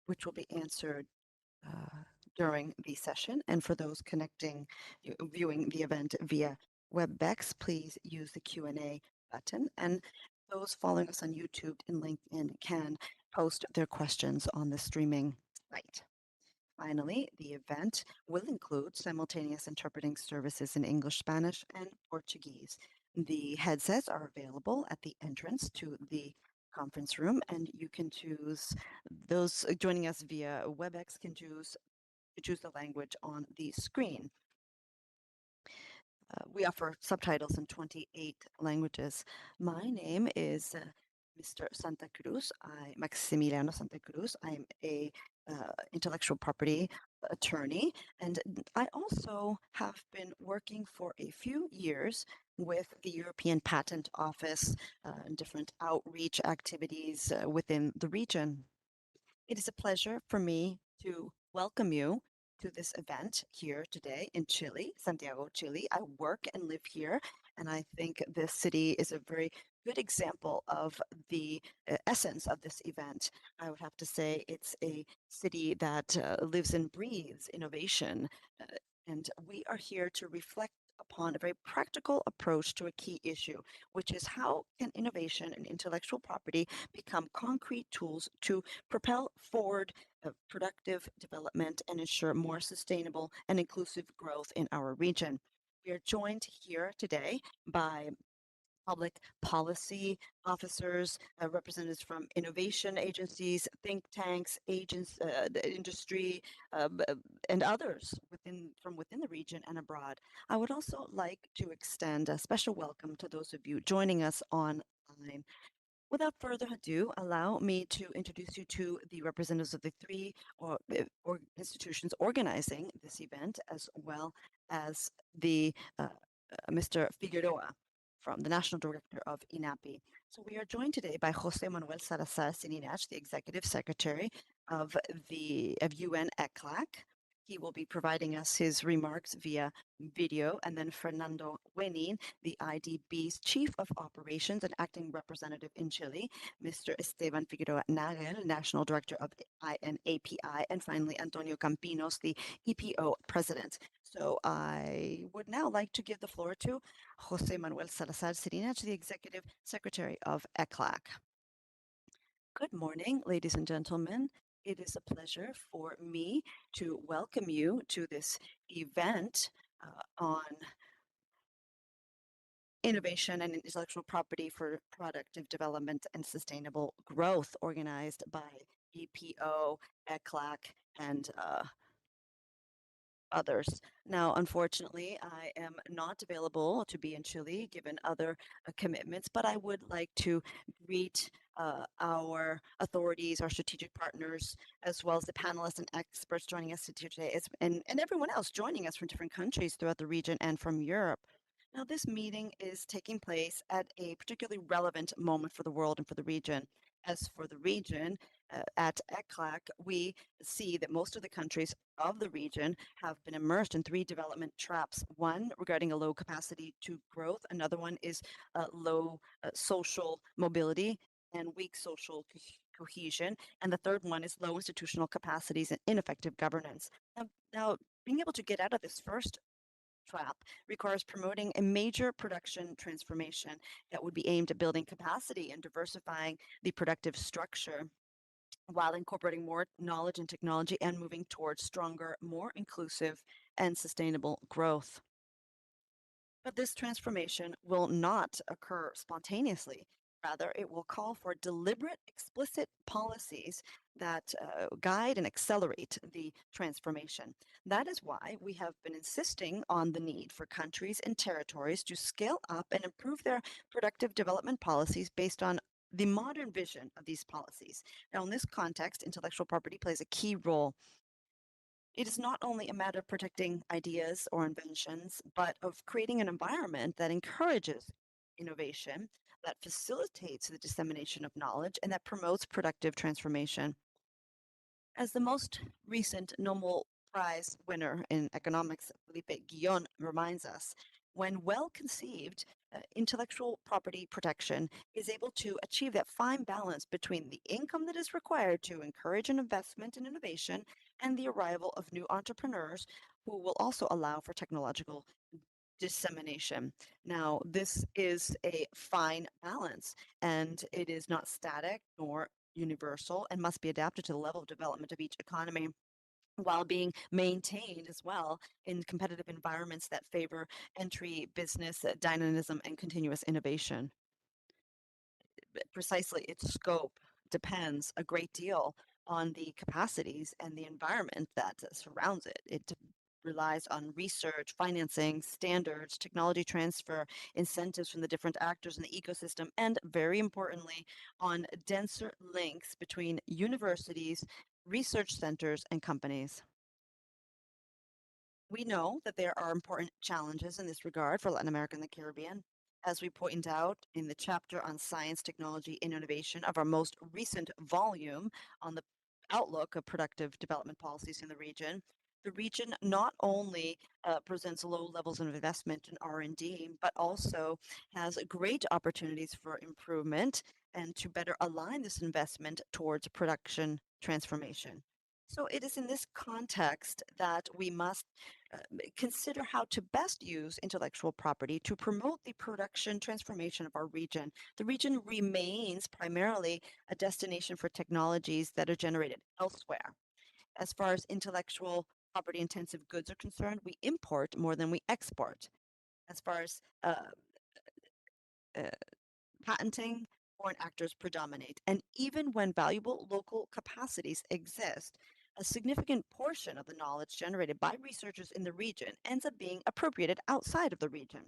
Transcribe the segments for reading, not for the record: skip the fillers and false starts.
which will be answered during the session. And for those viewing the event via WebEx, please use the Q&A button. And those following us on YouTube and LinkedIn can post their questions on the streaming site. Finally, the event will include simultaneous interpreting services in English, Spanish, and Portuguese. The headsets are available at the entrance to the conference room, and you can choose, those joining us via WebEx can choose the language on the screen. We offer subtitles in 28 languages. My name is Mr. Santa Cruz. Maximiliano Santa Cruz. I am a intellectual property attorney, and I also have been working for a few years with the European Patent Office and different outreach activities within the region. It is a pleasure for me to welcome you to this event here today in Chile, Santiago, Chile. I work and live here, and I think this city is a very good example of the essence of this event. I would have to say it's a city that lives and breathes innovation, and we are here to reflect upon a very practical approach to a key issue, which is how can innovation and intellectual property become concrete tools to propel forward productive development and ensure more sustainable and inclusive growth in our region. We are joined here today by public policy officers, representatives from innovation agencies, think tanks, the industry, and others from within the region and abroad. I would also like to extend a special welcome to those of you joining us online. Without further ado, allow me to introduce you to the representatives of the three institutions organizing this event, as well as the Mr. Figueroa from the National Director of INAPI. So we are joined today by Jose Manuel Salazar Sininach, the Executive Secretary of UN ECLAC. He will be providing us his remarks via video, and then Fernando Wenin, the IDB's Chief of Operations and Acting Representative in Chile, Mr. Esteban Figueroa Nagel, National Director of INAPI, and finally Antonio Campinos, the EPO President. So I would now like to give the floor to Jose Manuel Salazar Sininach, the Executive Secretary of ECLAC. Good morning, ladies and gentlemen. It is a pleasure for me to welcome you to this event on innovation and intellectual property for productive development and sustainable growth, organized by EPO, ECLAC, and others. Now, unfortunately, I am not available to be in Chile given other commitments, but I would like to greet our authorities, our strategic partners, as well as the panelists and experts joining us today, and everyone else joining us from different countries throughout the region and from Europe. Now, this meeting is taking place at a particularly relevant moment for the world and for the region. As for the region, at ECLAC, we see that most of the countries of the region have been immersed in three development traps. One regarding a low capacity to growth, another one is low social mobility and weak social cohesion, and the third one is low institutional capacities and ineffective governance. Now, being able to get out of this first trap requires promoting a major production transformation that would be aimed at building capacity and diversifying the productive structure while incorporating more knowledge and technology and moving towards stronger, more inclusive, and sustainable growth. But this transformation will not occur spontaneously. Rather, it will call for deliberate, explicit policies that guide and accelerate the transformation. That is why we have been insisting on the need for countries and territories to scale up and improve their productive development policies based on the modern vision of these policies. Now, in this context, intellectual property plays a key role. It is not only a matter of protecting ideas or inventions, but of creating an environment that encourages innovation, that facilitates the dissemination of knowledge, and that promotes productive transformation. As the most recent Nobel Prize winner in economics, Felipe Guillon, reminds us, When well conceived, intellectual property protection is able to achieve that fine balance between the income that is required to encourage an investment in innovation and the arrival of new entrepreneurs who will also allow for technological dissemination. Now, this is a fine balance, and it is not static nor universal and must be adapted to the level of development of each economy while being maintained as well in competitive environments that favor entry, business, dynamism, and continuous innovation. Precisely, its scope depends a great deal on the capacities and the environment that surrounds it. It relies on research, financing, standards, technology transfer, incentives from the different actors in the ecosystem, and very importantly, on denser links between universities, research centers, and companies. We know that there are important challenges in this regard for Latin America and the Caribbean. As we point out in the chapter on science, technology, and innovation of our most recent volume on the outlook of productive development policies in the region not only presents low levels of investment in R&D, but also has great opportunities for improvement and to better align this investment towards production transformation. So it is in this context that we must consider how to best use intellectual property to promote the production transformation of our region. The region remains primarily a destination for technologies that are generated elsewhere. As far as intellectual property intensive goods are concerned, we import more than we export. As far as uh, patenting, foreign actors predominate. And even when valuable local capacities exist, a significant portion of the knowledge generated by researchers in the region ends up being appropriated outside of the region.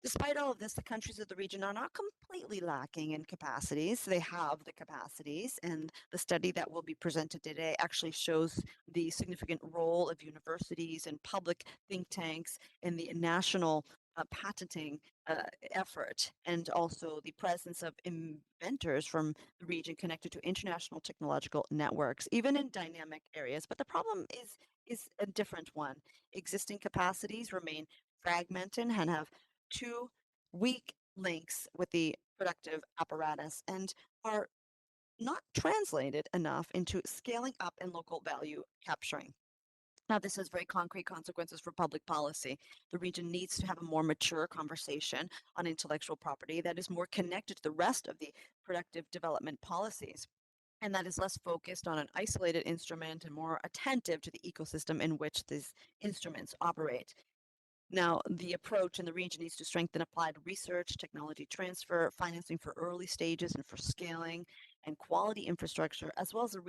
Despite all of this, the countries of the region are not completely lacking in capacities. They have the capacities, and the study that will be presented today actually shows the significant role of universities and public think tanks in the national patenting effort, and also the presence of inventors from the region connected to international technological networks, even in dynamic areas. But the problem is a different one. Existing capacities remain fragmented and have two weak links with the productive apparatus and are not translated enough into scaling up and local value capturing. Now, this has very concrete consequences for public policy. The region needs to have a more mature conversation on intellectual property that is more connected to the rest of the productive development policies, and that is less focused on an isolated instrument and more attentive to the ecosystem in which these instruments operate. Now, the approach in the region needs to strengthen applied research, technology transfer, financing for early stages and for scaling, and quality infrastructure, as well as a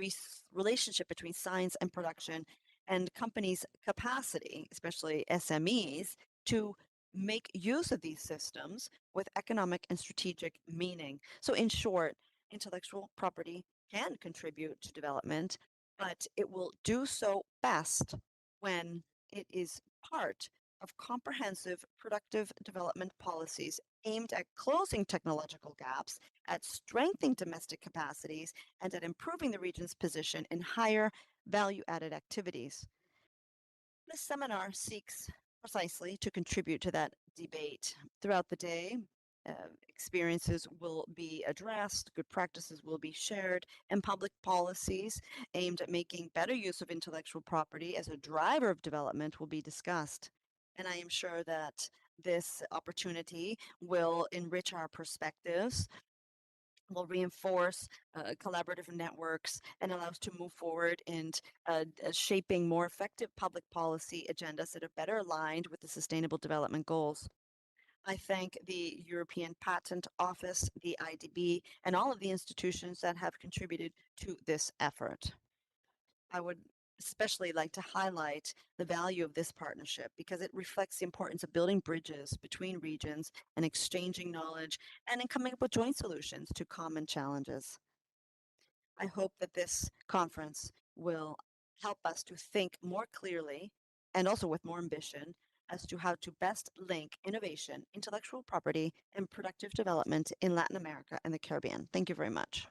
relationship between science and production and companies' capacity, especially SMEs, to make use of these systems with economic and strategic meaning. So, in short, intellectual property can contribute to development, but it will do so best when it is part of comprehensive productive development policies aimed at closing technological gaps, at strengthening domestic capacities, and at improving the region's position in higher value added activities. This seminar seeks precisely to contribute to that debate. Throughout the day, experiences will be addressed, good practices will be shared, and public policies aimed at making better use of intellectual property as a driver of development will be discussed. And I am sure that this opportunity will enrich our perspectives, will reinforce collaborative networks, and allow us to move forward in shaping more effective public policy agendas that are better aligned with the sustainable development goals. I thank the European Patent Office, the IDB, and all of the institutions that have contributed to this effort. I would especially like to highlight the value of this partnership because it reflects the importance of building bridges between regions and exchanging knowledge and in coming up with joint solutions to common challenges. I hope that this conference will help us to think more clearly and also with more ambition as to how to best link innovation, intellectual property, and productive development in Latin America and the Caribbean. Thank you very much.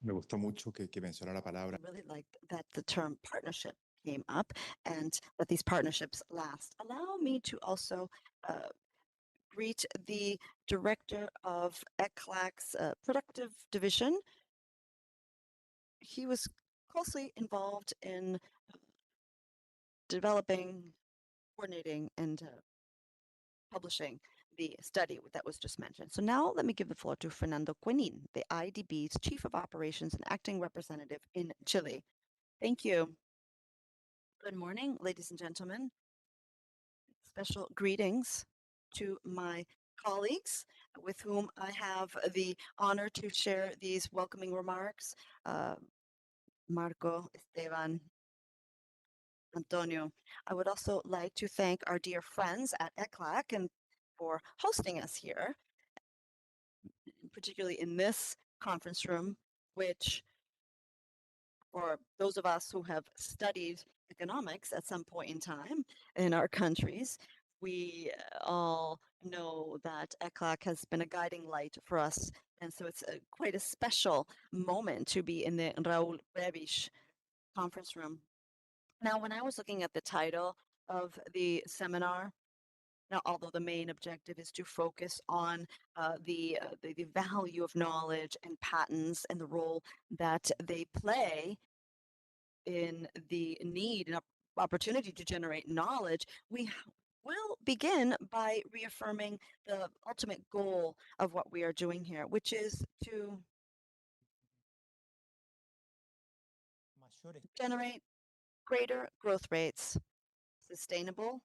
Me gustó mucho que mencionó la palabra. I really liked that the term partnership came up and that these partnerships last. Allow me to also greet the director of ECLAC's productive division. He was closely involved in developing, coordinating, and publishing the study that was just mentioned. So now let me give the floor to Fernando Quinin, the IDB's Chief of Operations and Acting Representative in Chile. Thank you. Good morning, ladies and gentlemen. Special greetings to my colleagues with whom I have the honor to share these welcoming remarks. Marco, Esteban, Antonio. I would also like to thank our dear friends at ECLAC and for hosting us here, particularly in this conference room, which for those of us who have studied economics at some point in time in our countries, we all know that ECLAC has been a guiding light for us. And so it's quite a special moment to be in the Raul Prebisch conference room. Now, when I was looking at the title of the seminar, now, although the main objective is to focus on the value of knowledge and patents and the role that they play in the need and opportunity to generate knowledge, we will begin by reaffirming the ultimate goal of what we are doing here, which is to generate greater growth rates, sustainable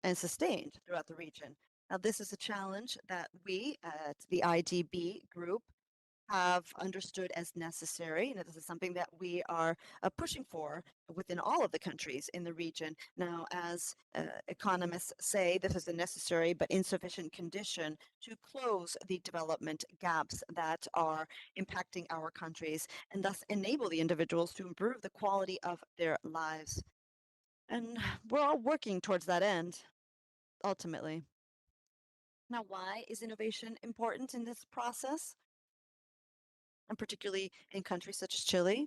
and sustained throughout the region. Now, this is a challenge that we at the IDB group have understood as necessary, and this is something that we are pushing for within all of the countries in the region. Now, as economists say, this is a necessary but insufficient condition to close the development gaps that are impacting our countries and thus enable the individuals to improve the quality of their lives. And we're all working towards that end, ultimately. Now, why is innovation important in this process? And particularly in countries such as Chile,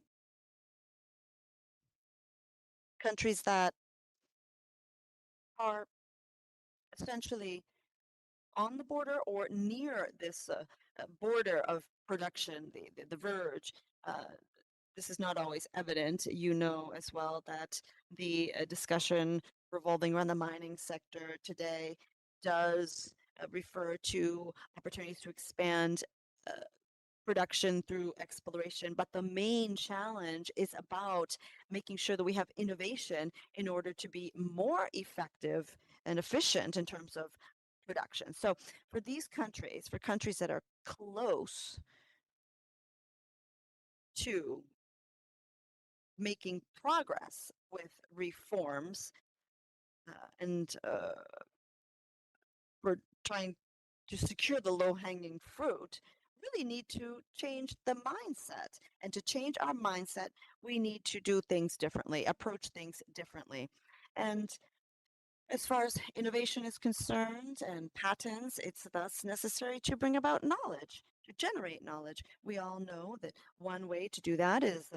countries that are essentially on the border or near this border of production, the verge. This is not always evident. You know as well that the discussion revolving around the mining sector today does refer to opportunities to expand production through exploration, but the main challenge is about making sure that we have innovation in order to be more effective and efficient in terms of production. So for these countries, for countries that are close to making progress with reforms and we're trying to secure the low-hanging fruit, really need to change the mindset. And to change our mindset, we need to do things differently, approach things differently. And as far as innovation is concerned and patents, it's thus necessary to bring about knowledge, to generate knowledge. We all know that one way to do that is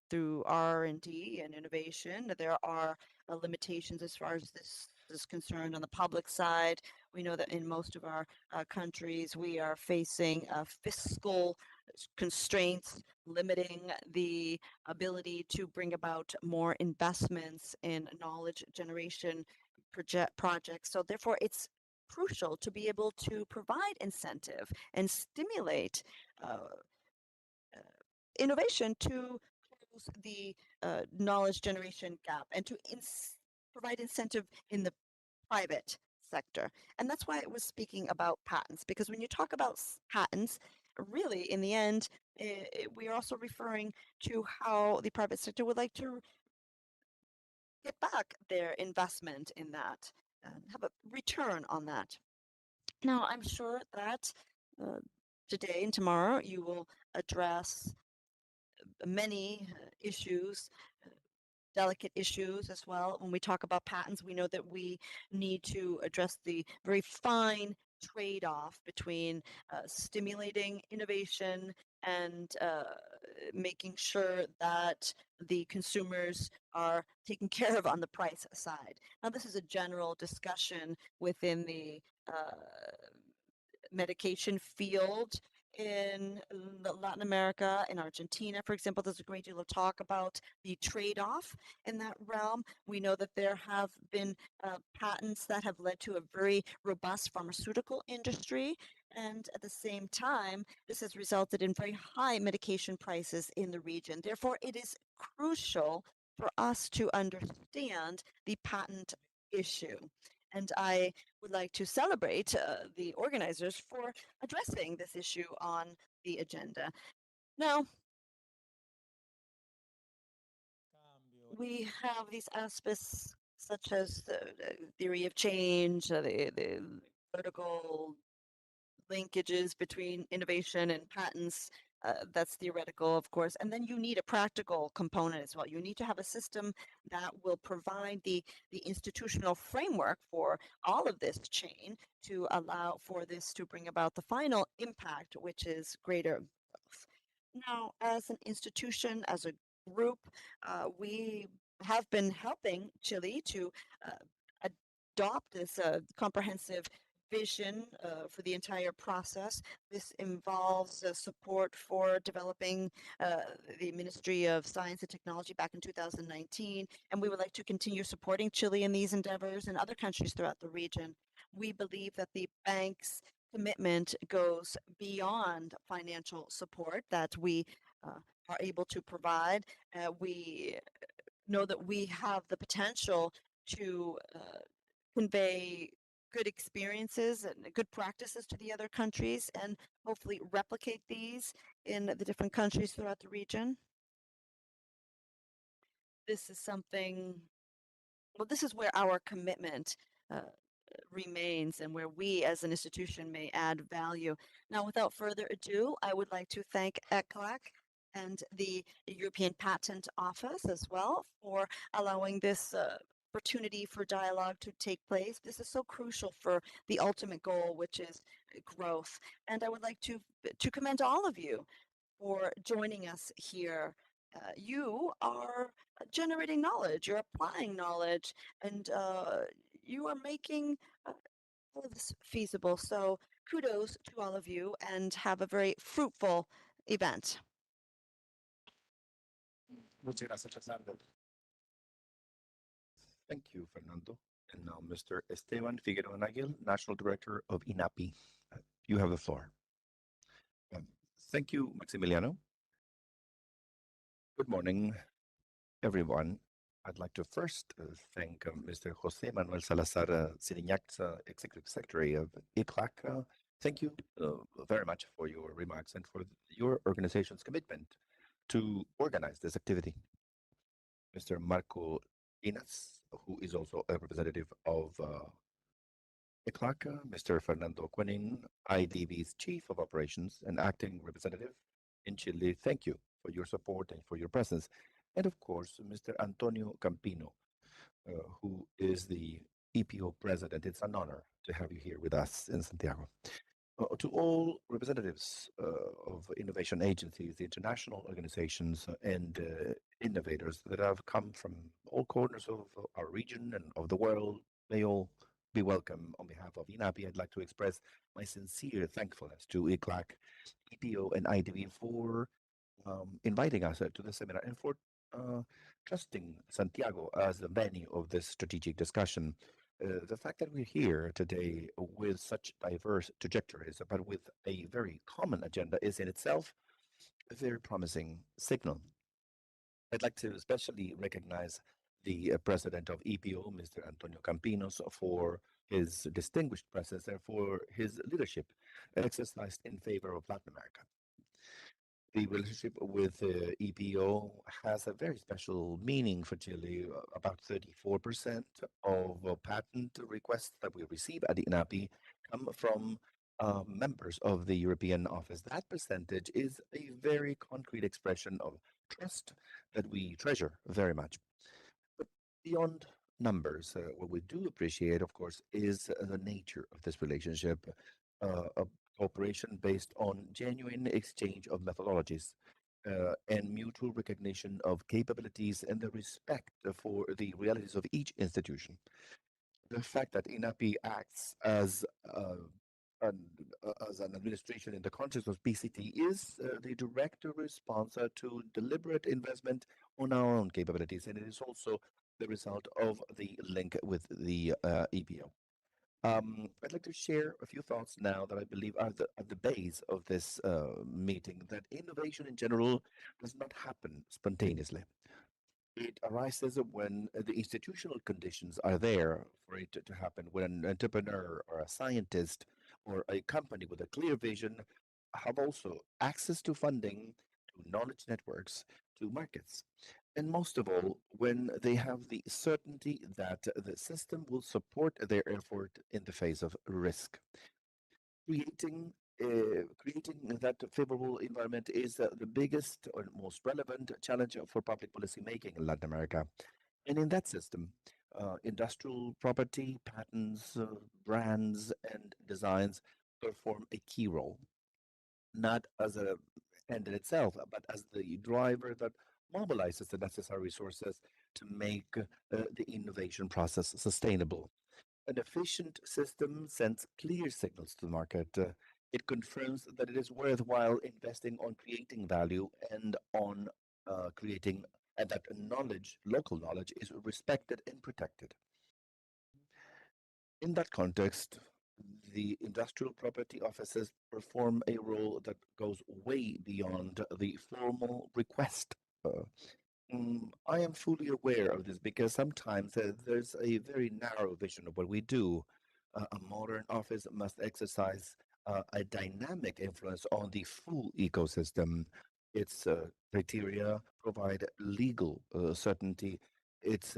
through R&D and innovation. There are limitations as far as this is concerned on the public side. We know that in most of our countries, we are facing fiscal constraints limiting the ability to bring about more investments in knowledge generation projects. So therefore, it's crucial to be able to provide incentive and stimulate innovation to close the knowledge generation gap and to provide incentive in the private sector. And that's why I was speaking about patents, because when you talk about patents, really, in the end, we are also referring to how the private sector would like to get back their investment in that and have a return on that. Now, I'm sure that today and tomorrow you will address many issues, delicate issues as well. When we talk about patents, we know that we need to address the very fine trade-off between stimulating innovation and making sure that the consumers are taken care of on the price side. Now, this is a general discussion within the medication field in Latin America, in Argentina, for example. There's a great deal of talk about the trade-off in that realm. We know that there have been patents that have led to a very robust pharmaceutical industry. And at the same time, this has resulted in very high medication prices in the region. Therefore, it is crucial for us to understand the patent issue. And I would like to celebrate the organizers for addressing this issue on the agenda. Now, we have these aspects such as the theory of change, the vertical linkages between innovation and patents. That's theoretical, of course. And then you need a practical component as well. You need to have a system that will provide the institutional framework for all of this chain to allow for this to bring about the final impact, which is greater growth. Now, as an institution, as a group, we have been helping Chile to adopt this comprehensive vision for the entire process. This involves support for developing the Ministry of Science and Technology back in 2019, and we would like to continue supporting Chile in these endeavors and other countries throughout the region. We believe that the bank's commitment goes beyond financial support that we are able to provide. We know that we have the potential to convey good experiences and good practices to the other countries and hopefully replicate these in the different countries throughout the region. This is something, well, this is where our commitment remains and where we as an institution may add value. Now, without further ado, I would like to thank ECLAC and the European Patent Office as well for allowing this opportunity for dialogue to take place. This is so crucial for the ultimate goal, which is growth. And I would like to commend all of you for joining us here. You are generating knowledge, you're applying knowledge, and you are making all of this feasible. So kudos to all of you and have a very fruitful event. Muchas gracias, Fernando. Thank you, Fernando. And now, Mr. Esteban Figueroa Nagel, National Director of INAPI. You have the floor. Thank you, Maximiliano. Good morning, everyone. I'd like to first thank Mr. Jose Manuel Salazar Siriñac, Executive Secretary of ECLAC. Thank you very much for your remarks and for your organization's commitment to organize this activity. Mr. Marco Inas, who is also a representative of ECLAC, Mr. Fernando Quenin, IDB's Chief of Operations and Acting Representative in Chile, thank you for your support and for your presence. And of course, Mr. Antonio Campino, who is the EPO President. It's an honor to have you here with us in Santiago. To all representatives of innovation agencies, the international organizations, and innovators that have come from all corners of our region and of the world, may all be welcome. On behalf of INAPI, I'd like to express my sincere thankfulness to ECLAC, EPO, and IDB for inviting us to the seminar and for trusting Santiago as the venue of this strategic discussion. The fact that we're here today with such diverse trajectories, but with a very common agenda, is in itself a very promising signal. I'd like to especially recognize the president of EPO, Mr. Antonio Campinos, for his distinguished presence and for his leadership exercised in favor of Latin America. The relationship with EPO has a very special meaning for Chile. About 34% of patent requests that we receive at INAPI come from members of the European office. That percentage is a very concrete expression of trust that we treasure very much. But beyond numbers. What we do appreciate, of course, is the nature of this relationship, a cooperation based on genuine exchange of methodologies. And mutual recognition of capabilities and the respect for the realities of each institution. The fact that INAPI acts an, as an administration in the context of PCT is the direct response to deliberate investment on our own capabilities, and it is also the result of the link with the EPO. I'd like to share a few thoughts now that I believe are at the base of this meeting, that innovation in general does not happen spontaneously. It arises when the institutional conditions are there for it to happen. When an entrepreneur or a scientist or a company with a clear vision have also access to funding, to knowledge networks, to markets. And most of all, when they have the certainty that the system will support their effort in the face of risk. Creating creating that favorable environment is the biggest or most relevant challenge for public policy making in Latin America. And in that system, industrial property, patents, brands, and designs perform a key role, not as a end in itself, but as the driver that mobilizes the necessary resources to make the innovation process sustainable. An efficient system sends clear signals to the market. It confirms that it is worthwhile investing on creating value and on creating, and that knowledge, local knowledge, is respected and protected. In that context, the industrial property offices perform a role that goes way beyond the formal request. Uh, I am fully aware of this because sometimes there's a very narrow vision of what we do. A modern office must exercise a dynamic influence on the full ecosystem. Its criteria provide legal certainty. Its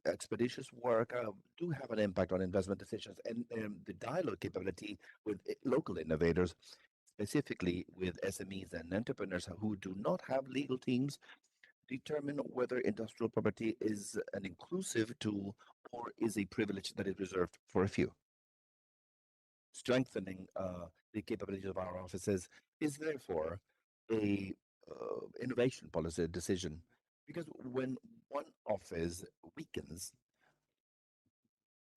expeditious work do have an impact on investment decisions, and the dialogue capability with local innovators, specifically with SMEs and entrepreneurs who do not have legal teams, determine whether industrial property is an inclusive tool or is a privilege that is reserved for a few. Strengthening the capabilities of our offices is therefore a innovation policy decision, because when one office weakens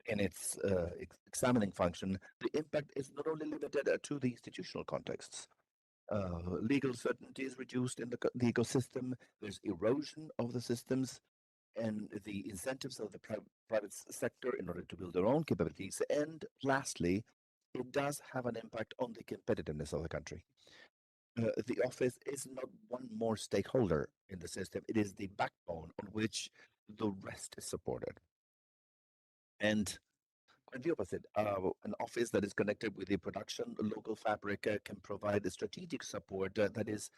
in its examining function, the impact is not only limited to the institutional contexts. Legal certainty is reduced in the ecosystem. There's erosion of the systems and the incentives of the private sector in order to build their own capabilities. And lastly, it does have an impact on the competitiveness of the country. The office is not one more stakeholder in the system, it is the backbone on which the rest is supported. And quite the opposite. An office that is connected with the production local fabric can provide a strategic support that is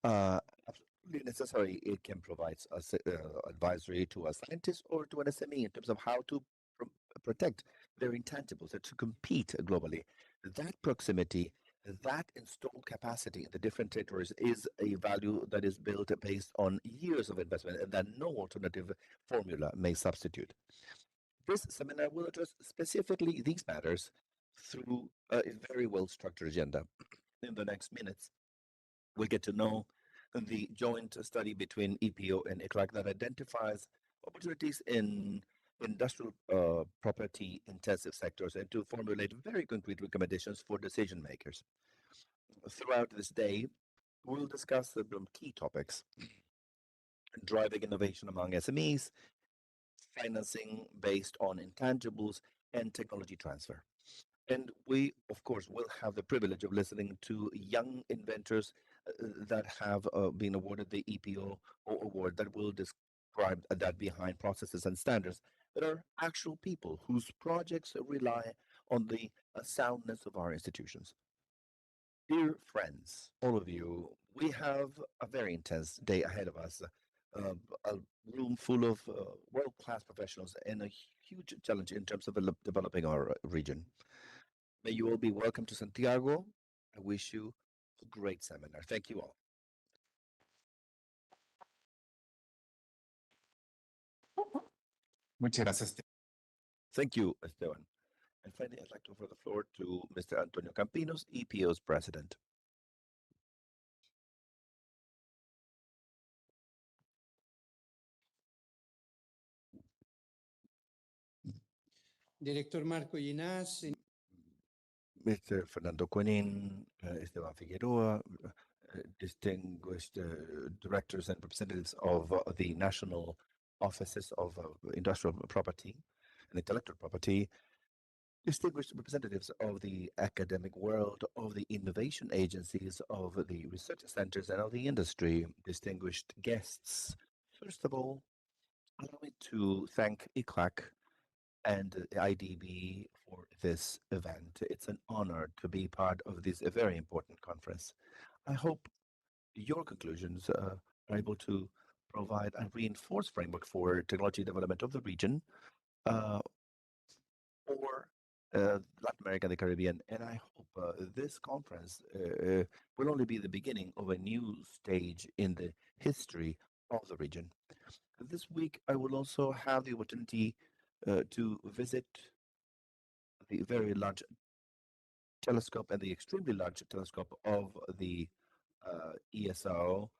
absolutely necessary. It can provide advisory to a scientist or to an SME in terms of how to protect their intangibles and to compete globally. That proximity, that installed capacity in the different territories is a value that is built based on years of investment and that no alternative formula may substitute. This seminar will address specifically these matters through a very well structured agenda. In the next minutes, we'll get to know the joint study between EPO and ICLAC that identifies opportunities in industrial property intensive sectors and to formulate very concrete recommendations for decision makers. Throughout this day, we'll discuss the key topics: driving innovation among SMEs, financing based on intangibles, and technology transfer. And we, of course, will have the privilege of listening to young inventors that have been awarded the EPO award that will describe that behind processes and standards that are actual people whose projects rely on the soundness of our institutions. Dear friends, all of you, we have a very intense day ahead of us. A room full of world-class professionals and a huge challenge in terms of developing our region. May you all be welcome to Santiago. I wish you a great seminar. Thank you all. Muchas gracias. Thank you, Esteban. And finally, I'd like to offer the floor to Mr. Antonio Campinos, EPO's president. Director Marco Ginás, Mr. Fernando Conin, Esteban Figueroa, distinguished directors and representatives of the national offices of industrial property and intellectual property, distinguished representatives of the academic world, of the innovation agencies, of the research centers, and of the industry, distinguished guests. First of all, allow me to thank ICLAC and the IDB for this event. It's an honor to be part of this very important conference. I hope your conclusions are able to provide a reinforced framework for technology development of the region for Latin America and the Caribbean. And I hope this conference will only be the beginning of a new stage in the history of the region. This week, I will also have the opportunity to visit the very large telescope and the extremely large telescope of the ESO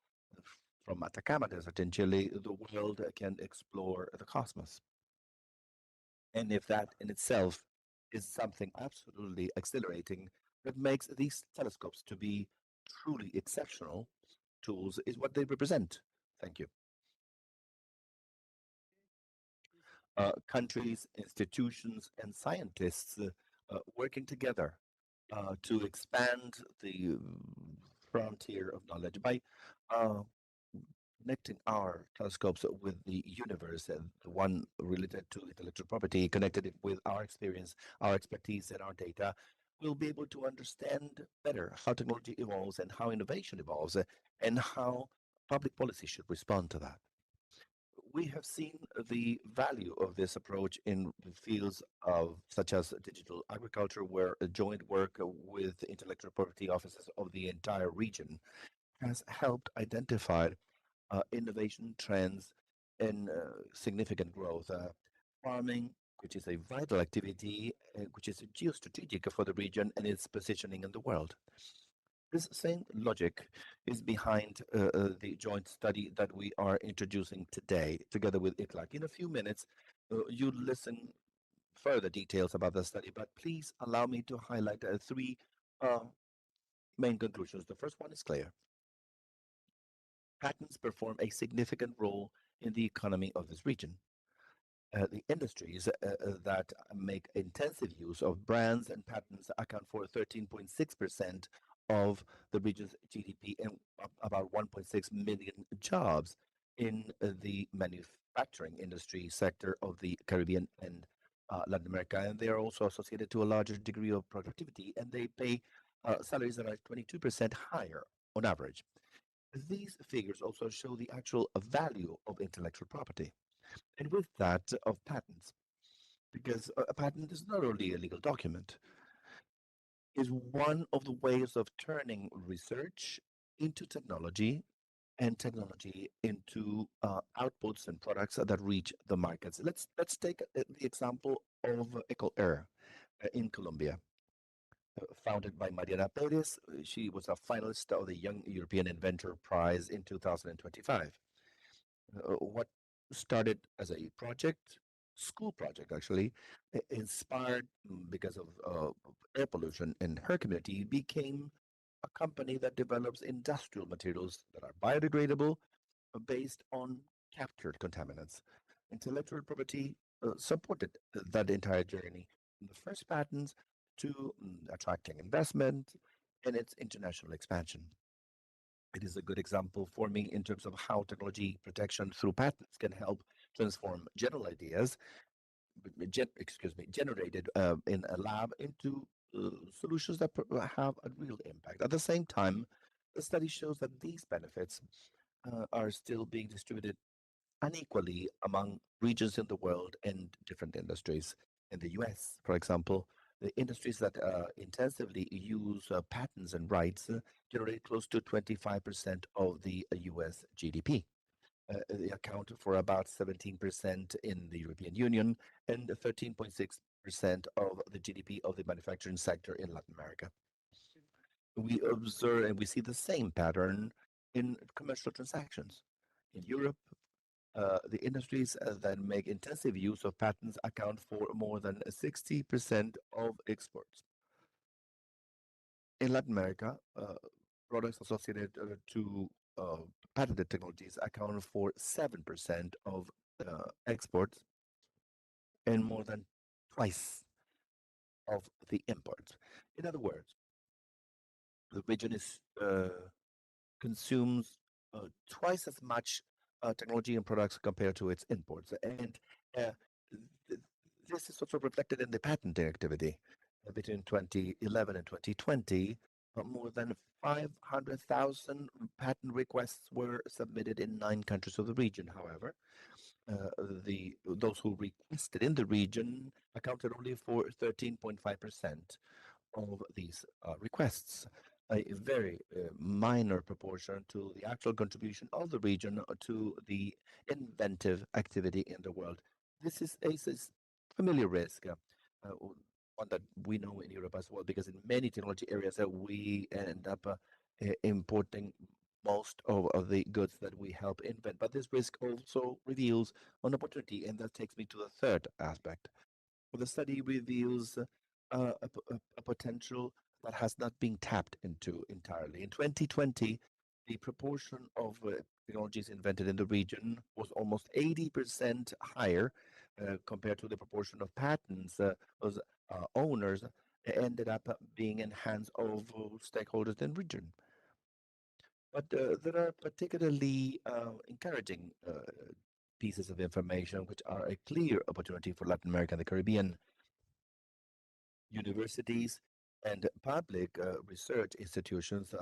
from Atacama Desert in Chile. The world can explore the cosmos. And if that in itself is something absolutely exhilarating that makes these telescopes to be truly exceptional tools is what they represent. Thank you. Countries, institutions, and scientists working together to expand the frontier of knowledge by connecting our telescopes with the universe, and the one related to intellectual property, connected it with our experience, our expertise, and our data, we'll be able to understand better how technology evolves and how innovation evolves and how public policy should respond to that. We have seen the value of this approach in fields of such as digital agriculture, where a joint work with intellectual property offices of the entire region has helped identify innovation trends and significant growth. Farming, which is a vital activity, which is geostrategic for the region and its positioning in the world. This same logic is behind the joint study that we are introducing today, together with ICLAC. In a few minutes, you'll listen further details about the study, but please allow me to highlight three main conclusions. The first one is clear. Patents perform a significant role in the economy of this region. The industries that make intensive use of brands and patents account for 13.6% of the region's GDP and about 1.6 million jobs in the manufacturing industry sector of the Caribbean and Latin America. And they are also associated to a larger degree of productivity, and they pay salaries that are 22% higher on average. These figures also show the actual value of intellectual property, and with that of patents, because a patent is not only a legal document, is one of the ways of turning research into technology and technology into outputs and products that reach the markets. Let's take the example of EcoAir in Colombia. Founded by Mariana Perez, she was a finalist of the Young European Inventor Prize in 2025. What started as a project, school project actually, inspired because of air pollution in her community, became a company that develops industrial materials that are biodegradable based on captured contaminants. Intellectual property supported that entire journey, from the first patents to attracting investment and its international expansion. It is a good example for me in terms of how technology protection through patents can help transform general ideas, generated in a lab into solutions that have a real impact. At the same time, the study shows that these benefits are still being distributed unequally among regions in the world and different industries. In the US, for example, the industries that intensively use patents and rights generate close to 25% of the US GDP. They account for about 17% in the European Union and 13.6% of the GDP of the manufacturing sector in Latin America. We observe and we see the same pattern in commercial transactions. In Europe, the industries that make intensive use of patents account for more than 60% of exports. In Latin America, products associated to patented technologies account for 7% of exports and more than twice of the imports. In other words, the region consumes twice as much technology and products compared to its imports. And this is also reflected in the patenting activity. Between 2011 and 2020, more than 500,000 patent requests were submitted in 9 countries of the region. However, those who requested in the region accounted only for 13.5% of these requests, a very minor proportion to the actual contribution of the region to the inventive activity in the world. This is a familiar risk, one that we know in Europe as well, because in many technology areas we end up importing most of the goods that we help invent. But this risk also reveals an opportunity, and that takes me to the third aspect. The study reveals a potential that has not been tapped into entirely. In 2020, the proportion of technologies invented in the region was almost 80% higher compared to the proportion of patents. Those owners ended up being in hands of stakeholders in the region. But there are particularly encouraging pieces of information which are a clear opportunity for Latin America and the Caribbean. Universities and public research institutions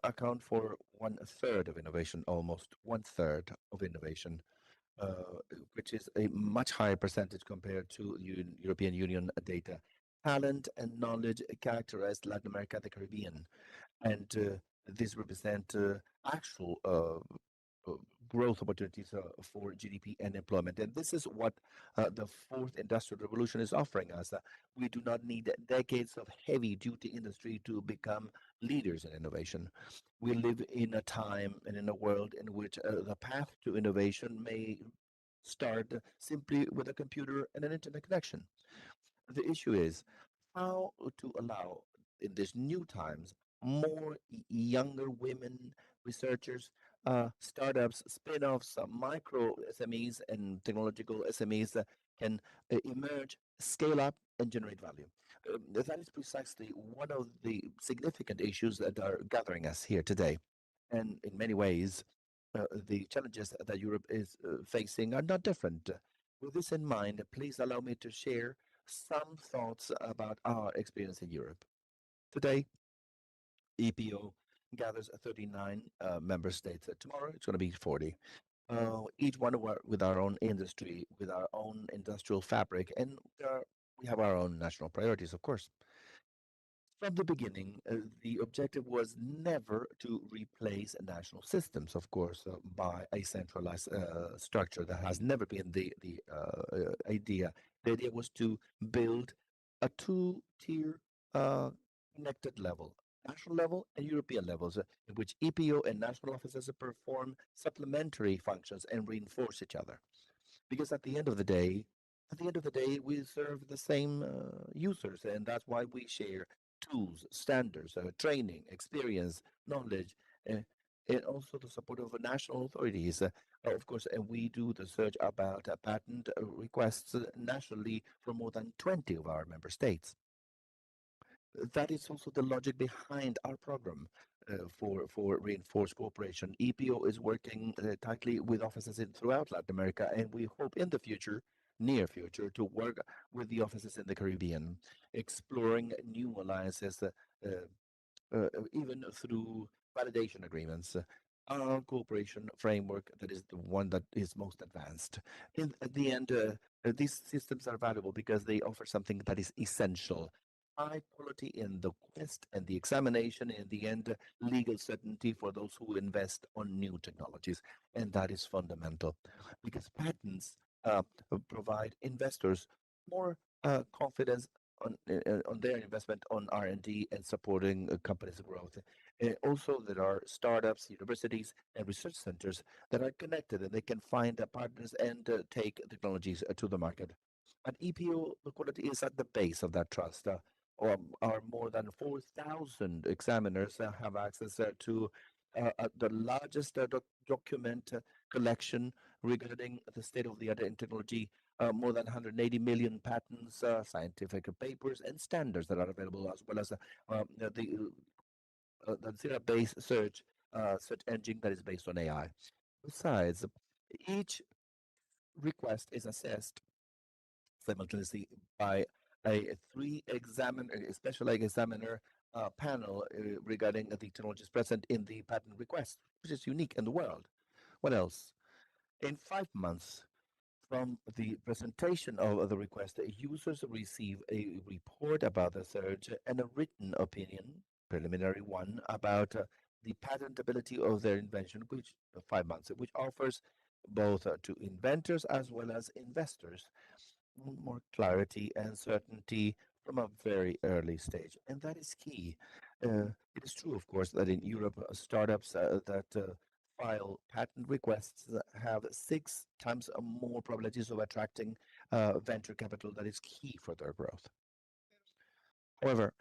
account for 1/3 of innovation, almost 1/3 of innovation, which is a much higher percentage compared to European Union data. Talent and knowledge characterize Latin America and the Caribbean, and this represent actual growth opportunities for GDP and employment. And this is what the fourth industrial revolution is offering us. We do not need decades of heavy-duty industry to become leaders in innovation. We live in a time and in a world in which the path to innovation may start simply with a computer and an internet connection. The issue is how to allow, in these new times, more younger women researchers, startups, spin-offs, micro SMEs, and technological SMEs can emerge, scale up, and generate value. That is precisely one of the significant issues that are gathering us here today. And in many ways, the challenges that Europe is facing are not different. With this in mind, please allow me to share some thoughts about our experience in Europe. Today, EPO gathers 39 member states. Tomorrow, it's going to be 40. Each one with our own industry, with our own industrial fabric, and we have our own national priorities, of course. From the beginning, the objective was never to replace national systems, of course, by a centralized structure. That has never been the idea. The idea was to build a two-tier connected level, national level and European levels, in which EPO and national offices perform supplementary functions and reinforce each other. Because at the end of the day, we serve the same users, and that's why we share tools, standards, training, experience, knowledge, and also the support of national authorities. Of course, and we do the search about patent requests nationally for more than 20 of our member states. That is also the logic behind our program for reinforced cooperation. EPO is working tightly with offices throughout Latin America, and we hope in the future, near future, to work with the offices in the Caribbean, exploring new alliances, even through validation agreements. Our cooperation framework, that is the one that is most advanced. At the end, these systems are valuable because they offer something that is essential, high quality in the quest and the examination, in the end, legal certainty for those who invest on new technologies. And that is fundamental because patents provide investors more confidence on their investment on R&D and supporting companies' growth. Also, there are startups, universities, and research centers that are connected and they can find partners and take technologies to the market. And EPO quality is at the base of that trust. Our more than 4,000 examiners have access to the largest document collection regarding the state of the art in technology, more than 180 million patents, scientific papers, and standards that are available, as well as the zero-based search engine that is based on AI. Besides, each request is assessed simultaneously by a specialized examiner panel regarding the technologies present in the patent request, which is unique in the world. What else? In 5 months from the presentation of the request, users receive a report about the search and a written opinion, preliminary one, about the patentability of their invention, which 5 months, which offers both to inventors as well as investors more clarity and certainty from a very early stage. And that is key. It is true, of course, that in Europe, startups that file patent requests have 6 times more probabilities of attracting venture capital that is key for their growth. However,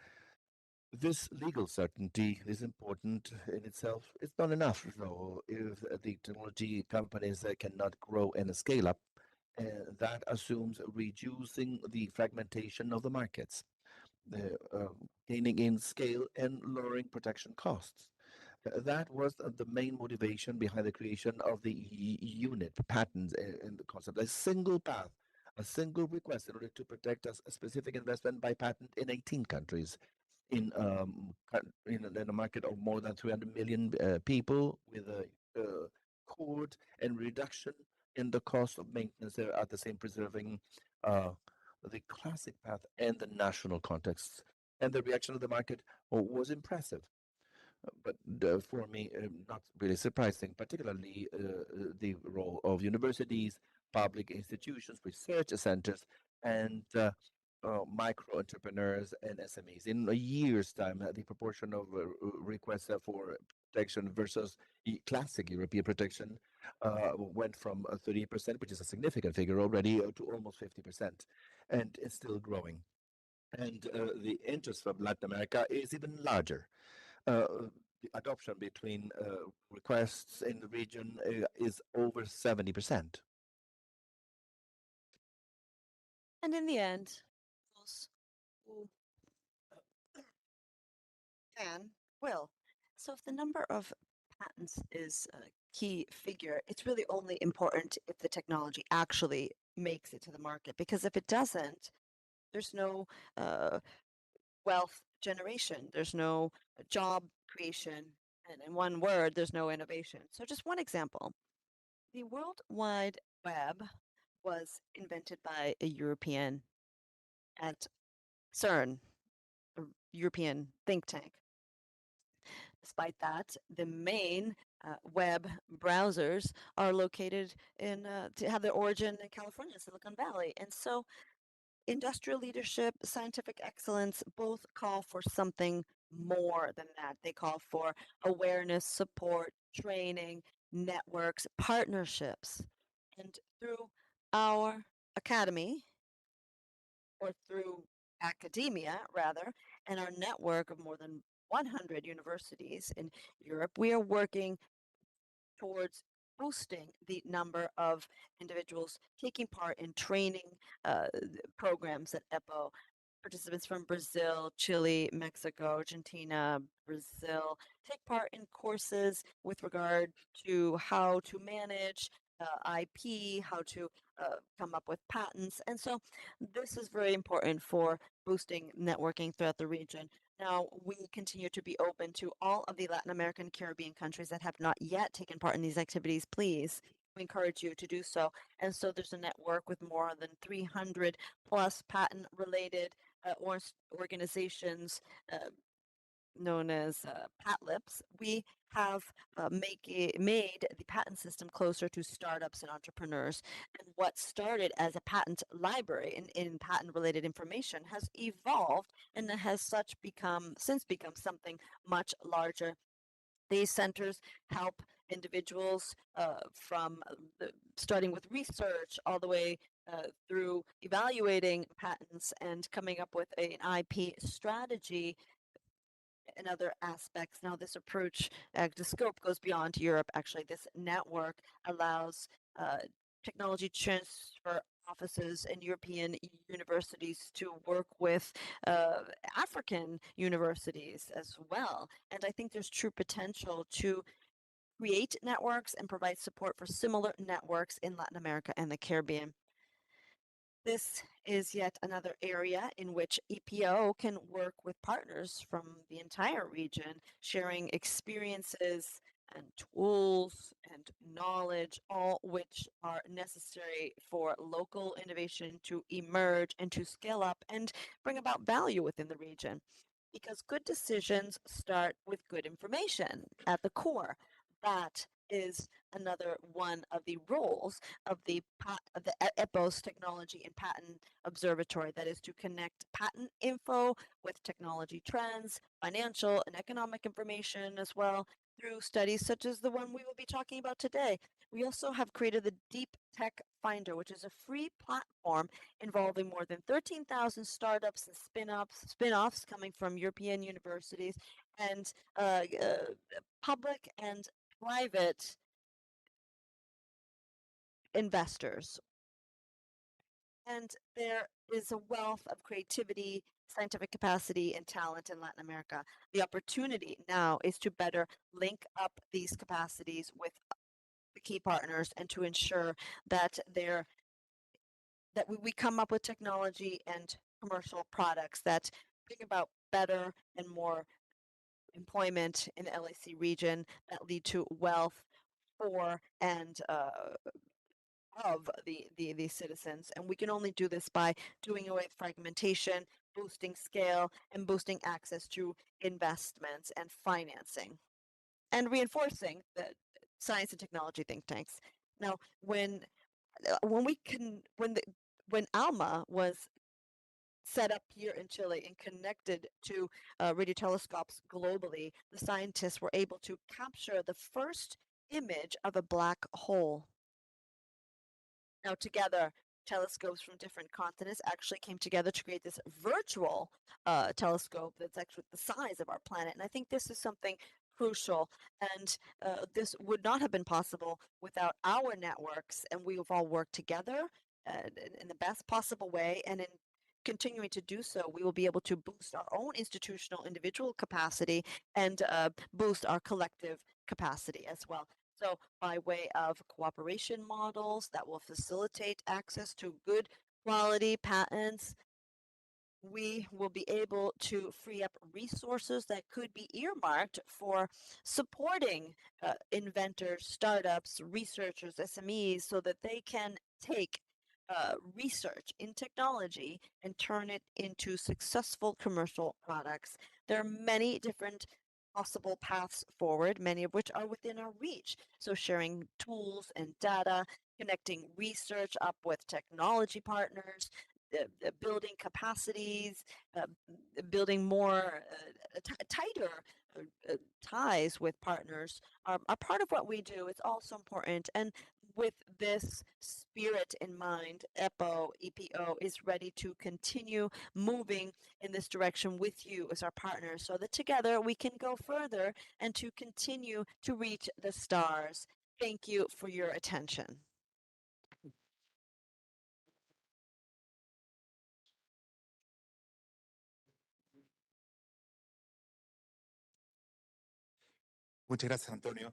this legal certainty is important in itself. It's not enough, though, if the technology companies cannot grow and scale up. That assumes reducing the fragmentation of the markets, gaining in scale and lowering protection costs. That was the main motivation behind the creation of the unit patents in the concept. A single path, a single request in order to protect a specific investment by patent in 18 countries. In a market of more than 300 million people, with a court and reduction in the cost of maintenance, they're at the same preserving the classic path and the national context. And the reaction of the market was impressive. But for me, not really surprising, particularly the role of universities, public institutions, research centers, and micro entrepreneurs and SMEs. In a year's time, the proportion of requests for protection versus classic European protection went from 38%, which is a significant figure already, to almost 50%, and it's still growing. And the interest from Latin America is even larger. The adoption between requests in the region is over 70%. And in the end, those who can will. So if the number of patents is a key figure, it's really only important if the technology actually makes it to the market. Because if it doesn't, there's no wealth generation, there's no job creation, and in one word, there's no innovation. So just one example. The World Wide Web was invented by a European at CERN, a European think tank. Despite that, the main web browsers are located to have their origin in California, Silicon Valley. And so industrial leadership, scientific excellence both call for something more than that. They call for awareness, support, training, networks, partnerships. And through our academy, or through academia rather, and our network of more than 100 universities in Europe, we are working towards boosting the number of individuals taking part in training programs at EPO. Participants from Brazil, Chile, Mexico, Argentina, Brazil take part in courses with regard to how to manage IP, how to come up with patents. And so this is very important for boosting networking throughout the region. Now, we continue to be open to all of the Latin American, Caribbean countries that have not yet taken part in these activities. Please, we encourage you to do so. And so there's a network with more than 300 plus patent related organizations known as PatLips, we have made the patent system closer to startups and entrepreneurs. And what started as a patent library in patent-related information has evolved and has since become something much larger. These centers help individuals from starting with research all the way through evaluating patents and coming up with an IP strategy and other aspects. Now, this approach, the scope goes beyond Europe. Actually, this network allows technology transfer offices in European universities to work with African universities as well. And I think there's true potential to create networks and provide support for similar networks in Latin America and the Caribbean. This is yet another area in which EPO can work with partners from the entire region, sharing experiences and tools and knowledge, all which are necessary for local innovation to emerge and to scale up and bring about value within the region. Because good decisions start with good information at the core. That is another one of the roles of the EPOS Technology and Patent Observatory, that is to connect patent info with technology trends, financial and economic information as well, through studies such as the one we will be talking about today. We also have created the Deep Tech Finder, which is a free platform involving more than 13,000 startups and spin-offs coming from European universities and public and private investors. And there is a wealth of creativity, scientific capacity, and talent in Latin America. The opportunity now is to better link up these capacities with the key partners and to ensure that we come up with technology and commercial products that bring about better and more employment in the LAC region, that lead to wealth for and of the citizens. And we can only do this by doing away with fragmentation, boosting scale, and boosting access to investments and financing, and reinforcing the science and technology think tanks. Now, when ALMA was set up here in Chile and connected to radio telescopes globally, the scientists were able to capture the first image of a black hole. Now, together, telescopes from different continents actually came together to create this virtual telescope that's actually the size of our planet. And I think this is something crucial. And this would not have been possible without our networks. And we have all worked together in the best possible way. And in continuing to do so, we will be able to boost our own institutional individual capacity and boost our collective capacity as well. So by way of cooperation models that will facilitate access to good quality patents, we will be able to free up resources that could be earmarked for supporting inventors, startups, researchers, SMEs, so that they can take research in technology and turn it into successful commercial products. There are many different possible paths forward, many of which are within our reach. So sharing tools and data, connecting research up with technology partners, building capacities, building more tighter ties with partners are part of what we do. It's also important. And with this spirit in mind, EPO is ready to continue moving in this direction with you as our partners, so that together we can go further and to continue to reach the stars. Thank you for your attention. Muchas gracias, Antonio.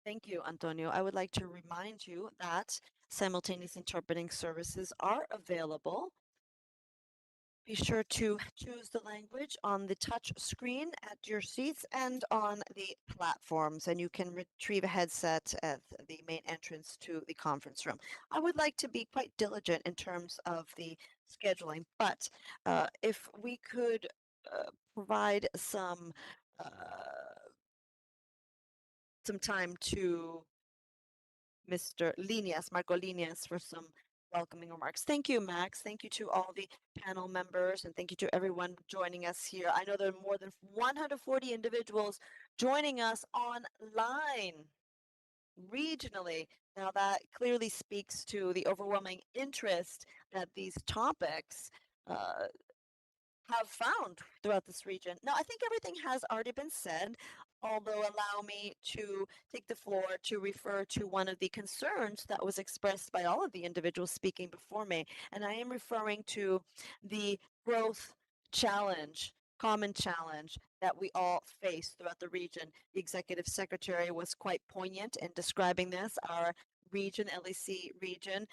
Thank you, Antonio. I would like to remind you that simultaneous interpreting services are available Be sure to choose the language on the touch screen at your seats and on the platforms, and you can retrieve a headset at the main entrance to the conference room. I would like to be quite diligent in terms of the scheduling, but if we could provide some time to Mr. Líneas, Marco Líneas, for some welcoming remarks. Thank you, Max. Thank you to all the panel members, and thank you to everyone joining us here. I know there are more than 140 individuals joining us online regionally. Now, that clearly speaks to the overwhelming interest that these topics have found throughout this region. Now, I think everything has already been said, although allow me to take the floor to refer to one of the concerns that was expressed by all of the individuals speaking before me. And I am referring to the growth challenge, common challenge that we all face throughout the region. The executive secretary was quite poignant in describing this. Our region, LEC region,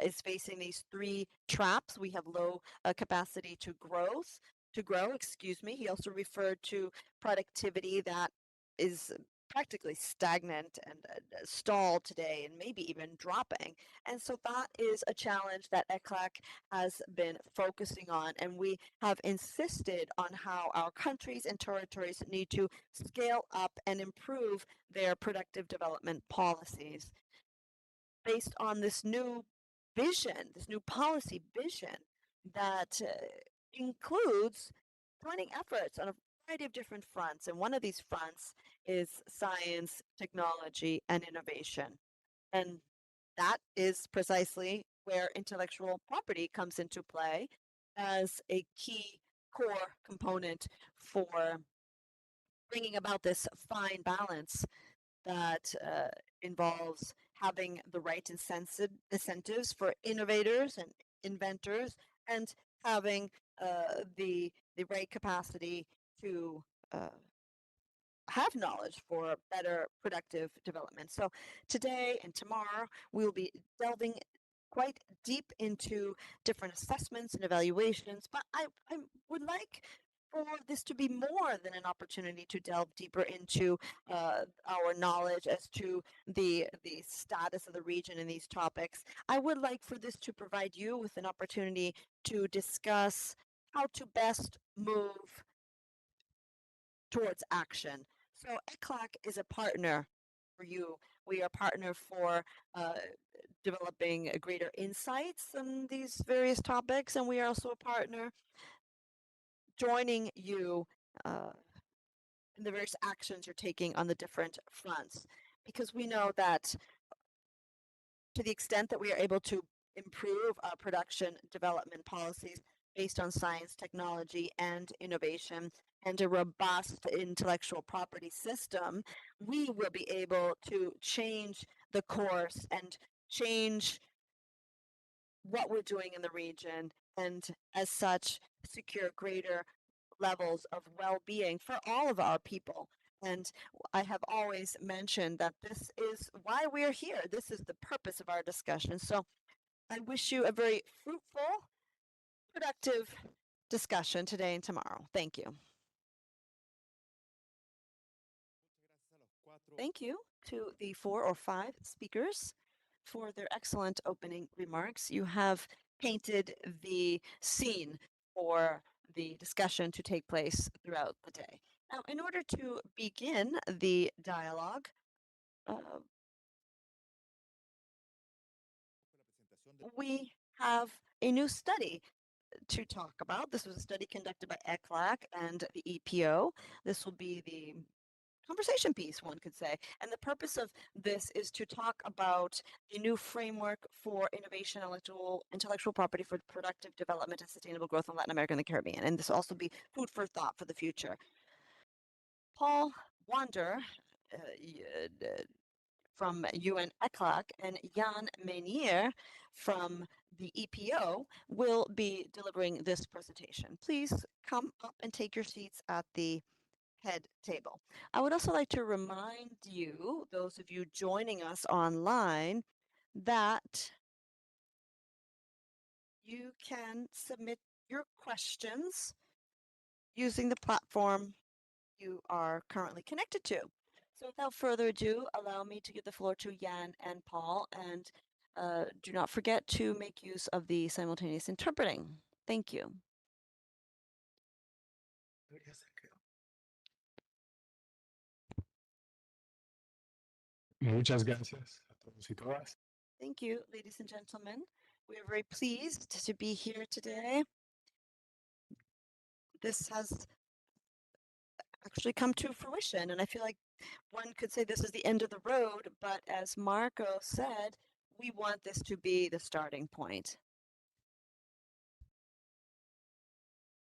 is facing these three traps. We have low capacity to grow, excuse me. He also referred to productivity that is practically stagnant and stalled today and maybe even dropping. And so that is a challenge that ECLAC has been focusing on, and we have insisted on how our countries and territories need to scale up and improve their productive development policies based on this new vision, this new policy vision that includes joining efforts on a variety of different fronts. And one of these fronts is science, technology, and innovation. And that is precisely where intellectual property comes into play as a key core component for bringing about this fine balance that involves having the right incentives for innovators and inventors, and having the right capacity to have knowledge for better productive development. So today and tomorrow, we will be delving quite deep into different assessments and evaluations, but I would like for this to be more than an opportunity to delve deeper into our knowledge as to the status of the region in these topics. I would like for this to provide you with an opportunity to discuss how to best move towards action. So ECLAC is a partner for you. We are a partner for developing greater insights on these various topics, and we are also a partner joining you in the various actions you're taking on the different fronts, because we know that to the extent that we are able to improve our production development policies based on science, technology, and innovation, and a robust intellectual property system, we will be able to change the course and change what we're doing in the region, and as such, secure greater levels of well-being for all of our people. And I have always mentioned that this is why we're here. This is the purpose of our discussion. So I wish you a very fruitful, productive discussion today and tomorrow. Thank you. Thank you to the 4 or 5 speakers for their excellent opening remarks. You have painted the scene for the discussion to take place throughout the day. Now, in order to begin the dialogue, we have a new study to talk about. This was a study conducted by ECLAC and the EPO. This will be the conversation piece, one could say. And the purpose of this is to talk about the new framework for innovation, intellectual property for productive development and sustainable growth in Latin America and the Caribbean. And this will also be food for thought for the future. Paul Wander from UN ECLAC and Jan Meunier from the EPO will be delivering this presentation. Please come up and take your seats at the head table. I would also like to remind you, those of you joining us online, that you can submit your questions using the platform you are currently connected to. So without further ado, allow me to give the floor to Jan and Paul, and do not forget to make use of the simultaneous interpreting. Thank you. Muchas gracias a todos y todas. Thank you, ladies and gentlemen. We are very pleased to be here today. This has actually come to fruition, and I feel like one could say this is the end of the road, but as Marco said, we want this to be the starting point.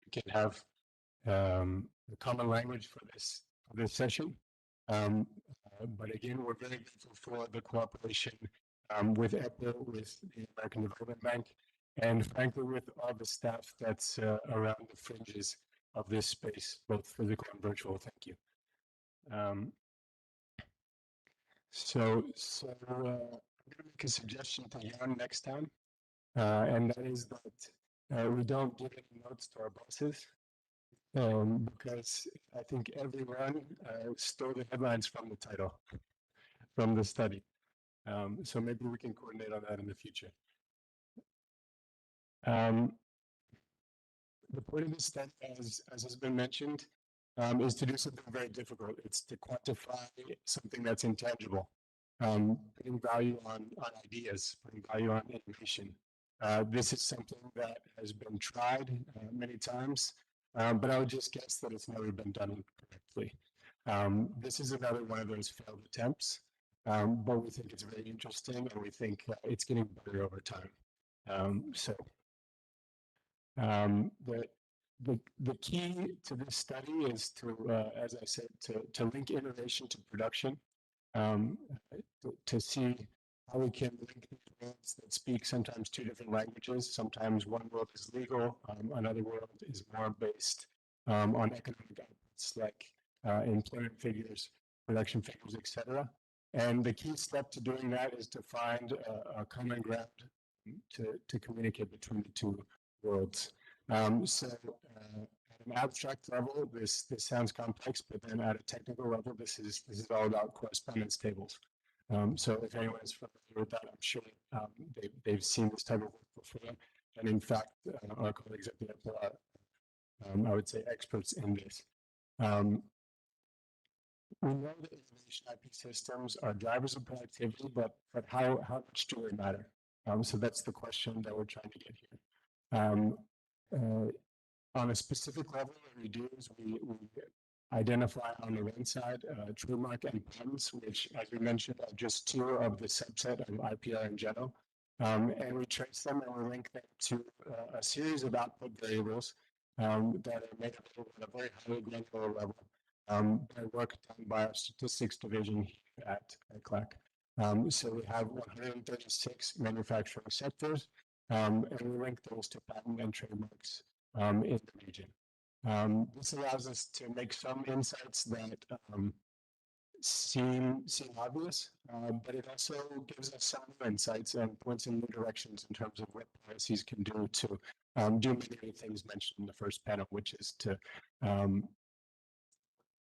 We can have a common language for this session. But again, we're very grateful for the cooperation with EPO, with the American Development Bank, and frankly, with all the staff that's around the fringes of this space, both physical and virtual. Thank you. So I'm going to make a suggestion to Jan next time, and that is that we don't give any notes to our bosses. Because I think everyone stole the headlines from the title, from the study. So maybe we can coordinate on that in the future. The point of this study, as has been mentioned, is to do something very difficult. It's to quantify something that's intangible, putting value on ideas, putting value on innovation. This is something that has been tried many times. But I would just guess that it's never been done correctly. This is another one of those failed attempts, but we think it's very interesting, and we think it's getting better over time. The key to this study is to, as I said, to link innovation to production, to see how we can link worlds that speak sometimes two different languages. Sometimes one world is legal, another world is more based on economic outputs like employment figures, production figures, etc. And the key step to doing that is to find a common ground to communicate between the two worlds. So at an abstract level, this sounds complex, but then at a technical level, this is all about correspondence tables. So if anyone is familiar with that, I'm sure they've seen this type of work before. And in fact, our colleagues at the EPO are, I would say, experts in this. We know that innovation IP systems are drivers of productivity, but how much do they matter? So that's the question that we're trying to get here. On a specific level, what we do is we identify on the one side trademark and patents, which, as we mentioned, are just two of the subset of IPR in general. And we trace them and we link them to a series of output variables that are made available at a very highly granular level by work done by our statistics division here at CLAC. So we have 136 manufacturing sectors, and we link those to patent and trademarks in the region. This allows us to make some insights that seem obvious, but it also gives us some new insights and points in new directions in terms of what policies can do to do many of the things mentioned in the first panel, which is to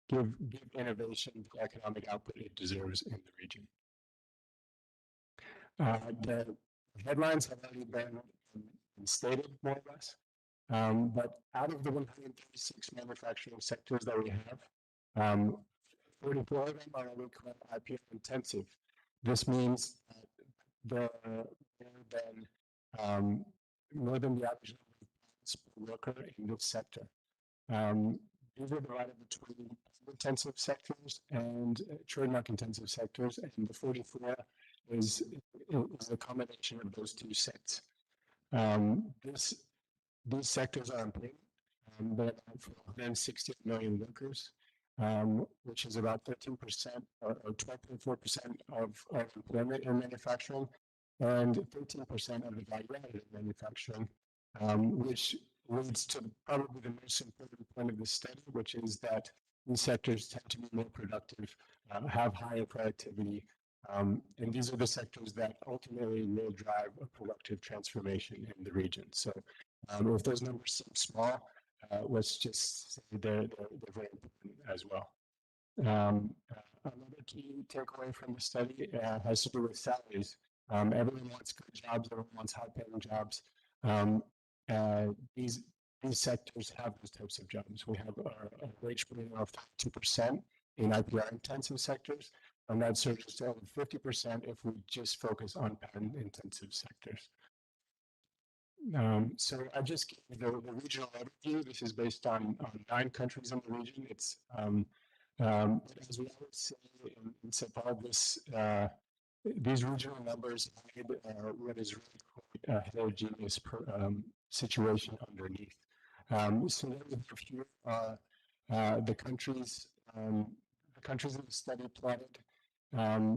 give innovation the economic output it deserves in the region. The headlines have already been stated, more or less. But out of the 136 manufacturing sectors that we have, 44 of them are what we call IPR intensive. This means that there are more than the average number of patents per worker in this sector. These are divided between intensive sectors and trademark intensive sectors, and the 44 is a combination of those two sets. These sectors are important. They're about for 160 million workers, which is about 13% or 12.4% of employment in manufacturing, and 13% of the value added in manufacturing, which leads to probably the most important point of the study, which is that these sectors tend to be more productive, have higher productivity, and these are the sectors that ultimately will drive a productive transformation in the region. So If those numbers seem small, let's just say they're very important as well. Another key takeaway from the study has to do with salaries. Everyone wants good jobs, everyone wants high-paying jobs. These sectors have those types of jobs. We have a wage premium of 2% in IPR-intensive sectors, and that surges to over 50% if we just focus on patent-intensive sectors. So I just gave the regional overview. This is based on 9 countries in the region. It's as we always say in CEPAL, these regional numbers hide what is really quite a heterogeneous situation underneath. So what we have here are the countries in the study plotted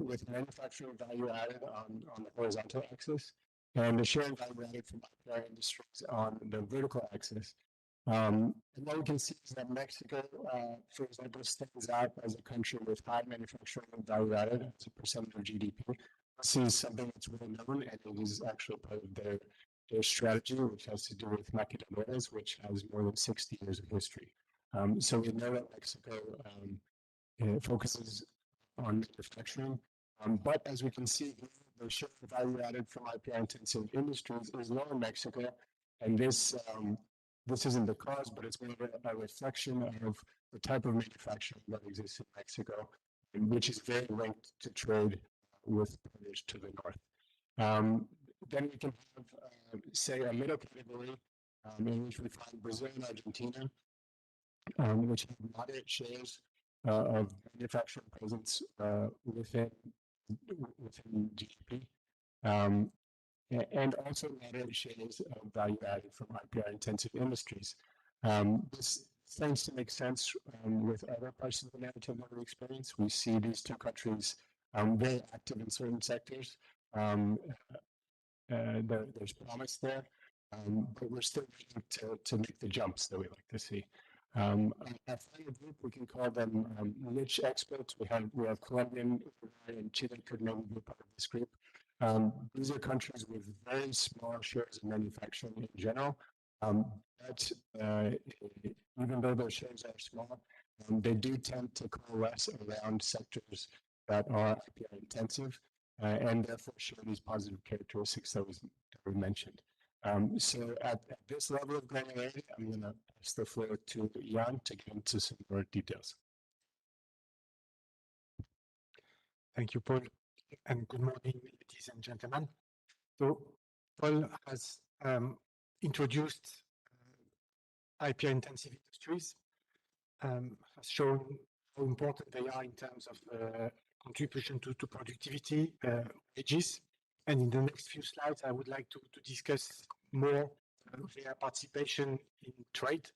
with manufacturing value added on the horizontal axis, and the share and value added from IPR industries on the vertical axis. And what we can see is that Mexico, for example, stands out as a country with high manufacturing value added as a percentage of GDP. This is something that's well known, and it is actually part of their strategy, which has to do with maquiladoras, which has more than 60 years of history. So we know that Mexico focuses on manufacturing, but as we can see, the share of value added from IPR-intensive industries is low in Mexico, and this isn't the cause, but it's more a reflection of the type of manufacturing that exists in Mexico, which is very linked to trade with partners to the north. Then we can have, say, a middle category in which we find Brazil and Argentina, which have moderate shares of manufacturing presence within GDP. And also moderate shares of value added from IPR-intensive industries. This tends to make sense with other parts of the narrative that we experience. We see these 2 countries very active in certain sectors. There's promise there, but we're still waiting to make the jumps that we like to see. Our final group, we can call them niche experts. We have Colombian and Chile could maybe be part of this group. These are countries with very small shares of manufacturing in general, but even though those shares are small, they do tend to coalesce around sectors that are IPR intensive and therefore show these positive characteristics that we mentioned. So at this level of granularity, I'm going to pass the floor to Jan to get into some more details. Thank you, Paul, and good morning, ladies and gentlemen. So Paul has introduced IPR-intensive industries, has shown how important they are in terms of contribution to productivity, wages. And in the next few slides, I would like to discuss more their participation in trade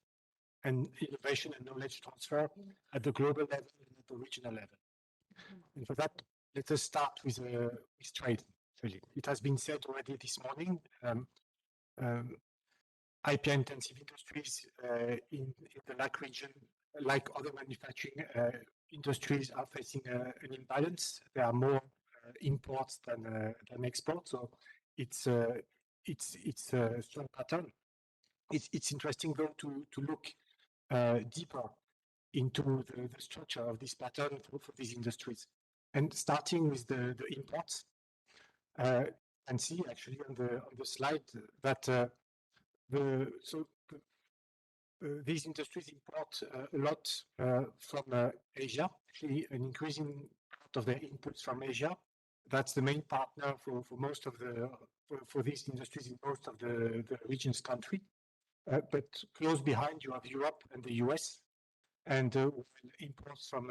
and innovation and knowledge transfer at the global level and at the regional level. And for that, let us start with trade. It has been said already this morning, IPR-intensive industries in the LAC region, like other manufacturing industries, are facing an imbalance. There are more imports than exports, so it's a strong pattern. It's interesting though to look deeper into the structure of this pattern for these industries. And starting with the imports, and see actually on the slide that these industries import a lot from Asia, actually an increasing part of their inputs from Asia. That's the main partner for most of for these industries in most of the region's country. But close behind, you have Europe and the US. And imports from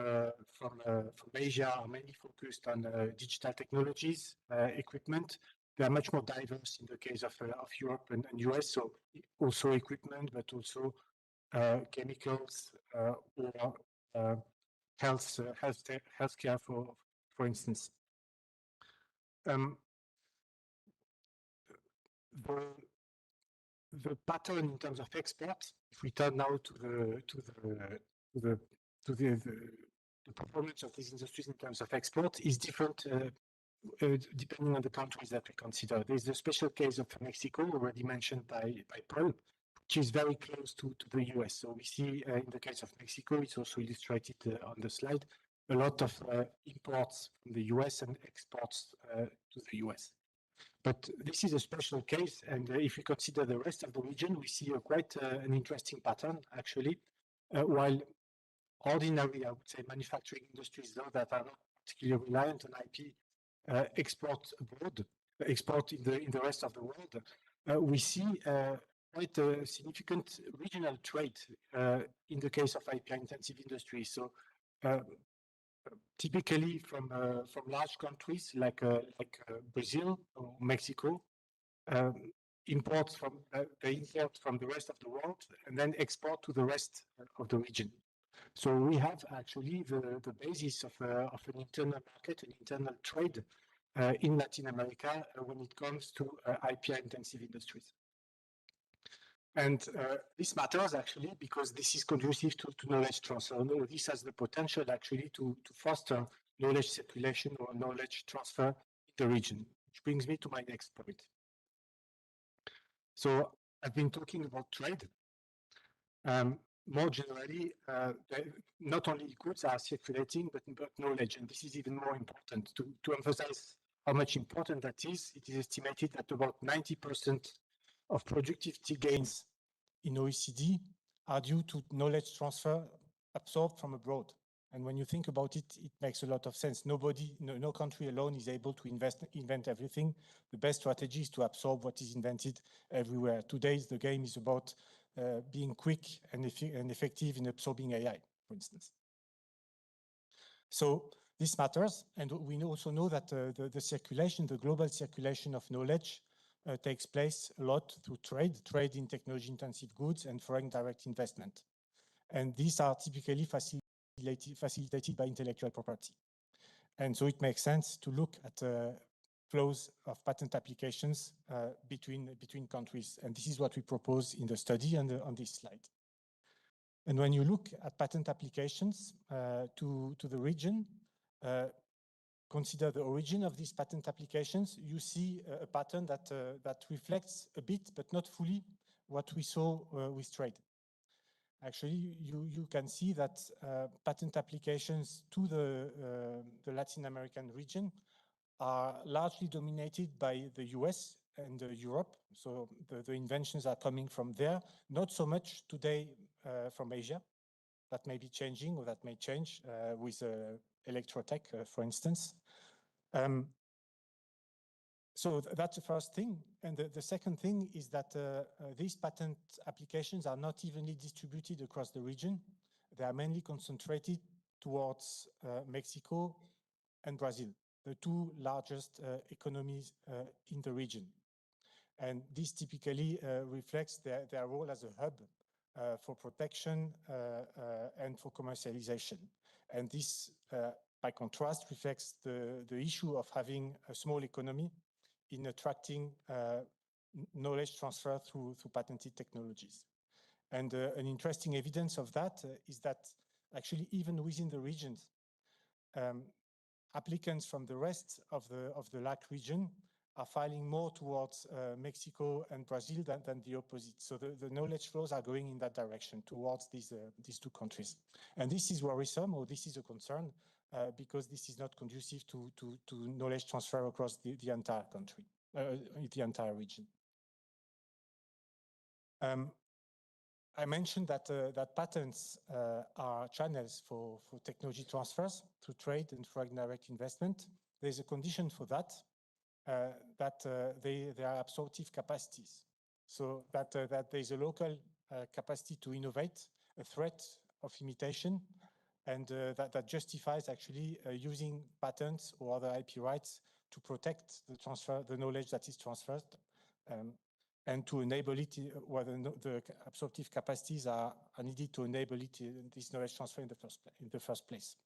Asia are mainly focused on digital technologies, equipment. They are much more diverse in the case of Europe and US, so also equipment, but also chemicals or healthcare, for instance. The pattern in terms of exports, if we turn now to the performance of these industries in terms of export, is different depending on the countries that we consider. There's the special case of Mexico, already mentioned by Paul, which is very close to the US. So we see in the case of Mexico, it's also illustrated on the slide, a lot of imports from the US and exports to the US. But this is a special case, and if we consider the rest of the region, we see quite an interesting pattern, actually. While ordinary, I would say, manufacturing industries, though, that are not particularly reliant on IP, export abroad, export in the rest of the world, we see quite a significant regional trade in the case of IP-intensive industries. So typically from large countries like Brazil or Mexico, imports from they import from the rest of the world and then export to the rest of the region. So we have actually the basis of an internal market, an internal trade in Latin America when it comes to IP-intensive industries. And this matters actually because this is conducive to knowledge transfer. This has the potential actually to foster knowledge circulation or knowledge transfer in the region, which brings me to my next point. So I've been talking about trade. More generally, not only goods are circulating, but knowledge. And this is even more important. To emphasize how much important that is, it is estimated that about 90% of productivity gains in OECD are due to knowledge transfer absorbed from abroad. And when you think about it, it makes a lot of sense. No country alone is able to invent everything. The best strategy is to absorb what is invented everywhere. Today's the game is about being quick and effective in absorbing AI, for instance. So this matters. And we also know that the circulation, the global circulation of knowledge takes place a lot through trade in technology-intensive goods and foreign direct investment. And these are typically facilitated by intellectual property. And so it makes sense to look at flows of patent applications between countries. And this is what we propose in the study and on this slide. And when you look at patent applications to the region, consider the origin of these patent applications, you see a pattern that reflects a bit, but not fully, what we saw with trade. Actually, you can see that patent applications to the Latin American region are largely dominated by the US and Europe. So the inventions are coming from there, not so much today from Asia. That may be changing, or that may change with electrotech, for instance. So that's the first thing. And the second thing is that these patent applications are not evenly distributed across the region. They are mainly concentrated towards Mexico and Brazil, the two largest economies in the region. And this typically reflects their role as a hub for protection and for commercialization. And this, by contrast, reflects the issue of having a small economy in attracting knowledge transfer through patented technologies. And an interesting evidence of that is that actually even within the regions, applicants from the rest of the LAC region are filing more towards Mexico and Brazil than the opposite. So the knowledge flows are going in that direction towards these two countries. And this is worrisome, or this is a concern, because this is not conducive to knowledge transfer across the entire country, the entire region. I mentioned that patents are channels for technology transfers through trade and foreign direct investment. There's a condition for that, they are absorptive capacities. So that there's a local capacity to innovate, a threat of imitation, and that justifies actually using patents or other IP rights to protect the knowledge that is transferred, and to enable it, where the absorptive capacities are needed to enable it, this knowledge transfer in the first place.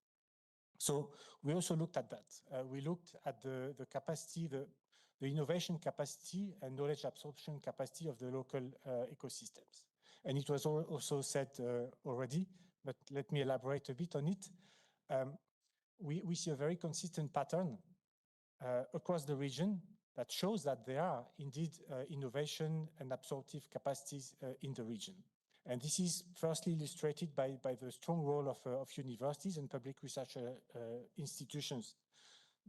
So we also looked at that. We looked at the capacity, the innovation capacity and knowledge absorption capacity of the local ecosystems. And it was also said already, but let me elaborate a bit on it. We see a very consistent pattern across the region that shows that there are indeed innovation and absorptive capacities in the region. And this is firstly illustrated by the strong role of universities and public research institutions.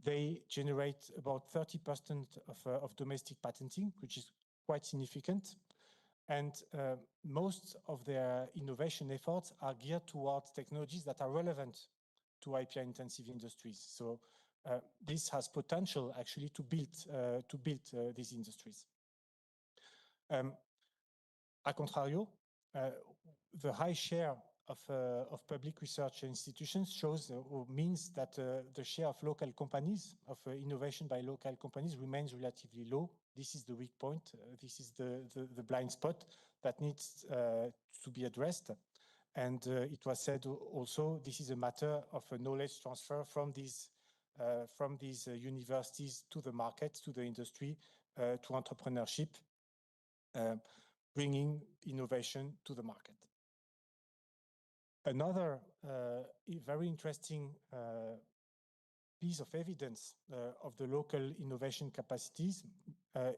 They generate about 30% of domestic patenting, which is quite significant. And most of their innovation efforts are geared towards technologies that are relevant to IPR-intensive industries. So this has potential actually to build these industries. A contrario, the high share of public research institutions shows or means that the share of local companies, of innovation by local companies remains relatively low. This is the weak point. This is the blind spot that needs to be addressed. And it was said also, this is a matter of a knowledge transfer from these universities to the market, to the industry, to entrepreneurship, bringing innovation to the market. Another very interesting piece of evidence of the local innovation capacities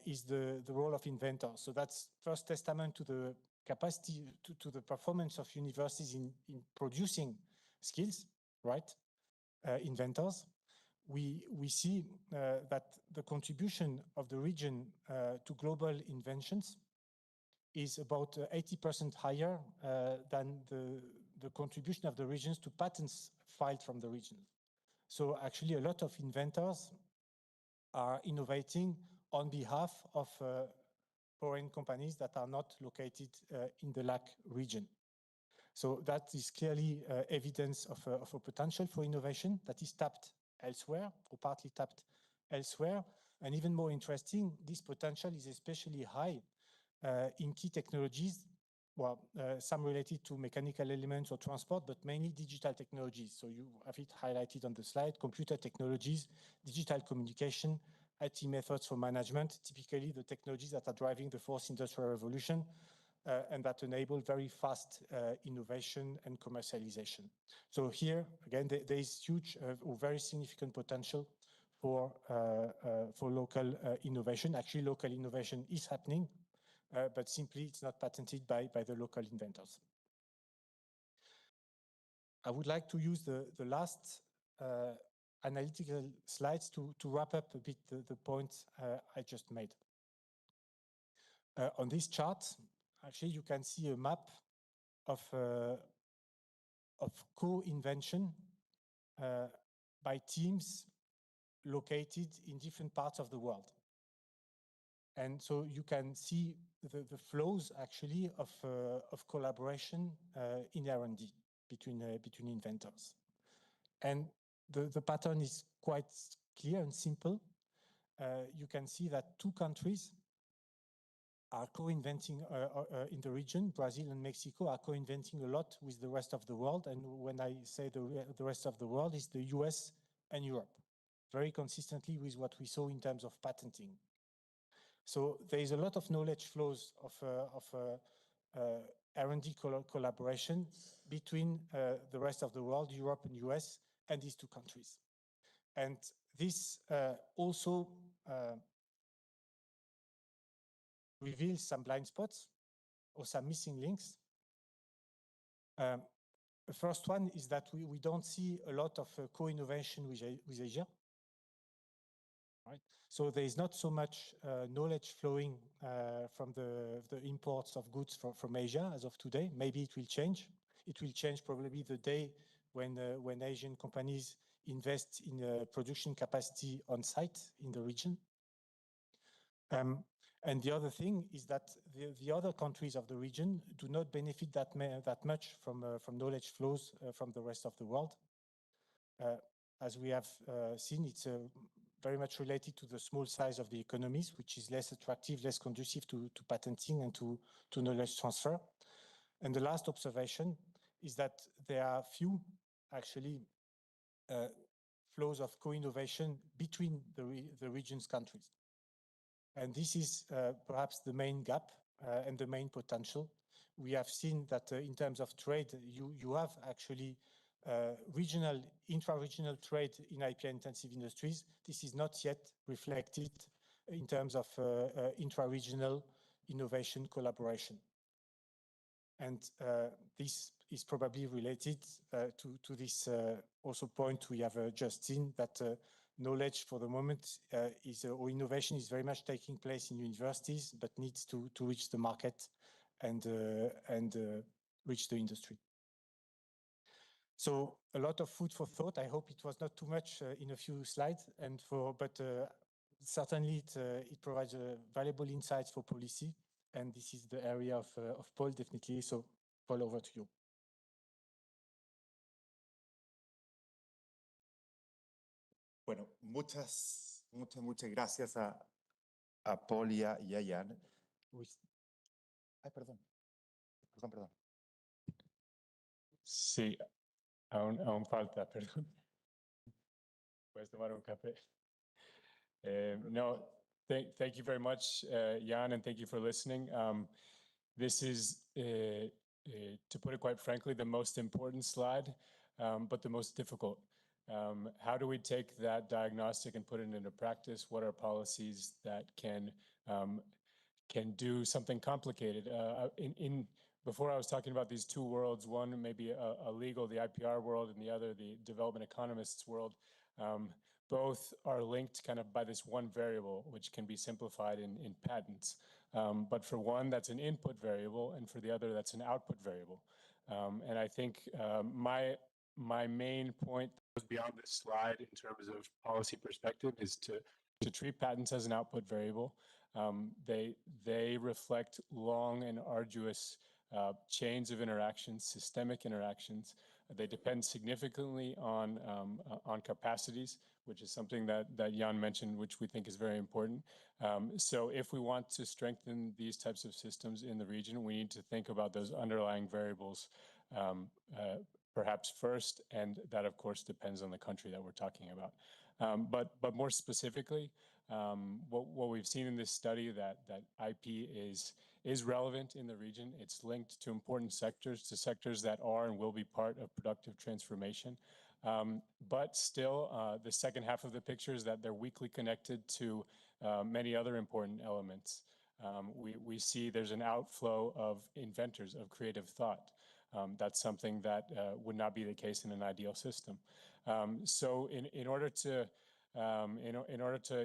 is the role of inventors. So that's first testament to the capacity, to the performance of universities in producing skills, right? Inventors. We see that the contribution of the region to global inventions is about 80% higher than the contribution of the regions to patents filed from the region. So actually a lot of inventors are innovating on behalf of foreign companies that are not located in the LAC region. So that is clearly evidence of a potential for innovation that is tapped elsewhere or partly tapped elsewhere. And even more interesting, this potential is especially high in key technologies, well, some related to mechanical elements or transport, but mainly digital technologies. So you have it highlighted on the slide: computer technologies, digital communication, IT methods for management, typically the technologies that are driving the fourth industrial revolution and that enable very fast innovation and commercialization. So here, again, there is huge or very significant potential for local innovation. Actually, local innovation is happening, but simply it's not patented by the local inventors. I would like to use the last analytical slides to wrap up a bit the points I just made. On this chart, actually, you can see a map of co-invention by teams located in different parts of the world. And so you can see the flows actually of collaboration in R&D between inventors. And the pattern is quite clear and simple. You can see that two countries are co-inventing in the region. Brazil and Mexico are co-inventing a lot with the rest of the world. And when I say the rest of the world, it's the US and Europe, very consistently with what we saw in terms of patenting. So there is a lot of knowledge flows of R&D collaboration between the rest of the world, Europe and US, and these two countries. And this also reveals some blind spots or some missing links. The first one is that we don't see a lot of co-innovation with Asia. Right? So there is not so much knowledge flowing from the imports of goods from Asia as of today. Maybe it will change. It will change probably the day when Asian companies invest in production capacity on site in the region. And the other thing is that the other countries of the region do not benefit that much from knowledge flows from the rest of the world. As we have seen, it's very much related to the small size of the economies, which is less attractive, less conducive to patenting and to knowledge transfer. And the last observation is that there are few, actually, flows of co-innovation between the region's countries. And this is perhaps the main gap and the main potential. We have seen that in terms of trade, you have actually regional, intra-regional trade in IPR-intensive industries. This is not yet reflected in terms of intra-regional innovation collaboration. And this is probably related to this also point we have just seen, that knowledge for the moment or innovation is very much taking place in universities, but needs to reach the market and reach the industry. So a lot of food for thought. I hope it was not too much in a few slides, but certainly it provides valuable insights for policy. And this is the area of Paul, definitely. So Paul, over to you. Bueno, muchas gracias a Paul y a Jan. Ay, perdón. Sí, aún falta, perdón. Puedes tomar un café. No, thank you very much, Jan, and thank you for listening. This is, to put it quite frankly, the most important slide, but the most difficult. How do we take that diagnostic and put it into practice? What are policies that can do something complicated? Before I was talking about these two worlds, one maybe a legal, the IPR world, and the other, the development economists world. Both are linked kind of by this one variable, which can be simplified in patents. But for one, that's an input variable, and for the other, that's an output variable. And I think my main point that goes beyond this slide in terms of policy perspective is to treat patents as an output variable. They reflect long and arduous chains of interactions, systemic interactions. They depend significantly on capacities, which is something that Jan mentioned, which we think is very important. So if we want to strengthen these types of systems in the region, we need to think about those underlying variables perhaps first, and that of course depends on the country that we're talking about. But more specifically, what we've seen in this study that IP is relevant in the region. It's linked to important sectors, to sectors that are and will be part of productive transformation. But still, the second half of the picture is that they're weakly connected to many other important elements. We see there's an outflow of inventors, of creative thought. That's something that would not be the case in an ideal system. So in order to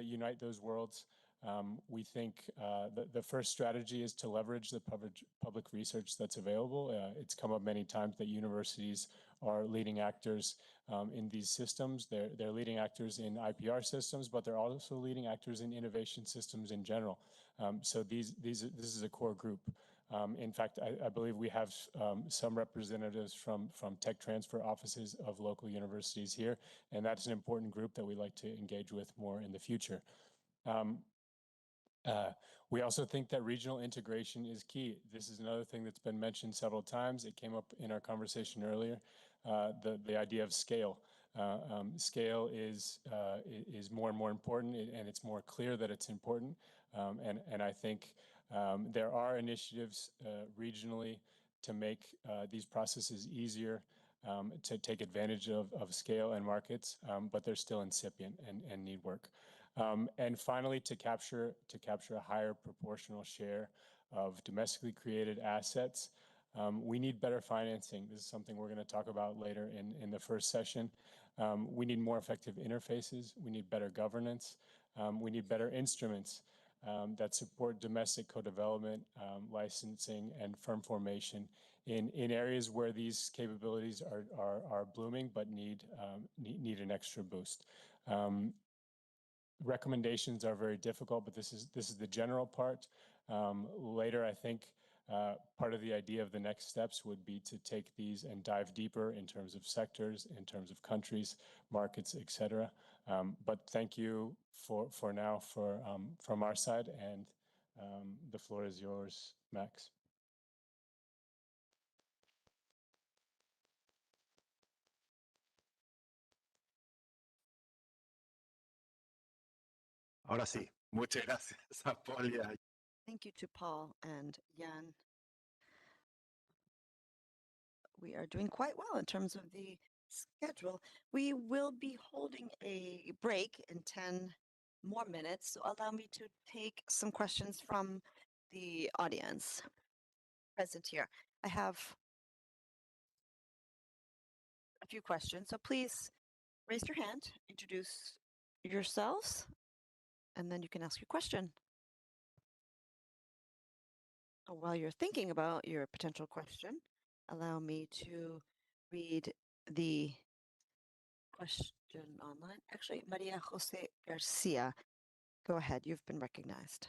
unite those worlds, we think the first strategy is to leverage the public research that's available. It's come up many times that universities are leading actors in these systems. They're leading actors in IPR systems, but they're also leading actors in innovation systems in general. So this is a core group. In fact, I believe we have some representatives from tech transfer offices of local universities here, and that's an important group that we like to engage with more in the future. We also think that regional integration is key. This is another thing that's been mentioned several times. It came up in our conversation earlier, the idea of scale. Scale is more and more important, and it's more clear that it's important. And I think there are initiatives regionally to make these processes easier, to take advantage of scale and markets, but they're still incipient and need work. And finally, to capture a higher proportional share of domestically created assets, we need better financing. This is something we're going to talk about later in the first session. We need more effective interfaces. We need better governance. We need better instruments that support domestic co-development, licensing, and firm formation in areas where these capabilities are blooming but need an extra boost. Recommendations are very difficult, but this is the general part. Later, I think part of the idea of the next steps would be to take these and dive deeper in terms of sectors, in terms of countries, markets, etc. But thank you for now from our side, and the floor is yours, Max. Ahora sí, muchas gracias a Paul y a Thank you to Paul and Jan. We are doing quite well in terms of the schedule, we will be holding a break in 10 more minutes. So allow me to take some questions from the audience present here. I have a few questions. So please raise your hand, introduce yourselves, and then you can ask your question. While you're thinking about your potential question, allow me to read the question online. Actually, Maria Jose Garcia, go ahead. You've been recognized.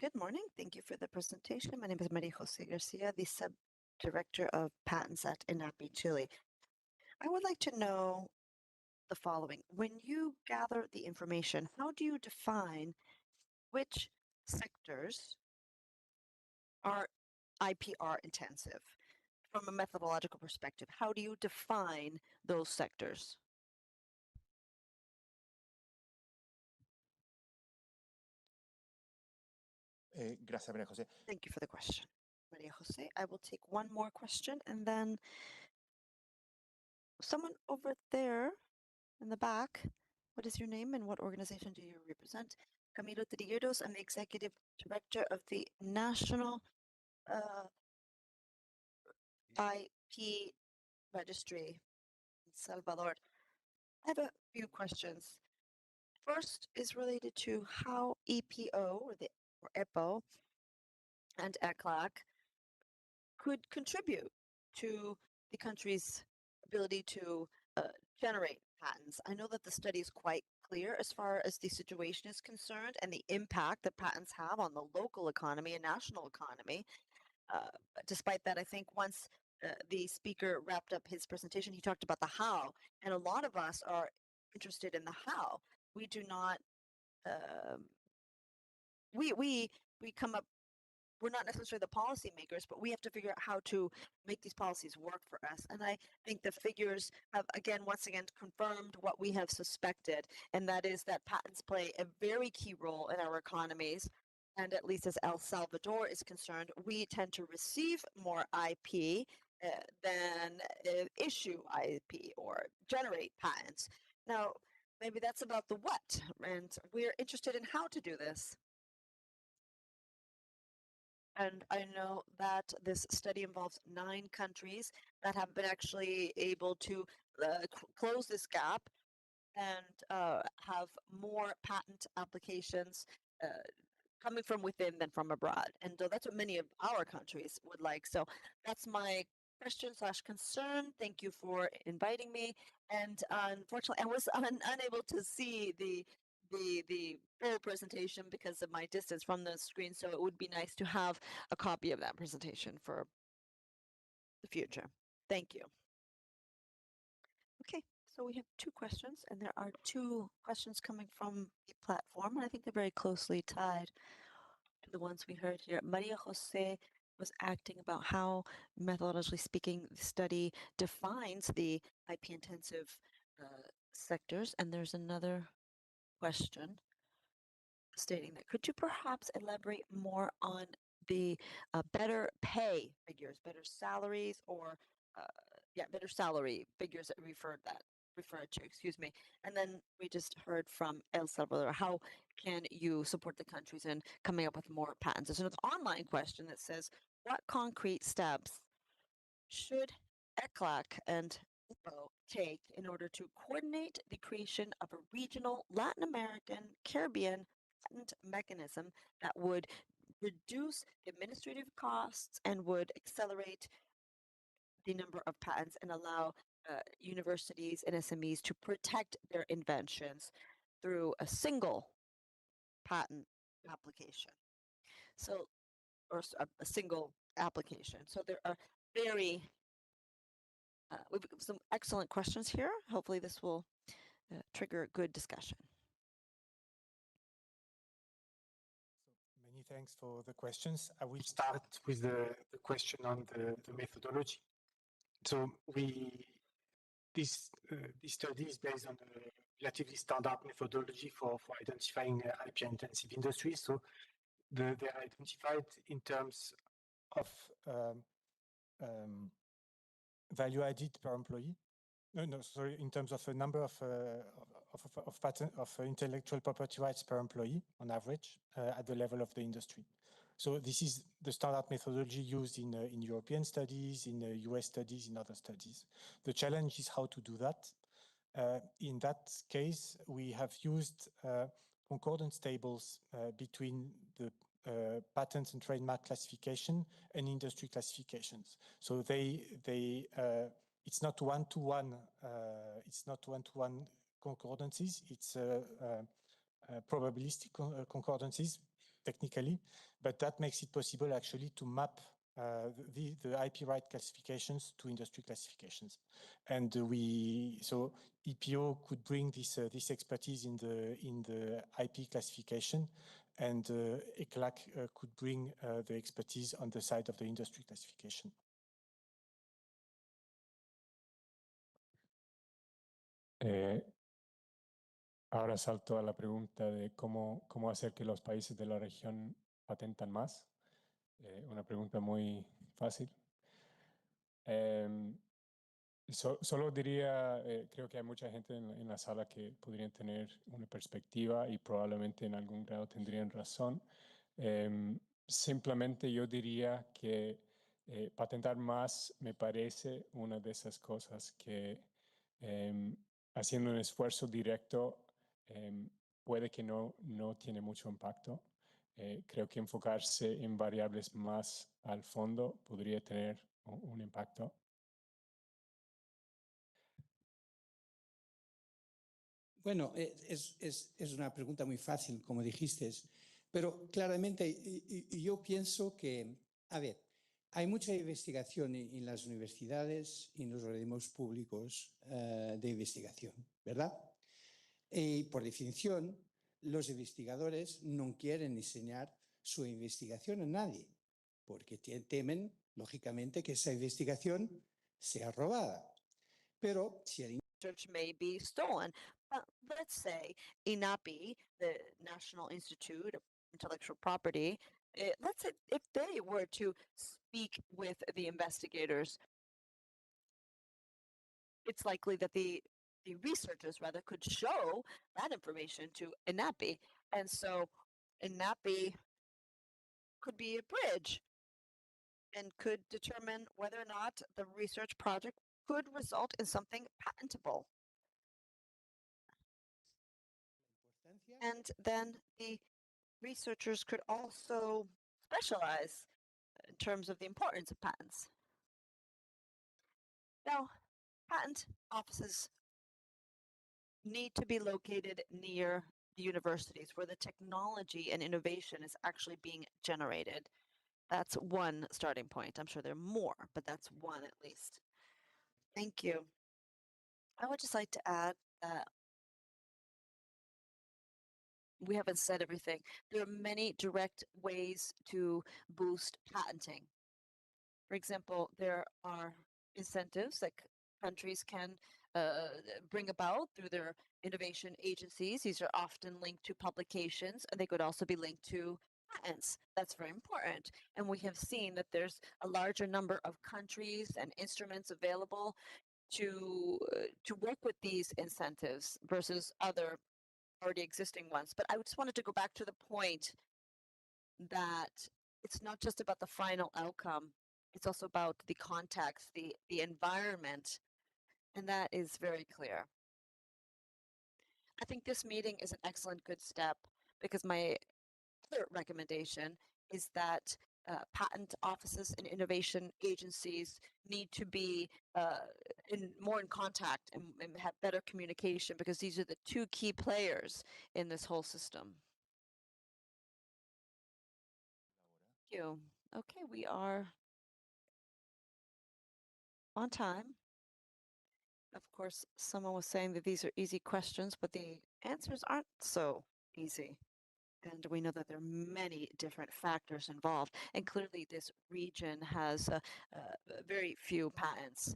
Good morning. Thank you for the presentation. My name is Maria Jose Garcia, the Sub-Director of Patents at INAPI, Chile. I would like to know the following. When you gather the information, how do you define which sectors are IPR intensive? From a methodological perspective, how do you define those sectors? Gracias, María José. Thank you for the question, Maria Jose. I will take one more question and then someone over there in the back. What is your name and what organization do you represent? Camilo Trigueros. I'm the Executive Director of the National IP Registry in Salvador. I have a few questions. First is related to how EPO or EPO and ECLAC could contribute to the country's ability to generate patents. I know that the study is quite clear as far as the situation is concerned and the impact that patents have on the local economy and national economy. But despite that, I think once the speaker wrapped up his presentation, he talked about the how, and a lot of us are interested in the how. We do not. We come up. We're not necessarily the policymakers, but we have to figure out how to make these policies work for us. And I think the figures have, once again, confirmed what we have suspected, and that is that patents play a very key role in our economies. And at least as El Salvador is concerned, we tend to receive more IP than issue IP or generate patents. Now, maybe that's about the what, and we're interested in how to do this. And I know that this study involves 9 countries that have been actually able to close this gap and have more patent applications coming from within than from abroad. And that's what many of our countries would like. So that's my question/concern. Thank you for inviting me. And unfortunately, I was unable to see the full presentation because of my distance from the screen, so it would be nice to have a copy of that presentation for the future. Thank you. Okay, so we have 2 questions, and there are 2 questions coming from the platform, and I think they're very closely tied to the ones we heard here. Maria Jose was acting about how, methodologically speaking, the study defines the IP-intensive sectors, and there's another question stating that. Could you perhaps elaborate more on the better pay figures, better salaries, or better salary figures that referred to, excuse me. And then we just heard from El Salvador. How can you support the countries in coming up with more patents? There's an online question that says, what concrete steps should ECLAC and IPO take in order to coordinate the creation of a regional Latin American, Caribbean patent mechanism that would reduce administrative costs and would accelerate the number of patents and allow universities and SMEs to protect their inventions through a single patent application? So, or a single application. So there are we've some excellent questions here. Hopefully this will trigger a good discussion. So many thanks for the questions. I will Start with the question on the methodology. So we This study is based on a relatively standard methodology for identifying IP-intensive industries. So they're identified in terms of value added per employee. No, sorry, in terms of a number of intellectual property rights per employee on average at the level of the industry. So this is the standard methodology used in European studies, in US studies, in other studies. The challenge is how to do that. In that case, we have used concordance tables between the patents and trademark classification and industry classifications. So it's not one-to-one. It's not one-to-one concordances. It's probabilistic concordances technically, but that makes it possible actually to map the IP right classifications to industry classifications. And so EPO could bring this expertise in the IP classification, and ECLAC could bring the expertise on the side of the industry classification. Ahora salto a la pregunta de cómo hacer que los países de la región patentan más. Una pregunta muy fácil. Solo diría, creo que hay mucha gente en la sala que podrían tener una perspectiva y probablemente en algún grado tendrían razón. Simplemente yo diría que patentar más me parece una de esas cosas que haciendo un esfuerzo directo puede que no tiene mucho impacto. Creo que enfocarse en variables más al fondo podría tener un impacto. Bueno, es una pregunta muy fácil, como dijiste, pero claramente yo pienso que, a ver, hay mucha investigación en las universidades y en los organismos públicos de investigación, ¿verdad? Y por definición, los investigadores no quieren enseñar su investigación a nadie, porque temen, lógicamente, que esa investigación sea robada. Pero si el research may be stolen. Let's say INAPI, the National Institute of Intellectual Property, let's say if they were to speak with the investigators, it's likely that the researchers rather could show that information to INAPI. And so INAPI could be a bridge and could determine whether or not the research project could result in something patentable. And then the researchers could also specialize in terms of the importance of patents. Now, patent offices need to be located near the universities where the technology and innovation is actually being generated. That's one starting point. I'm sure there are more, but that's one at least. Thank you. I would just like to add that we haven't said everything. There are many direct ways to boost patenting. For example, there are incentives that countries can bring about through their innovation agencies. These are often linked to publications, and they could also be linked to patents. That's very important. And we have seen that there's a larger number of countries and instruments available to work with these incentives versus other already existing ones. But I just wanted to go back to the point that it's not just about the final outcome. It's also about the context, the environment, and that is very clear. I think this meeting is an excellent good step because my other recommendation is that patent offices and innovation agencies need to be more in contact and have better communication because these are the two key players in this whole system. Thank you. Okay, we are on time. Of course, someone was saying that these are easy questions, but the answers aren't so easy. And we know that there are many different factors involved. And clearly, this region has very few patents.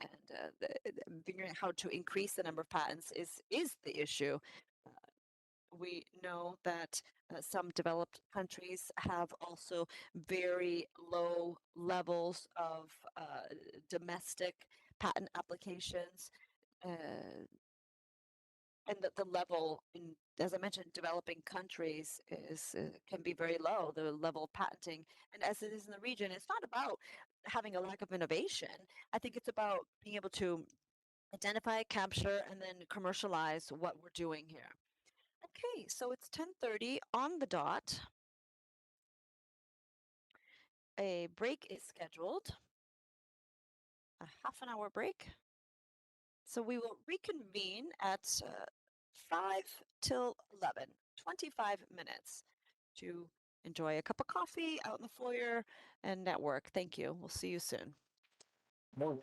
and figuring out how to increase the number of patents is the issue. We know that some developed countries have also very low levels of domestic patent applications. And that the level in, as I mentioned, developing countries is can be very low, the level of patenting. And as it is in the region, it's not about having a lack of innovation. I think it's about being able to identify, capture, and then commercialize what we're doing here. Okay, so it's 10:30 on the dot. A break is scheduled, a half an hour break. So we will reconvene at 5 till 11, 25 minutes to enjoy a cup of coffee out in the foyer and network. Thank you. We'll see you soon. No.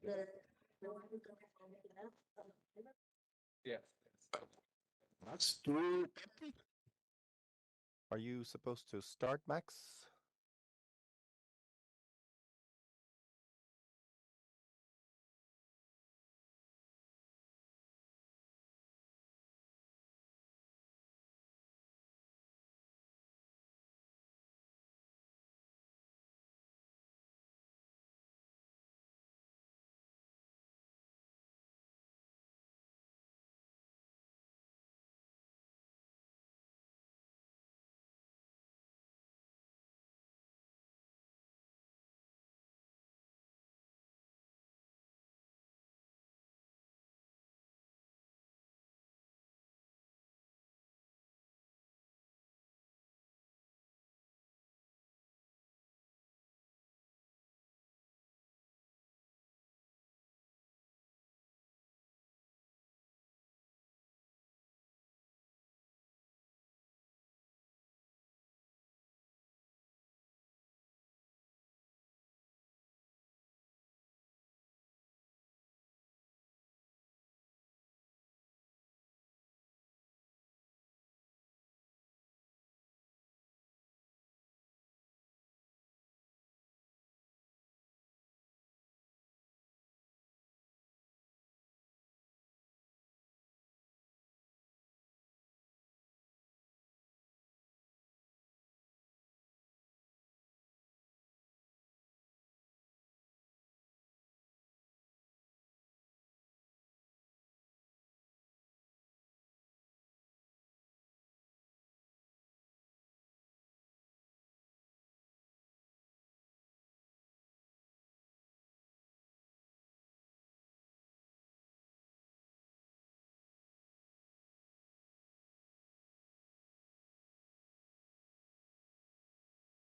Yes. That's true. Are you supposed to start, Max?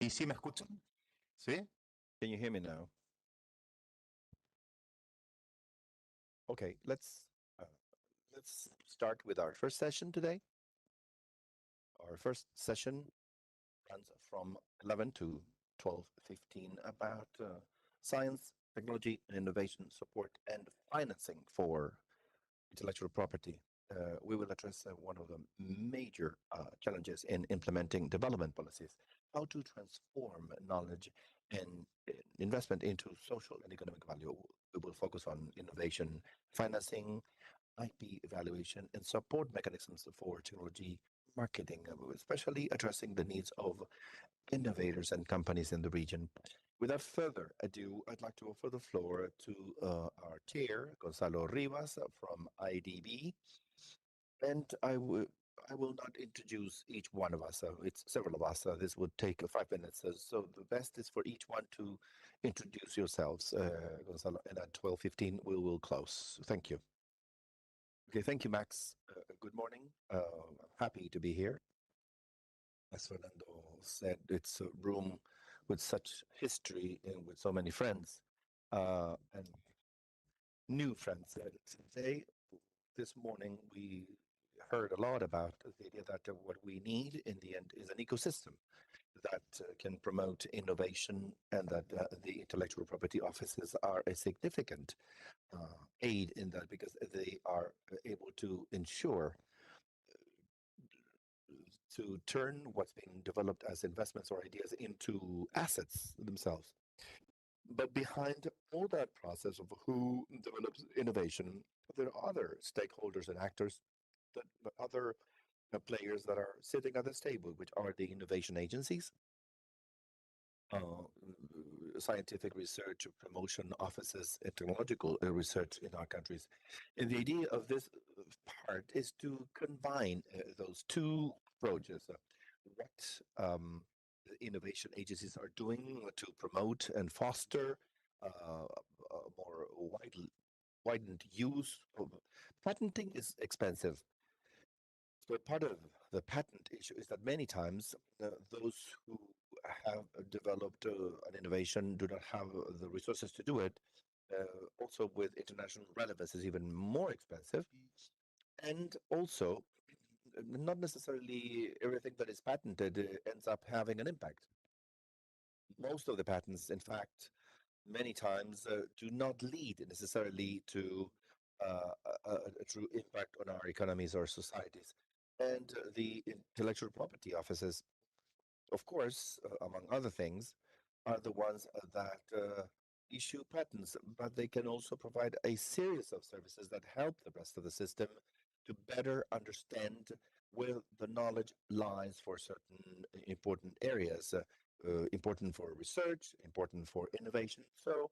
¿Y sí me escuchan? ¿Sí? Can you hear me now? Okay, let's start with our first session today. Our first session runs from 11 to 12:15 about science, technology, and innovation support and financing for intellectual property. We will address one of the major challenges in implementing development policies, how to transform knowledge and investment into social and economic value. We will focus on innovation, financing, IP evaluation, and support mechanisms for technology marketing, especially addressing the needs of innovators and companies in the region. Without further ado, I'd like to offer the floor to our chair, Gonzalo Rivas from IDB, and I will not introduce each one of us. It's several of us. This would take 5 minutes. So the best is for each one to introduce yourselves, Gonzalo, and at 12:15 we will close. Thank you. Okay, thank you, Max. Good morning. I'm happy to be here. As Fernando said, it's a room with such history and with so many friends and new friends. Today, this morning, we heard a lot about the idea that what we need in the end is an ecosystem that can promote innovation and that the intellectual property offices are a significant aid in that because they are able to ensure to turn what's being developed as investments or ideas into assets themselves. But behind all that process of who develops innovation, there are other stakeholders and actors, that other players that are sitting at this table, which are the innovation agencies, scientific research, promotion offices, and technological research in our countries. And the idea of this part is to combine those two approaches. What the innovation agencies are doing to promote and foster a more widened use of patenting is expensive. So part of the patent issue is that many times those who have developed an innovation do not have the resources to do it. Also, with international relevance, is even more expensive, and also not necessarily everything that is patented ends up having an impact. Most of the patents, in fact, many times do not lead necessarily to a true impact on our economies or societies. And the intellectual property offices, of course, among other things, are the ones that issue patents, but they can also provide a series of services that help the rest of the system to better understand where the knowledge lies for certain important areas, important for research, important for innovation. So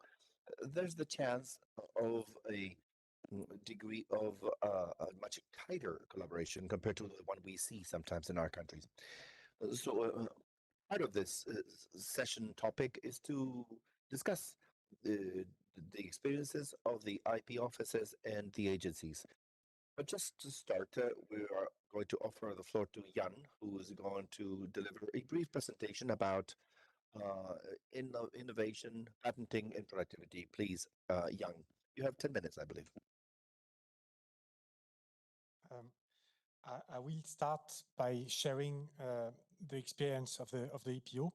there's the chance of a degree of a much tighter collaboration compared to the one we see sometimes in our countries. So part of this session topic is to discuss the experiences of the IP offices and the agencies. But just to start, we are going to offer the floor to Jan, who is going to deliver a brief presentation about innovation, patenting, and productivity. Please, Jan, you have 10 minutes, I believe. I will start by sharing the experience of the EPO.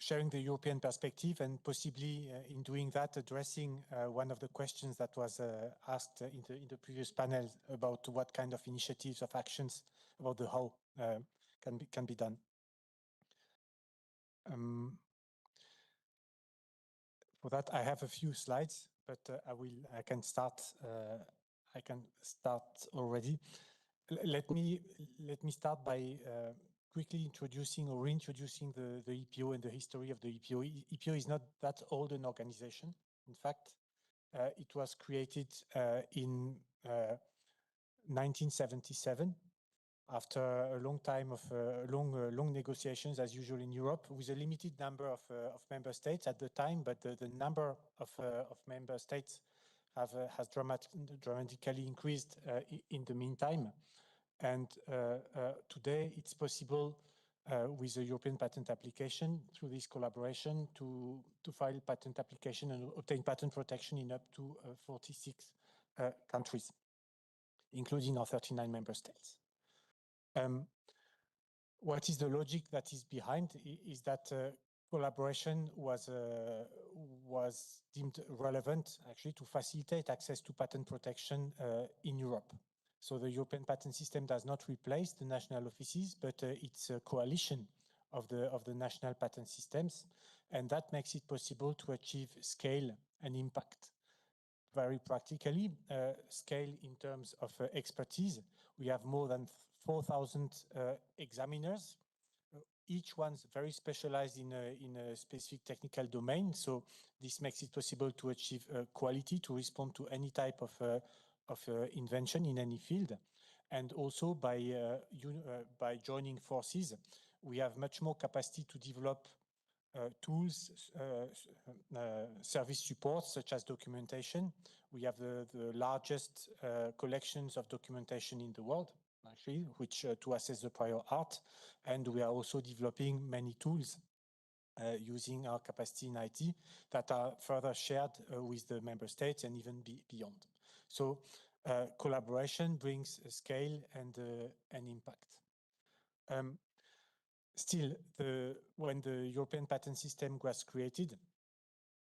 Sharing the European perspective, and possibly in doing that, addressing one of the questions that was asked in the previous panel about what kind of initiatives of actions about the how can be done. For that, I have a few slides, but I can start already. Let me start by quickly introducing or reintroducing the EPO and the history of the EPO. EPO is not that old an organization. In fact, it was created in 1977 after a long time of long negotiations, as usual in Europe, with a limited number of member states at the time, but the number of member states has dramatically increased in the meantime. And today it's possible with the European patent application through this collaboration to file patent application and obtain patent protection in up to 46 countries, including our 39 member states. What is the logic that is behind is that collaboration was deemed relevant actually to facilitate access to patent protection in Europe. So the European patent system does not replace the national offices, but it's a coalition of the national patent systems, and that makes it possible to achieve scale and impact. Very practically, scale in terms of expertise. We have more than 4,000 examiners. Each one's very specialized in a specific technical domain. So this makes it possible to achieve quality, to respond to any type of invention in any field. And also by joining forces, we have much more capacity to develop tools, service support, such as documentation. We have the largest collections of documentation in the world, actually, which to assess the prior art. And we are also developing many tools using our capacity in IT that are further shared with the member states and even beyond. So collaboration brings scale and impact. Still, when the European patent system was created,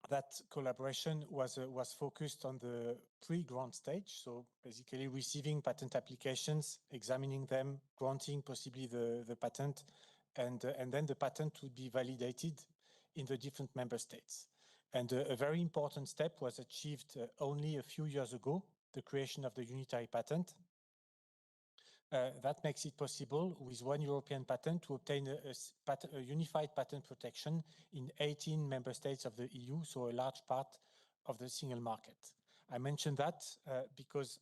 that collaboration was focused on the pre-grant stage. So basically receiving patent applications, examining them, granting possibly the patent, and then the patent would be validated in the different member states. And a very important step was achieved only a few years ago, the creation of the unitary patent. That makes it possible with one European patent to obtain a unified patent protection in 18 member states of the EU, so a large part of the single market. I mentioned that because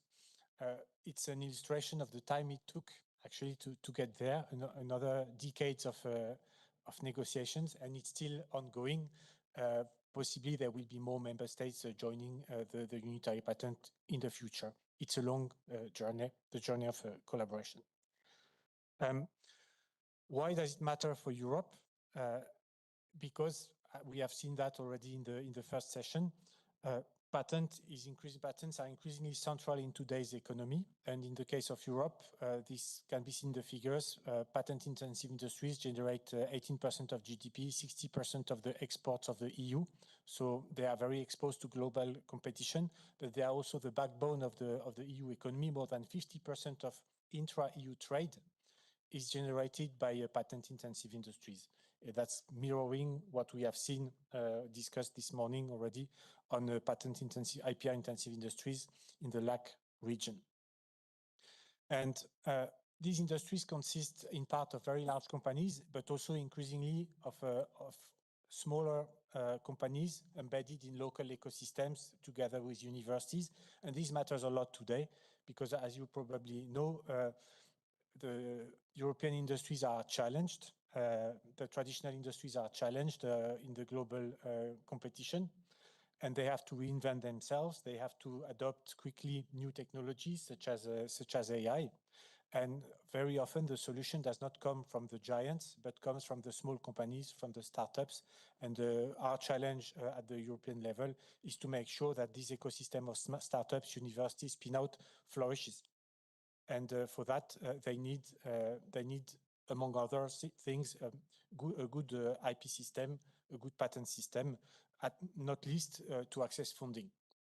it's an illustration of the time it took actually to get there, another decades of negotiations, and it's still ongoing. Possibly there will be more member states joining the unitary patent in the future. It's a long journey, the journey of collaboration. Why does it matter for Europe? Because we have seen that already in the first session. patents are increasingly central in today's economy. And in the case of Europe, this can be seen in the figures. Patent-intensive industries generate 18% of GDP, 60% of the exports of the EU. So they are very exposed to global competition, but they are also the backbone of the EU economy. More than 50% of intra-EU trade is generated by patent-intensive industries. That's mirroring what we have seen discussed this morning already on patent-intensive, IPR-intensive industries in the LAC region. And these industries consist in part of very large companies, but also increasingly of smaller companies embedded in local ecosystems together with universities. And this matters a lot today because, as you probably know, the European industries are challenged. The traditional industries are challenged in the global competition, and they have to reinvent themselves. They have to adopt quickly new technologies such as AI. And very often the solution does not come from the giants, but comes from the small companies, from the startups. And our challenge at the European level is to make sure that this ecosystem of startups, universities, spin-out flourishes. And for that, they need, among other things, a good IP system, a good patent system, not least to access funding,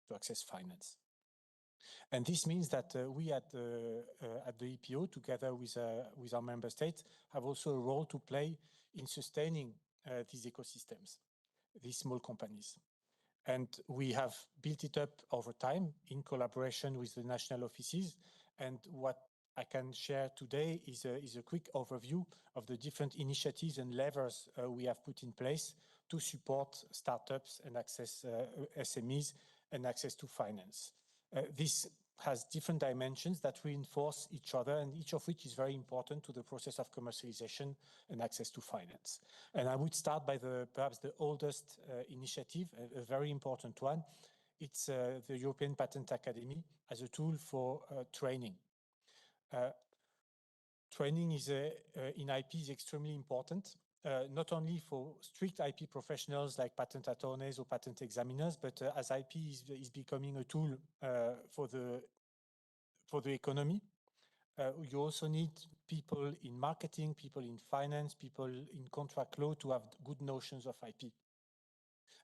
to access finance. And this means that we at the EPO, together with our member states, have also a role to play in sustaining these ecosystems, these small companies. And we have built it up over time in collaboration with the national offices. And what I can share today is a quick overview of the different initiatives and levers we have put in place to support startups and access SMEs and access to finance. This has different dimensions that reinforce each other, and each of which is very important to the process of commercialization and access to finance. And I would start by perhaps the oldest initiative, a very important one. It's the European Patent Academy as a tool for training. Training in IP is extremely important, not only for strict IP professionals like patent attorneys or patent examiners, but as IP is becoming a tool for the economy. You also need people in marketing, people in finance, people in contract law to have good notions of IP.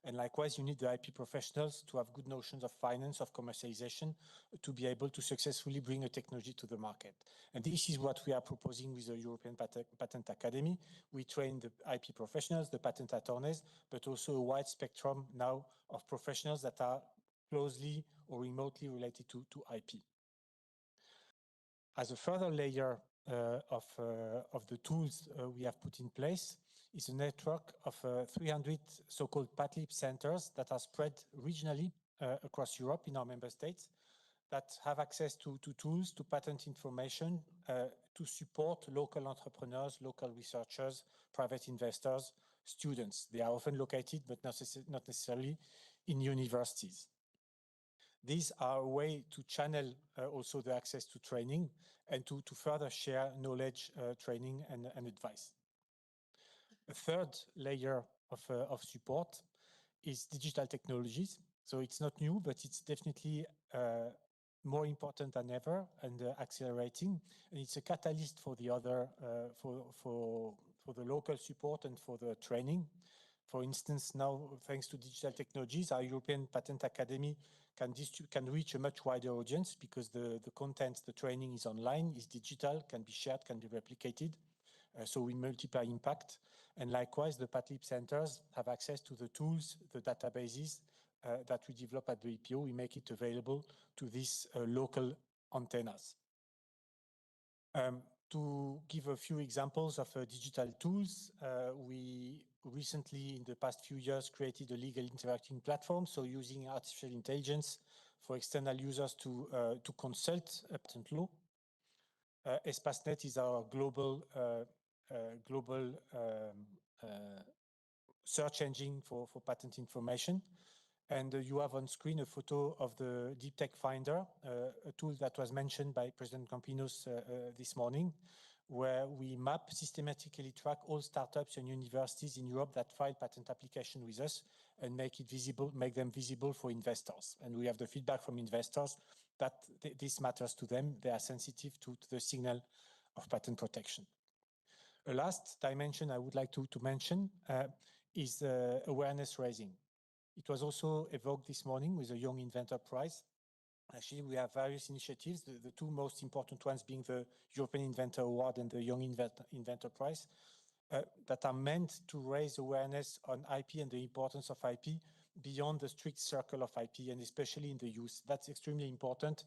And likewise, you need the IP professionals to have good notions of finance, of commercialization, to be able to successfully bring a technology to the market. And this is what we are proposing with the European Patent Academy. We train the IP professionals, the patent attorneys, but also a wide spectrum now of professionals that are closely or remotely related to IP. As a further layer of the tools we have put in place, is a network of 300 so-called PatLib centers that are spread regionally across Europe in our member states that have access to tools, to patent information, to support local entrepreneurs, local researchers, private investors, students. They are often located, but not necessarily in universities. These are a way to channel also the access to training and to further share knowledge, training, and advice. A third layer of support is digital technologies. So it's not new, but it's definitely more important than ever and accelerating. And it's a catalyst for the other, for the local support and for the training. For instance, now, thanks to digital technologies, our European Patent Academy can reach a much wider audience because the content, the training is online, is digital, can be shared, can be replicated. So we multiply impact. And likewise, the PatLib centers have access to the tools, the databases that we develop at the EPO. We make it available to these local antennas. To give a few examples of digital tools, we recently, in the past few years, created a legal interacting platform. So using artificial intelligence for external users to consult patent law. ESPASnet is our global search engine for patent information. And you have on screen a photo of the Deep Tech Finder, a tool that was mentioned by President Campinos this morning, where we map, systematically track all startups and universities in Europe that file patent application with us and make them visible for investors. And we have the feedback from investors that this matters to them. They are sensitive to the signal of patent protection. A last dimension I would like to mention is awareness raising. It was also evoked this morning with the Young Inventor Prize. Actually, we have various initiatives, the two most important ones being the European Inventor Award and the Young Inventor Prize, that are meant to raise awareness on IP and the importance of IP beyond the strict circle of IP, and especially in the youth. That's extremely important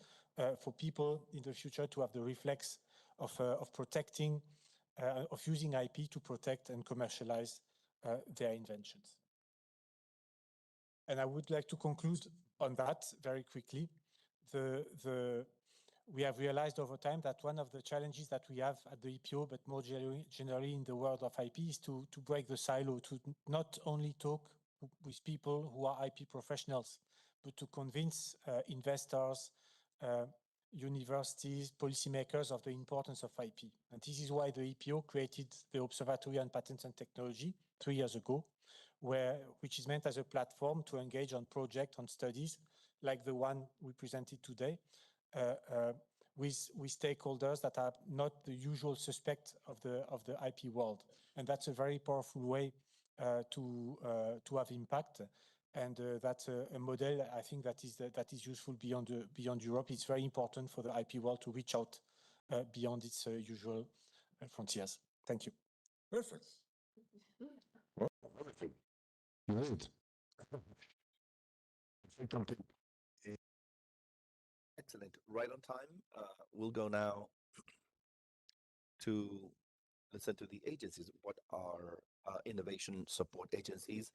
for people in the future to have the reflex of protecting, of using IP to protect and commercialize their inventions. And I would like to conclude on that very quickly. We have realized over time that one of the challenges that we have at the EPO, but more generally in the world of IP, is to break the silo, to not only talk with people who are IP professionals, but to convince investors, universities, policymakers of the importance of IP. And this is why the EPO created the Observatory on Patents and Technology 3 years ago, which is meant as a platform to engage on projects, on studies, like the one we presented today, with stakeholders that are not the usual suspect of the IP world. And that's a very powerful way to have impact. And that's a model, I think, that is useful beyond Europe. It's very important for the IP world to reach out beyond its usual frontiers. Thank you. Perfect. Well, perfect. Great. Excellent. Right on time. We'll go now to listen to the agencies. What our innovation support agencies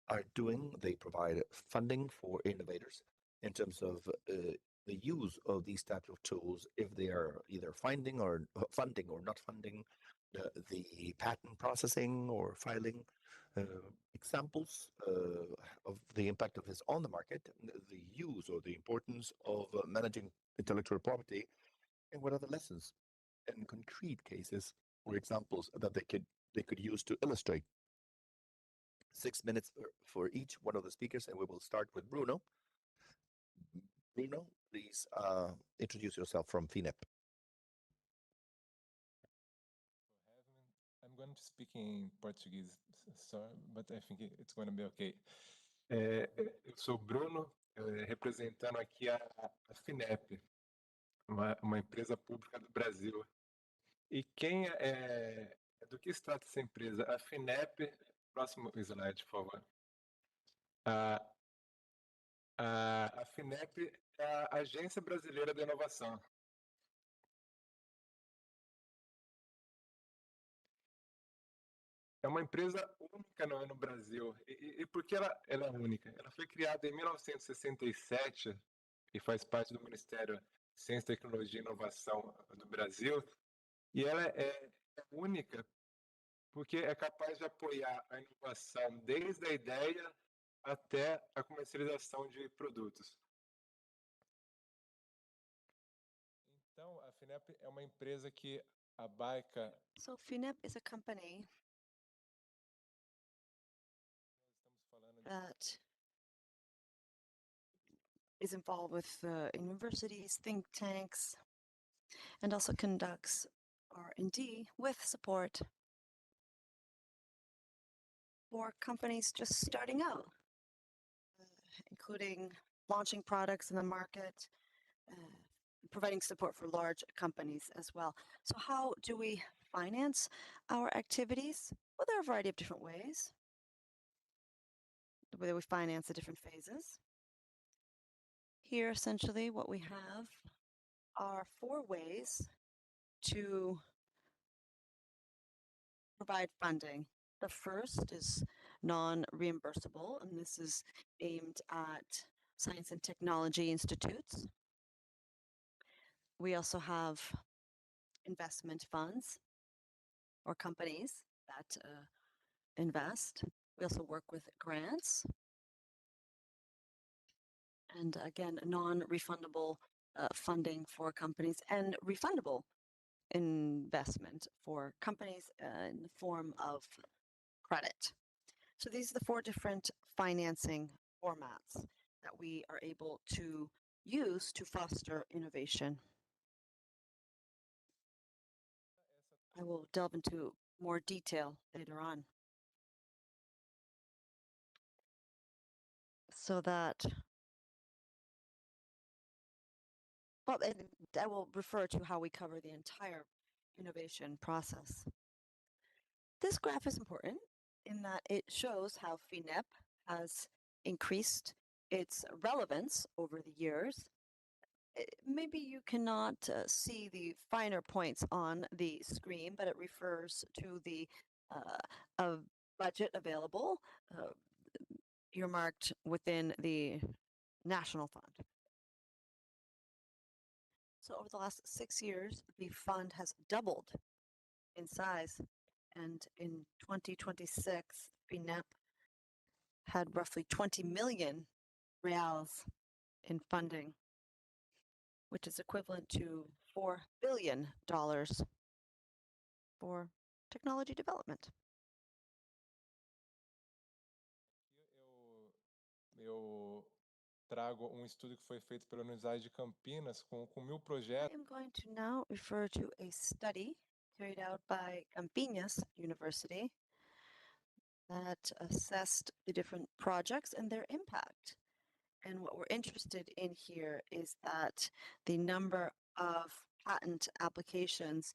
are doing. They provide funding for innovators in terms of the use of these types of tools, if they are either funding or not funding the patent processing or filing. Examples of the impact of this on the market, the use or the importance of managing intellectual property, and what are the lessons and concrete cases or examples that they could use to illustrate. 6 minutes for each one of the speakers, and we will start with Bruno. Bruno, please introduce yourself from FINEP. I'm going to speak in Portuguese, sorry, but I think it's going to be okay. Eu sou Bruno, representando aqui a FINEP, uma empresa pública do Brasil. E do que se trata essa empresa? A FINEP, próximo slide, por favor. A FINEP é a Agência Brasileira de Inovação. É uma empresa única no Brasil. E por que ela é única? Ela foi criada em 1967 e faz parte do Ministério de Ciência, Tecnologia e Inovação do Brasil. E ela é única porque é capaz de apoiar a inovação desde a ideia até a comercialização de produtos. Então, a FINEP é uma empresa que abarca... So FINEP is a company that is involved with universities, think tanks, and also conducts R&D with support for companies just starting out, including launching products in the market, providing support for large companies as well. So how do we finance our activities? Well, there are a variety of different ways. The way that we finance the different phases. Here, essentially, what we have are 4 ways to provide funding. The first is non-reimbursable, and this is aimed at science and technology institutes. We also have investment funds or companies that invest. We also work with grants. And again, non-refundable funding for companies and refundable investment for companies in the form of credit. So these are the 4 different financing formats that we are able to use to foster innovation. I will delve into more detail later on. So that, well, and I will refer to how we cover the entire innovation process. This graph is important in that it shows how FINEP has increased its relevance over the years. Maybe you cannot see the finer points on the screen, but it refers to the budget available earmarked within the national fund. So over the last 6 years, the fund has doubled in size, and in 2026, FINEP had roughly 20 million reals in funding, which is equivalent to $4 billion for technology development. Eu trago estudo que foi feito pela Universidade de Campinas com 1.000 projetos. I am going to now refer to a study carried out by Campinas University that assessed the different projects and their impact. And what we're interested in here is that the number of patent applications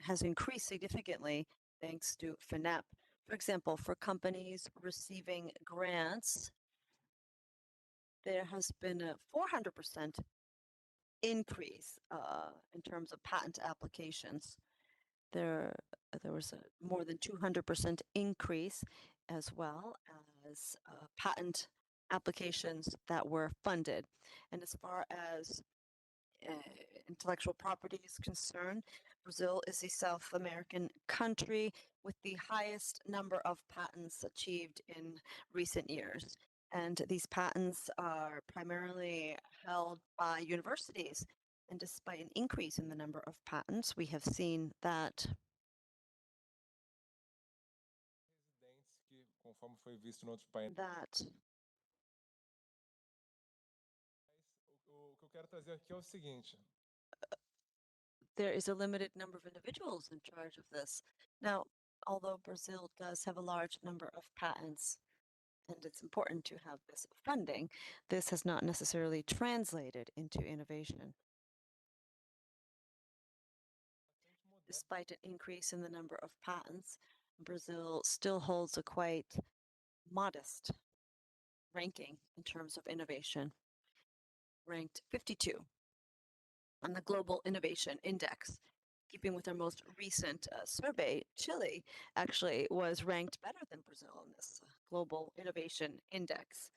has increased significantly thanks to FINEP. For example, for companies receiving grants, there has been a 400% increase in terms of patent applications. There was a more than 200% increase, as well as patent applications that were funded. And as far as intellectual property is concerned, Brazil is a South American country with the highest number of patents achieved in recent years. And these patents are primarily held by universities. And despite an increase in the number of patents, we have seen that Conforme foi visto em outros países. O que eu quero trazer aqui é o seguinte. There is a limited number of individuals in charge of this. Now, although Brazil does have a large number of patents, and it's important to have this funding, this has not necessarily translated into innovation. Despite an increase in the number of patents, Brazil still holds a quite modest ranking in terms of innovation, ranked 52 on the Global Innovation Index. Keeping with our most recent survey, Chile actually was ranked better than Brazil in this Global Innovation Index,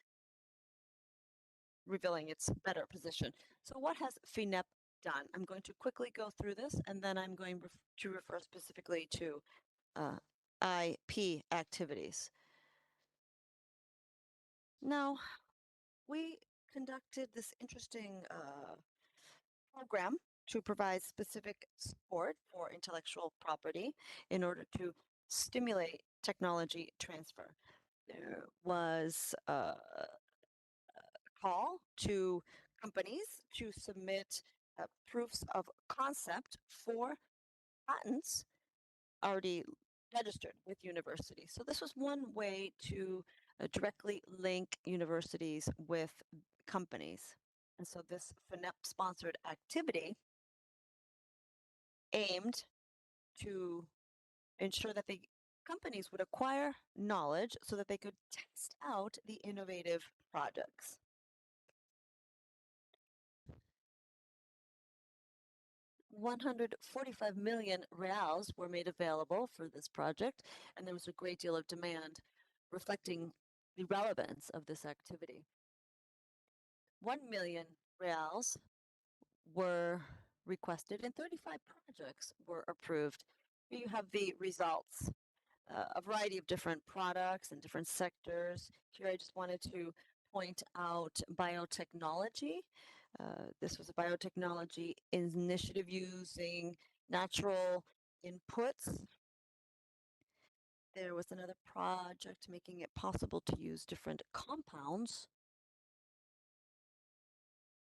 revealing its better position. So what has FINEP done? I'm going to quickly go through this, and then I'm going to refer specifically to IP activities. Now, we conducted this interesting program to provide specific support for intellectual property in order to stimulate technology transfer. There was a call to companies to submit proofs of concept for patents already registered with universities. So this was one way to directly link universities with companies. And so this FINEP-sponsored activity aimed to ensure that the companies would acquire knowledge so that they could test out the innovative projects. $145 million were made available for this project, and there was a great deal of demand, reflecting the relevance of this activity. 1 million reals were requested and 35 projects were approved. Here you have the results, a variety of different products and different sectors. Here I just wanted to point out biotechnology. This was a biotechnology initiative using natural inputs. There was another project making it possible to use different compounds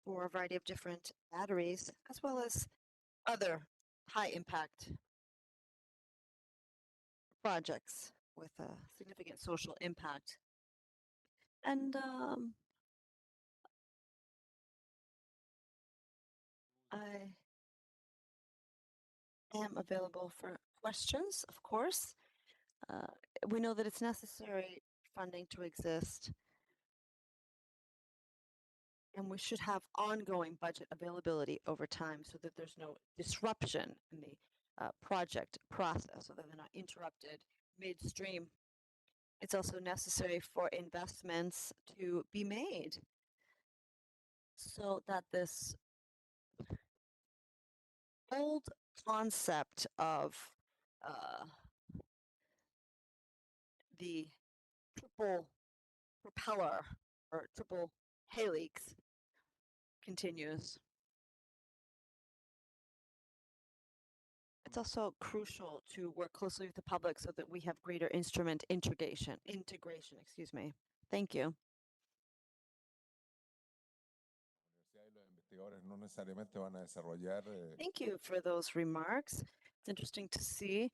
for a variety of different batteries, as well as other high impact projects with a significant social impact. And I am available for questions, of course. We know that it's necessary funding to exist, and we should have ongoing budget availability over time so that there's no disruption in the project process, so that they're not interrupted midstream. It's also necessary for investments to be made so that this old concept of the triple propeller or triple helix continues. It's also crucial to work closely with the public so that we have greater instrument integration, excuse me. Thank you. Thank you for those remarks. It's interesting to see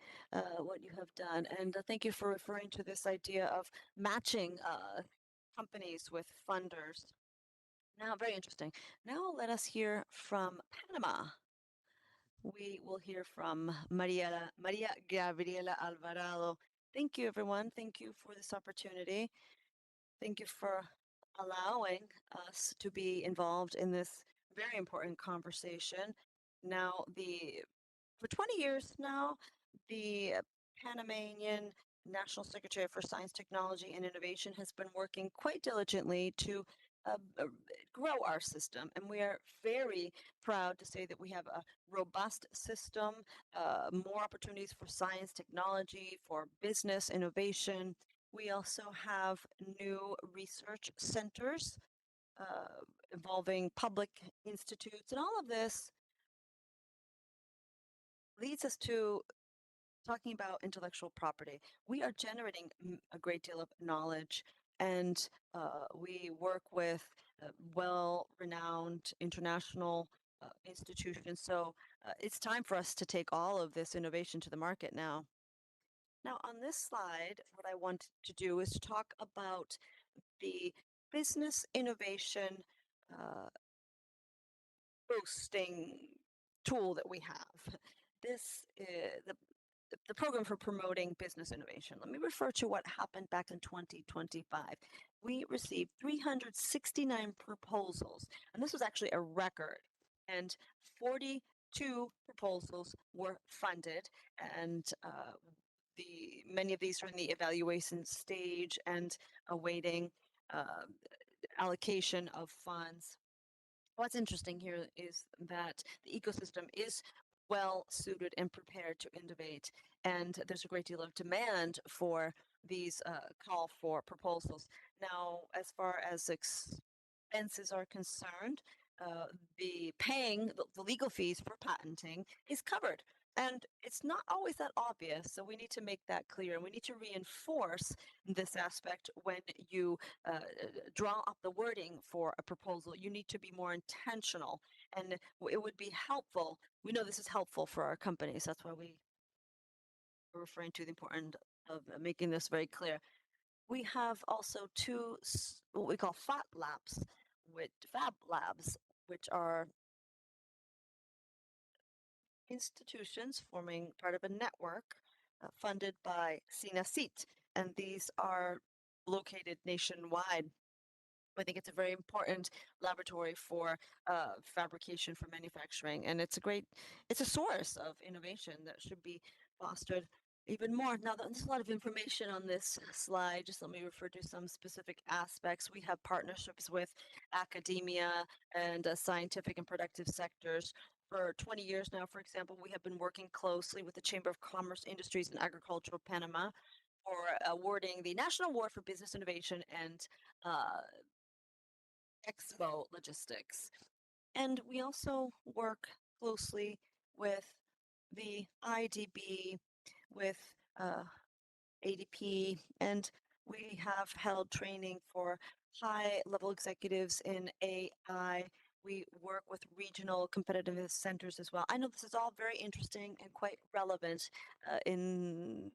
what you have done. And thank you for referring to this idea of matching companies with funders. Now, very interesting. Now let us hear from Panama. We will hear from Maria Gabriela Alvarado. Thank you, everyone. Thank you for this opportunity. Thank you for allowing us to be involved in this very important conversation. Now, for 20 years now, the Panamanian National Secretary for Science, Technology, and Innovation has been working quite diligently to grow our system. And we are very proud to say that we have a robust system, more opportunities for science, technology, for business, innovation. We also have new research centers involving public institutes, and all of this leads us to talking about intellectual property. We are generating a great deal of knowledge, and we work with well-renowned international institutions. So it's time for us to take all of this innovation to the market now. Now, on this slide, what I want to do is to talk about the business innovation boosting tool that we have. This is the program for promoting business innovation. Let me refer to what happened back in 2025. We received 369 proposals, and this was actually a record, and 42 proposals were funded, and many of these are in the evaluation stage and awaiting allocation of funds. What's interesting here is that the ecosystem is well suited and prepared to innovate, and there's a great deal of demand for these call for proposals. Now, as far as expenses are concerned, the legal fees for patenting is covered. And it's not always that obvious, so we need to make that clear. And we need to reinforce this aspect when you draw up the wording for a proposal. You need to be more intentional, and it would be helpful. We know this is helpful for our companies. That's why we are referring to the importance of making this very clear. We have also two, what we call fab labs, which are institutions forming part of a network funded by SINACIT, and these are located nationwide. I think it's a very important laboratory for fabrication, for manufacturing, and it's a source of innovation that should be fostered even more. Now, there's a lot of information on this slide. Just let me refer to some specific aspects. We have partnerships with academia and scientific and productive sectors. For 20 years now, for example, we have been working closely with the Chamber of Commerce, Industries, and Agriculture of Panama for awarding the National Award for Business Innovation and Expo Logistics. And we also work closely with the IDB with ADP, and we have held training for high-level executives in AI. We work with regional competitiveness centers as well. I know this is all very interesting and quite relevant in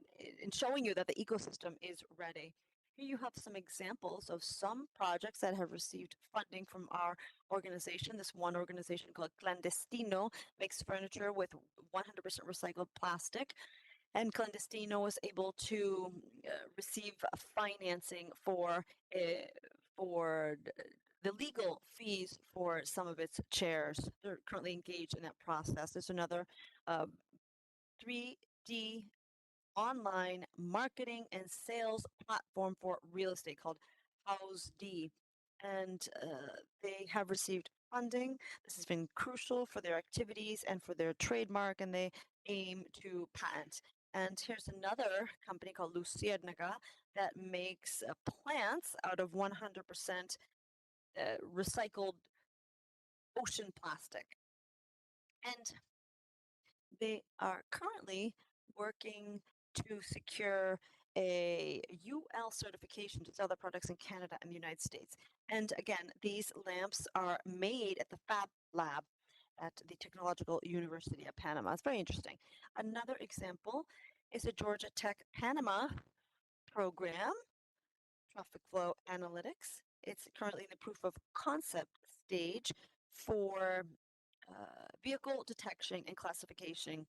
showing you that the ecosystem is ready. Here you have some examples of some projects that have received funding from our organization. This one organization called Clandestino makes furniture with 100% recycled plastic. And Clandestino was able to receive financing for the legal fees for some of its chairs. They're currently engaged in that process. There's another 3D online marketing and sales platform for real estate called House D. And they have received funding. This has been crucial for their activities and for their trademark, and they aim to patent. And here's another company called Luciérnaga that makes plants out of 100% recycled ocean plastic. And they are currently working to secure a UL certification to sell their products in Canada and the United States. And again, these lamps are made at the Fab Lab at the Technological University of Panama. It's very interesting. Another example is a Georgia Tech Panama program, traffic flow analytics. It's currently in the proof of concept stage for vehicle detection and classification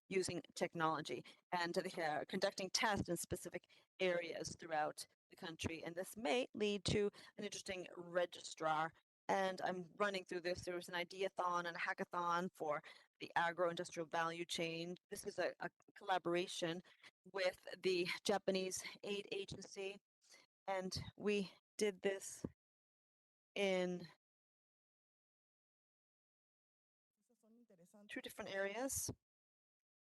using technology, and they are conducting tests in specific areas throughout the country, and this may lead to an interesting registrar. And I'm running through this. There was an ideathon and a hackathon for the agro-industrial value chain. This is a collaboration with the Japanese aid agency, and we did this in 2 different areas.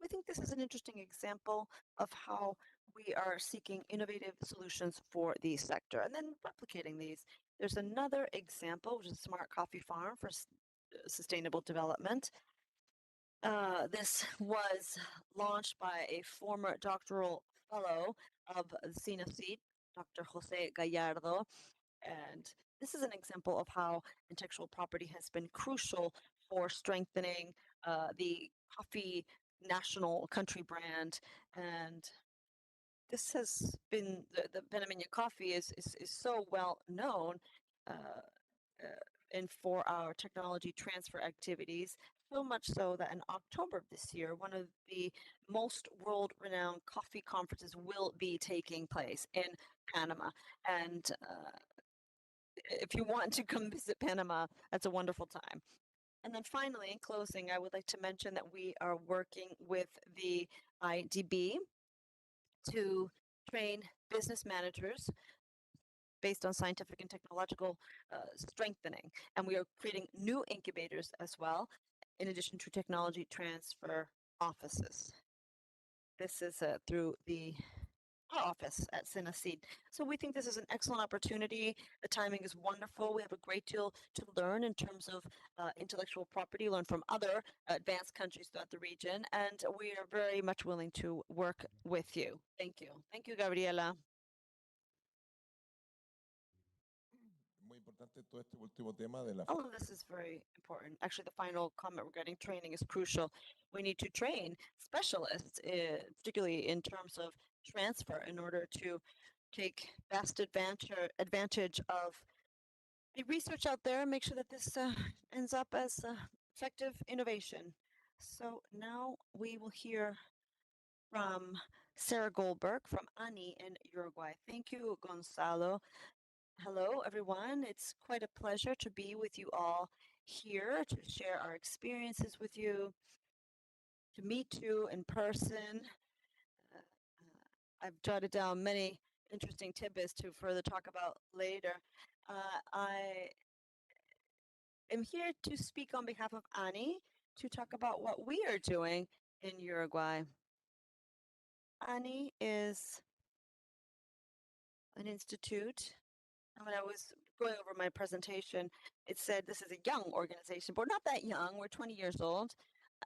We think this is an interesting example of how we are seeking innovative solutions for the sector and then replicating these. There's another example, which is a smart coffee farm for sustainable development. This was launched by a former doctoral fellow of CINACID, Dr. Jose Gallardo, and this is an example of how intellectual property has been crucial for strengthening the coffee national country brand. And this has been, the Panameña coffee is so well known and for our technology transfer activities, so much so that in October of this year, one of the most world-renowned coffee conferences will be taking place in Panama. And if you want to come visit Panama, that's a wonderful time. And then finally, in closing, I would like to mention that we are working with the IDB to train business managers based on scientific and technological strengthening. And we are creating new incubators as well, in addition to technology transfer offices. This is through our office at CINACID. So we think this is an excellent opportunity. The timing is wonderful. We have a great deal to learn in terms of intellectual property, learn from other advanced countries throughout the region, and we are very much willing to work with you. Thank you. Thank you, Gabriela. All of this is very important. Actually, the final comment regarding training is crucial. We need to train specialists, particularly in terms of transfer, in order to take best advantage of the research out there and make sure that this ends up as effective innovation. So now we will hear from Sarah Goldberg from ANI in Uruguay. Thank you, Gonzalo. Hello, everyone. It's quite a pleasure to be with you all here to share our experiences with you, to meet you in person. I've jotted down many interesting tidbits to further talk about later. I am here to speak on behalf of ANI to talk about what we are doing in Uruguay. ANI is an institute. When I was going over my presentation, it said this is a young organization, but we're not that young. We're 20 years old.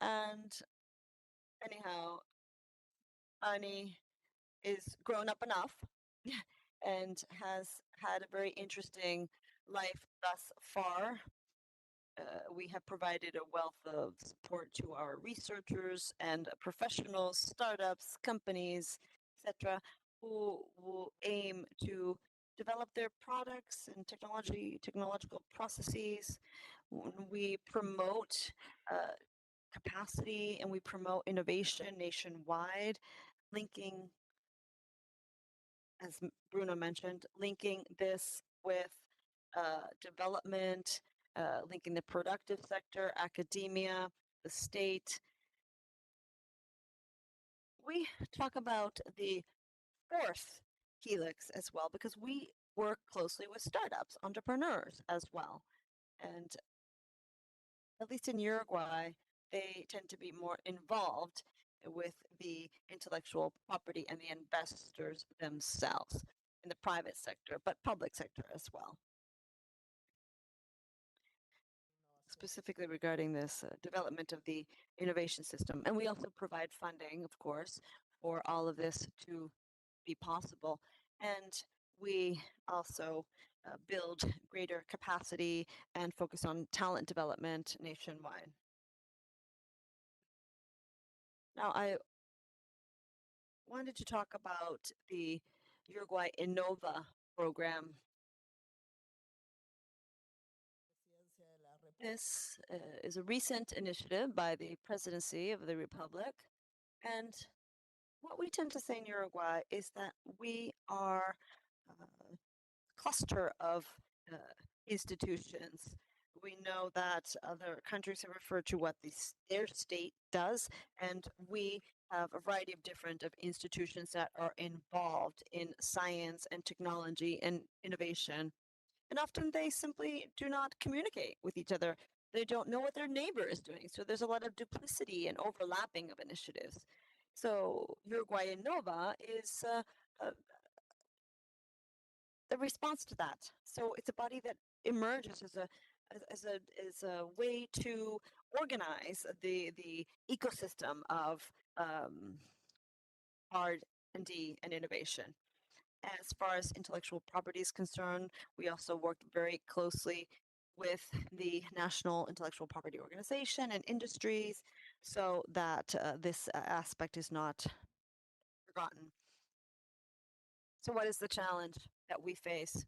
And Anyhow, Ani is grown up enough and has had a very interesting life thus far. We have provided a wealth of support to our researchers and professionals, startups, companies, etc., who will aim to develop their products and technological processes. We promote capacity and we promote innovation nationwide, linking, as Bruno mentioned, linking this with development, linking the productive sector, academia, the state. We talk about the fourth helix as well because we work closely with startups, entrepreneurs as well. And at least in Uruguay, they tend to be more involved with the intellectual property and the investors themselves in the private sector, but public sector as well. Specifically regarding this development of the innovation system. And we also provide funding, of course, for all of this to be possible. And we also build greater capacity and focus on talent development nationwide. Now, I wanted to talk about the Uruguay Innova program. This is a recent initiative by the Presidency of the Republic. And what we tend to say in Uruguay is that we are a cluster of institutions. We know that other countries have referred to what their state does, and we have a variety of different institutions that are involved in science and technology and innovation. And often they simply do not communicate with each other. They don't know what their neighbor is doing. So there's a lot of duplicity and overlapping of initiatives. So Uruguay Innova is the response to that. So it's a body that emerges as a way to organize the ecosystem of R&D and innovation. As far as intellectual property is concerned, we also work very closely with the National Intellectual Property Organization and industries so that this aspect is not forgotten. So what is the challenge that we face?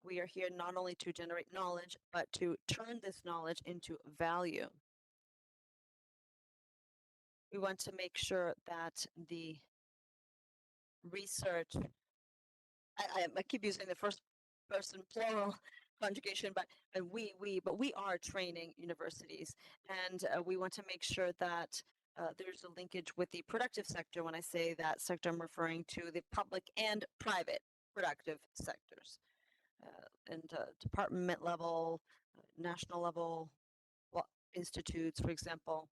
We are here not only to generate knowledge, but to turn this knowledge into value. We want to make sure that the research, I keep using the first person plural conjugation, but we are training universities, and we want to make sure that there's a linkage with the productive sector. When I say that sector, I'm referring to the public and private productive sectors, and department level, national level, institutes, for example.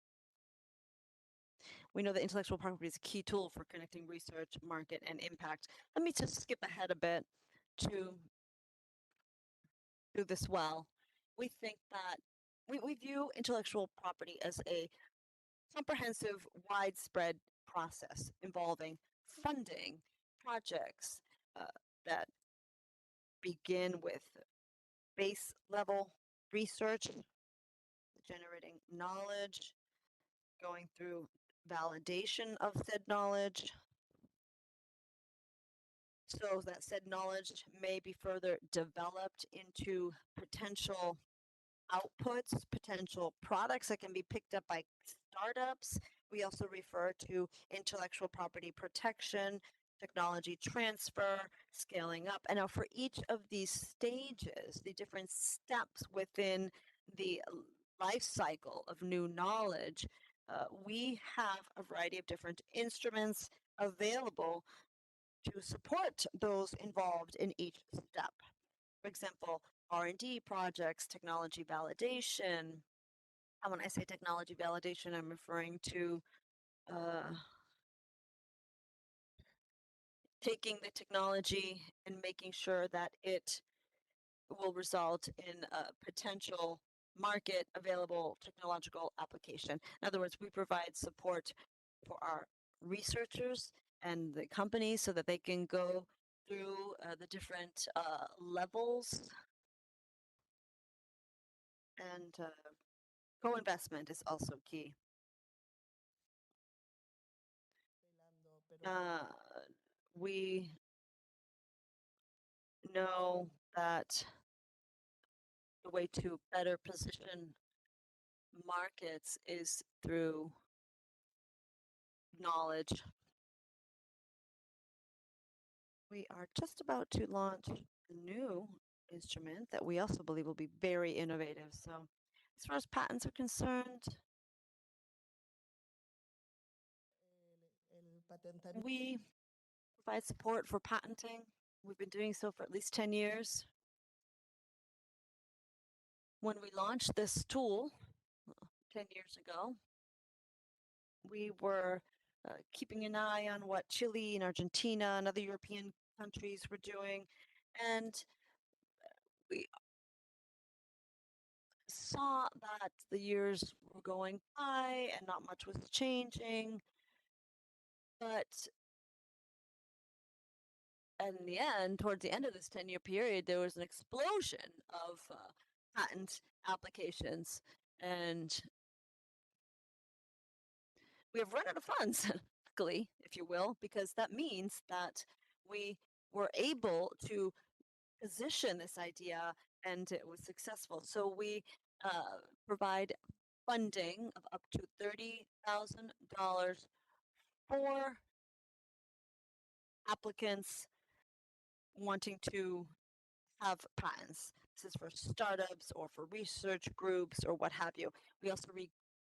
We know that intellectual property is a key tool for connecting research, market, and impact. Let me just skip ahead a bit to do this well. We think that we view intellectual property as a comprehensive, widespread process involving funding projects that begin with base level research, generating knowledge, going through validation of said knowledge, so that said knowledge may be further developed into potential outputs, potential products that can be picked up by startups. We also refer to intellectual property protection, technology transfer, scaling up. And now for each of these stages, the different steps within the life cycle of new knowledge, we have a variety of different instruments available to support those involved in each step. For example, R&D projects, technology validation. And when I say technology validation, I'm referring to taking the technology and making sure that it will result in potential market available technological application. In other words, we provide support for our researchers and the companies so that they can go through the different levels. And co-investment is also key. We know that the way to better position markets is through knowledge. We are just about to launch a new instrument that we also believe will be very innovative. So as far as patents are concerned, we provide support for patenting. We've been doing so for at least 10 years. When we launched this tool 10 years ago, we were keeping an eye on what Chile and Argentina and other European countries were doing. And we saw that the years were going by and not much was changing. But in the end, towards the end of this 10-year period, there was an explosion of patent applications. And we have run out of funds, luckily, if you will, because that means that we were able to position this idea and it was successful. So we provide funding of up to $30,000 for applicants wanting to have patents. This is for startups or for research groups or what have you. We also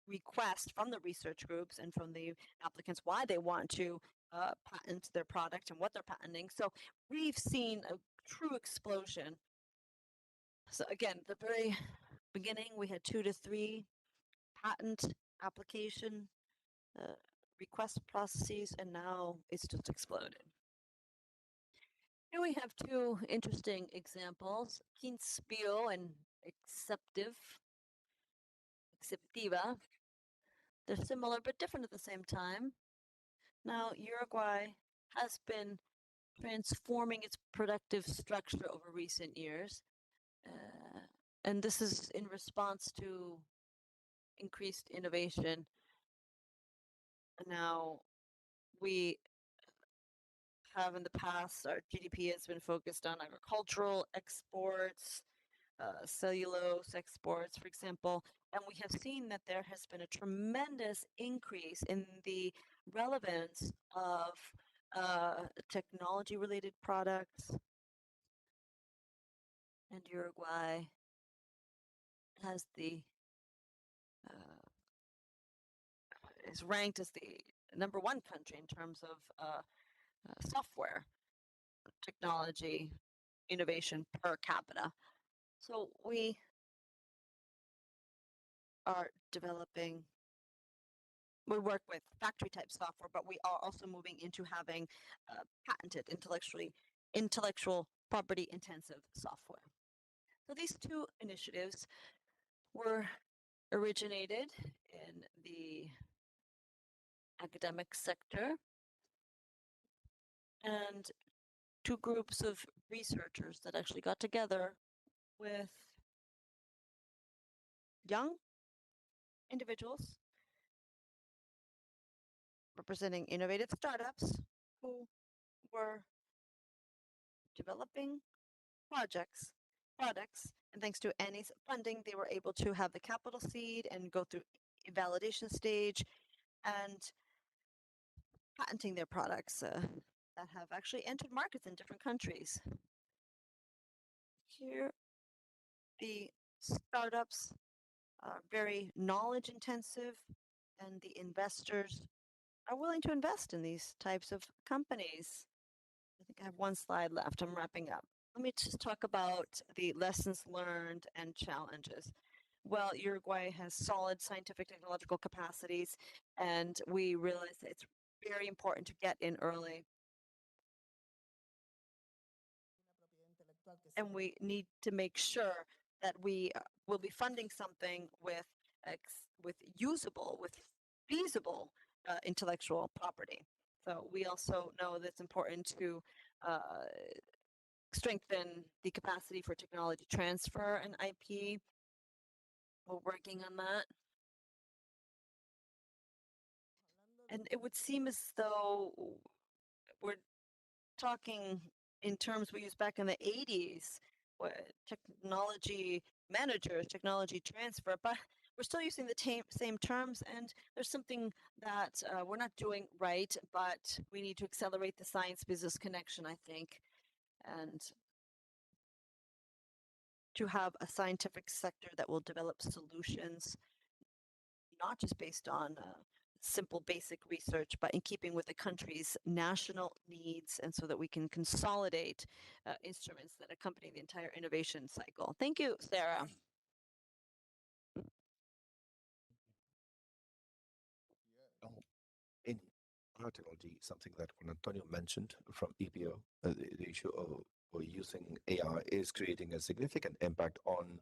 request from the research groups and from the applicants why they want to patent their product and what they're patenting. So we've seen a true explosion. So again, the very beginning, we had 2 to 3 patent application request processes, and now it's just exploded. Here we have 2 interesting examples, Kinspio and Exceptiva. They're similar but different at the same time. Now, Uruguay has been transforming its productive structure over recent years. And this is in response to increased innovation. Now, we have in the past, our GDP has been focused on agricultural exports, cellulose exports, for example, and we have seen that there has been a tremendous increase in the relevance of technology-related products. And Uruguay has is ranked as the #1 country in terms of software technology innovation per capita. So we are developing, we work with factory type software, but we are also moving into having patented intellectual property intensive software. So these 2 initiatives were originated in the academic sector, and 2 groups of researchers that actually got together with young individuals representing innovative startups who were developing products, and thanks to Annie's funding, they were able to have the capital seed and go through a validation stage and patenting their products that have actually entered markets in different countries. Here, the startups are very knowledge intensive, and the investors are willing to invest in these types of companies. I think I have 1 slide left. I'm wrapping up. Let me just talk about the lessons learned and challenges. Well, Uruguay has solid scientific technological capacities, and we realize that it's very important to get in early. And we need to make sure that we will be funding something with usable, with feasible intellectual property. So we also know that it's important to strengthen the capacity for technology transfer and IP. We're working on that. And it would seem as though we're talking in terms we used back in the 80s, technology managers, technology transfer, but we're still using the same terms, and there's something that we're not doing right, but we need to accelerate the science-business connection, I think, and to have a scientific sector that will develop solutions, not just based on simple basic research, but in keeping with the country's national needs, and so that we can consolidate instruments that accompany the entire innovation cycle. Thank you, Sarah. In biotechnology, something that Juan Antonio mentioned from EPO, the issue of using AI is creating a significant impact on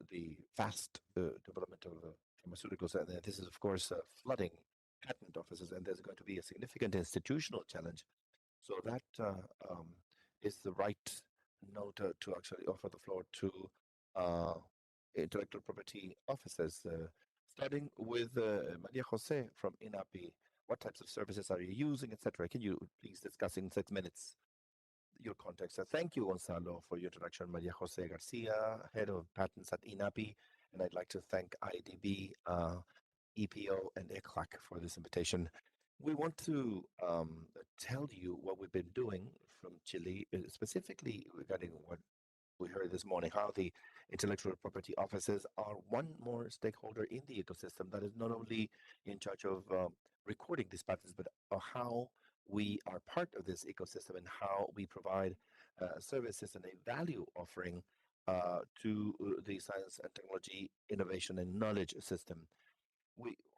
the fast development of pharmaceuticals. And this is, of course, flooding patent offices, and there's going to be a significant institutional challenge. So that is the right note to actually offer the floor to intellectual property officers, starting with Maria Jose from INAPI. What types of services are you using, etc.? Can you please discuss in 6 minutes your context? Thank you, Gonzalo, for your introduction. Maria Jose Garcia, Head of Patents at INAPI, and I'd like to thank IDB, EPO, and ECLAC for this invitation. We want to tell you what we've been doing from Chile, specifically regarding what we heard this morning, how the intellectual property offices are one more stakeholder in the ecosystem that is not only in charge of recording these patents, but how we are part of this ecosystem and how we provide services and a value offering to the science and technology innovation and knowledge system.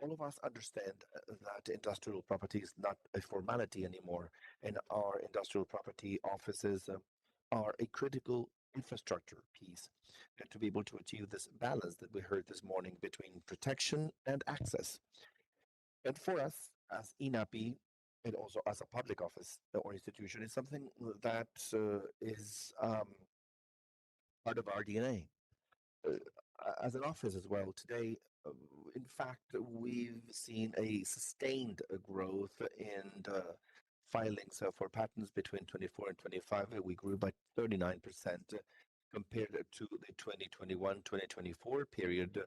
All of us understand that industrial property is not a formality anymore, and our industrial property offices are a critical infrastructure piece to be able to achieve this balance that we heard this morning between protection and access. And for us, as INAPI, and also as a public office or institution, is something that is part of our DNA. As an office as well, today, in fact, we've seen a sustained growth in filings for patents between 24 and 25. We grew by 39% compared to the 2021-2024 period.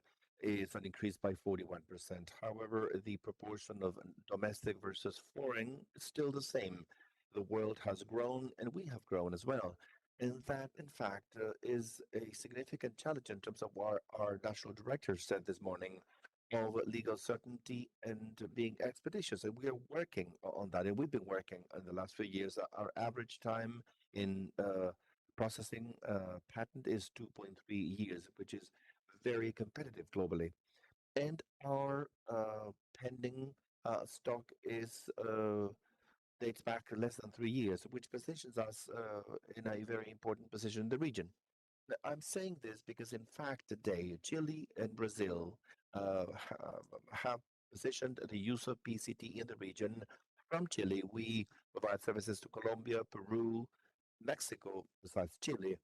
Is an increase by 41%. However, the proportion of domestic versus foreign is still the same. The world has grown and we have grown as well. And that, in fact, is a significant challenge in terms of what our national director said this morning of legal certainty and being expeditious. And we are working on that. And we've been working in the last few years. Our average time in processing patent is 2.3 years, which is very competitive globally. And our pending stock dates back less than 3 years, which positions us in a very important position in the region. I'm saying this because, in fact, today, Chile and Brazil have positioned the use of PCT in the region. From Chile, we provide services to Colombia, Peru, Mexico, besides Chile.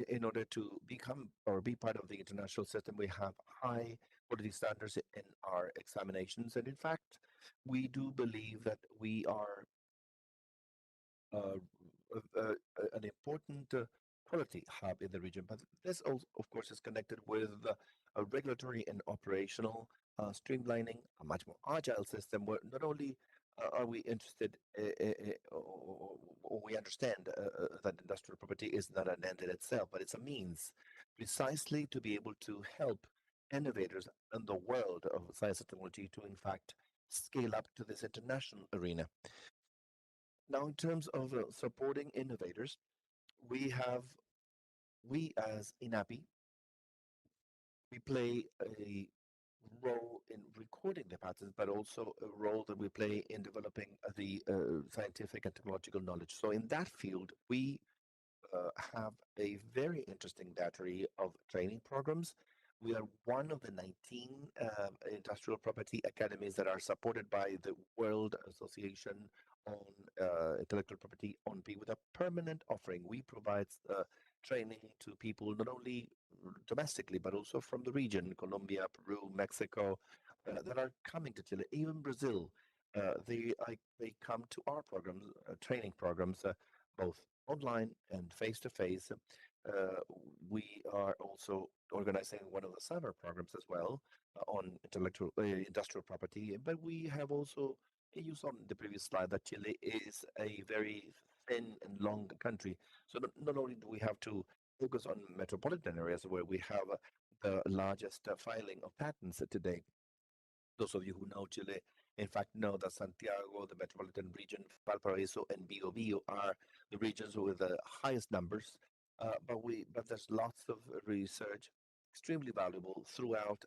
In order to become or be part of the international system, we have high quality standards in our examinations. And in fact, we do believe that we are an important quality hub in the region. But this, also, of course, is connected with a regulatory and operational streamlining, a much more agile system where not only are we interested or we understand that industrial property is not an end in itself, but it's a means precisely to be able to help innovators in the world of science and technology to, in fact, scale up to this international arena. Now, in terms of supporting innovators, we as INAPI, we play a role in recording the patents, but also a role that we play in developing the scientific and technological knowledge. So in that field, we have a very interesting battery of training programs. We are one of the 19 industrial property academies that are supported by the World Association on Intellectual Property ONP with a permanent offering. We provide training to people not only domestically but also from the region, Colombia, Peru, Mexico, that are coming to Chile, even Brazil. They come to our programs, training programs, both online and face to face. We are also organizing one of the summer programs as well on industrial property. But we have also, you saw in the previous slide that Chile is a very thin and long country. So not only do we have to focus on metropolitan areas where we have the largest filing of patents today. Those of you who know Chile, in fact, know that Santiago, the metropolitan region, Valparaiso, and Biobío are the regions with the highest numbers. But there's lots of research, extremely valuable throughout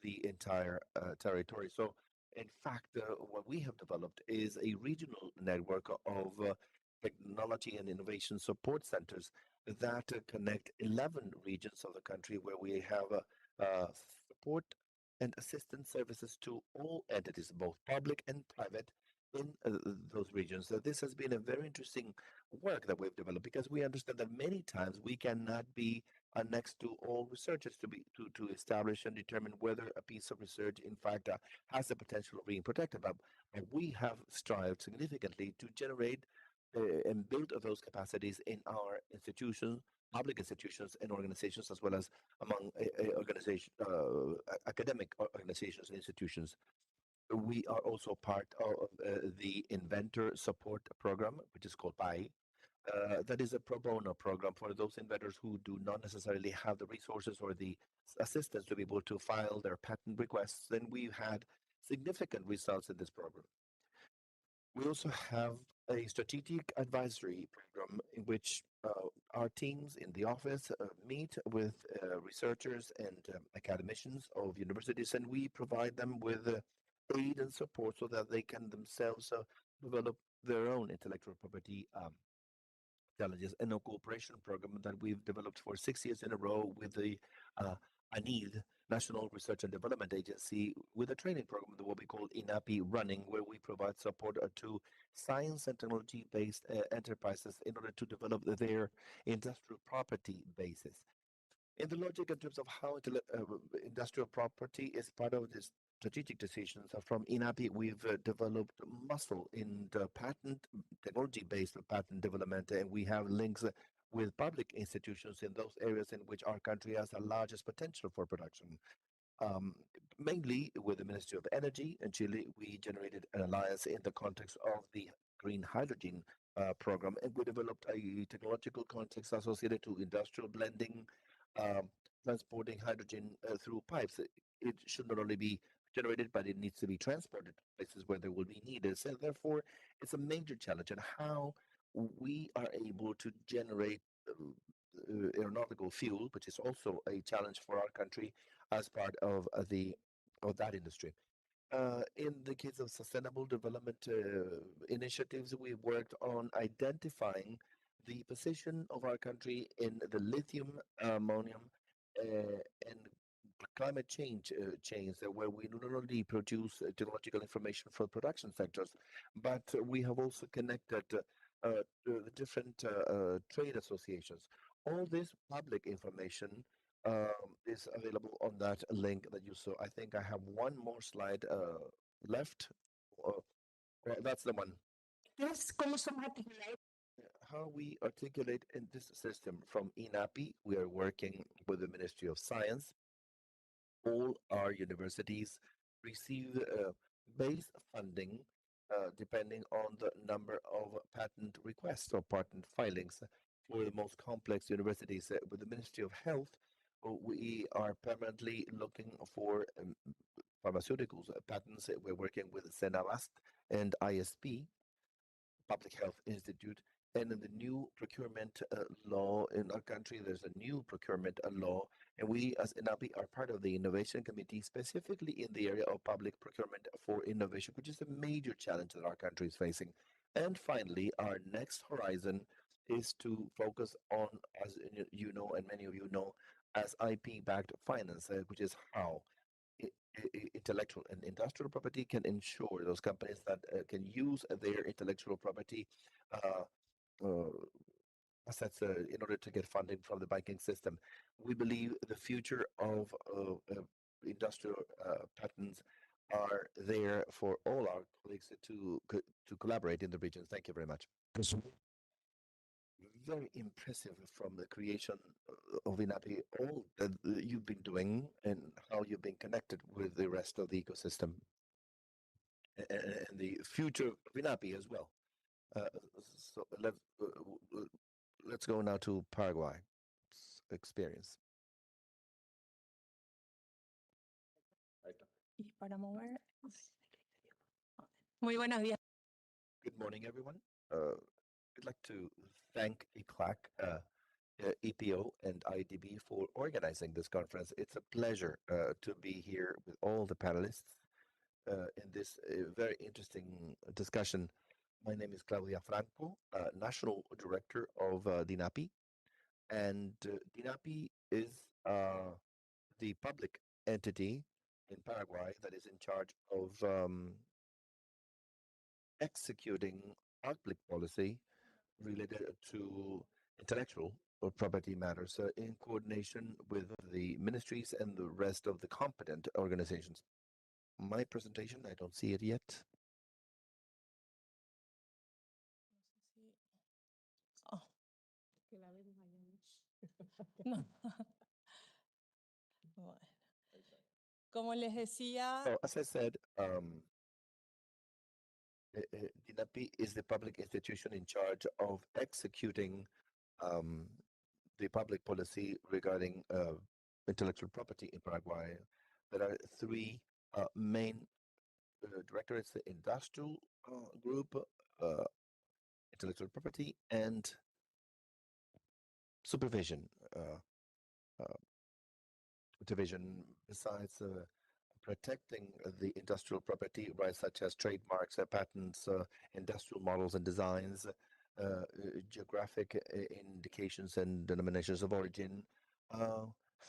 the entire territory. So, in fact, what we have developed is a regional network of technology and innovation support centers that connect 11 regions of the country where we have support and assistance services to all entities, both public and private, in those regions. So this has been a very interesting work that we've developed because we understand that many times we cannot be next to all researchers to establish and determine whether a piece of research, in fact, has the potential of being protected. But we have strived significantly to generate and build those capacities in our institutions, public institutions and organizations, as well as among academic organizations and institutions. We are also part of the Inventor Support Program, which is called PAI. That is a pro bono program for those inventors who do not necessarily have the resources or the assistance to be able to file their patent requests. And we've had significant results in this program. We also have a strategic advisory program in which our teams in the office meet with researchers and academicians of universities, and we provide them with aid and support so that they can themselves develop their own intellectual property challenges, and a cooperation program that we've developed for 6 years in a row with the ANID, National Research and Development Agency, with a training program that what we call INAPI Running, where we provide support to science and technology-based enterprises in order to develop their industrial property bases. In the logic in terms of how industrial property is part of this strategic decisions from INAPI, we've developed muscle in the patent technology-based patent development, and we have links with public institutions in those areas in which our country has the largest potential for production. Mainly with the Ministry of Energy in Chile, we generated an alliance in the context of the green hydrogen program, and we developed a technological context associated to industrial blending, transporting hydrogen through pipes. It should not only be generated, but it needs to be transported to places where they will be needed. So therefore, it's a major challenge in how we are able to generate aeronautical fuel, which is also a challenge for our country as part of that industry. In the case of sustainable development initiatives, we worked on identifying the position of our country in the lithium, ammonium, and climate change chains, where we not only produce technological information for production sectors, but we have also connected the different trade associations. All this public information is available on that link that you saw. I think I have one more slide left. That's the one. How we articulate in this system from INAPI, we are working with the Ministry of Science. All our universities receive base funding depending on the number of patent requests or patent filings. For the most complex universities with the Ministry of Health, we are permanently looking for pharmaceuticals patents. We're working with Senavast and ISP, Public Health Institute. And in the new procurement law in our country, there's a new procurement law. And we, as INAPI, are part of the Innovation Committee, specifically in the area of public procurement for innovation, which is a major challenge that our country is facing. And finally, our next horizon is to focus on, as you know, and many of you know, as IP-backed finance, which is how intellectual and industrial property can ensure those companies that can use their intellectual property assets in order to get funding from the banking system. We believe the future of industrial patents are there for all our colleagues to collaborate in the region. Thank you very much. Very impressive from the creation of INAPI, all that you've been doing and how you've been connected with the rest of the ecosystem and the future of INAPI as well. So let's go now to Paraguay experience. Muy buenos días. Good morning, everyone. I'd like to thank ECLAC, EPO, and IDB for organizing this conference. It's a pleasure to be here with all the panelists in this very interesting discussion. My name is Claudia Franco, National Director of DINAPI, and DINAPI is the public entity in Paraguay that is in charge of executing public policy related to intellectual or property matters in coordination with the ministries and the rest of the competent organizations. My presentation, I don't see it yet. Oh. No. Bueno. Como les decía, So, as I said, DINAPI is the public institution in charge of executing the public policy regarding intellectual property in Paraguay. There are three main directorates: the industrial group, intellectual property, and supervision division. Besides protecting the industrial property rights such as trademarks, patents, industrial models and designs, geographic indications and denominations of origin,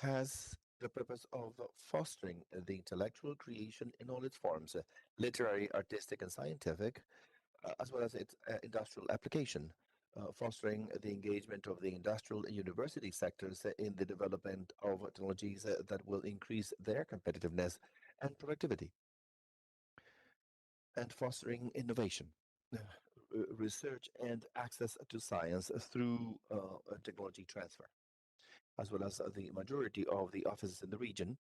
has the purpose of fostering the intellectual creation in all its forms, literary, artistic, and scientific, as well as its industrial application, fostering the engagement of the industrial and university sectors in the development of technologies that will increase their competitiveness and productivity, and fostering innovation, research, and access to science through technology transfer, as well as the majority of the offices in the region.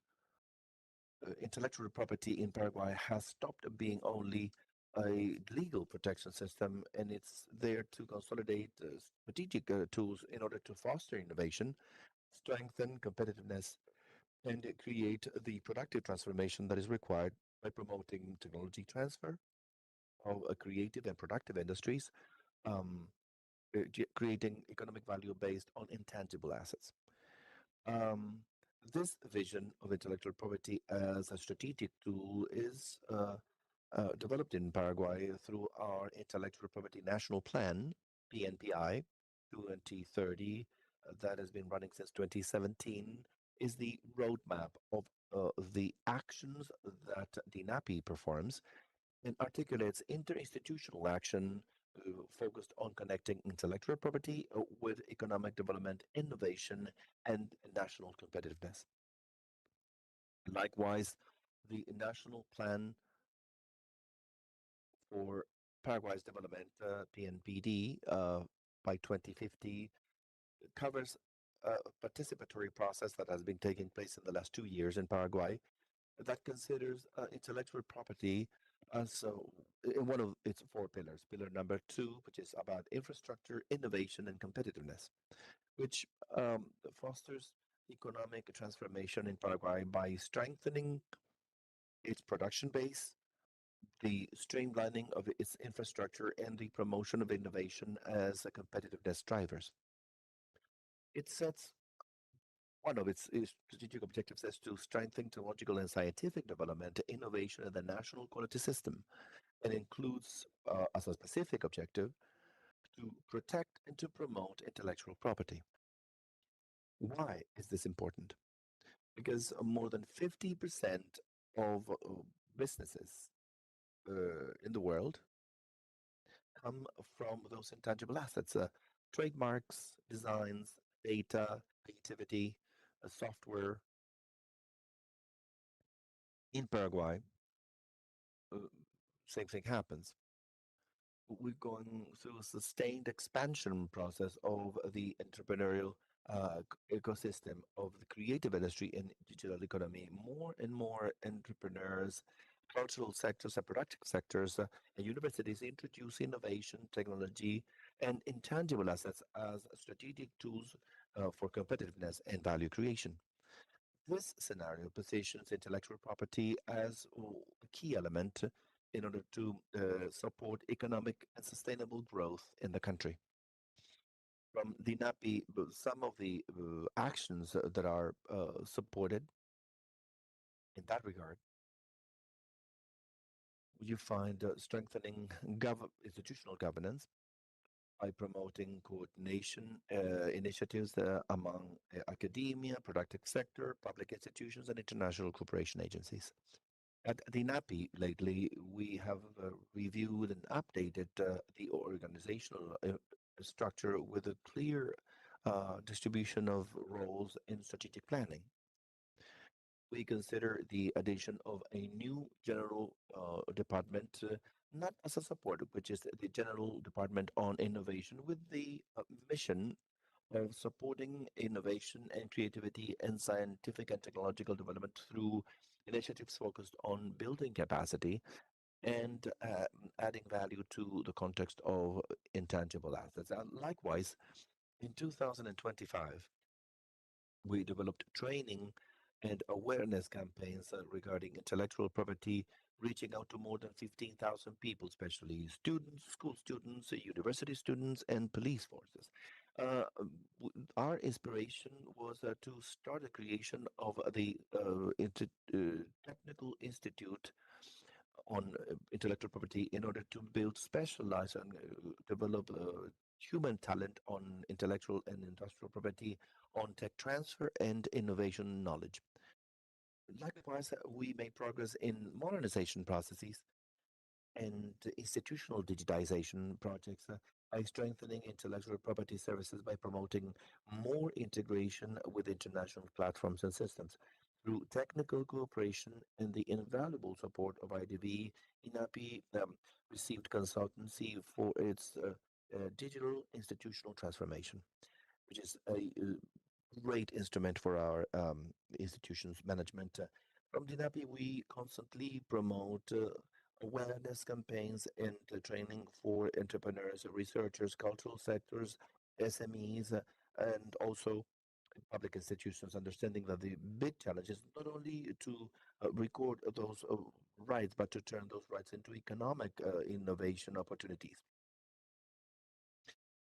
Intellectual property in Paraguay has stopped being only a legal protection system, and it's there to consolidate strategic tools in order to foster innovation, strengthen competitiveness, and create the productive transformation that is required by promoting technology transfer of creative and productive industries, creating economic value based on intangible assets. This vision of intellectual property as a strategic tool is developed in Paraguay through our Intellectual Property National Plan, PNPI 2030, that has been running since 2017, is the roadmap of the actions that DINAPI performs and articulates interinstitutional action focused on connecting intellectual property with economic development, innovation, and national competitiveness. Likewise, the National Plan for Paraguay's development, PNPD, by 2050, covers a participatory process that has been taking place in the last 2 years in Paraguay that considers intellectual property as in one of its 4 pillars. Pillar number 2, which is about infrastructure, innovation, and competitiveness, which fosters economic transformation in Paraguay by strengthening its production base, the streamlining of its infrastructure, and the promotion of innovation as a competitiveness drivers. It sets one of its strategic objectives is to strengthen technological and scientific development, innovation in the national quality system, and includes as a specific objective to protect and to promote intellectual property. Why is this important? Because more than 50% of businesses in the world come from those intangible assets, trademarks, designs, data, creativity, software. In Paraguay, same thing happens. We're going through a sustained expansion process of the entrepreneurial ecosystem of the creative industry and digital economy. More and more entrepreneurs, cultural sectors, and productive sectors, and universities introduce innovation, technology, and intangible assets as strategic tools for competitiveness and value creation. This scenario positions intellectual property as a key element in order to support economic and sustainable growth in the country. From the NAPI, some of the actions that are supported in that regard, you find strengthening institutional governance by promoting coordination initiatives among academia, productive sector, public institutions, and international cooperation agencies. At the NAPI lately, we have reviewed and updated the organizational structure with a clear distribution of roles in strategic planning. We consider the addition of a new general department, not as a support, which is the General Department on Innovation, with the mission of supporting innovation and creativity and scientific and technological development through initiatives focused on building capacity and adding value to the context of intangible assets. Likewise, in 2025, we developed training and awareness campaigns regarding intellectual property, reaching out to more than 15,000 people, especially students, school students, university students, and police forces. Our inspiration was to start the creation of the Technical Institute on intellectual property in order to build specialized and develop human talent on intellectual and industrial property, on tech transfer and innovation knowledge. Likewise, we made progress in modernization processes and institutional digitization projects by strengthening intellectual property services by promoting more integration with international platforms and systems. Through technical cooperation and the invaluable support of IDV, INAPI received consultancy for its digital institutional transformation, which is a great instrument for our institutions management. From DINAPI, we constantly promote awareness campaigns and training for entrepreneurs, researchers, cultural sectors, SMEs, and also public institutions, understanding that the big challenge is not only to record those rights, but to turn those rights into economic innovation opportunities.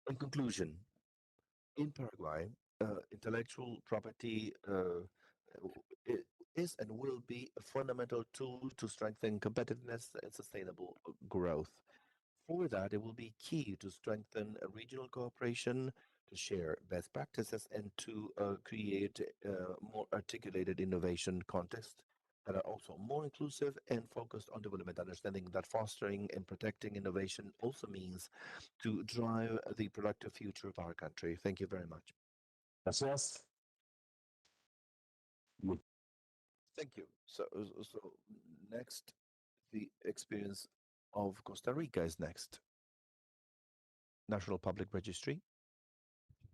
In conclusion, in Paraguay, intellectual property is and will be a fundamental tool to strengthen competitiveness and sustainable growth. For that, it will be key to strengthen regional cooperation, to share best practices, and to create more articulated innovation contexts that are also more inclusive and focused on development, understanding that fostering and protecting innovation also means to drive the productive future of our country. Thank you very much. Gracias. Thank you. So next, the experience of Costa Rica is next. National Public Registry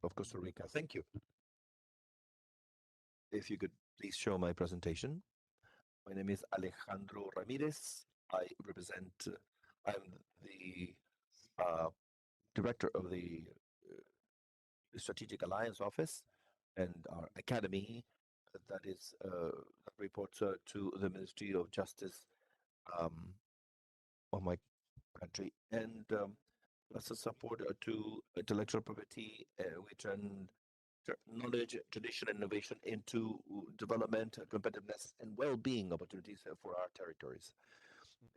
of Costa Rica. Thank you. If you could please show my presentation. My name is Alejandro Ramirez. I'm the director of the Strategic Alliance Office and our academy that is that reports to the Ministry of Justice of my country, and as a support to intellectual property, we turn knowledge, tradition, and innovation into development, competitiveness, and well-being opportunities for our territories.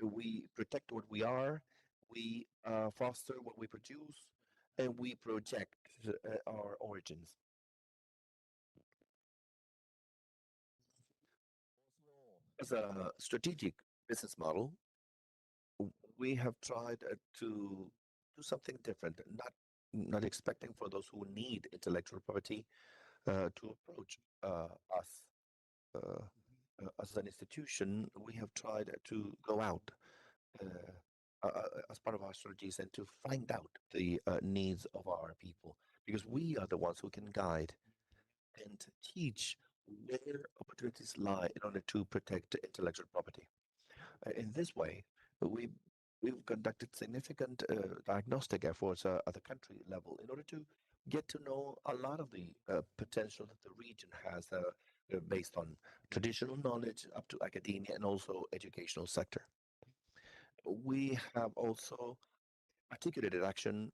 We protect what we are, we foster what we produce, and we project our origins. As a strategic business model, we have tried to do something different, not expecting for those who need intellectual property to approach us as an institution. We have tried to go out as part of our strategies and to find out the needs of our people, because we are the ones who can guide and teach where opportunities lie in order to protect intellectual property. In this way, we've conducted significant diagnostic efforts at the country level in order to get to know a lot of the potential that the region has based on traditional knowledge up to academia and also educational sector. We have also articulated action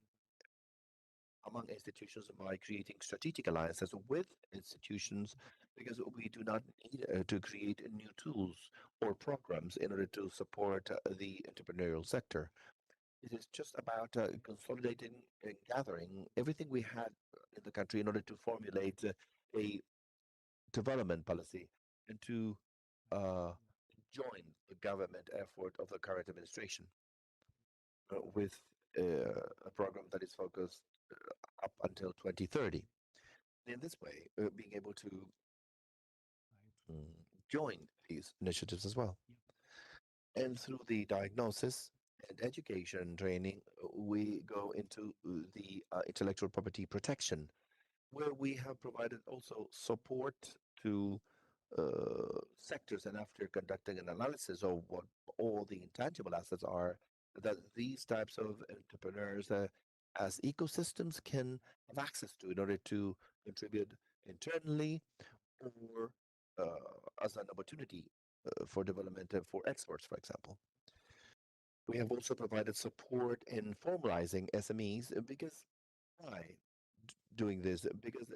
among institutions by creating strategic alliances with institutions, because we do not need to create new tools or programs in order to support the entrepreneurial sector. It is just about consolidating and gathering everything we had in the country in order to formulate a development policy and to join the government effort of the current administration with a program that is focused up until 2030. In this way, being able to join these initiatives as well. And through the diagnosis and education training, we go into the intellectual property protection, where we have provided also support to sectors, and after conducting an analysis of what all the intangible assets are, that these types of entrepreneurs as ecosystems can have access to in order to contribute internally or as an opportunity for development for exports, for example. We have also provided support in formalizing SMEs because why doing this? Because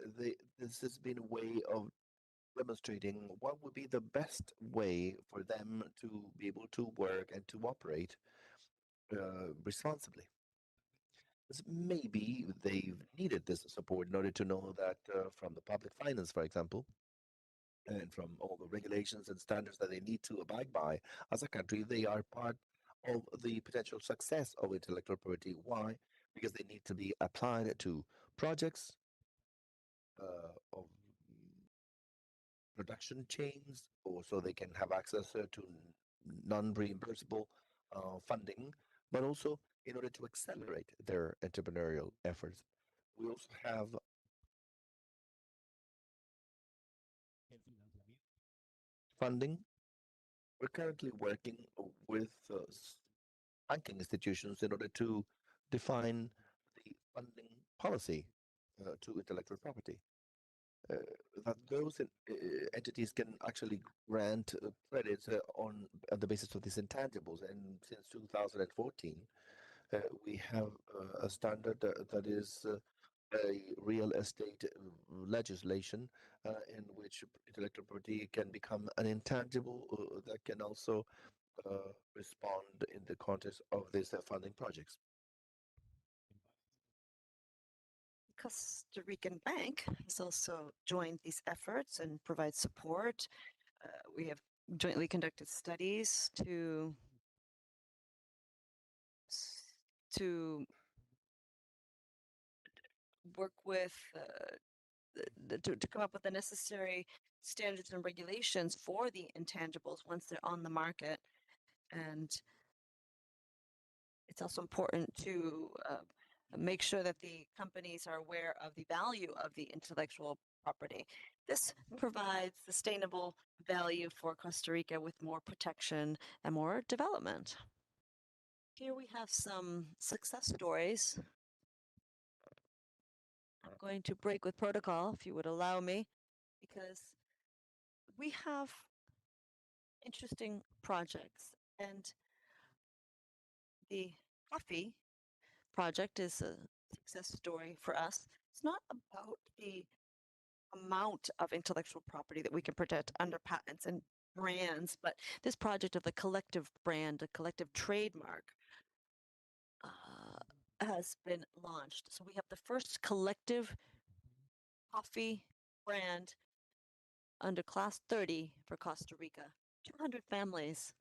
this has been a way of demonstrating what would be the best way for them to be able to work and to operate responsibly. Maybe they've needed this support in order to know that from the public finance, for example, and from all the regulations and standards that they need to abide by as a country, they are part of the potential success of intellectual property. Why? Because they need to be applied to projects of production chains, or so they can have access to non-reimbursable funding, but also in order to accelerate their entrepreneurial efforts. We also have funding. We're currently working with banking institutions in order to define the funding policy to intellectual property. That those entities can actually grant credits on the basis of these intangibles. And since 2014, we have a standard that is a real estate legislation in which intellectual property can become an intangible that can also respond in the context of these funding projects. Costa Rican Bank has also joined these efforts and provides support. We have jointly conducted studies to work with to come up with the necessary standards and regulations for the intangibles once they're on the market. And it's also important to make sure that the companies are aware of the value of the intellectual property. This provides sustainable value for Costa Rica with more protection and more development. Here we have some success stories. I'm going to break with protocol, if you would allow me, because we have interesting projects, and the coffee project is a success story for us. It's not about the amount of intellectual property that we can protect under patents and brands, but this project of the collective brand, a collective trademark, has been launched. So we have the first collective coffee brand under Class 30 for Costa Rica. 200 families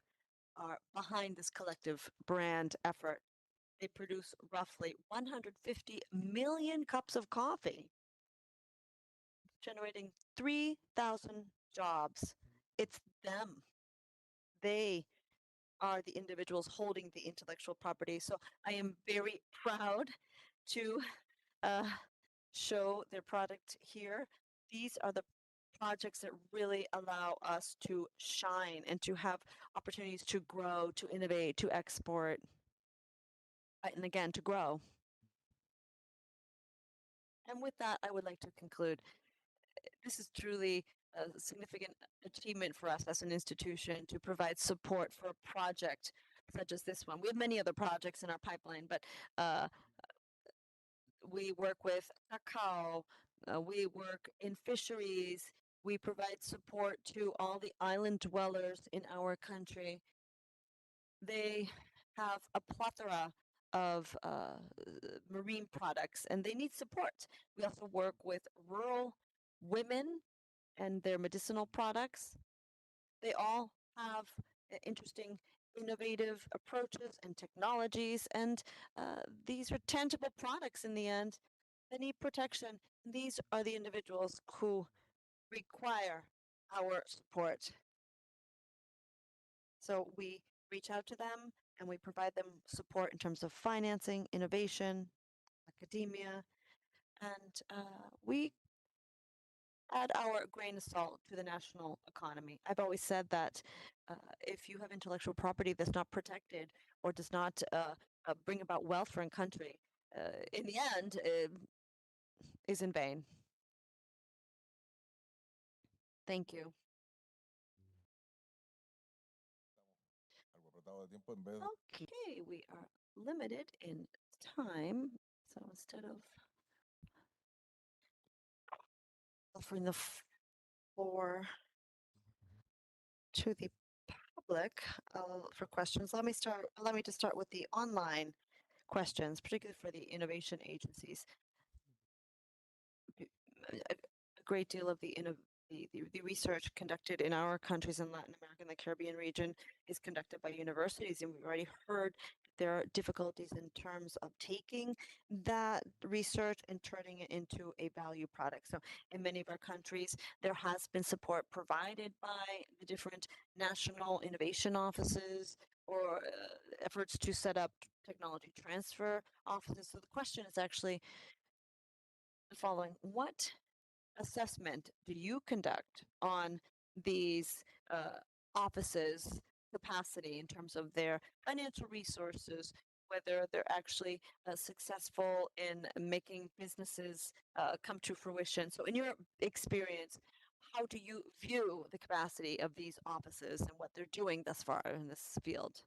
are behind this collective brand effort. They produce roughly 150 million cups of coffee, generating 3,000 jobs. It's them. They are the individuals holding the intellectual property. So I am very proud to show their product here. These are the projects that really allow us to shine and to have opportunities to grow, to innovate, to export, and again, to grow. And with that, I would like to conclude. This is truly a significant achievement for us as an institution to provide support for a project such as this one. We have many other projects in our pipeline, but we work with cacao, we work in fisheries, we provide support to all the island dwellers in our country. They have a plethora of marine products and they need support. We also work with rural women and their medicinal products. They all have interesting, innovative approaches and technologies, and these are tangible products in the end that need protection. These are the individuals who require our support. So we reach out to them and we provide them support in terms of financing, innovation, academia, and we add our grain of salt to the national economy. I've always said that if you have intellectual property that's not protected or does not bring about wealth for a country, in the end, is in vain. Thank you. Okay, we are limited in time, so instead of offering the floor to the public for questions, let me just start with the online questions, particularly for the innovation agencies. A great deal of the research conducted in our countries in Latin America and the Caribbean region is conducted by universities, and we've already heard there are difficulties in terms of taking that research and turning it into a value product. So in many of our countries, there has been support provided by the different national innovation offices or efforts to set up technology transfer offices. So the question is actually the following: what assessment do you conduct on these offices' capacity in terms of their financial resources, whether they're actually successful in making businesses come to fruition? So in your experience, how do you view the capacity of these offices and what they're doing thus far in this field?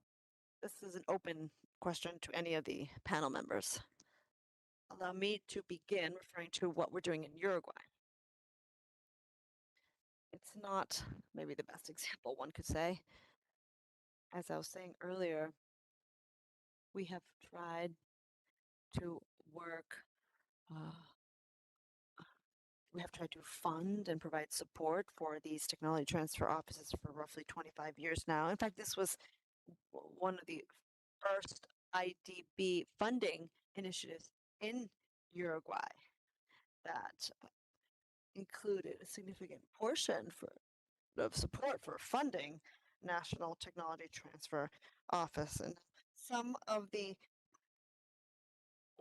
This is an open question to any of the panel members. Allow me to begin referring to what we're doing in Uruguay. It's not maybe the best example, one could say. As I was saying earlier, we have tried to work, we have tried to fund and provide support for these technology transfer offices for roughly 25 years now. In fact, this was one of the first IDB funding initiatives in Uruguay that included a significant portion of support for funding National Technology Transfer Office. And some of the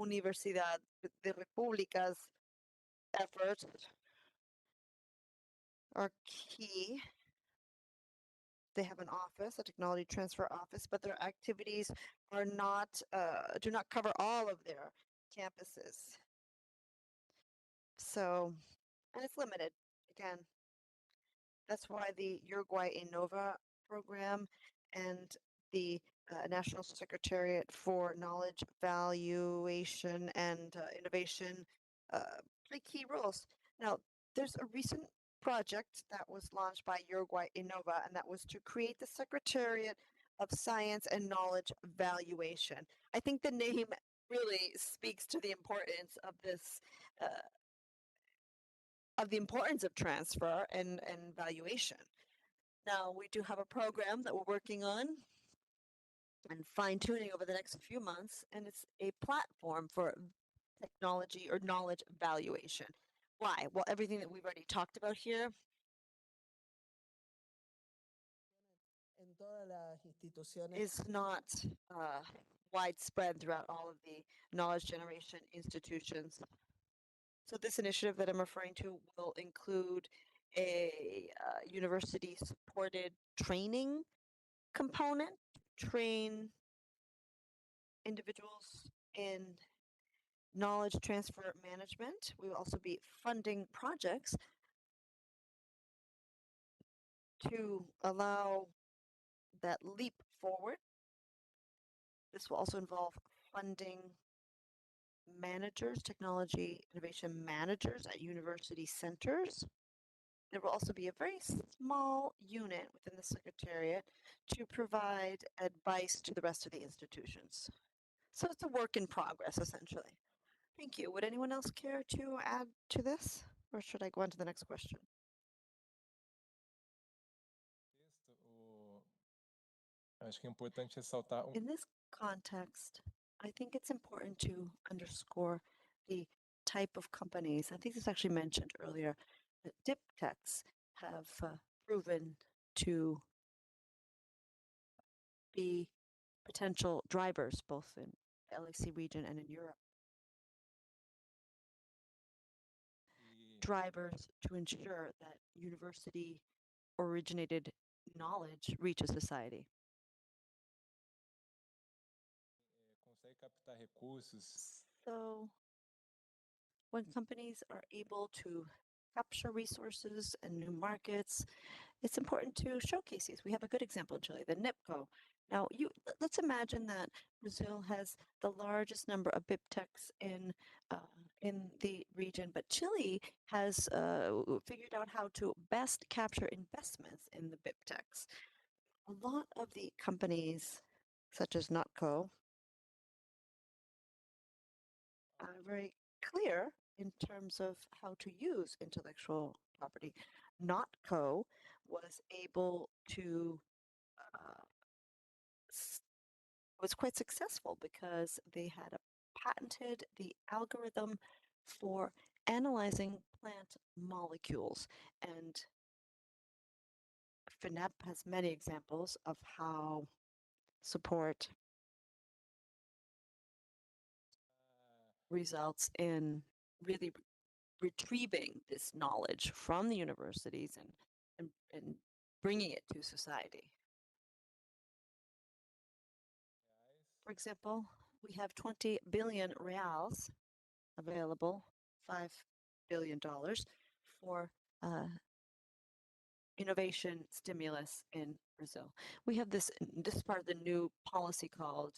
Universidad de República's efforts are key. They have an office, a technology transfer office, but their activities are not do not cover all of their campuses. So, and it's limited. Again, that's why the Uruguay Innova program and the National Secretariat for Knowledge Valuation and Innovation play key roles. Now, there's a recent project that was launched by Uruguay Innova, and that was to create the Secretariat of Science and Knowledge Valuation. I think the name really speaks to the importance of this, of the importance of transfer and valuation. Now, we do have a program that we're working on and fine-tuning over the next few months, and it's a platform for technology or knowledge valuation. Why? Well, everything that we've already talked about here is not widespread throughout all of the knowledge generation institutions. So this initiative that I'm referring to will include a university-supported training component, train individuals in knowledge transfer management. We will also be funding projects to allow that leap forward. This will also involve funding managers, technology innovation managers at university centers. There will also be a very small unit within the Secretariat to provide advice to the rest of the institutions. So it's a work in progress, essentially. Thank you. Would anyone else care to add to this? Or should I go on to the next question? Acho que é importante ressaltar In this context, I think it's important to underscore the type of companies. I think this actually mentioned earlier that dip techs have proven to be potential drivers both in the LAC region and in Europe. Drivers to ensure that university originated knowledge reaches society. consegue captar recursos. So when companies are able to capture resources and new markets, it's important to showcase these. We have a good example in Chile, the NIPCO. Now, let's imagine that Brazil has the largest number of BIPTECs in the region, but Chile has figured out how to best capture investments in the BIPTECs. A lot of the companies, such as NotCo, are very clear in terms of how to use intellectual property. NotCo was able to was quite successful because they had patented the algorithm for analyzing plant molecules, and FINEP has many examples of how support results in really retrieving this knowledge from the universities and bringing it to society. For example, we have 20 billion reals available, $5 billion for innovation stimulus in Brazil. We have this is part of the new policy called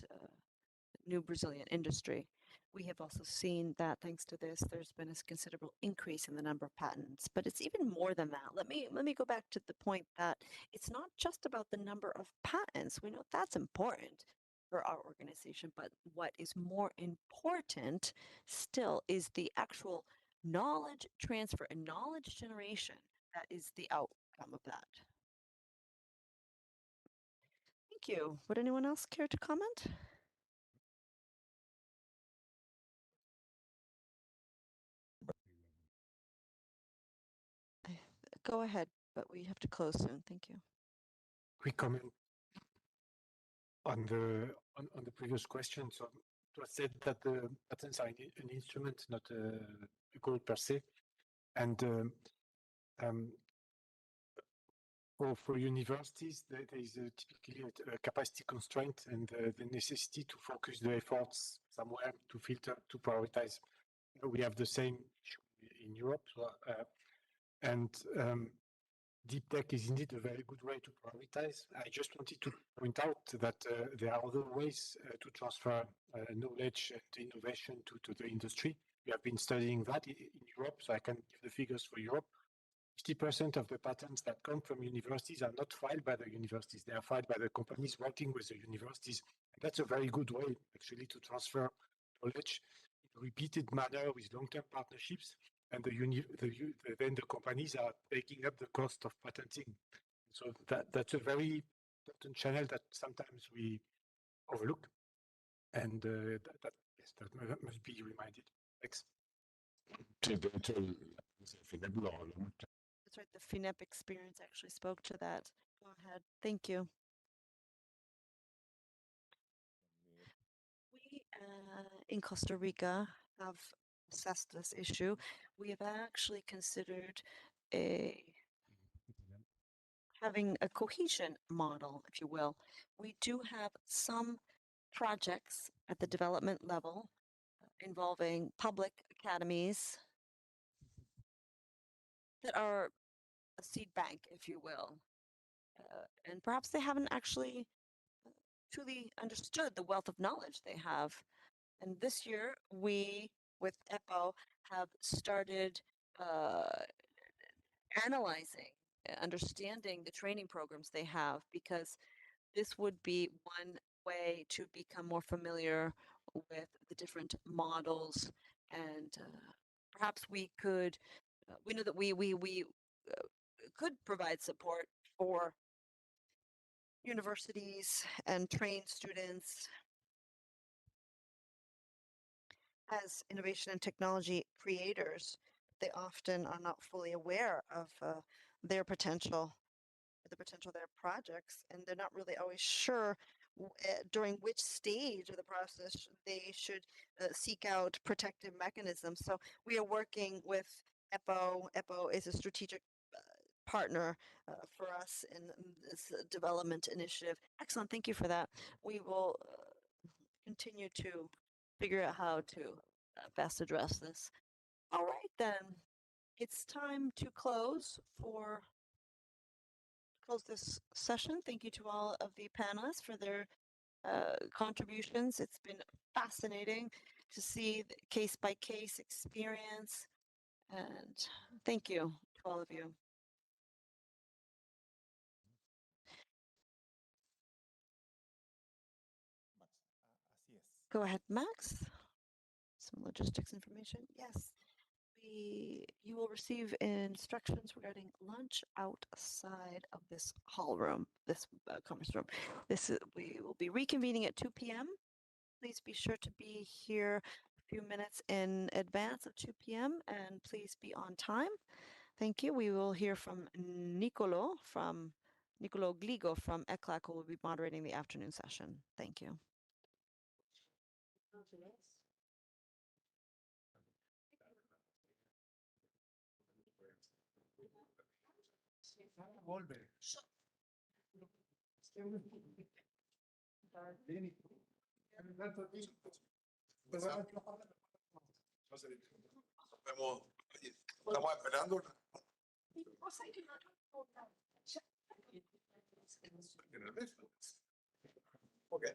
New Brazilian Industry. We have also seen that thanks to this, there's been a considerable increase in the number of patents, but it's even more than that. Let me go back to the point that it's not just about the number of patents. We know that's important for our organization, but what is more important still is the actual knowledge transfer and knowledge generation that is the outcome of that. Thank you. Would anyone else care to comment? Go ahead, but we have to close soon. Thank you. Quick comment on the previous question. So it was said that the patents are an instrument, not a goal per se. And for universities, there is typically a capacity constraint and the necessity to focus the efforts somewhere, to filter, to prioritize. We have the same issue in Europe. And deep tech is indeed a very good way to prioritize. I just wanted to point out that there are other ways to transfer knowledge and innovation to the industry. We have been studying that in Europe, so I can give the figures for Europe. 50% of the patents that come from universities are not filed by the universities. They are filed by the companies working with the universities. And that's a very good way, actually, to transfer knowledge in a repeated manner with long-term partnerships, and the vendor companies are taking up the cost of patenting. So that's a very important channel that sometimes we overlook, and that must be reminded. Thanks. That's right. The FINEP experience actually spoke to that. Go ahead. Thank you. We in Costa Rica have assessed this issue. We have actually considered having a cohesion model, if you will. We do have some projects at the development level involving public academies that are a seed bank, if you will. And perhaps they haven't actually truly understood the wealth of knowledge they have. And this year, we, with EPO, have started analyzing, understanding the training programs they have, because this would be one way to become more familiar with the different models. And perhaps we could, we know that we could provide support for universities and train students as innovation and technology creators. They often are not fully aware of their potential, the potential of their projects, and they're not really always sure during which stage of the process they should seek out protective mechanisms. So we are working with EPO. EPO is a strategic partner for us in this development initiative. Excellent, thank you for that. We will continue to figure out how to best address this. All right, then. It's time to close this session. Thank you to all of the panelists for their contributions. It's been fascinating to see the case-by-case experience, and thank you to all of you. Go ahead, Max. Some logistics information. Yes. You will receive instructions regarding lunch outside of this hall room, this conference room. We will be reconvening at 2 p.m. Please be sure to be here a few minutes in advance of 2 p.m. and please be on time. Thank you. We will hear from Nicolo Gligo from ECLAC, who will be moderating the afternoon session. Thank you. Estamos esperando. Okay.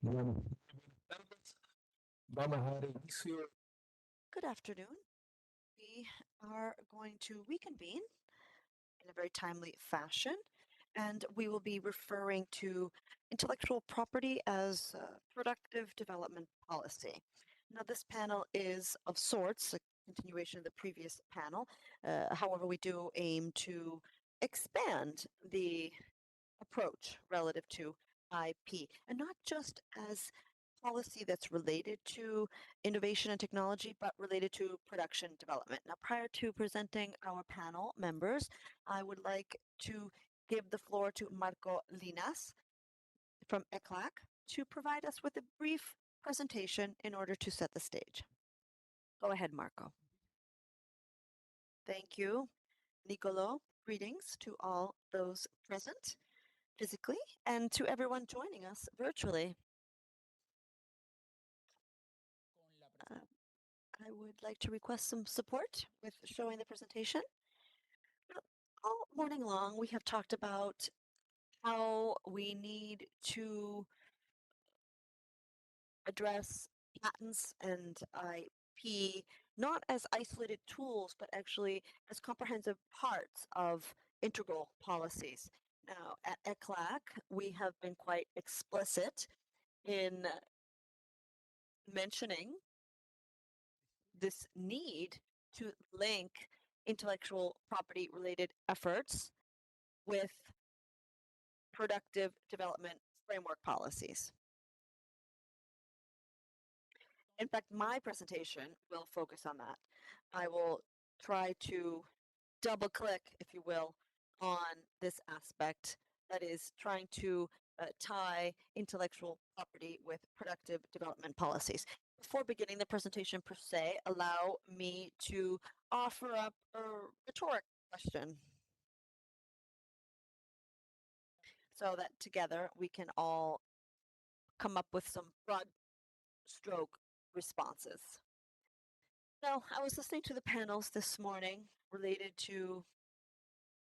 Bueno, buenas tardes. Vamos a dar inicio. Good afternoon. We are going to reconvene in a very timely fashion, and we will be referring to intellectual property as productive development policy. Now, this panel is of sorts a continuation of the previous panel. However, we do aim to expand the approach relative to IP, and not just as policy that's related to innovation and technology, but related to production development. Now, prior to presenting our panel members, I would like to give the floor to Marco Linas from ECLAC to provide us with a brief presentation in order to set the stage. Go ahead, Marco. Thank you, Nicolo. Greetings to all those present physically and to everyone joining us virtually. I would like to request some support with showing the presentation. All morning long, we have talked about how we need to address patents and IP not as isolated tools, but actually as comprehensive parts of integral policies. Now, at ECLAC, we have been quite explicit in mentioning this need to link intellectual property related efforts with productive development framework policies. In fact, my presentation will focus on that. I will try to double click, if you will, on this aspect that is trying to tie intellectual property with productive development policies. Before beginning the presentation per se, allow me to offer up a rhetoric question so that together we can all come up with some broad stroke responses. Now, I was listening to the panels this morning related to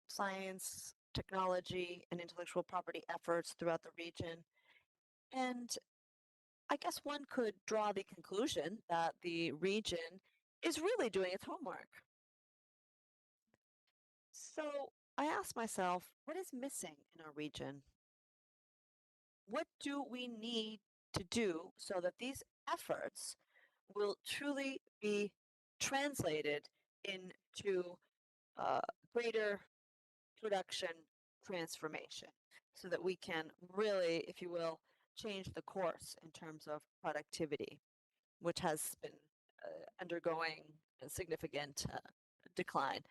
science, technology, and intellectual property efforts throughout the region. And I guess one could draw the conclusion that the region is really doing its homework. So I asked myself, what is missing in our region? What do we need to do so that these efforts will truly be translated into greater production transformation so that we can really, if you will, change the course in terms of productivity, which has been undergoing a significant decline.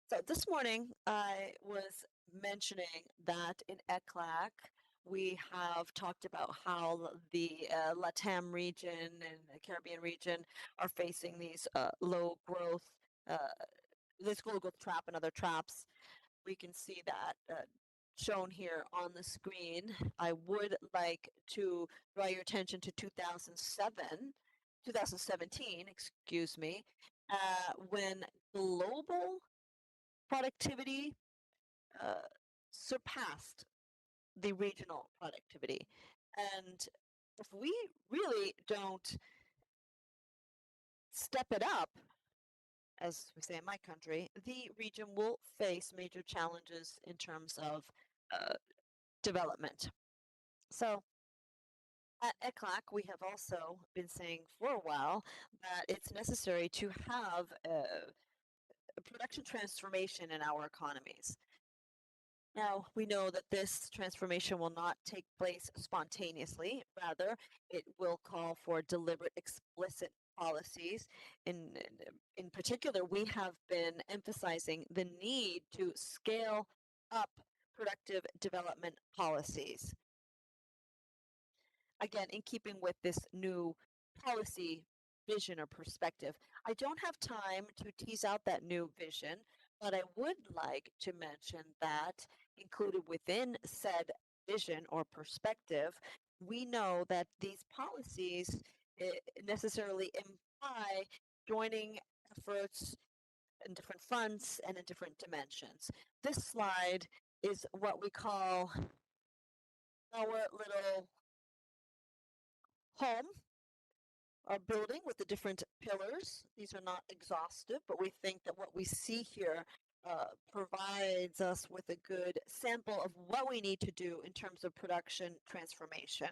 So this morning I was mentioning that in ECLAC we have talked about how the LATAM region and the Caribbean region are facing these low growth, this low growth trap and other traps. We can see that shown here on the screen. I would like to draw your attention to 2017, excuse me, when global productivity surpassed the regional productivity. And if we really don't step it up, as we say in my country, the region will face major challenges in terms of development. So at ECLAC, we have also been saying for a while that it's necessary to have a production transformation in our economies. Now, we know that this transformation will not take place spontaneously. Rather, it will call for deliberate, explicit policies. In particular, we have been emphasizing the need to scale up productive development policies. Again, in keeping with this new policy vision or perspective, I don't have time to tease out that new vision, but I would like to mention that included within said vision or perspective, we know that these policies necessarily imply joining efforts in different fronts and in different dimensions. This slide is what we call our little home, our building with the different pillars. These are not exhaustive, but we think that what we see here provides us with a good sample of what we need to do in terms of production transformation.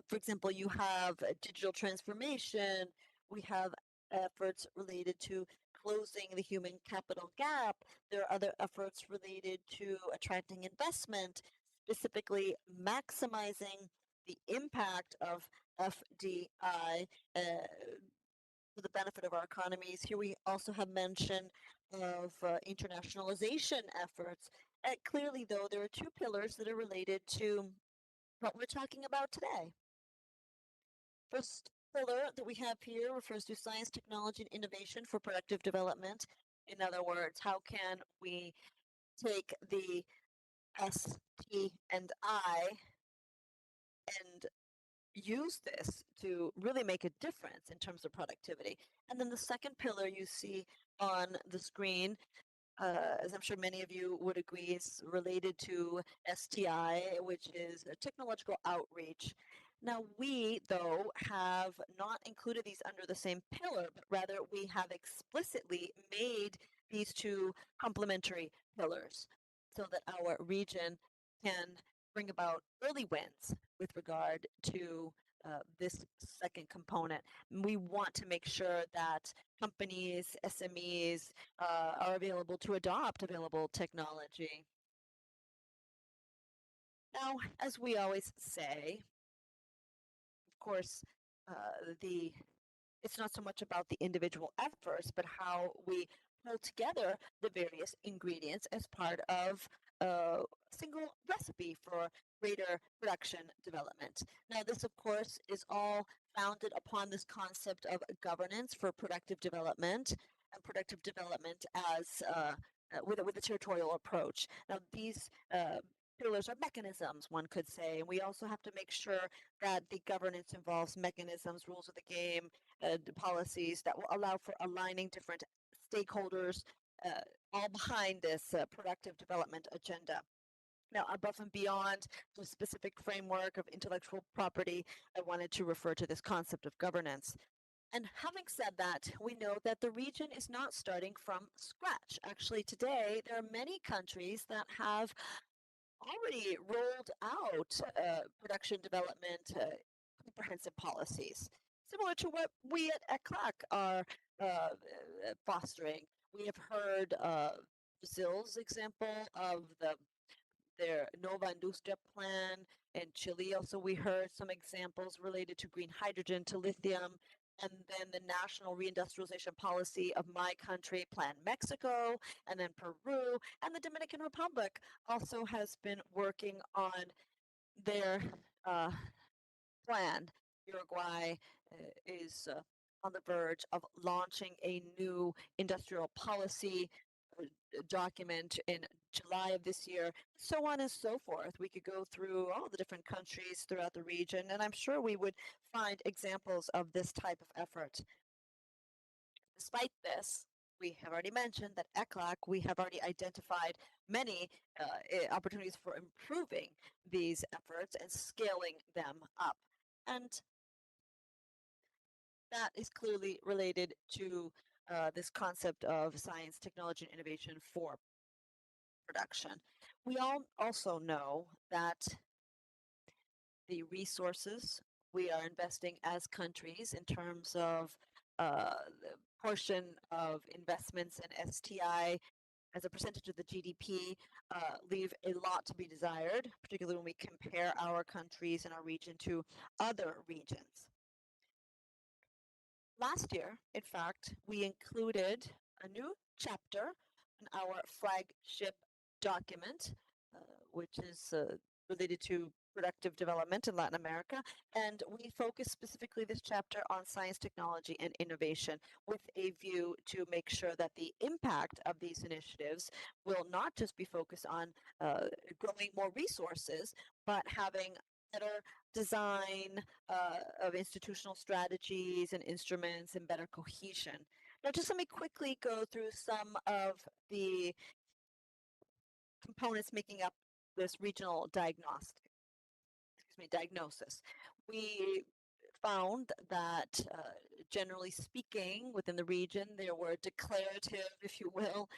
For example, you have digital transformation, we have efforts related to closing the human capital gap. There are other efforts related to attracting investment, specifically maximizing the impact of FDI for the benefit of our economies. Here we also have mention of internationalization efforts. Clearly, though, there are two pillars that are related to what we're talking about today. First pillar that we have here refers to science, technology, and innovation for productive development. In other words, how can we take the S, T, and I and use this to really make a difference in terms of productivity? And then the second pillar you see on the screen, as I'm sure many of you would agree, is related to STI, which is a technological outreach. Now, we, though, have not included these under the same pillar, but rather we have explicitly made these two complementary pillars so that our region can bring about early wins with regard to this second component. We want to make sure that companies, SMEs are available to adopt available technology. Now, as we always say, of course, it's not so much about the individual efforts, but how we pull together the various ingredients as part of a single recipe for greater production development. Now, this, of course, is all founded upon this concept of governance for productive development and productive development as with a territorial approach. Now, these pillars are mechanisms, one could say, and we also have to make sure that the governance involves mechanisms, rules of the game, policies that will allow for aligning different stakeholders all behind this productive development agenda. Now, above and beyond the specific framework of intellectual property, I wanted to refer to this concept of governance. And having said that, we know that the region is not starting from scratch. Actually, today, there are many countries that have already rolled out production development comprehensive policies, similar to what we at ECLAC are fostering. We have heard Brazil's example of their Nova Industria plan in Chile. Also, we heard some examples related to green hydrogen, to lithium, and then the national reindustrialization policy of my country, Plan Mexico, and then Peru, and the Dominican Republic also has been working on their plan. Uruguay is on the verge of launching a new industrial policy document in July of this year, so on and so forth. We could go through all the different countries throughout the region, and I'm sure we would find examples of this type of effort. Despite this, we have already mentioned that ECLAC, we have already identified many opportunities for improving these efforts and scaling them up. And that is clearly related to this concept of science, technology, and innovation for production. We all also know that the resources we are investing as countries in terms of the portion of investments in STI as a percentage of the GDP leave a lot to be desired, particularly when we compare our countries and our region to other regions. Last year, in fact, we included a new chapter in our flagship document, which is related to productive development in Latin America. And we focus specifically this chapter on science, technology, and innovation with a view to make sure that the impact of these initiatives will not just be focused on growing more resources, but having better design of institutional strategies and instruments and better cohesion. Now, just let me quickly go through some of the components making up this regional diagnosis. We found that, generally speaking, within the region, there were declarative, if you will,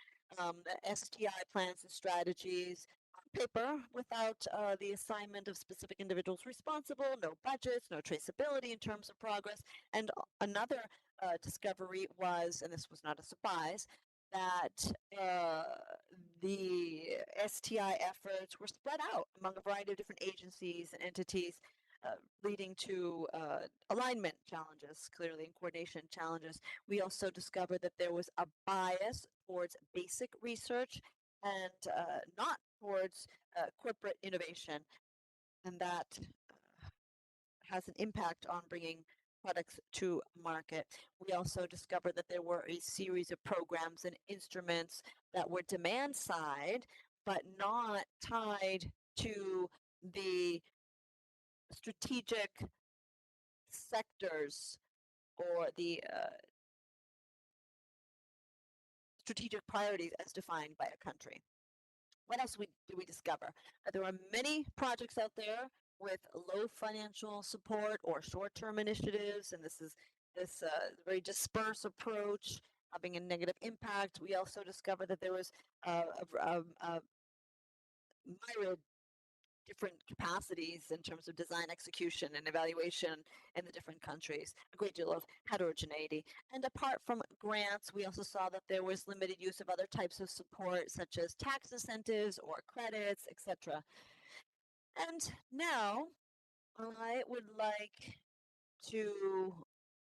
STI plans and strategies on paper without the assignment of specific individuals responsible, no budgets, no traceability in terms of progress. And another discovery was, and this was not a surprise, that the STI efforts were spread out among a variety of different agencies and entities, leading to alignment challenges, clearly, and coordination challenges. We also discovered that there was a bias towards basic research and not towards corporate innovation, and that has an impact on bringing products to market. We also discovered that there were a series of programs and instruments that were demand side, but not tied to the strategic sectors or the strategic priorities as defined by a country. What else did we discover? There are many projects out there with low financial support or short-term initiatives, and this very dispersed approach having a negative impact. We also discovered that there was myriad different capacities in terms of design, execution, and evaluation in the different countries, a great deal of heterogeneity. And apart from grants, we also saw that there was limited use of other types of support, such as tax incentives or credits, etc. And now I would like to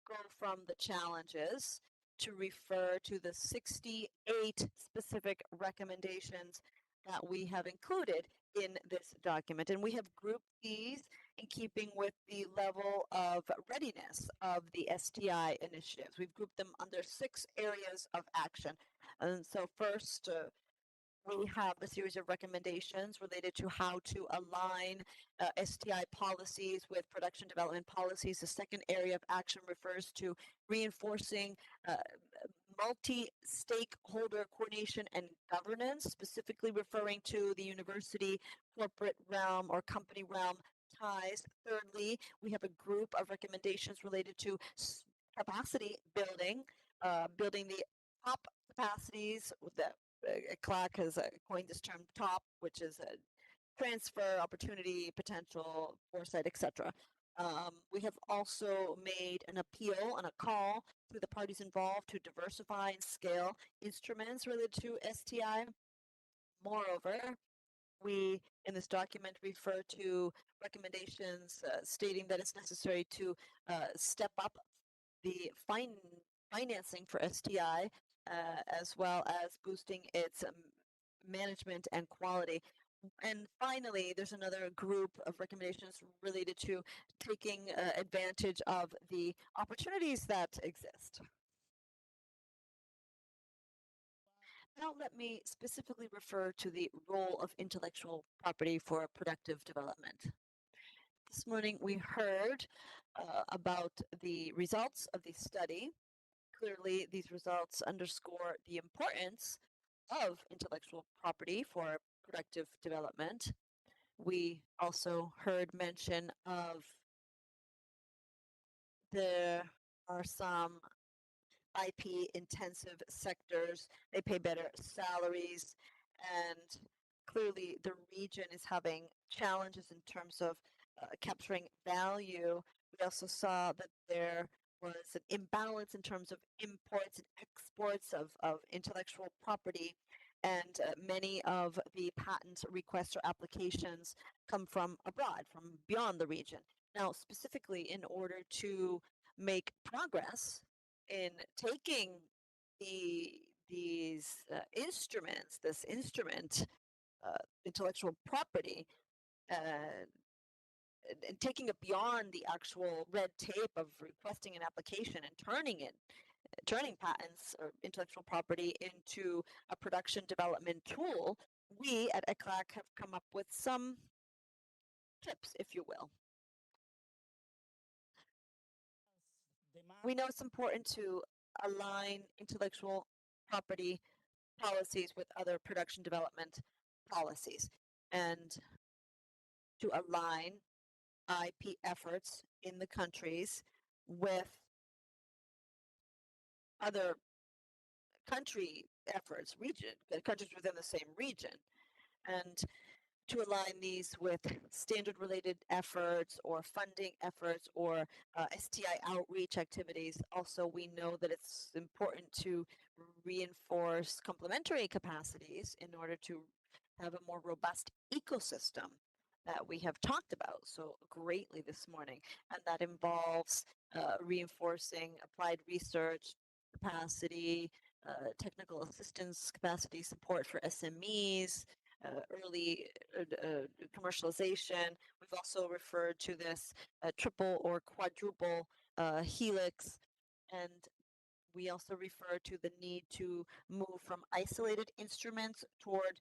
go from the challenges to refer to the 68 specific recommendations that we have included in this document. And we have grouped these in keeping with the level of readiness of the STI initiatives. We've grouped them under 6 areas of action. And so first, we have a series of recommendations related to how to align STI policies with production development policies. The second area of action refers to reinforcing multi-stakeholder coordination and governance, specifically referring to the university, corporate realm, or company realm ties. Thirdly, we have a group of recommendations related to capacity building, building the top capacities that CLAC has coined this term TOP, which is a transfer, opportunity, potential, foresight, etc. We have also made an appeal and a call to the parties involved to diversify and scale instruments related to STI. Moreover, we, in this document, refer to recommendations stating that it's necessary to step up the financing for STI, as well as boosting its management and quality. And finally, there's another group of recommendations related to taking advantage of the opportunities that exist. Now let me specifically refer to the role of intellectual property for productive development. This morning we heard about the results of the study. Clearly, these results underscore the importance of intellectual property for productive development. We also heard mention of there are some IP intensive sectors, they pay better salaries, and clearly the region is having challenges in terms of capturing value. We also saw that there was an imbalance in terms of imports and exports of intellectual property, and many of the patent requests or applications come from abroad, from beyond the region. Now, specifically, in order to make progress in taking these instruments, this instrument, intellectual property, and taking it beyond the actual red tape of requesting an application and turning patents or intellectual property into a production development tool, we at ECLAC have come up with some tips, if you will. We know it's important to align intellectual property policies with other production development policies, and to align IP efforts in the countries with other country efforts, countries within the same region. And to align these with standard-related efforts or funding efforts or STI outreach activities. Also, we know that it's important to reinforce complementary capacities in order to have a more robust ecosystem that we have talked about so greatly this morning. And that involves reinforcing applied research capacity, technical assistance capacity, support for SMEs, early commercialization. We've also referred to this triple or quadruple helix, and we also refer to the need to move from isolated instruments toward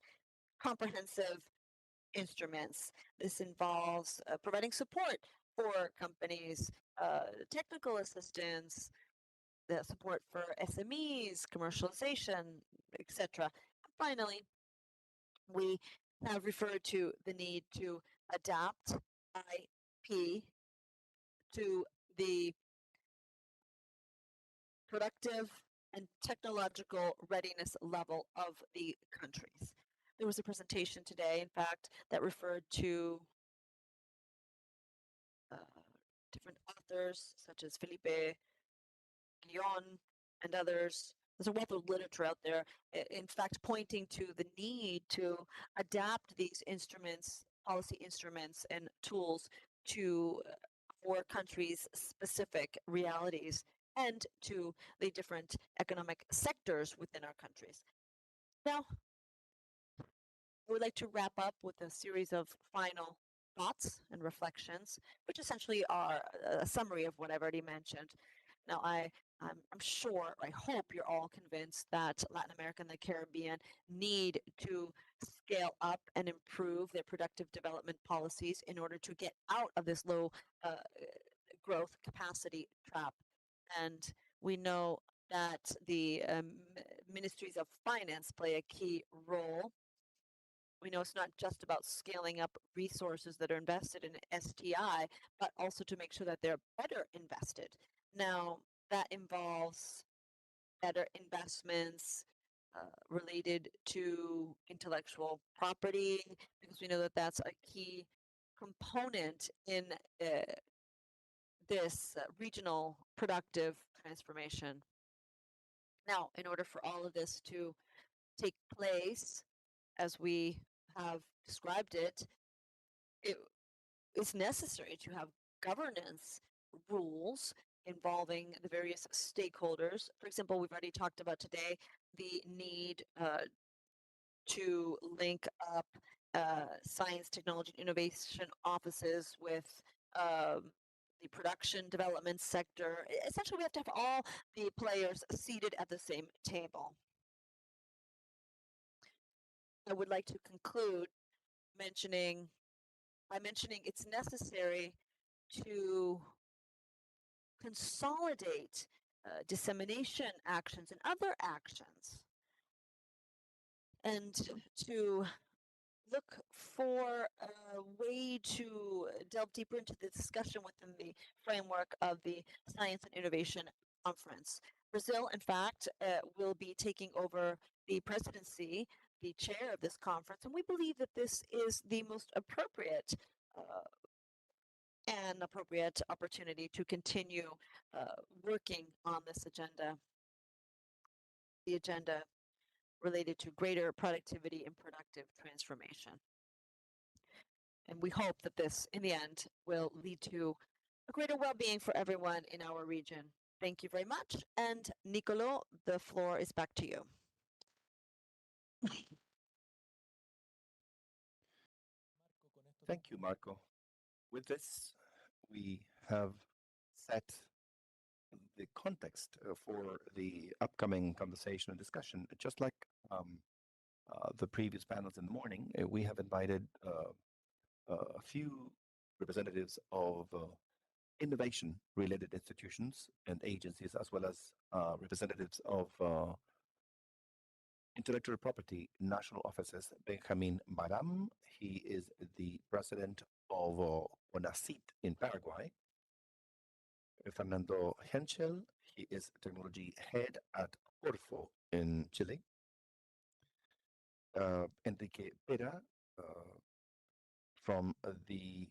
comprehensive instruments. This involves providing support for companies, technical assistance, the support for SMEs, commercialization, etc. Finally, we have referred to the need to adapt IP to the productive and technological readiness level of the countries. There was a presentation today, in fact, that referred to different authors such as Felipe Guillon and others. There's a wealth of literature out there, in fact, pointing to the need to adapt these instruments, policy instruments, and tools to for countries' specific realities and to the different economic sectors within our countries. Now, I would like to wrap up with a series of final thoughts and reflections, which essentially are a summary of what I've already mentioned. Now, I'm sure, I hope you're all convinced that Latin America and the Caribbean need to scale up and improve their productive development policies in order to get out of this low growth capacity trap. And we know that the ministries of finance play a key role. We know it's not just about scaling up resources that are invested in STI, but also to make sure that they're better invested. Now, that involves better investments related to intellectual property, because we know that that's a key component in this regional productive transformation. Now, in order for all of this to take place, as we have described it, it is necessary to have governance rules involving the various stakeholders. For example, we've already talked about today the need to link up science, technology, and innovation offices with the production development sector. Essentially, we have to have all the players seated at the same table. I would like to conclude by mentioning it's necessary to consolidate dissemination actions and other actions, and to look for a way to delve deeper into the discussion within the framework of the Science and Innovation Conference. Brazil, in fact, will be taking over the presidency, the chair of this conference, and we believe that this is the most appropriate opportunity to continue working on this agenda, the agenda related to greater productivity and productive transformation. And we hope that this, in the end, will lead to a greater well-being for everyone in our region. Thank you very much. And Nicolo, the floor is back to you. Thank you, Marco. With this, we have set the context for the upcoming conversation and discussion. Just like the previous panels in the morning, we have invited a few representatives of innovation-related institutions and agencies, as well as representatives of intellectual property national offices. Benjamin Baram, he is the president of CONACYT in Paraguay. Fernando Henschel, he is technology head at Corfo in Chile. Enrique Pera from the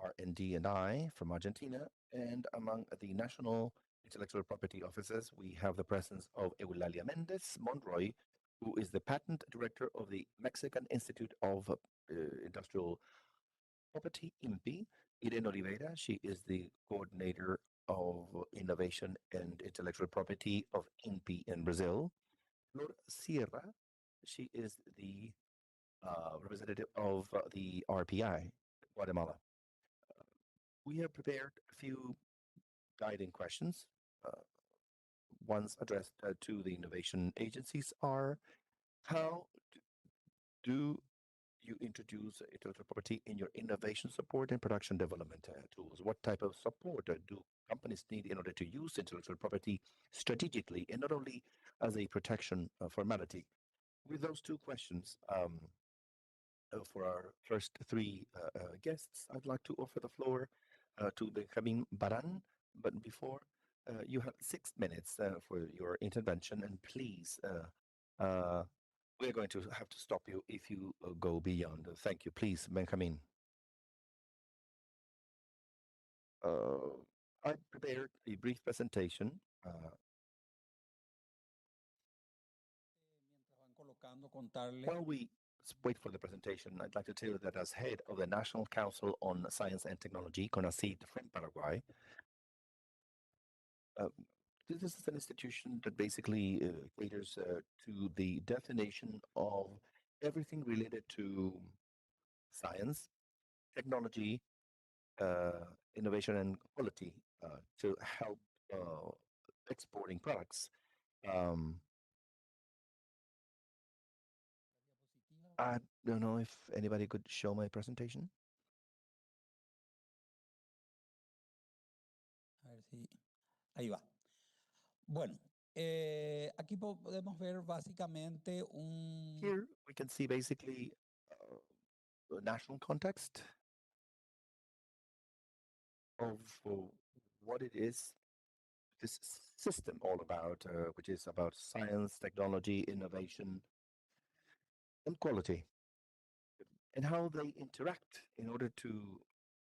R&D and I from Argentina, and among the national intellectual property officers, we have the presence of Eulalia Mendez Monroy, who is the patent director of the Mexican Institute of Industrial Property, INPI. Irene Oliveira, she is the coordinator of innovation and intellectual property of INPI in Brazil. Flor Sierra, she is the representative of the RPI, Guatemala. We have prepared a few guiding questions. Ones addressed to the innovation agencies are: how do you introduce intellectual property in your innovation support and production development tools? What type of support do companies need in order to use intellectual property strategically and not only as a protection formality? With those two questions, for our first three guests, I'd like to offer the floor to Benjamin Baran. But before, you have 6 minutes for your intervention, and please, we're going to have to stop you if you go beyond. Thank you. Please, Benjamin. I prepared a brief presentation. While we wait for the presentation, I'd like to tell you that as head of the National Council on Science and Technology, CONACYT from Paraguay, this is an institution that basically caters to the definition of everything related to science, technology, innovation, and quality to help exporting products. I don't know if anybody could show my presentation. A ver si... Ahí va. Bueno, aquí podemos ver básicamente un... Here we can see basically the national context of what it is, this system all about, which is about science, technology, innovation, and quality, and how they interact in order to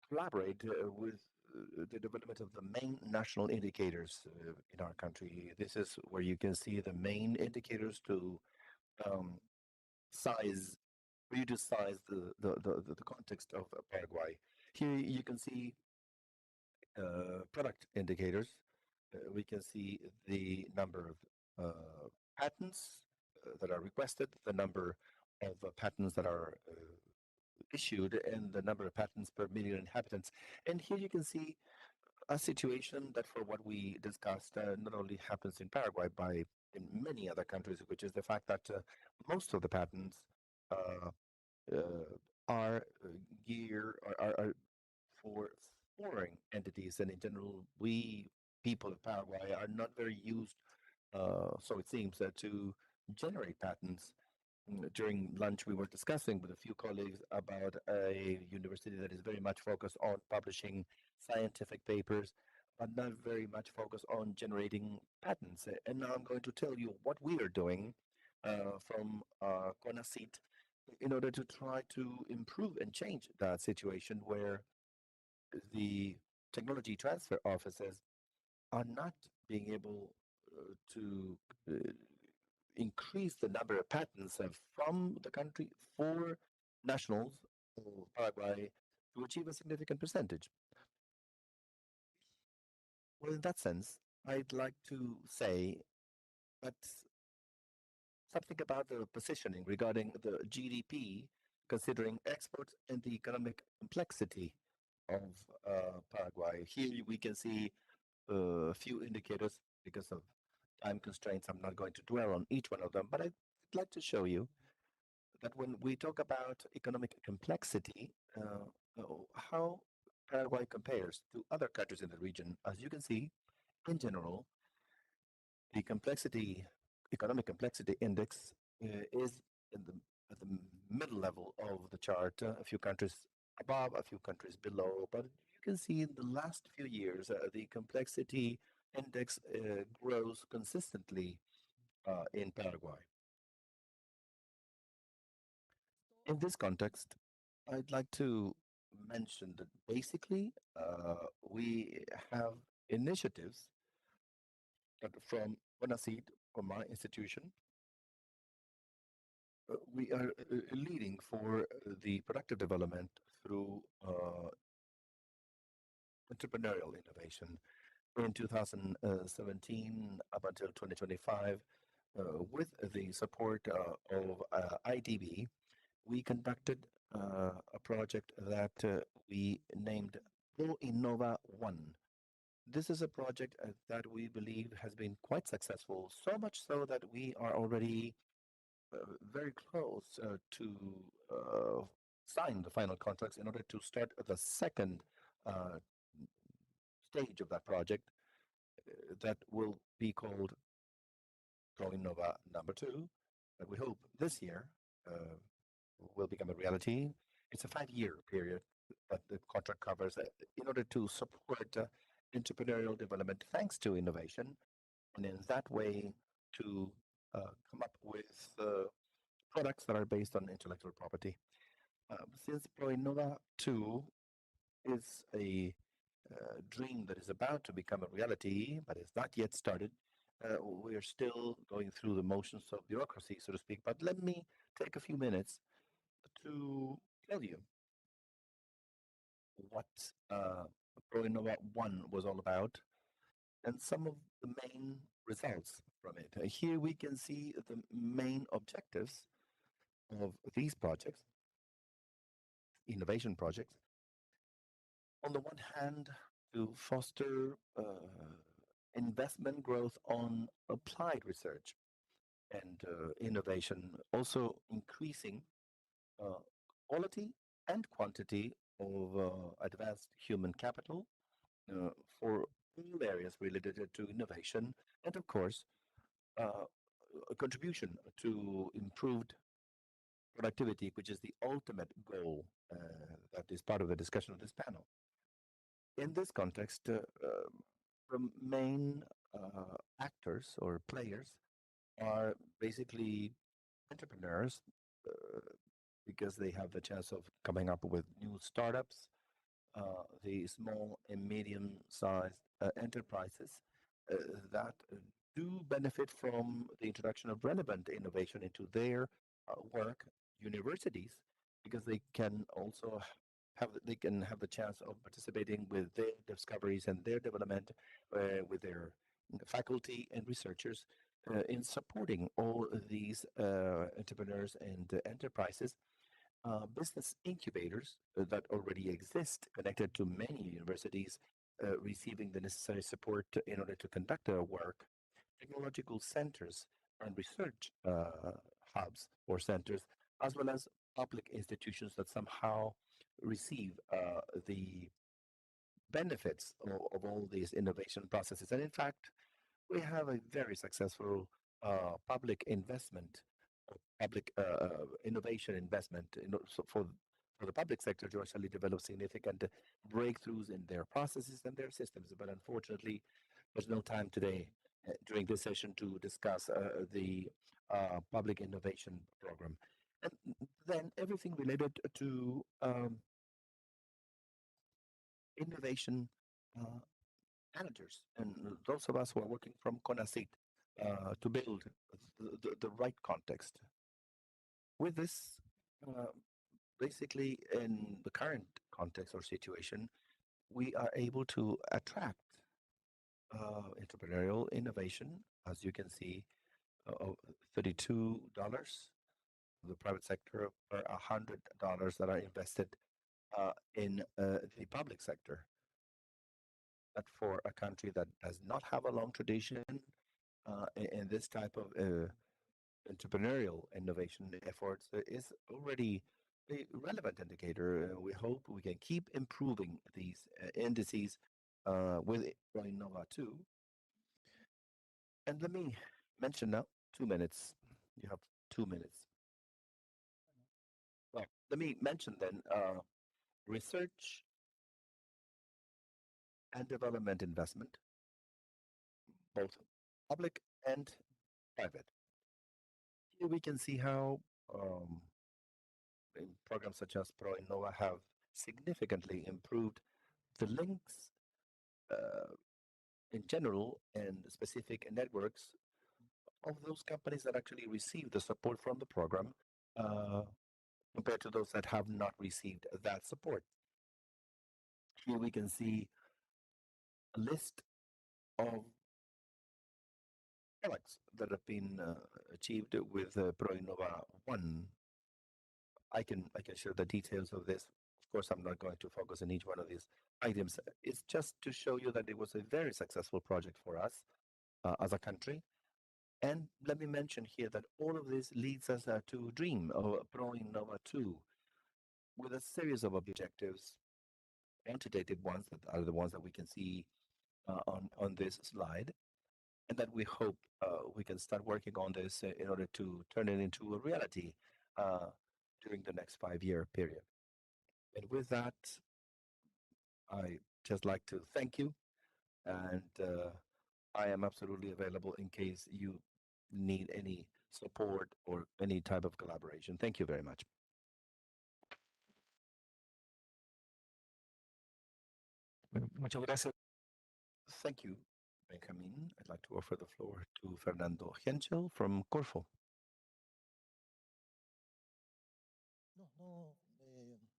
collaborate with the development of the main national indicators in our country. This is where you can see the main indicators to size, for you to size the context of Paraguay. Here you can see product indicators. We can see the number of patents that are requested, the number of patents that are issued, and the number of patents per million inhabitants. And here you can see a situation that, for what we discussed, not only happens in Paraguay, but in many other countries, which is the fact that most of the patents are geared are for foreign entities, and in general, we people of Paraguay are not very used, so it seems, to generate patents. During lunch, we were discussing with a few colleagues about a university that is very much focused on publishing scientific papers, but not very much focused on generating patents. And now I'm going to tell you what we are doing from CONACYT in order to try to improve and change that situation where the technology transfer offices are not being able to increase the number of patents from the country for nationals of Paraguay to achieve a significant percentage. Well, in that sense, I'd like to say that something about the positioning regarding the GDP, considering exports and the economic complexity of Paraguay. Here we can see a few indicators. Because of time constraints, I'm not going to dwell on each one of them, but I'd like to show you that when we talk about economic complexity, how Paraguay compares to other countries in the region. As you can see, in general, the economic complexity index is at the middle level of the chart. A few countries above, a few countries below. But you can see in the last few years, the complexity index grows consistently in Paraguay. In this context, I'd like to mention that basically we have initiatives from CONACYT, from my institution. We are leading for the productive development through entrepreneurial innovation. In 2017 up until 2025, with the support of IDB, we conducted a project that we named Pro Innova 1. This is a project that we believe has been quite successful, so much so that we are already very close to sign the final contracts in order to start the second stage of that project that will be called Pro Innova number 2, that we hope this year will become a reality. It's a 5-year period that the contract covers in order to support entrepreneurial development thanks to innovation, and in that way to come up with products that are based on intellectual property. Since Pro Innova 2 is a dream that is about to become a reality, but is not yet started, we are still going through the motions of bureaucracy, so to speak. But let me take a few minutes to tell you what Pro Innova 1 was all about and some of the main results from it. Here we can see the main objectives of these projects, innovation projects. On the one hand, to foster investment growth on applied research and innovation, also increasing quality and quantity of advanced human capital for all areas related to innovation, and of course, a contribution to improved productivity, which is the ultimate goal that is part of the discussion of this panel. In this context, the main actors or players are basically entrepreneurs because they have the chance of coming up with new startups, the small and medium-sized enterprises that do benefit from the introduction of relevant innovation into their work, universities, because they can also have the chance of participating with their discoveries and their development with their faculty and researchers in supporting all these entrepreneurs and enterprises. Business incubators that already exist connected to many universities receiving the necessary support in order to conduct their work, technological centers and research hubs or centers, as well as public institutions that somehow receive the benefits of all these innovation processes. And in fact, we have a very successful public investment, public innovation investment so for the public sector to actually develop significant breakthroughs in their processes and their systems. But unfortunately, there's no time today during this session to discuss the public innovation program. And then everything related to innovation managers and those of us who are working from CONACYT to build the right context. With this, basically in the current context or situation, we are able to attract entrepreneurial innovation, as you can see, $32, the private sector, per $100 that are invested in the public sector. But for a country that does not have a long tradition in this type of entrepreneurial innovation efforts, is already a relevant indicator. We hope we can keep improving these indices with Innova 2. And let me mention now, 2 minutes. You have 2 minutes. Well, let me mention then research and development investment, both public and private. Here we can see how programs such as ProInnova have significantly improved the links in general and specific networks of those companies that actually receive the support from the program compared to those that have not received that support. Here we can see a list of products that have been achieved with ProInnova 1. I can share the details of this. Of course, I'm not going to focus on each one of these items. It's just to show you that it was a very successful project for us as a country. And let me mention here that all of this leads us to dream of ProInnova 2 with a series of objectives, quantitative ones that are the ones that we can see on this slide, and that we hope we can start working on this in order to turn it into a reality during the next 5-year period. And with that, I just like to thank you, and I am absolutely available in case you need any support or any type of collaboration. Thank you very much. Muchas gracias. Thank you, Benjamin. I'd like to offer the floor to Fernando Henschel from Corfo.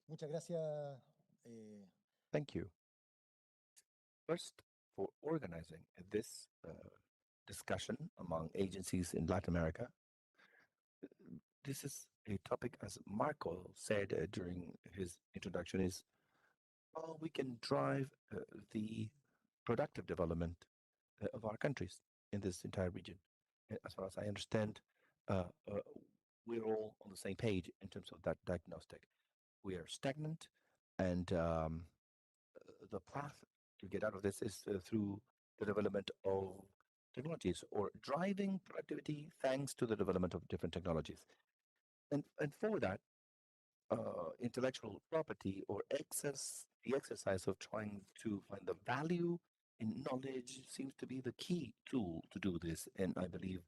Muchas gracias. Thank you. First, for organizing this discussion among agencies in Latin America. This is a topic, as Marco said during his introduction, is how we can drive the productive development of our countries in this entire region. As far as I understand, we're all on the same page in terms of that diagnostic. We are stagnant, and the path to get out of this is through the development of technologies or driving productivity thanks to the development of different technologies. And for that, intellectual property or the exercise of trying to find the value in knowledge seems to be the key tool to do this. And I believe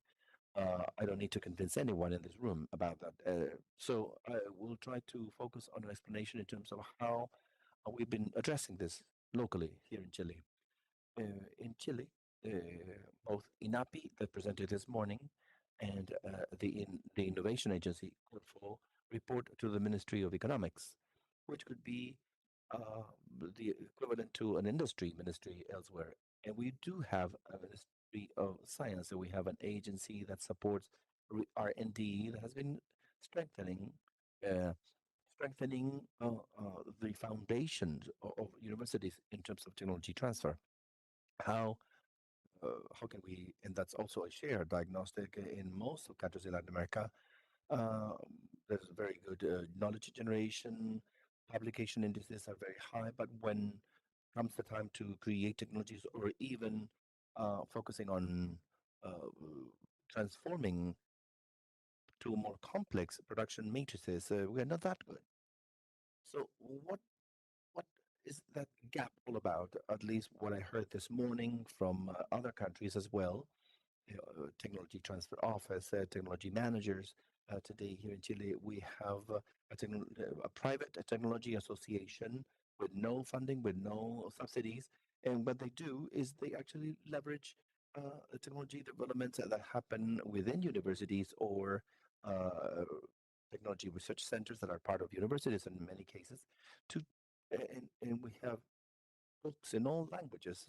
I don't need to convince anyone in this room about that. So I will try to focus on an explanation in terms of how we've been addressing this locally here in Chile. In Chile, both INAPI that presented this morning and the Innovation Agency report to the Ministry of Economics, which could be the equivalent to an industry ministry elsewhere. And we do have a Ministry of Science, so we have an agency that supports R&D that has been strengthening the foundations of universities in terms of technology transfer. How can we, and that's also a shared diagnostic in most of countries in Latin America. There's very good knowledge generation, publication indices are very high, but when it comes the time to create technologies or even focusing on transforming to more complex production matrices, we're not that good. So what is that gap all about? At least what I heard this morning from other countries as well. Technology transfer office, technology managers. Today here in Chile, we have a private technology association with no funding, with no subsidies. And what they do is they actually leverage technology developments that happen within universities or technology research centers that are part of universities in many cases. And we have books in all languages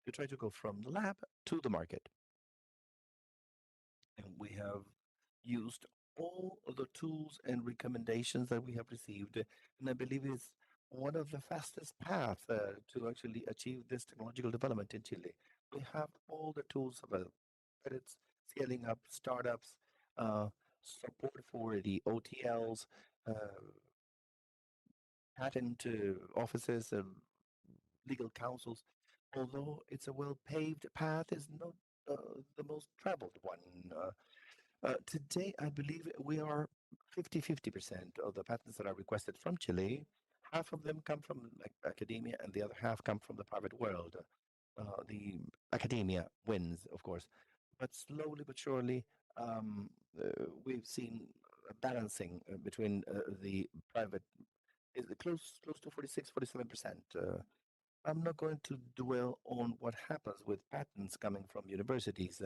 to try to go from the lab to the market. And we have used all of the tools and recommendations that we have received. And I believe it's one of the fastest paths to actually achieve this technological development in Chile. We have all the tools available. Credits, scaling up startups, support for the OTLs, patent offices, legal councils. Although it's a well-paved path, it's not the most traveled one. Today, I believe we are 50% of the patents that are requested from Chile half of them come from academia and the other half come from the private world. The academia wins, of course, but slowly but surely we've seen a balancing between the private is close to 46-47%. I'm not going to dwell on what happens with patents coming from universities.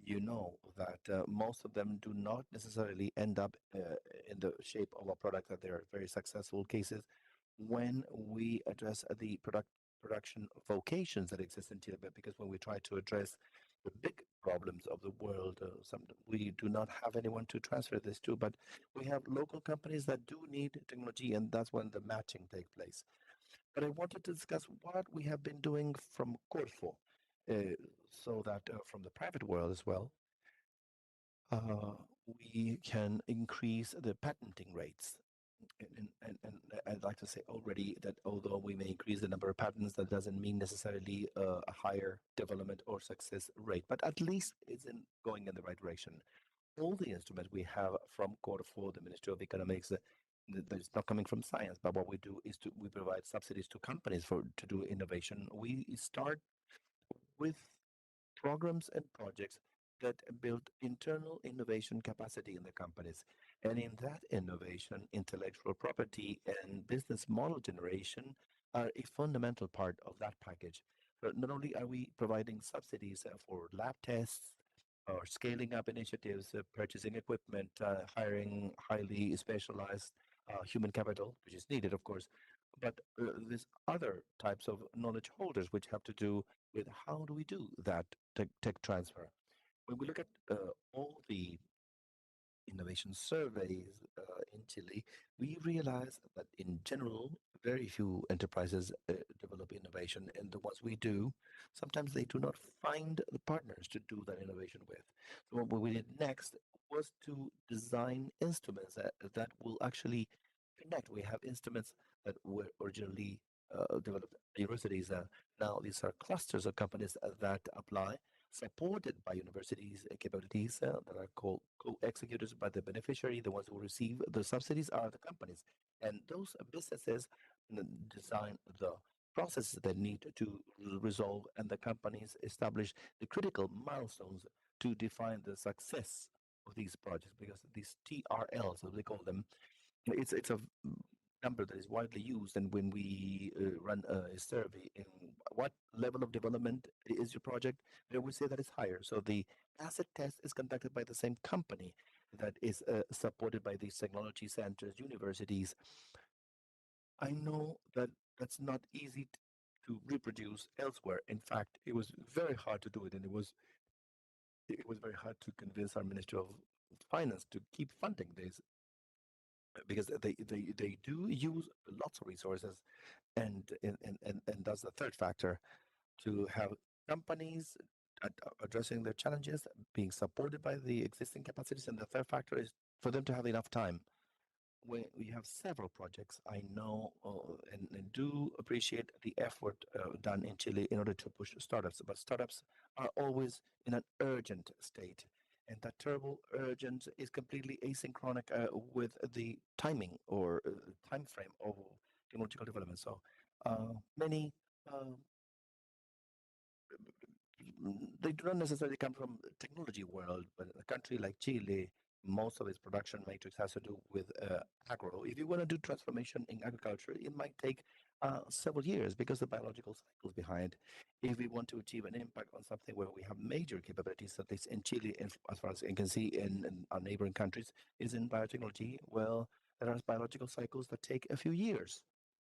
You know that most of them do not necessarily end up in the shape of a product, that they are very successful cases. When we address the production vocations that exist in Chile, because when we try to address the big problems of the world, we do not have anyone to transfer this to, but we have local companies that do need technology, and that's when the matching takes place. But I wanted to discuss what we have been doing from Corfo, so that from the private world as well, we can increase the patenting rates. And I'd like to say already that although we may increase the number of patents, that doesn't mean necessarily a higher development or success rate, but at least it's going in the right direction. All the instruments we have from Corfo, the Ministry of Economics, that's not coming from science, but what we do is we provide subsidies to companies to do innovation. We start with programs and projects that build internal innovation capacity in the companies. And in that innovation, intellectual property and business model generation are a fundamental part of that package. But not only are we providing subsidies for lab tests or scaling up initiatives, purchasing equipment, hiring highly specialized human capital, which is needed, of course, but there's other types of knowledge holders which have to do with how do we do that tech transfer. When we look at all the innovation surveys in Chile, we realize that in general, very few enterprises develop innovation, and the ones we do, sometimes they do not find the partners to do that innovation with. So what we did next was to design instruments that will actually connect. We have instruments that were originally developed at universities. Now these are clusters of companies that apply, supported by universities' capabilities that are called co-executors by the beneficiary. The ones who receive the subsidies are the companies. And those businesses design the processes that need to resolve, and the companies establish the critical milestones to define the success of these projects, because these TRLs, as they call them, it's a number that is widely used. And when we run a survey in what level of development is your project, then we say that it's higher. So the asset test is conducted by the same company that is supported by these technology centers, universities. I know that that's not easy to reproduce elsewhere. In fact, it was very hard to do it, and it was very hard to convince our Ministry of Finance to keep funding this, because they do use lots of resources, and that's the third factor, to have companies addressing their challenges, being supported by the existing capacities, and the third factor is for them to have enough time. When we have several projects, I know and do appreciate the effort done in Chile in order to push startups, but startups are always in an urgent state. And that terrible urgent is completely asynchronic with the timing or time frame of technological development. So many they do not necessarily come from the technology world, but a country like Chile, most of its production matrix has to do with agro. If you want to do transformation in agriculture, it might take several years because the biological cycles behind. If we want to achieve an impact on something where we have major capabilities, at least in Chile, and as far as you can see in our neighboring countries, is in biotechnology, well, there are biological cycles that take a few years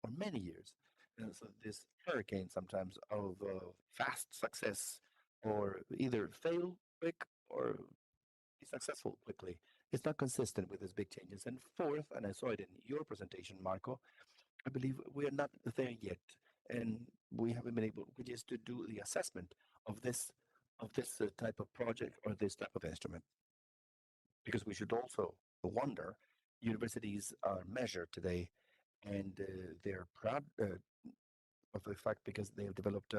or many years. And so this hurricane sometimes of fast success, or either fail quick or be successful quickly, it's not consistent with these big changes. And fourth, and I saw it in your presentation, Marco, I believe we are not there yet, and we haven't been able, which is to do the assessment of this type of project or this type of instrument, because we should also wonder. Universities are measured today, and they're proud of the fact because they have developed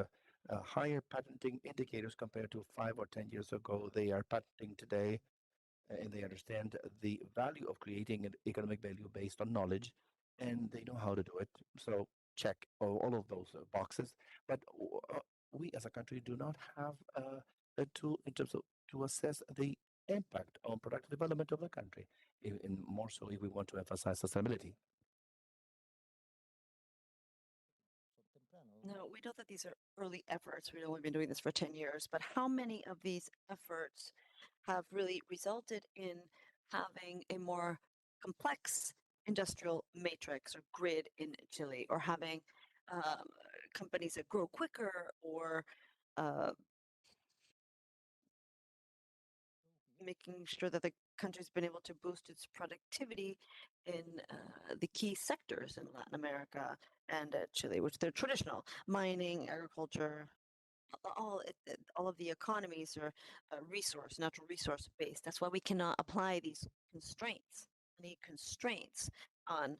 higher patenting indicators compared to 5 or 10 years ago. They are patenting today, and they understand the value of creating an economic value based on knowledge. and they know how to do it. So check all of those boxes. But we as a country do not have a tool in terms of to assess the impact on product development of the country, and more so if we want to emphasize sustainability. No, we know that these are early efforts. We've only been doing this for 10 years, but how many of these efforts have really resulted in having a more complex industrial matrix or grid in Chile, or having companies that grow quicker, or making sure that the country's been able to boost its productivity in the key sectors in Latin America and Chile, which they're traditional: mining, agriculture. All of the economies are natural resource based. That's why we cannot apply these constraints on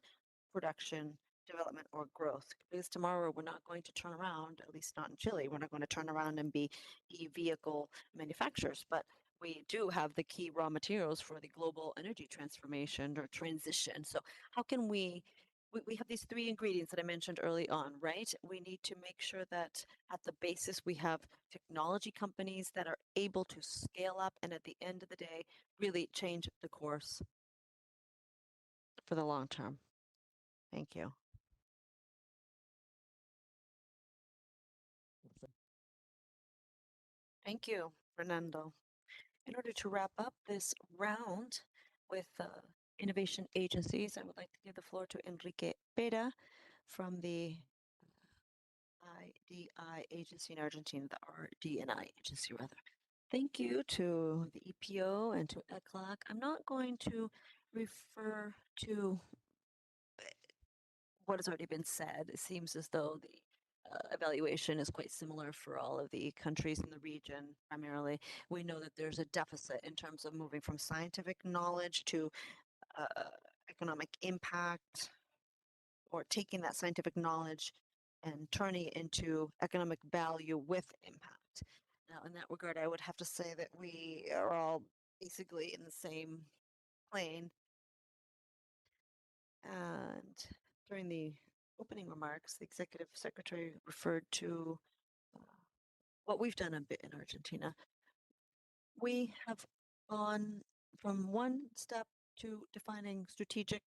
production, development, or growth. Because tomorrow we're not going to turn around, at least not in Chile, we're not going to turn around and be e-vehicle manufacturers, but we do have the key raw materials for the global energy transformation or transition. So how can we have these three ingredients that I mentioned early on, right? We need to make sure that at the basis we have technology companies that are able to scale up and at the end of the day really change the course for the long term. Thank you. Thank you, Fernando. In order to wrap up this round with innovation agencies, I would like to give the floor to Enrique Pera from the IDI agency in Argentina, the RDNI agency rather. Thank you to the EPO and to ECLAC. I'm not going to refer to what has already been said. It seems as though the evaluation is quite similar for all of the countries in the region. Primarily, we know that there's a deficit in terms of moving from scientific knowledge to economic impact, or taking that scientific knowledge and turning it into economic value with impact. Now, in that regard, I would have to say that we are all basically in the same plane. And during the opening remarks, the executive secretary referred to what we've done a bit in Argentina. We have gone from one step to defining strategic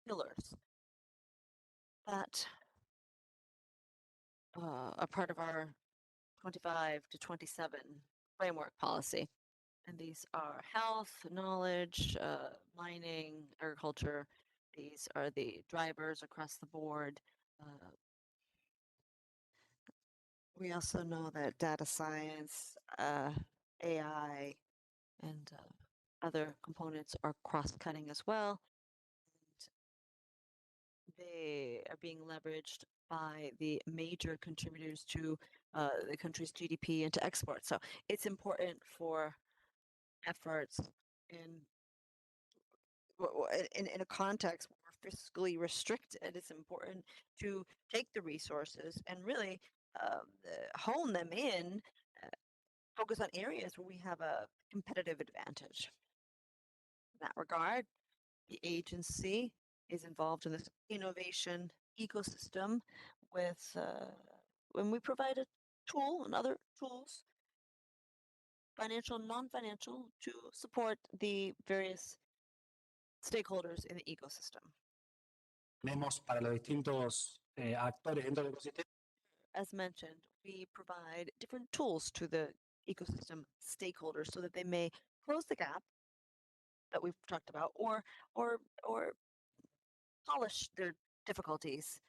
pillars that are part of our 25 to 27 framework policy. And these are health, knowledge, mining, agriculture. These are the drivers across the board. We also know that data science, AI, and other components are cross-cutting as well. And they are being leveraged by the major contributors to the country's GDP and to exports. So it's important for efforts in a context where we're fiscally restricted. It's important to take the resources and really hone them in, focus on areas where we have a competitive advantage. In that regard, the agency is involved in this innovation ecosystem with when we provide a tool and other tools, financial, non-financial, to support the various stakeholders in the ecosystem. Tenemos para los distintos actores dentro del ecosistema. As mentioned, we provide different tools to the ecosystem stakeholders so that they may close the gap that we've talked about, or polish their difficulties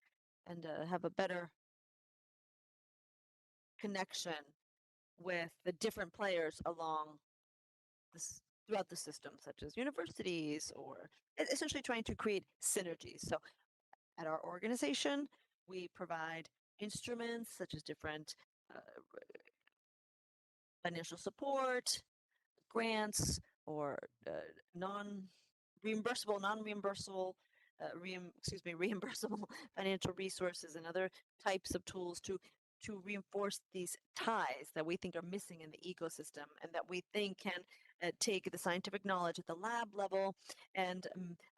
and have a better connection with the different players along this throughout the system, such as universities, or essentially trying to create synergies. So at our organization, we provide instruments such as different financial support, grants, or reimbursable financial resources and other types of tools to to reinforce these ties that we think are missing in the ecosystem and that we think can take the scientific knowledge at the lab level and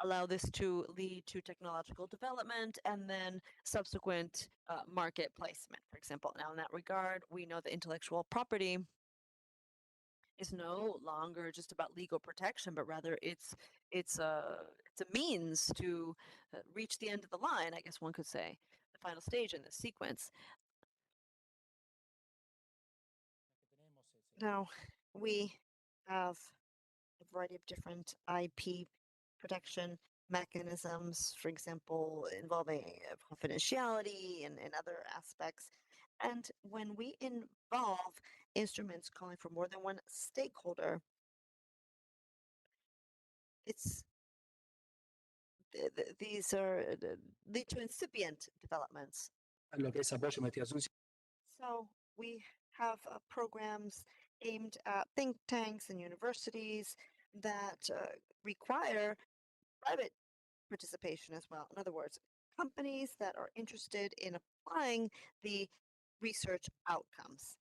allow this to lead to technological development and then subsequent market placement, for example. Now, in that regard, we know that intellectual property is no longer just about legal protection, but rather it's a means to reach the end of the line, I guess one could say, the final stage in this sequence. Now, we have a variety of different IP protection mechanisms, for example, involving confidentiality and other aspects. And when we involve instruments calling for more than one stakeholder, these are lead to incipient developments. So we have programs aimed at think tanks and universities that require private participation as well. In other words, companies that are interested in applying the research outcomes.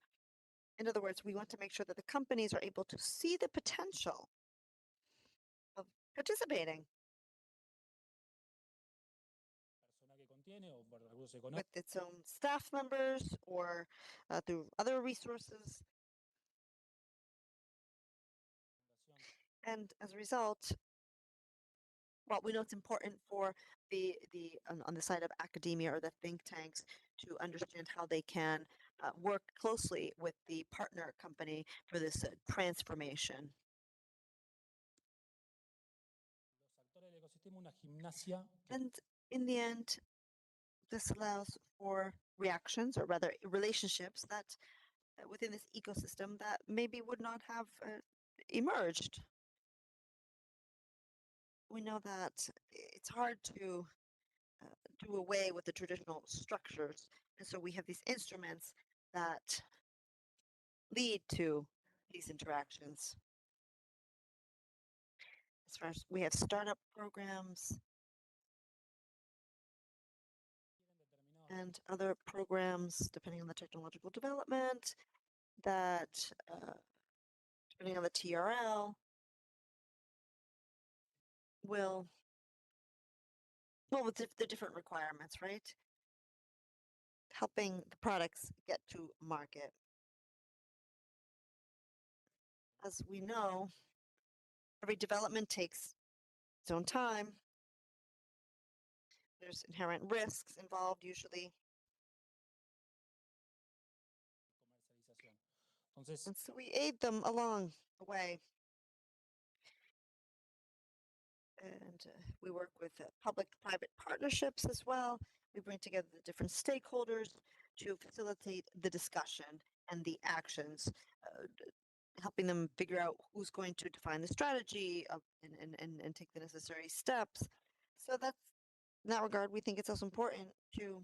In other words, we want to make sure that the companies are able to see the potential of participating with its own staff members or through other resources. And as a result, well, we know it's important for on the side of academia or the think tanks to understand how they can work closely with the partner company for this transformation. And in the end, this allows for reactions, or rather relationships that within this ecosystem that maybe would not have emerged. We know that it's hard to do away with the traditional structures, and so we have these instruments that lead to these interactions. As far as we have startup programs and other programs, depending on the technological development, that depending on the TRL, will, well, with the different requirements, right? Helping the products get to market. As we know, every development takes its own time. There's inherent risks involved usually. And so we aid them along the way. And we work with public-private partnerships as well. We bring together the different stakeholders to facilitate the discussion and the actions, helping them figure out who's going to define the strategy and take the necessary steps. So that's, in that regard, we think it's also important to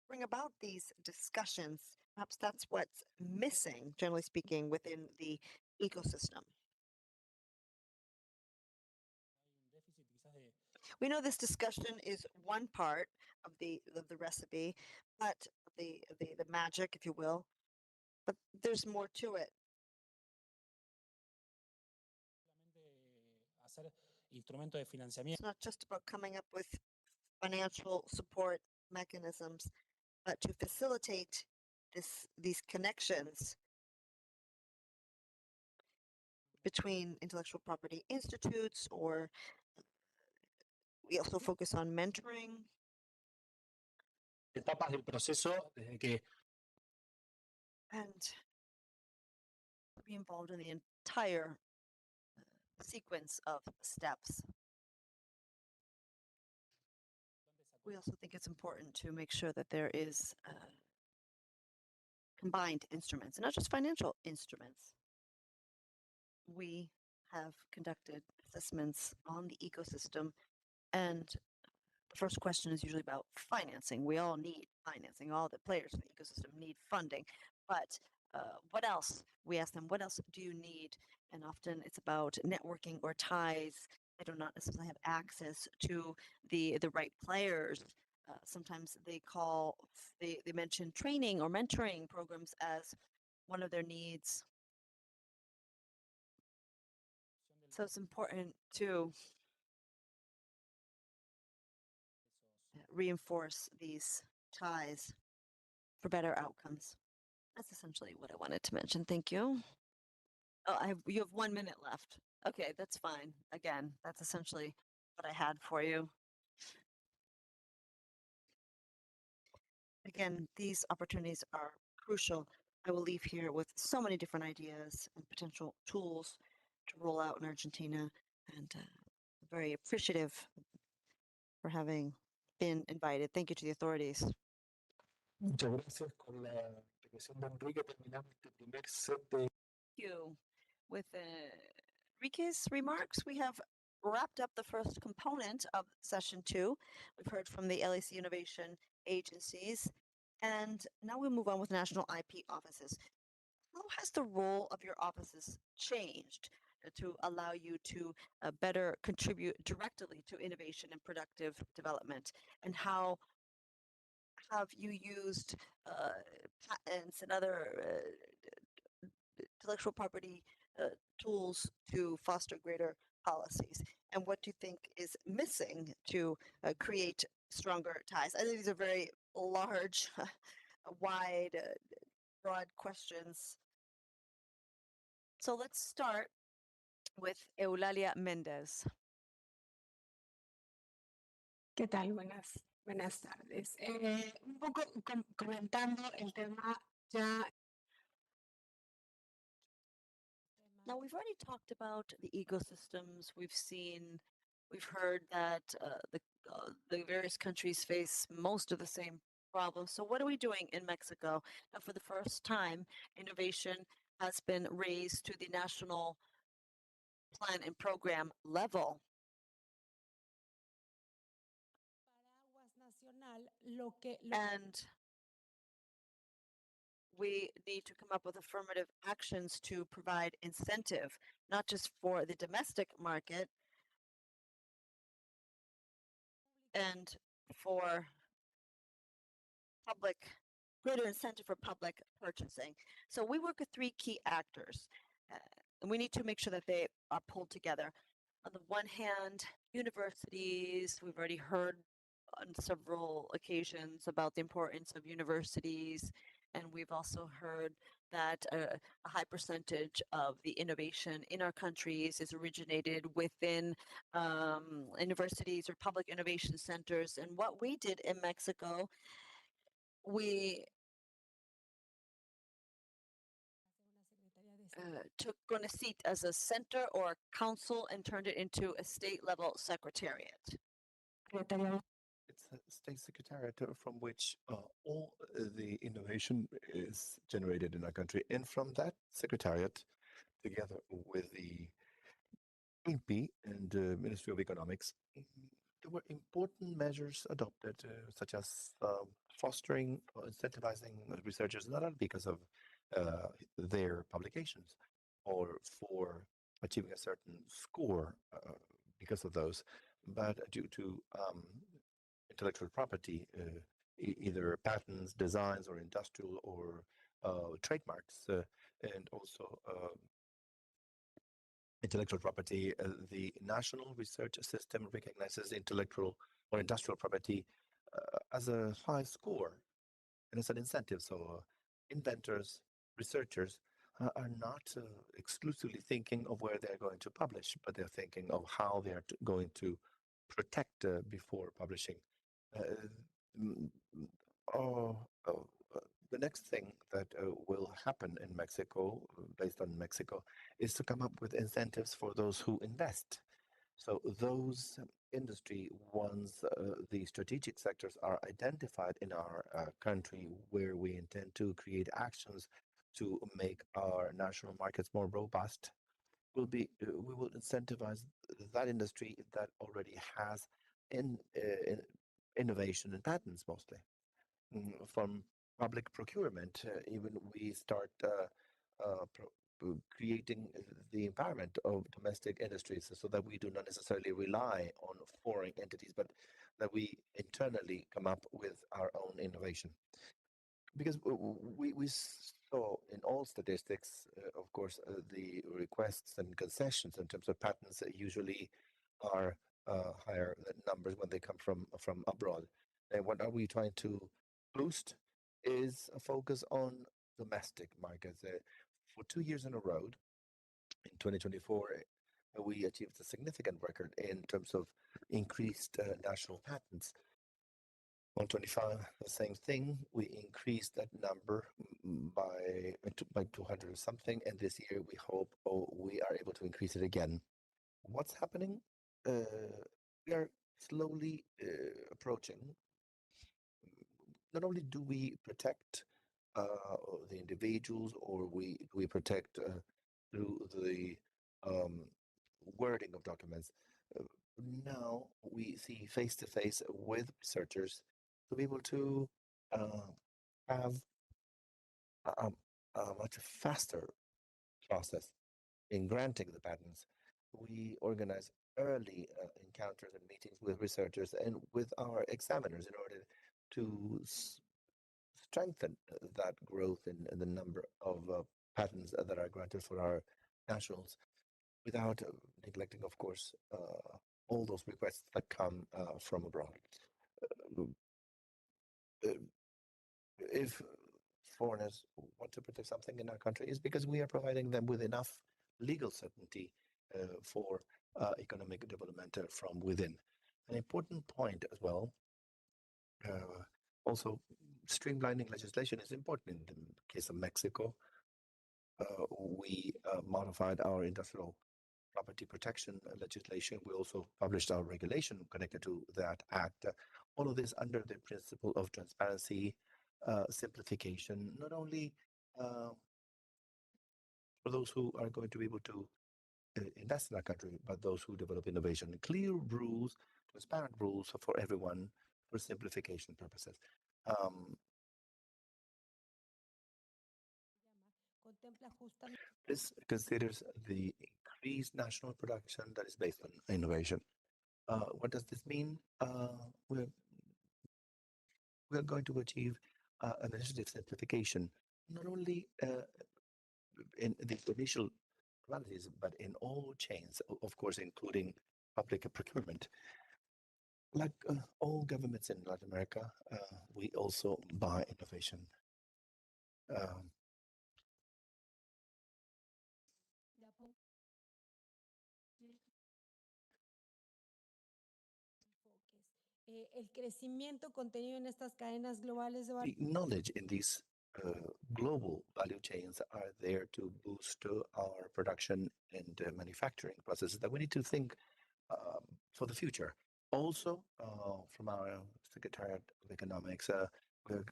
bring about these discussions. Perhaps that's what's missing, generally speaking, within the ecosystem. We know this discussion is one part of the recipe, but the magic, if you will, but there's more to it. It's not just about coming up with financial support mechanisms, but to facilitate these connections between intellectual property institutes, or we also focus on mentoring. Etapas del proceso desde que And be involved in the entire sequence of steps. We also think it's important to make sure that there is combined instruments, and not just financial instruments. We have conducted assessments on the ecosystem, and the first question is usually about financing. We all need financing. All the players in the ecosystem need funding. But what else? We ask them, what else do you need? And often it's about networking or ties. They do not necessarily have access to the right players Sometimes they mention training or mentoring programs as one of their needs. So it's important to reinforce these ties for better outcomes. That's essentially what I wanted to mention. Thank you. Oh, you have 1 minute left. Okay, that's fine. Again, that's essentially what I had for you. Again, these opportunities are crucial. I will leave here with so many different ideas and potential tools to roll out in Argentina, and very appreciative for having been invited. Thank you to the authorities. Muchas gracias. Con la intervención de Enrique terminamos este primer set de You. With Enrique's remarks, we have wrapped up the first component of session 2. We've heard from the LAC innovation agencies, and now we move on with national IP offices. How has the role of your offices changed to allow you to better contribute directly to innovation and productive development? And how have you used patents and other intellectual property tools to foster greater policies? And what do you think is missing to create stronger ties? I think these are very large, wide, broad questions. So let's start with Eulalia Méndez. ¿Qué tal? Buenas tardes. Un poco comentando el tema ya. Now, we've already talked about the ecosystems. We've heard that the various countries face most of the same problems. So what are we doing in Mexico? Now, for the first time, innovation has been raised to the national plan and program level. And we need to come up with affirmative actions to provide incentive, not just for the domestic market and for greater incentive for public purchasing. So we work with 3 key actors, and we need to make sure that they are pulled together. On the one hand, universities, we've already heard on several occasions about the importance of universities, and we've also heard that a high percentage of the innovation in our countries is originated within universities or public innovation centers. And what we did in Mexico, we took CONACYT as a center or a council and turned it into a state-level secretariat. It's a state secretariat from which all the innovation is generated in our country. And from that secretariat, together with the INPI and Ministry of Economics, there were important measures adopted, such as fostering or incentivizing researchers, not only because of their publications or for achieving a certain score because of those, but due to intellectual property, either patents, designs, or industrial or trademarks, and also intellectual property. The national research system recognizes intellectual or industrial property as a high score, and it's an incentive. So inventors, researchers are not exclusively thinking of where they're going to publish, but they're thinking of how they're going to protect before publishing. The next thing that will happen in Mexico, based on Mexico, is to come up with incentives for those who invest. So those industry ones, the strategic sectors are identified in our country where we intend to create actions to make our national markets more robust. We will incentivize that industry that already has innovation and patents mostly. From public procurement, even we start creating the empowerment of domestic industries so that we do not necessarily rely on foreign entities, but that we internally come up with our own innovation. Because we saw in all statistics, of course, the requests and concessions in terms of patents usually are higher than numbers when they come from abroad. And what are we trying to boost is a focus on domestic markets. For 2 years in a row, in 2024, we achieved a significant record in terms of increased national patents. 125, the same thing. We increased that number by 200 or something, and this year we hope we are able to increase it again. What's happening? We are slowly approaching. Not only do we protect the individuals, or we protect through the wording of documents. Now we see face to face with researchers to be able to have a much faster process in granting the patents. We organize early encounters and meetings with researchers and with our examiners in order to strengthen that growth in the number of patents that are granted for our nationals, without neglecting, of course, all those requests that come from abroad. If foreigners want to protect something in our country, is because we are providing them with enough legal certainty for economic development from within. An important point as well, also streamlining legislation is important. In the case of Mexico, we modified our industrial property protection legislation. We also published our regulation connected to that act. All of this under the principle of transparency, simplification, not only for those who are going to be able to invest in our country, but those who develop innovation. Clear rules, transparent rules for everyone for simplification purposes. This considers the increased national production that is based on innovation. What does this mean? We're going to achieve an initiative simplification, not only in the initial qualities, but in all chains, of course, including public procurement. Like all governments in Latin America, we also buy innovation. El crecimiento contenido en estas cadenas globales de valor. The knowledge in these global value chains are there to boost our production and manufacturing processes that we need to think for the future. Also, from our Secretariat of Economics, we're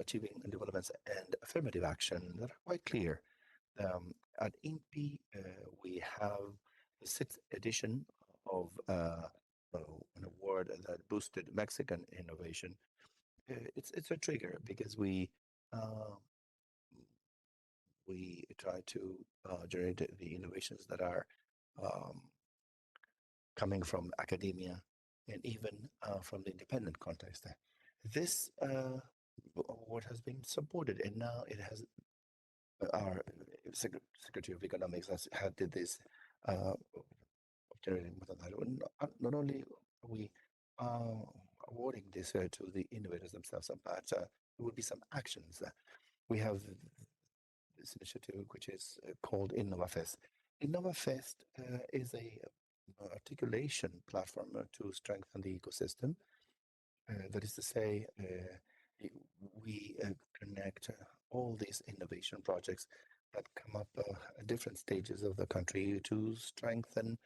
achieving developments and affirmative action that are quite clear. At INPI, we have the 6th edition of an award that boosted Mexican innovation. It's a trigger because we try to generate the innovations that are coming from academia and even from the independent context. This award has been supported, and now it has our Secretary of Economics has had this generating not only are we awarding this to the innovators themselves, but there will be some actions. We have this initiative which is called Innovafest. Innovafest is a articulation platform to strengthen the ecosystem. That is to say, we connect all these innovation projects that come up at different stages of the country to strengthen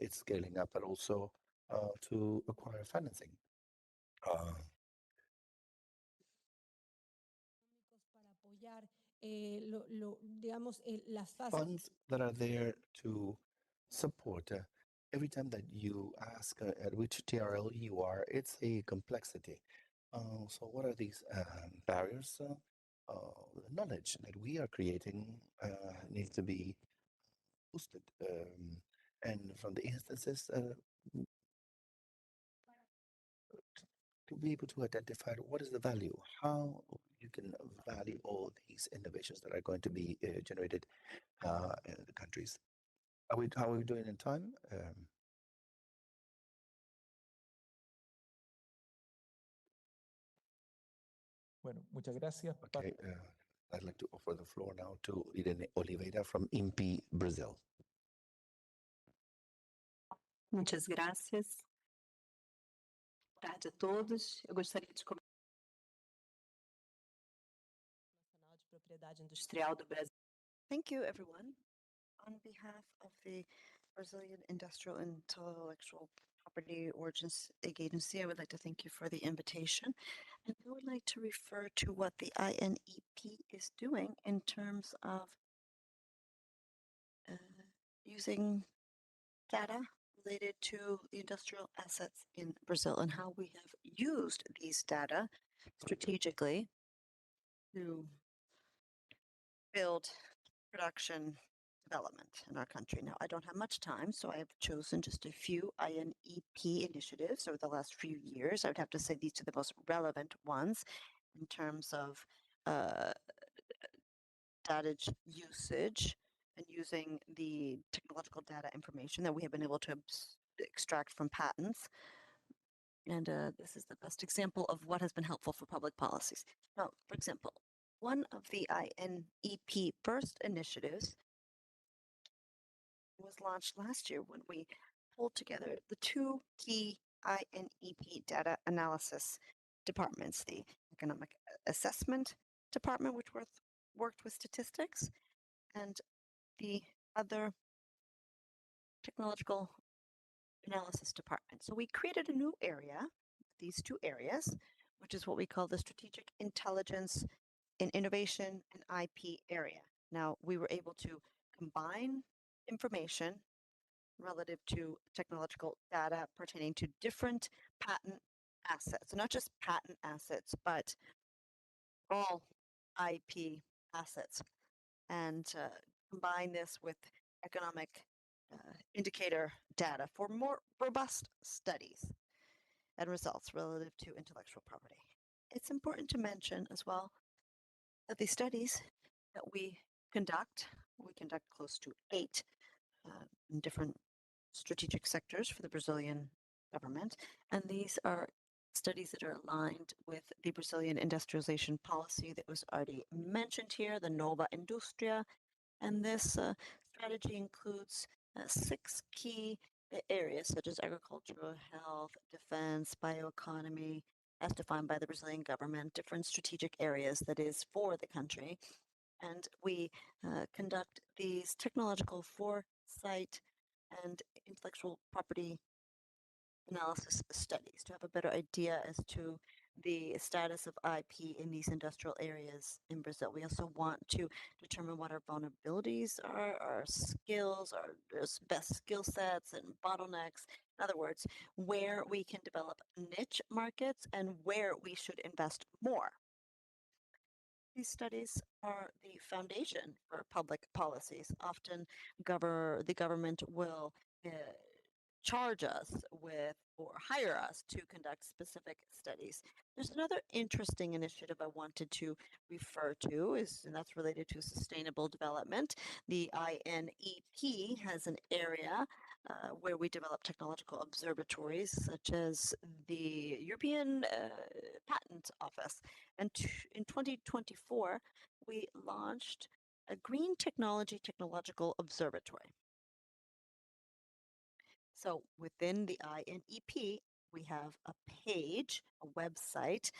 its scaling up, but also to acquire financing. Funds that are there to support. Every time that you ask at which TRL you are, it's a complexity. So what are these barriers? knowledge that we are creating needs to be boosted. And from the instances, to be able to identify what is the value, how you can value all these innovations that are going to be generated in the countries. How are we doing in time? Bueno, muchas gracias. Okay, I'd like to offer the floor now to Irene Oliveira from INPI Brazil. Muitas graças. Boa tarde a todos. Eu gostaria de começar Nacional de Propriedade Industrial do Brasil. Thank you, everyone. On behalf of the Brazilian Industrial and Intellectual Property Origins Agency, I would like to thank you for the invitation. And I would like to refer to what the INEP is doing in terms of using data related to the industrial assets in Brazil and how we have used these data strategically to build production development in our country. Now, I don't have much time, so I have chosen just a few INEP initiatives over the last few years. I would have to say these are the most relevant ones in terms of data usage and using the technological data information that we have been able to extract from patents. And this is the best example of what has been helpful for public policies. Now, for example, one of the INEP first initiatives was launched last year when we pulled together the two key INEP data analysis departments, the Economic Assessment Department, which worked with statistics, and the other Technological Analysis Department. So we created a new area, these two areas, which is what we call the Strategic Intelligence in Innovation and IP area. Now, we were able to combine information relative to technological data pertaining to different patent assets. So not just patent assets, but all IP assets, and combine this with economic indicator data for more robust studies and results relative to intellectual property. It's important to mention as well that the studies that we conduct close to 8 in different strategic sectors for the Brazilian government, and these are studies that are aligned with the Brazilian industrialization policy that was already mentioned here, the Nova Industria, and this strategy includes 6 key areas such as agricultural, health, defense, bioeconomy, as defined by the Brazilian government, different strategic areas that is for the country. And we conduct these technological foresight and intellectual property analysis studies to have a better idea as to the status of IP in these industrial areas in Brazil. We also want to determine what our vulnerabilities are, our skills, our best skill sets and bottlenecks. In other words, where we can develop niche markets and where we should invest more. These studies are the foundation for public policies. Often the government will charge us with or hire us to conduct specific studies. There's another interesting initiative I wanted to refer to, and that's related to sustainable development. The INEP has an area where we develop technological observatories, such as the European Patent Office. And in 2024, we launched a Green Technology Technological Observatory. So within the INEP, we have a page, a website,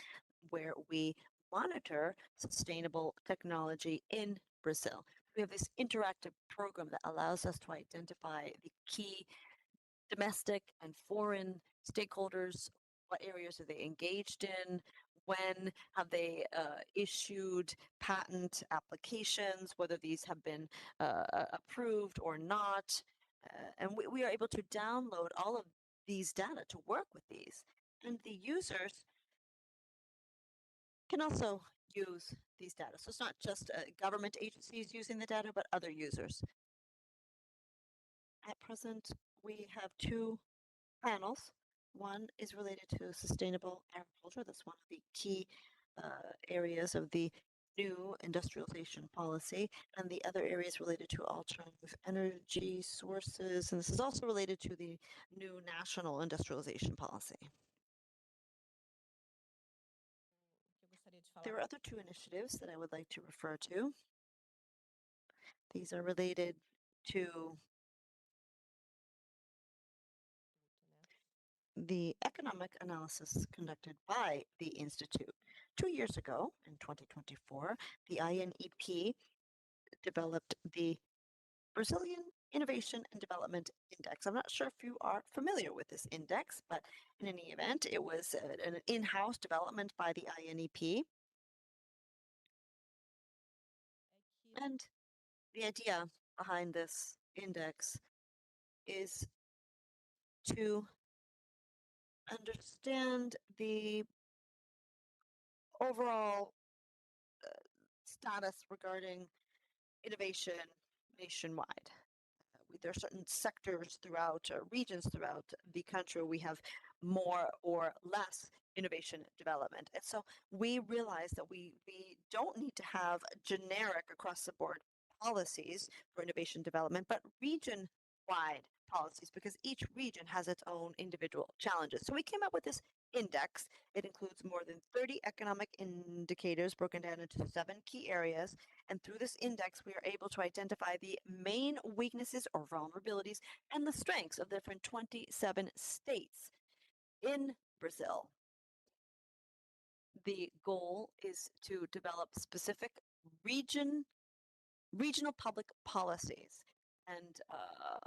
where we monitor sustainable technology in Brazil. We have this interactive program that allows us to identify the key domestic and foreign stakeholders. What areas are they engaged in? When have they issued patent applications, whether these have been approved or not? And we are able to download all of these data to work with these. And the users can also use these data. So it's not just government agencies using the data, but other users. At present, we have two panels. One is related to sustainable agriculture. That's one of the key areas of the new industrialization policy, and the other area is related to alternative energy sources, and this is also related to the new national industrialization policy. There are other two initiatives that I would like to refer to. These are related to the economic analysis conducted by the Institute. 2 years ago, in 2024, the INEP developed the Brazilian Innovation and Development Index. I'm not sure if you are familiar with this index, but in any event, it was an in-house development by the INEP. And the idea behind this index is to understand the overall status regarding innovation nationwide. There are certain sectors throughout, regions throughout the country, we have more or less innovation development. And so we realize that we don't need to have generic across the board policies for innovation development, but region-wide policies, because each region has its own individual challenges. So we came up with this index. It includes more than 30 economic indicators broken down into 7 key areas. And through this index, we are able to identify the main weaknesses or vulnerabilities and the strengths of the different 27 states in Brazil. The goal is to develop specific regional public policies, and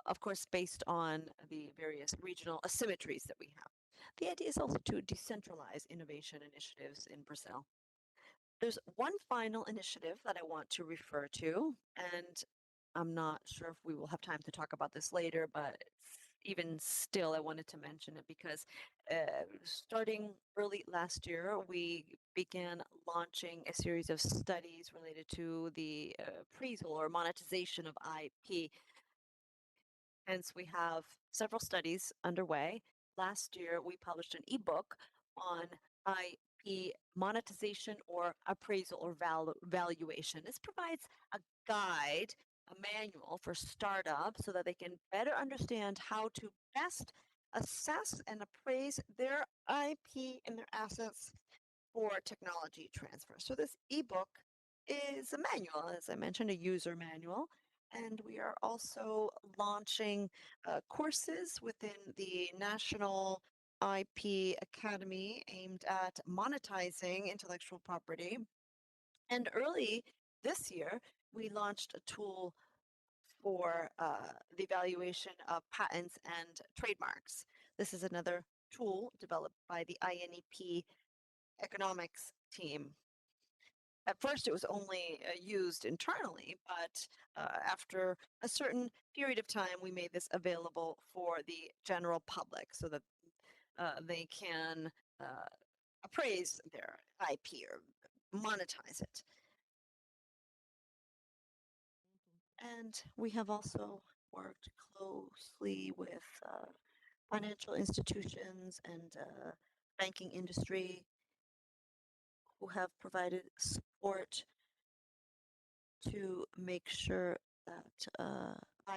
of course, based on the various regional asymmetries that we have. The idea is also to decentralize innovation initiatives in Brazil. There's one final initiative that I want to refer to, and I'm not sure if we will have time to talk about this later, but even still, I wanted to mention it because starting early last year, we began launching a series of studies related to the appraisal or monetization of IP. Hence, we have several studies underway. Last year, we published an ebook on IP monetization or appraisal or valuation. This provides a guide, a manual for startups so that they can better understand how to best assess and appraise their IP and their assets for technology transfer. So this ebook is a manual, as I mentioned, a user manual. And we are also launching courses within the National IP Academy aimed at monetizing intellectual property. And early this year, we launched a tool for the evaluation of patents and trademarks. This is another tool developed by the INEP economics team. At first, it was only used internally, but after a certain period of time, we made this available for the general public so that they can appraise their IP or monetize it. And we have also worked closely with financial institutions and banking industry who have provided support to make sure that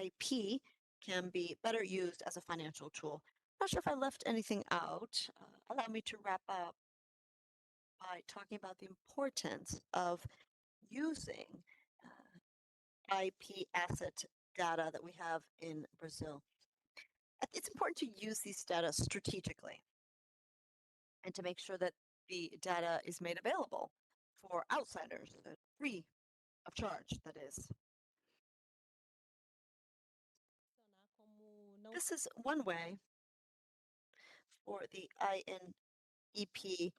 IP can be better used as a financial tool. Not sure if I left anything out. Allow me to wrap up by talking about the importance of using IP asset data that we have in Brazil. It's important to use these data strategically and to make sure that the data is made available for outsiders, free of charge, that is. This is one way for the INEP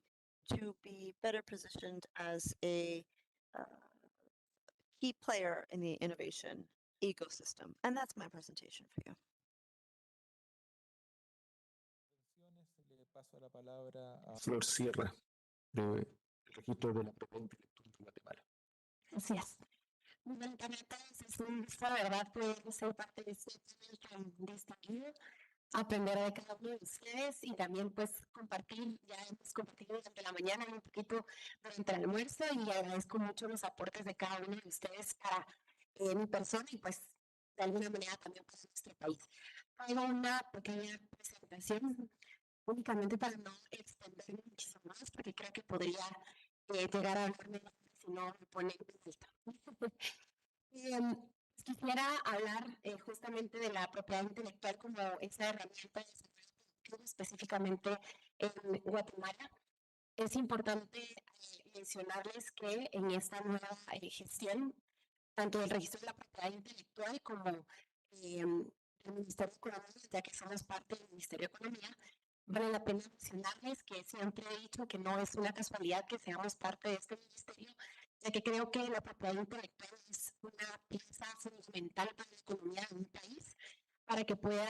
to be better positioned as a key player in the innovation ecosystem. And that's my presentation for you. Flor Sierra, de registro de la propiedad intelectual de Guatemala. Así es. Muy bien, para todos es un gusto, la verdad, poder ser parte de este panel tan distinguido, aprender de cada uno de ustedes y también pues compartir, ya hemos compartido durante la mañana y un poquito durante el almuerzo y agradezco mucho los aportes de cada uno de ustedes para mi persona y pues de alguna manera también para nuestro país. Traigo una pequeña presentación únicamente para no extenderme mucho más porque creo que podría llegar a hablarme si no me pone en alta. Quisiera hablar justamente de la propiedad intelectual como esa herramienta de desarrollo productivo, específicamente en Guatemala. Es importante mencionarles que en esta nueva gestión, tanto del registro de la propiedad intelectual como del Ministerio de Economía, ya que somos parte del Ministerio de Economía, vale la pena mencionarles que siempre he dicho que no es una casualidad que seamos parte de este ministerio, ya que creo que la propiedad intelectual es una pieza fundamental para la economía de un país, para que pueda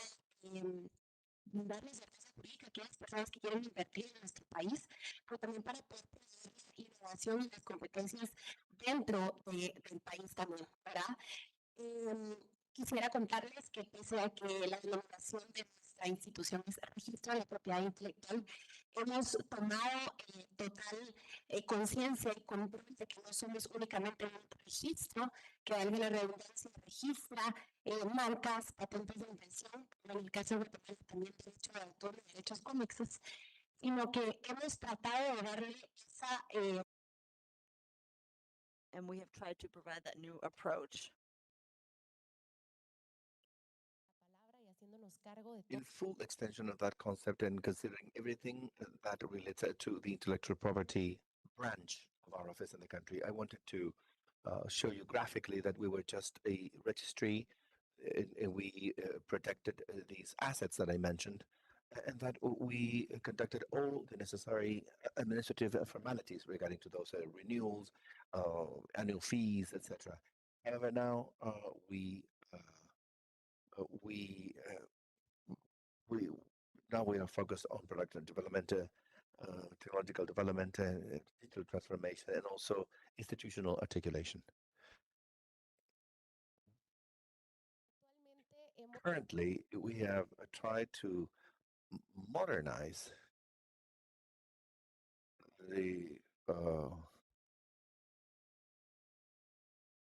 darle certeza jurídica a aquellas personas que quieren invertir en nuestro país, pero también para poder promover la innovación y las competencias dentro del país también, ¿verdad? Quisiera contarles que pese a que la denominación de nuestra institución es el registro de la propiedad intelectual, hemos tomado total conciencia y control de que no somos únicamente un registro, que valga la redundancia, registra marcas, patentes de invención, en el caso de Guatemala también derecho de autor y derechos conexos, sino que hemos tratado de darle esa... And we have tried to provide that new approach. In full extension of that concept and considering everything that relates to the intellectual property branch of our office in the country, I wanted to show you graphically that we were just a registry and we protected these assets that I mentioned, and that we conducted all the necessary administrative formalities regarding to those renewals, annual fees, etc. However, now we are focused on product development, technological development, digital transformation, and also institutional articulation. Currently, we have tried to modernize the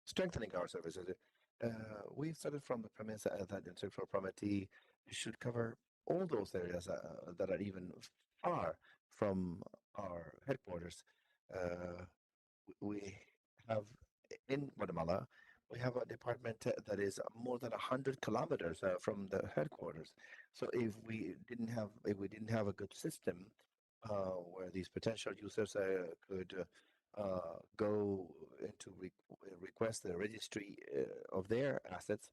strengthening our services. We started from the premise that intellectual property should cover all those areas that are even far from our headquarters. We have in Guatemala, we have a department that is more than 100 kilometers from the headquarters. So if we didn't have a good system where these potential users could go into request the registry of their assets,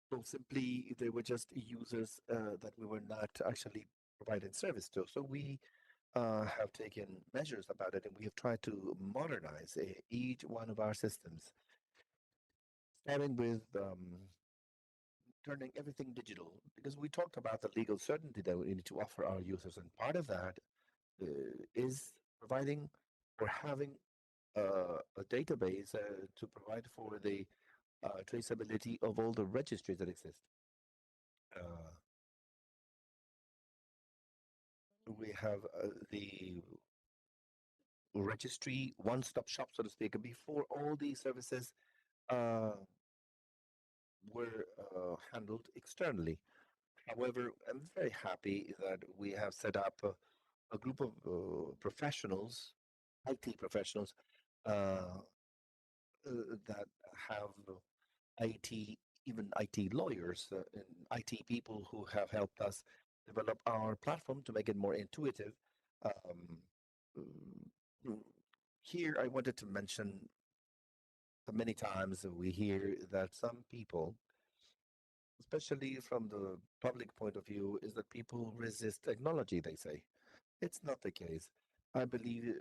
so simply they were just users that we were not actually providing service to. So we have taken measures about it, and we have tried to modernize each one of our systems, starting with turning everything digital, because we talked about the legal certainty that we need to offer our users, and part of that is providing or having a database to provide for the traceability of all the registries that exist. We have the registry one-stop shop, so to speak, before all these services were handled externally. However, I'm very happy that we have set up a group of professionals, IT professionals, that have IT, even IT lawyers and IT people who have helped us develop our platform to make it more intuitive. Here, I wanted to mention that many times we hear that some people, especially from the public point of view, is that people resist technology, they say. It's not the case. I believe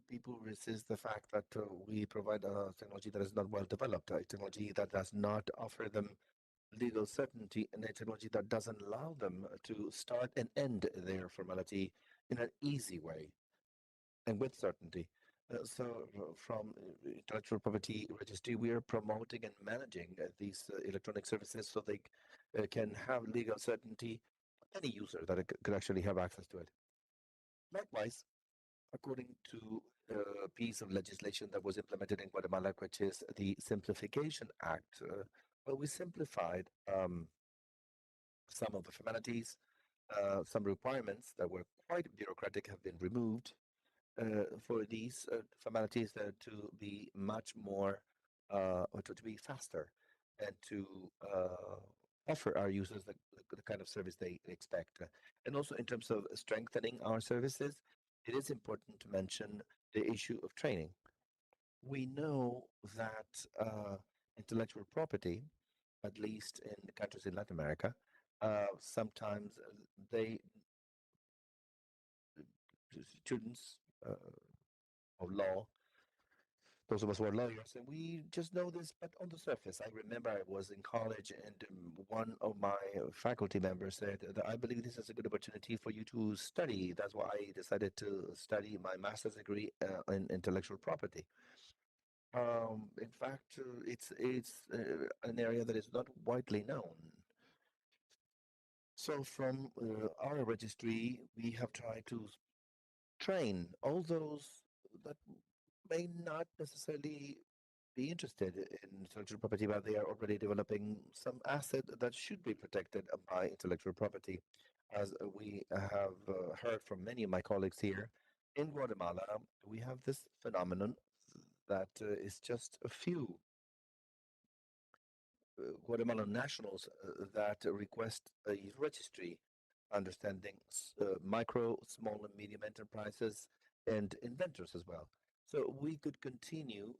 people resist the fact that we provide a technology that is not well developed, a technology that does not offer them legal certainty, and a technology that doesn't allow them to start and end their formality in an easy way and with certainty. From intellectual property registry, we are promoting and managing these electronic services so they can have legal certainty. Any user that could actually have access to it. Likewise, according to a piece of legislation that was implemented in Guatemala, which is the Simplification Act, we simplified some of the formalities, some requirements that were quite bureaucratic have been removed for these formalities to be much more, or to be faster and to offer our users the kind of service they expect. And also in terms of strengthening our services, it is important to mention the issue of training. We know that intellectual property, at least in the countries in Latin America, sometimes they students of law, those of us who are lawyers, and we just know this, but on the surface. I remember I was in college, and one of my faculty members said that I believe this is a good opportunity for you to study. That's why I decided to study my master's degree in intellectual property. In fact, it's an area that is not widely known. So from our registry, we have tried to train all those that may not necessarily be interested in intellectual property, but they are already developing some asset that should be protected by intellectual property. As we have heard from many of my colleagues here, in Guatemala, we have this phenomenon that is just a few Guatemalan nationals that request a registry understanding micro, small, and medium enterprises and inventors as well. So we could continue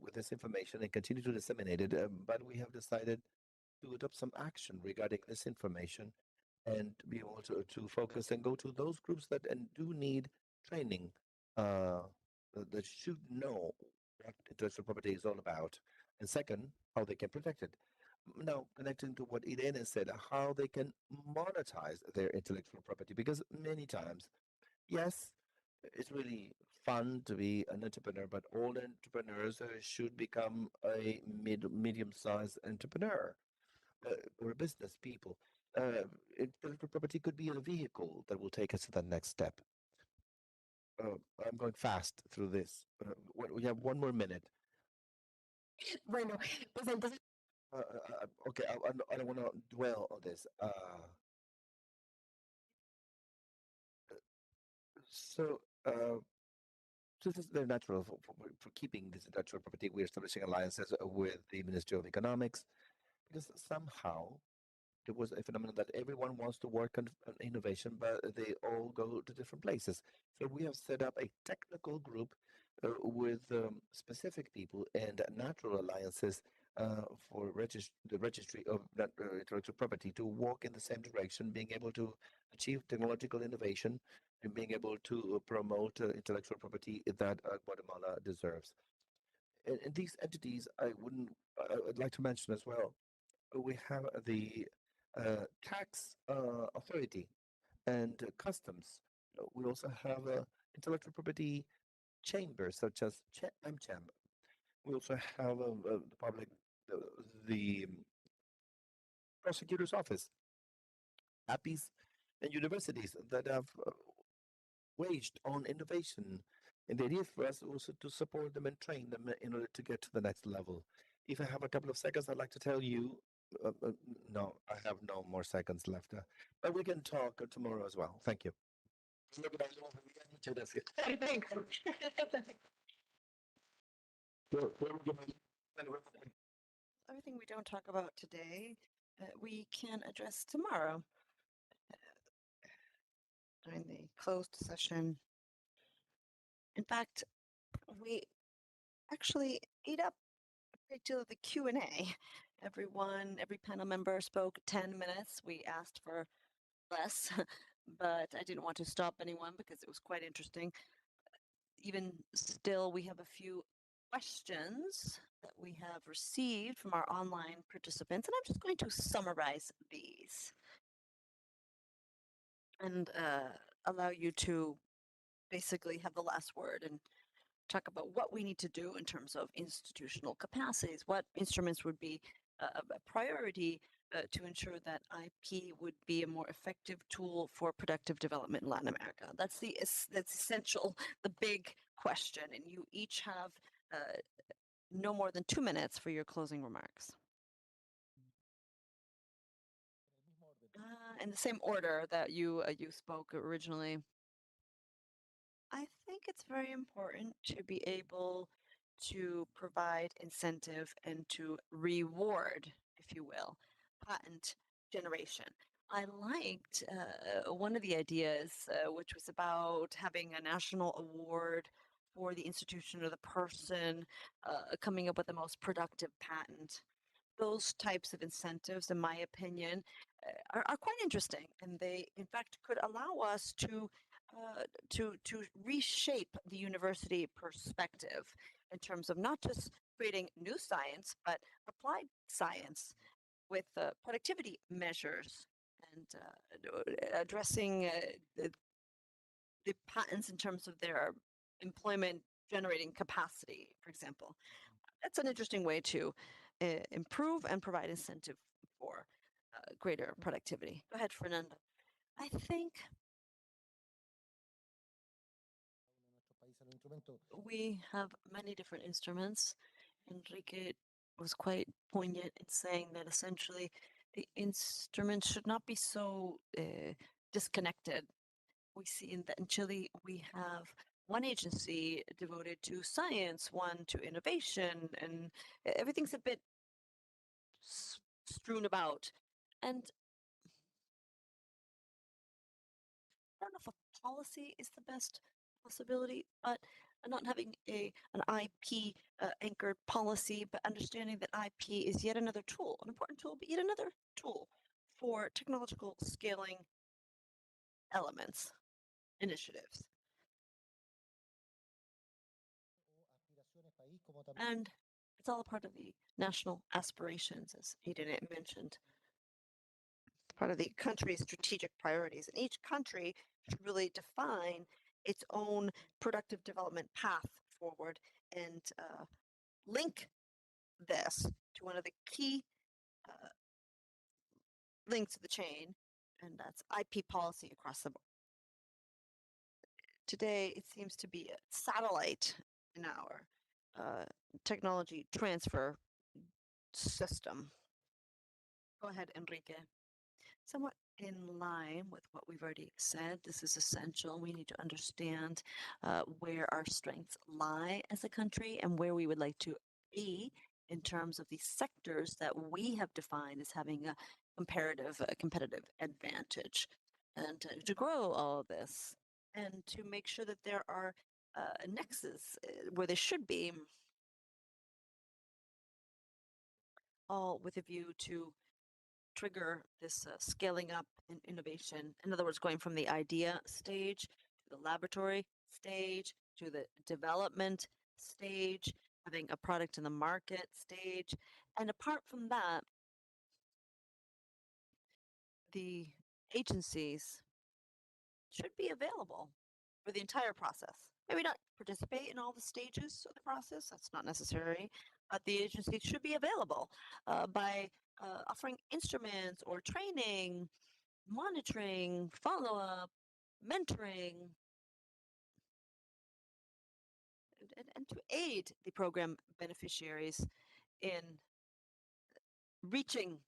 with this information and continue to disseminate it, but we have decided to adopt some action regarding this information and be able to focus and go to those groups that and do need training that should know what intellectual property is all about. And second, how they can protect it. Now, connecting to what Irene said, how they can monetize their intellectual property, because many times, yes, it's really fun to be an entrepreneur, but all entrepreneurs should become a medium-sized entrepreneur or business people. Intellectual property could be a vehicle that will take us to the next step. I'm going fast through this. We have 1 more minute. Bueno, pues entonces. Okay, I don't want to dwell on this. This is very natural for keeping this intellectual property. We're establishing alliances with the Ministry of Economics because somehow there was a phenomenon that everyone wants to work on innovation, but they all go to different places. So we have set up a technical group with specific people and natural alliances for the registry of intellectual property to walk in the same direction, being able to achieve technological innovation and being able to promote intellectual property that Guatemala deserves. And these entities, I'd like to mention as well. We have the tax authority and customs. We also have intellectual property chambers such as AmCham. We also have the public, the prosecutor's office, APIs, and universities that have waged on innovation. And the idea for us also to support them and train them in order to get to the next level. If I have a couple of seconds, I'd like to tell you, no, I have no more seconds left, but we can talk tomorrow as well. Thank you. Everything we don't talk about today, we can address tomorrow during the closed session. In fact, we actually ate up a great deal of the Q&A. Every panel member spoke 10 minutes. We asked for less, but I didn't want to stop anyone because it was quite interesting. Even still, we have a few questions that we have received from our online participants, and I'm just going to summarize these and allow you to basically have the last word and talk about what we need to do in terms of institutional capacities, what instruments would be a priority to ensure that IP would be a more effective tool for productive development in Latin America. That's essential, the big question, and you each have no more than 2 minutes for your closing remarks. In the same order that you spoke originally. I think it's very important to be able to provide incentive and to reward, if you will, patent generation. I liked one of the ideas, which was about having a national award for the institution or the person coming up with the most productive patent. Those types of incentives, in my opinion, are quite interesting, and they, in fact, could allow us to reshape the university perspective in terms of not just creating new science, but applied science with productivity measures and addressing the patents in terms of their employment generating capacity, for example. That's an interesting way to improve and provide incentive for greater productivity. Go ahead, Fernando. I think we have many different instruments. Enrique was quite poignant in saying that essentially the instruments should not be so disconnected. We see that in Chile we have one agency devoted to science, one to innovation, and everything's a bit strewn about. And I don't know if a policy is the best possibility, but not having an IP anchored policy, but understanding that IP is yet another tool, an important tool, but yet another tool for technological scaling elements, initiatives. And it's all a part of the national aspirations, as Eden mentioned. It's part of the country's strategic priorities. And each country should really define its own productive development path forward and link this to one of the key links of the chain, and that's IP policy across the board. Today, it seems to be a satellite in our technology transfer system. Go ahead, Enrique. Somewhat in line with what we've already said, this is essential. We need to understand where our strengths lie as a country and where we would like to be in terms of the sectors that we have defined as having a competitive advantage, and to grow all of this and to make sure that there are nexus where there should be, all with a view to trigger this scaling up in innovation. In other words, going from the idea stage to the laboratory stage to the development stage, having a product in the market stage. And apart from that, the agencies should be available for the entire process. Maybe not participate in all the stages of the process, that's not necessary, but the agency should be available by offering instruments or training, monitoring, follow-up, mentoring, and to aid the program beneficiaries in reaching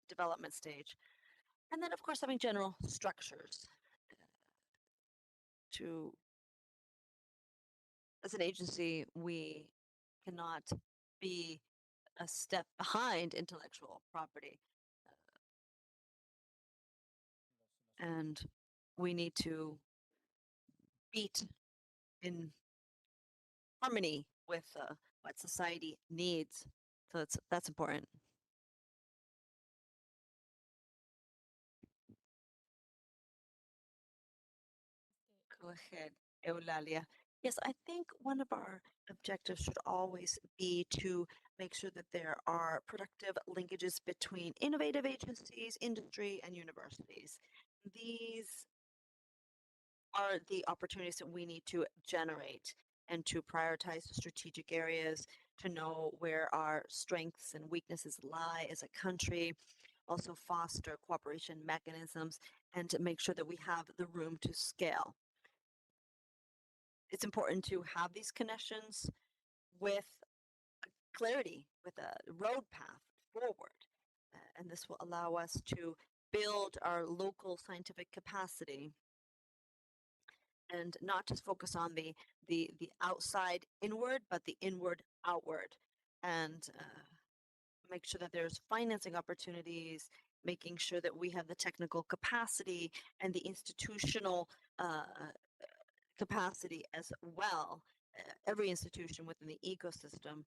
development stage. And then, of course, having general structures to, as an agency, we cannot be a step behind intellectual property. And we need to beat in harmony with what society needs. So that's important. Go ahead, Eulalia. Yes, I think one of our objectives should always be to make sure that there are productive linkages between innovative agencies, industry, and universities. These are the opportunities that we need to generate and to prioritize the strategic areas, to know where our strengths and weaknesses lie as a country, also foster cooperation mechanisms, and to make sure that we have the room to scale. It's important to have these connections with clarity, with a road path forward. And this will allow us to build our local scientific capacity and not just focus on the outside inward, but the inward outward. And make sure that there's financing opportunities, making sure that we have the technical capacity and the institutional capacity as well. Every institution within the ecosystem,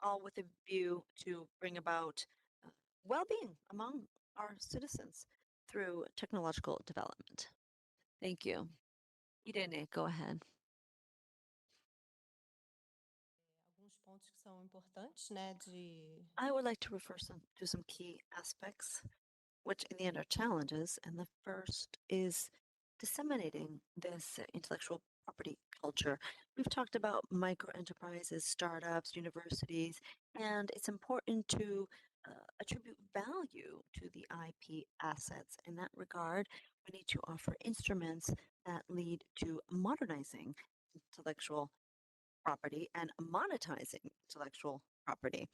all with a view to bring about well-being among our citizens through technological development. Thank you. Irene, go ahead. Alguns pontos que são importantes, né, I would like to refer to some key aspects, which in the end are challenges. And the first is disseminating this intellectual property culture. We've talked about micro enterprises, startups, universities, and it's important to attribute value to the IP assets. In that regard, we need to offer instruments that lead to modernizing intellectual property and monetizing intellectual property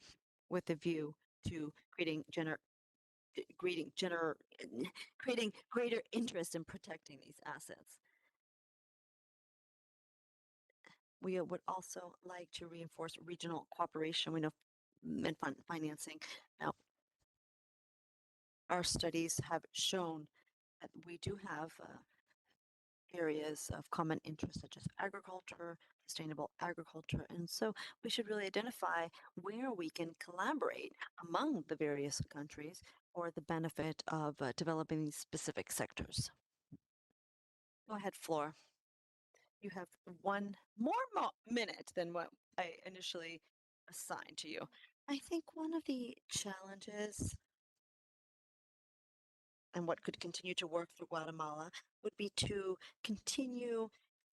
with a view to creating greater interest in protecting these assets. We would also like to reinforce regional cooperation. We know and financing. Now, our studies have shown that we do have areas of common interest such as agriculture, sustainable agriculture, and so we should really identify where we can collaborate among the various countries for the benefit of developing these specific sectors. Go ahead, Flor. You have one more minute than what I initially assigned to you. I think one of the challenges and what could continue to work for Guatemala would be to continue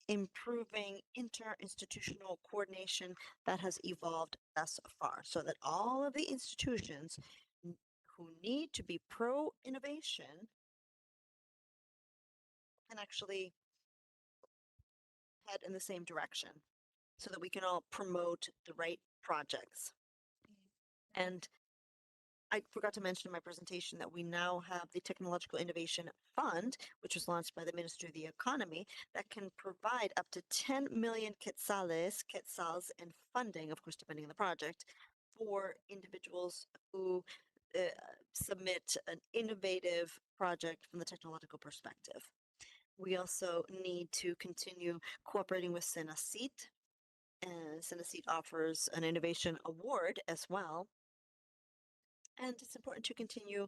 improving interinstitutional coordination that has evolved thus far, so that all of the institutions who need to be pro-innovation can actually head in the same direction, so that we can all promote the right projects. And I forgot to mention in my presentation that we now have the Technological Innovation Fund, which was launched by the Ministry of the Economy, that can provide up to 10 million quetzals in funding, of course, depending on the project, for individuals who submit an innovative project from the technological perspective. We also need to continue cooperating with Senacit, and Senacit offers an innovation award as well. And it's important to continue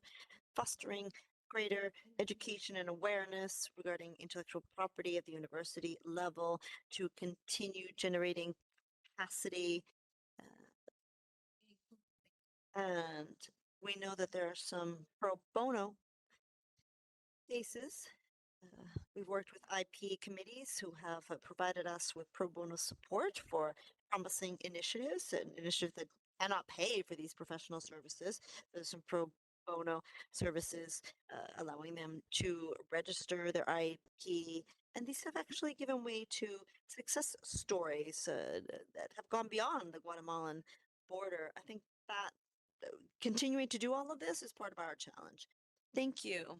fostering greater education and awareness regarding intellectual property at the university level, to continue generating capacity. And we know that there are some pro bono cases. We've worked with IP committees who have provided us with pro bono support for promising initiatives, and initiatives that cannot pay for these professional services. There's some pro bono services allowing them to register their IP. And these have actually given way to success stories that have gone beyond the Guatemalan border. I think that continuing to do all of this is part of our challenge. Thank you.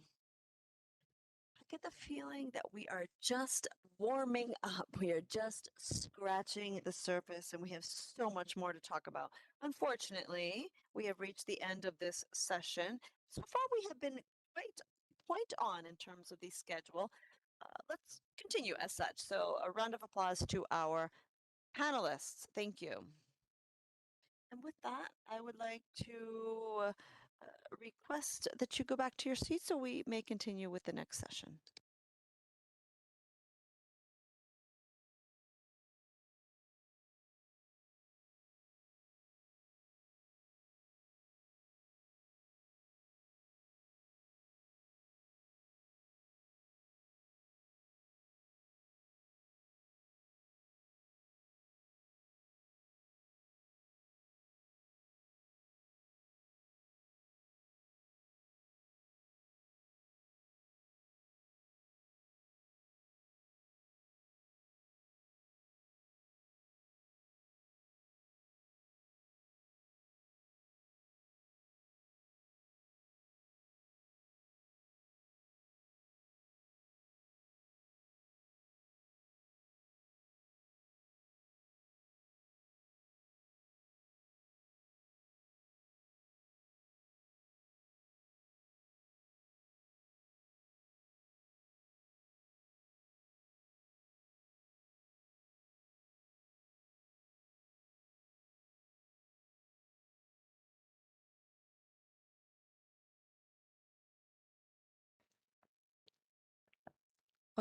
I get the feeling that we are just warming up. We are just scratching the surface, and we have so much more to talk about. Unfortunately, we have reached the end of this session. So far, we have been quite point on in terms of the schedule. Let's continue as such. So a round of applause to our panelists. Thank you. And with that, I would like to request that you go back to your seats so we may continue with the next session.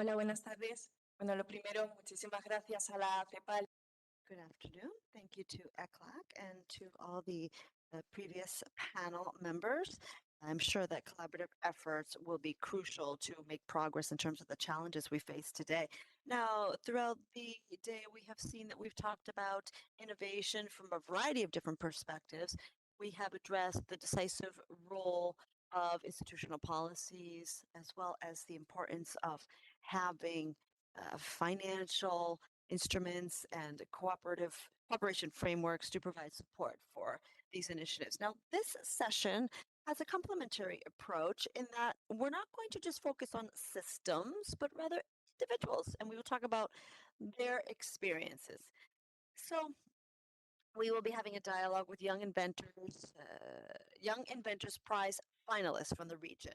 Hola, buenas tardes. Bueno, lo primero, muchísimas gracias a la CEPAL. Good afternoon. Thank you to ECLAC and to all the previous panel members. I'm sure that collaborative efforts will be crucial to make progress in terms of the challenges we face today. Now, throughout the day, we have seen that we've talked about innovation from a variety of different perspectives. We have addressed the decisive role of institutional policies, as well as the importance of having financial instruments and cooperation frameworks to provide support for these initiatives. Now, this session has a complementary approach in that we're not going to just focus on systems, but rather individuals, and we will talk about their experiences. So we will be having a dialogue with Young Inventors Prize finalists from the region.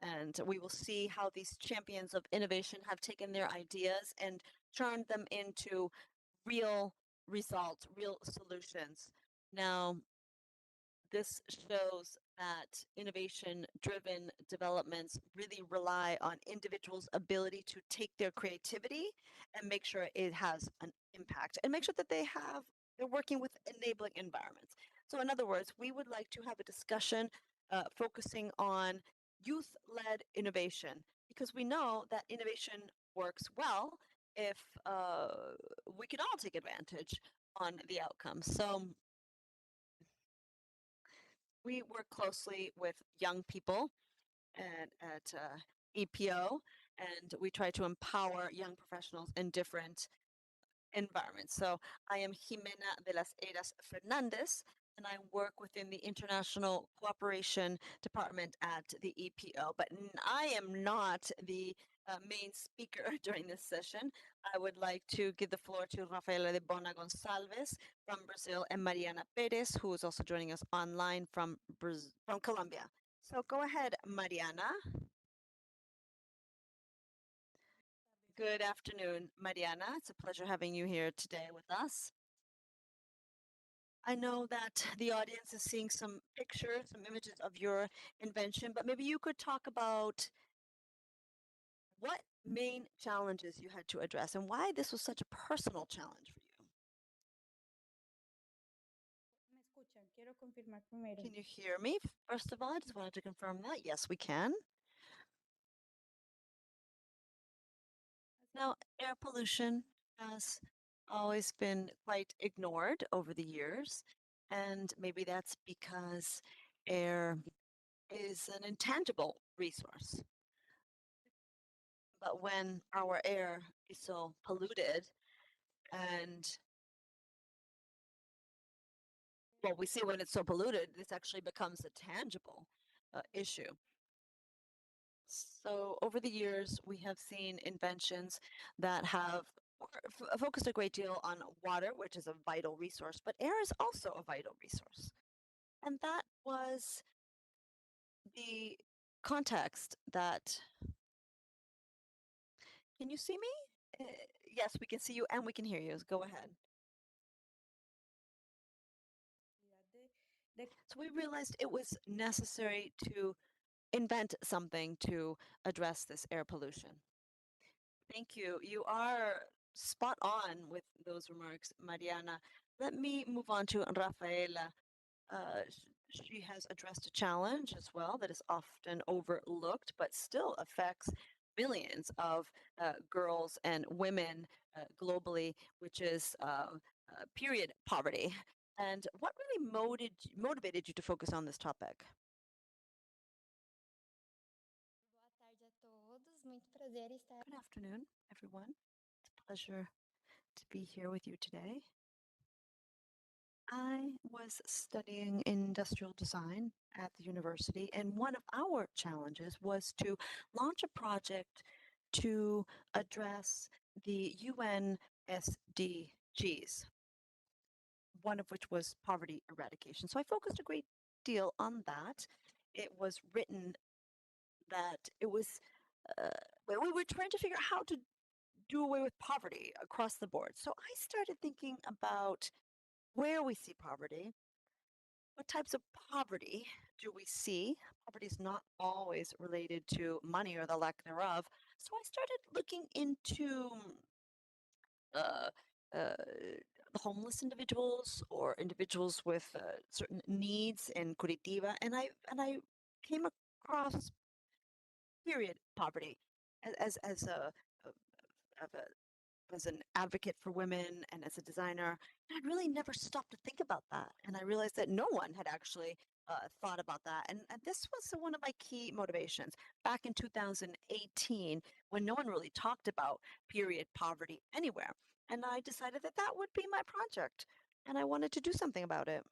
And we will see how these champions of innovation have taken their ideas and turned them into real results, real solutions. Now, this shows that innovation-driven developments really rely on individuals' ability to take their creativity and make sure it has an impact and make sure that they're working with enabling environments. So in other words, we would like to have a discussion focusing on youth-led innovation, because we know that innovation works well if we can all take advantage on the outcome. So we work closely with young people at EPO, and we try to empower young professionals in different environments. So I am Jimena de las Heras Fernandez, and I work within the International Cooperation Department at the EPO. But I am not the main speaker during this session. I would like to give the floor to Rafaela de Bona Gonçalves from Brazil and Mariana Perez, who is also joining us online from Colombia. So go ahead, Mariana. Good afternoon, Mariana. It's a pleasure having you here today with us. I know that the audience is seeing some pictures, some images of your invention, but maybe you could talk about what main challenges you had to address and why this was such a personal challenge for you. ¿Me escuchan? Quiero confirmar primero. Can you hear me? First of all, I just wanted to confirm that. Yes, we can. Now, air pollution has always been quite ignored over the years, and maybe that's because air is an intangible resource. But when our air is so polluted and well, we see when it's so polluted, this actually becomes a tangible issue. So over the years, we have seen inventions that have focused a great deal on water, which is a vital resource, but air is also a vital resource. And that was the context that. Can you see me? Yes, we can see you and we can hear you. Go ahead. So we realized it was necessary to invent something to address this air pollution. Thank you. You are spot on with those remarks, Mariana. Let me move on to Rafaela. She has addressed a challenge as well that is often overlooked, but still affects millions of girls and women globally, which is period poverty. And what really motivated you to focus on this topic? Good afternoon, everyone. It's a pleasure to be here with you today. I was studying industrial design at the university, and one of our challenges was to launch a project to address the UN SDGs, one of which was poverty eradication. So I focused a great deal on that. It was written that it was, we were trying to figure out how to do away with poverty across the board. So I started thinking about where we see poverty, what types of poverty do we see? Poverty is not always related to money or the lack thereof. So I started looking into uh, uh, homeless individuals or individuals with certain needs in Curitiba, and I came across period poverty as of a as an advocate for women and as a designer. And I'd really never stopped to think about that, and I realized that no one had actually thought about that, and this was one of my key motivations back in 2018 when no one really talked about period poverty anywhere. And I decided that that would be my project, and I wanted to do something about it.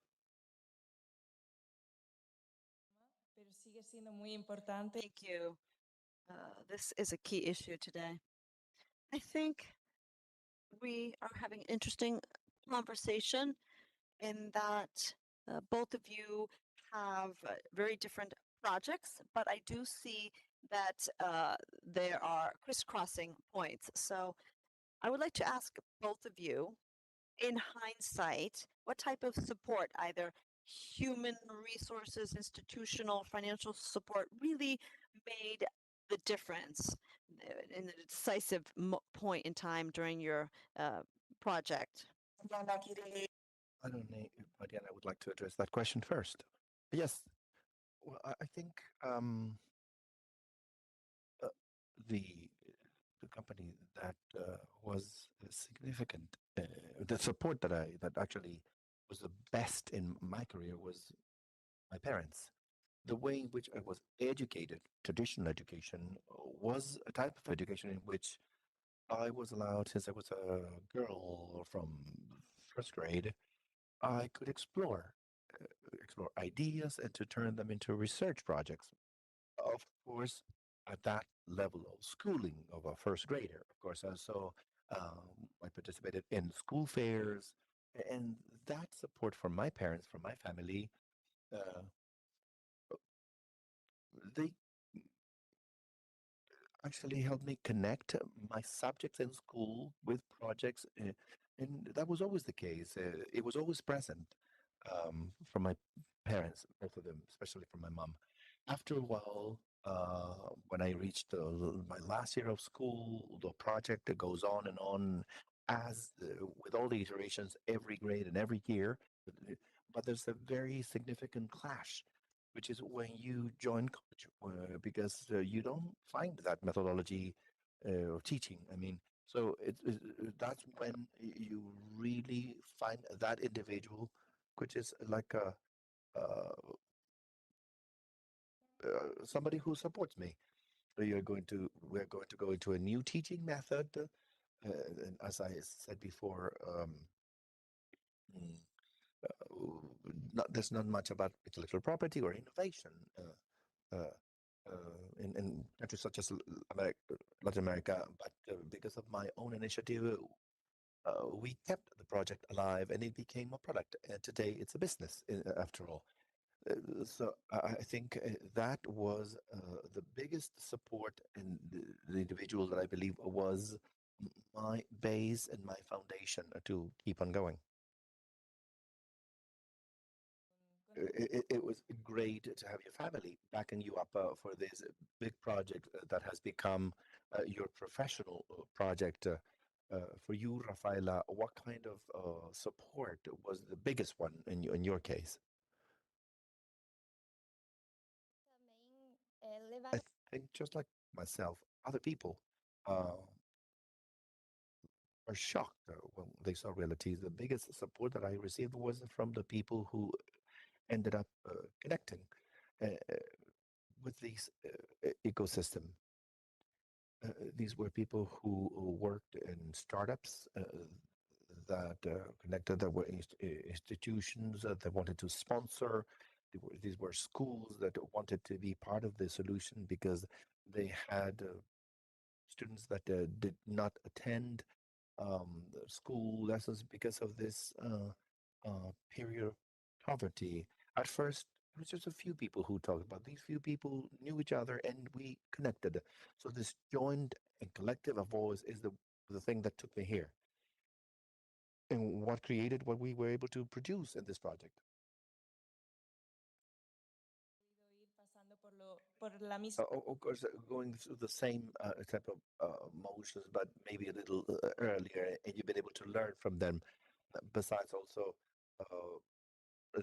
Pero sigue siendo muy importante. Thank you. This is a key issue today. I think we are having an interesting conversation in that both of you have very different projects, but I do see that there are crisscrossing points. So I would like to ask both of you, in hindsight, what type of support, either human resources, institutional, financial support, really made the difference in a decisive point in time during your project? I don't know if Mariana would like to address that question first. Yes, well, I think uh, the the company that was significant, the support that actually was the best in my career was my parents. The way in which I was educated, traditional education, was a type of education in which I was allowed, since I was a girl from first grade, I could explore ideas and to turn them into research projects. Of course, at that level of schooling of a first grader, of course, I participated in school fairs, and that support from my parents, from my family, uh, they actually helped me connect my subjects in school with projects, and that was always the case. It was always present from my parents, both of them, especially from my mom. After a while, when I reached my last year of school, the project that goes on and on, as with all the iterations, every grade and every year. But there's a very significant clash, which is when you join college, because you don't find that methodology of teaching. I mean, so that's when you really find that individual, which is like somebody who supports me. We're going to go into a new teaching method, and as I said before, mm, there's not much about intellectual property or innovation. Uh, in countries such as Latin America, but because of my own initiative, we kept the project alive and it became a product. And today it's a business, after all. So I think that was the biggest support and the individual that I believe was my base and my foundation to keep on going. It was great to have your family backing you up for this big project that has become your professional project. For you, Rafaela, what kind of support was the biggest one in your case? I think just like myself, other people are shocked when they saw realities. The biggest support that I received was from the people who ended up connecting uh, with this ecosystem. These were people who worked in startups that connected, that were institutions that wanted to sponsor. These were schools that wanted to be part of the solution because they had students that did not attend school lessons because of this period of poverty. At first, it was just a few people who talked about. These few people knew each other and we connected. So this joined and collective of voice is the thing that took me here. And what created what we were able to produce in this project. por la misma. Of course, going through the same type of motions, but maybe a little earlier, and you've been able to learn from them. Besides also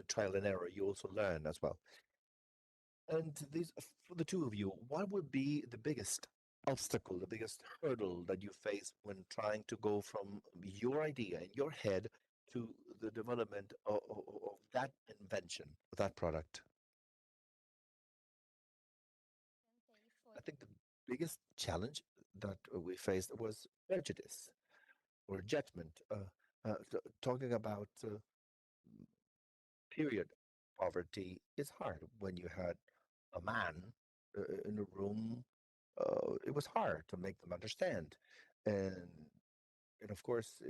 trial and error, you also learn as well. And these, for the two of you, what would be the biggest obstacle, the biggest hurdle that you face when trying to go from your idea in your head to the development of that invention, that product? I think the biggest challenge that we faced was prejudice or judgment. Talking about period poverty is hard when you had a man in a room. It was hard to make them understand, and of course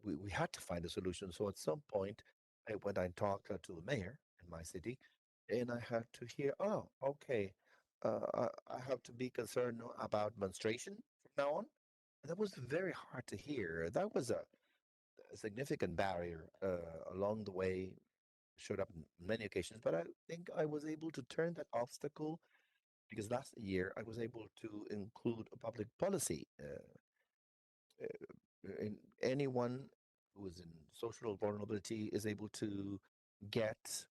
we had to find a solution. So at some point, I went and talked to the mayor in my city, and I had to hear, oh, okay, I have to be concerned about menstruation from now on. And that was very hard to hear. That was a significant barrier along the way. Showed up in many occasions, but I think I was able to turn that obstacle because last year I was able to include a public policy in anyone who is in social vulnerability is able to get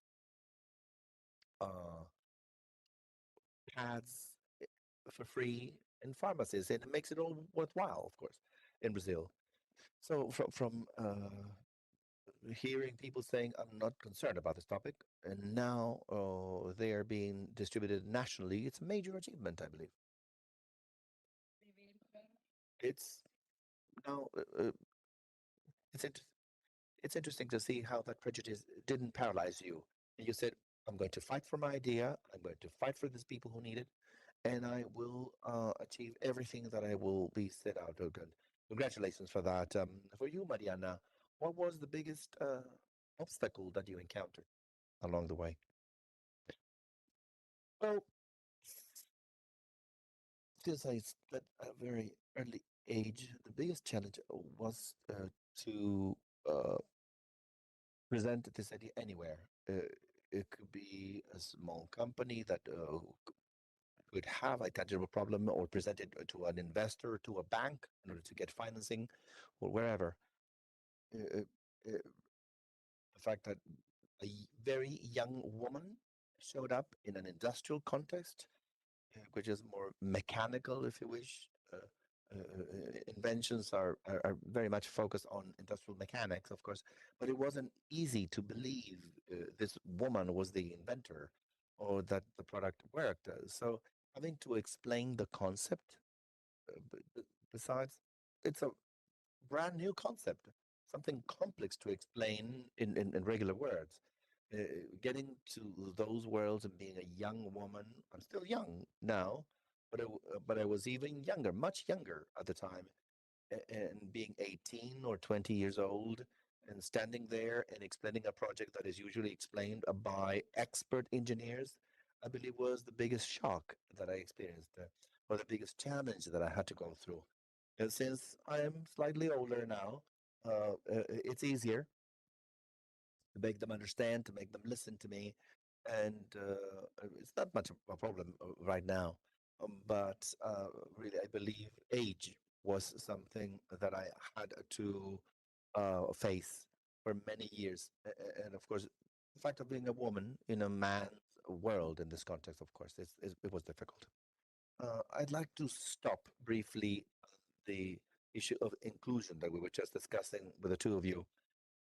pads for free in pharmacies, and it makes it all worthwhile, of course, in Brazil. So from hearing people saying, I'm not concerned about this topic, and now they are being distributed nationally, it's a major achievement, I believe. It's now it's it's interesting to see how that prejudice didn't paralyze you. And you said, I'm going to fight for my idea. I'm going to fight for these people who need it. And I will achieve everything that I will be set out to. Congratulations for that. For you, Mariana, what was the biggest obstacle that you encountered along the way? Well, since I at a very early age, the biggest challenge was to present this idea anywhere. It could be a small company that could have a tangible problem or present it to an investor, to a bank in order to get financing or wherever. The fact that a very young woman showed up in an industrial context, which is more mechanical, if you wish. Inventions are very much focused on industrial mechanics, of course, but it wasn't easy to believe this woman was the inventor or that the product worked. So having to explain the concept, besides, it's a brand new concept, something complex to explain in regular words. Getting to those worlds and being a young woman, I'm still young now, but I was even younger, much younger at the time, and being 18 or 20 years old and standing there and explaining a project that is usually explained by expert engineers, I believe was the biggest shock that I experienced, or the biggest challenge that I had to go through. And since I am slightly older now, it's easier to make them understand, to make them listen to me. And it's not much of a problem right now. But really, I believe age was something that I had to face for many years. And of course, the fact of being a woman in a man's world in this context, of course, it was difficult. I'd like to stop briefly the issue of inclusion that we were just discussing with the two of you.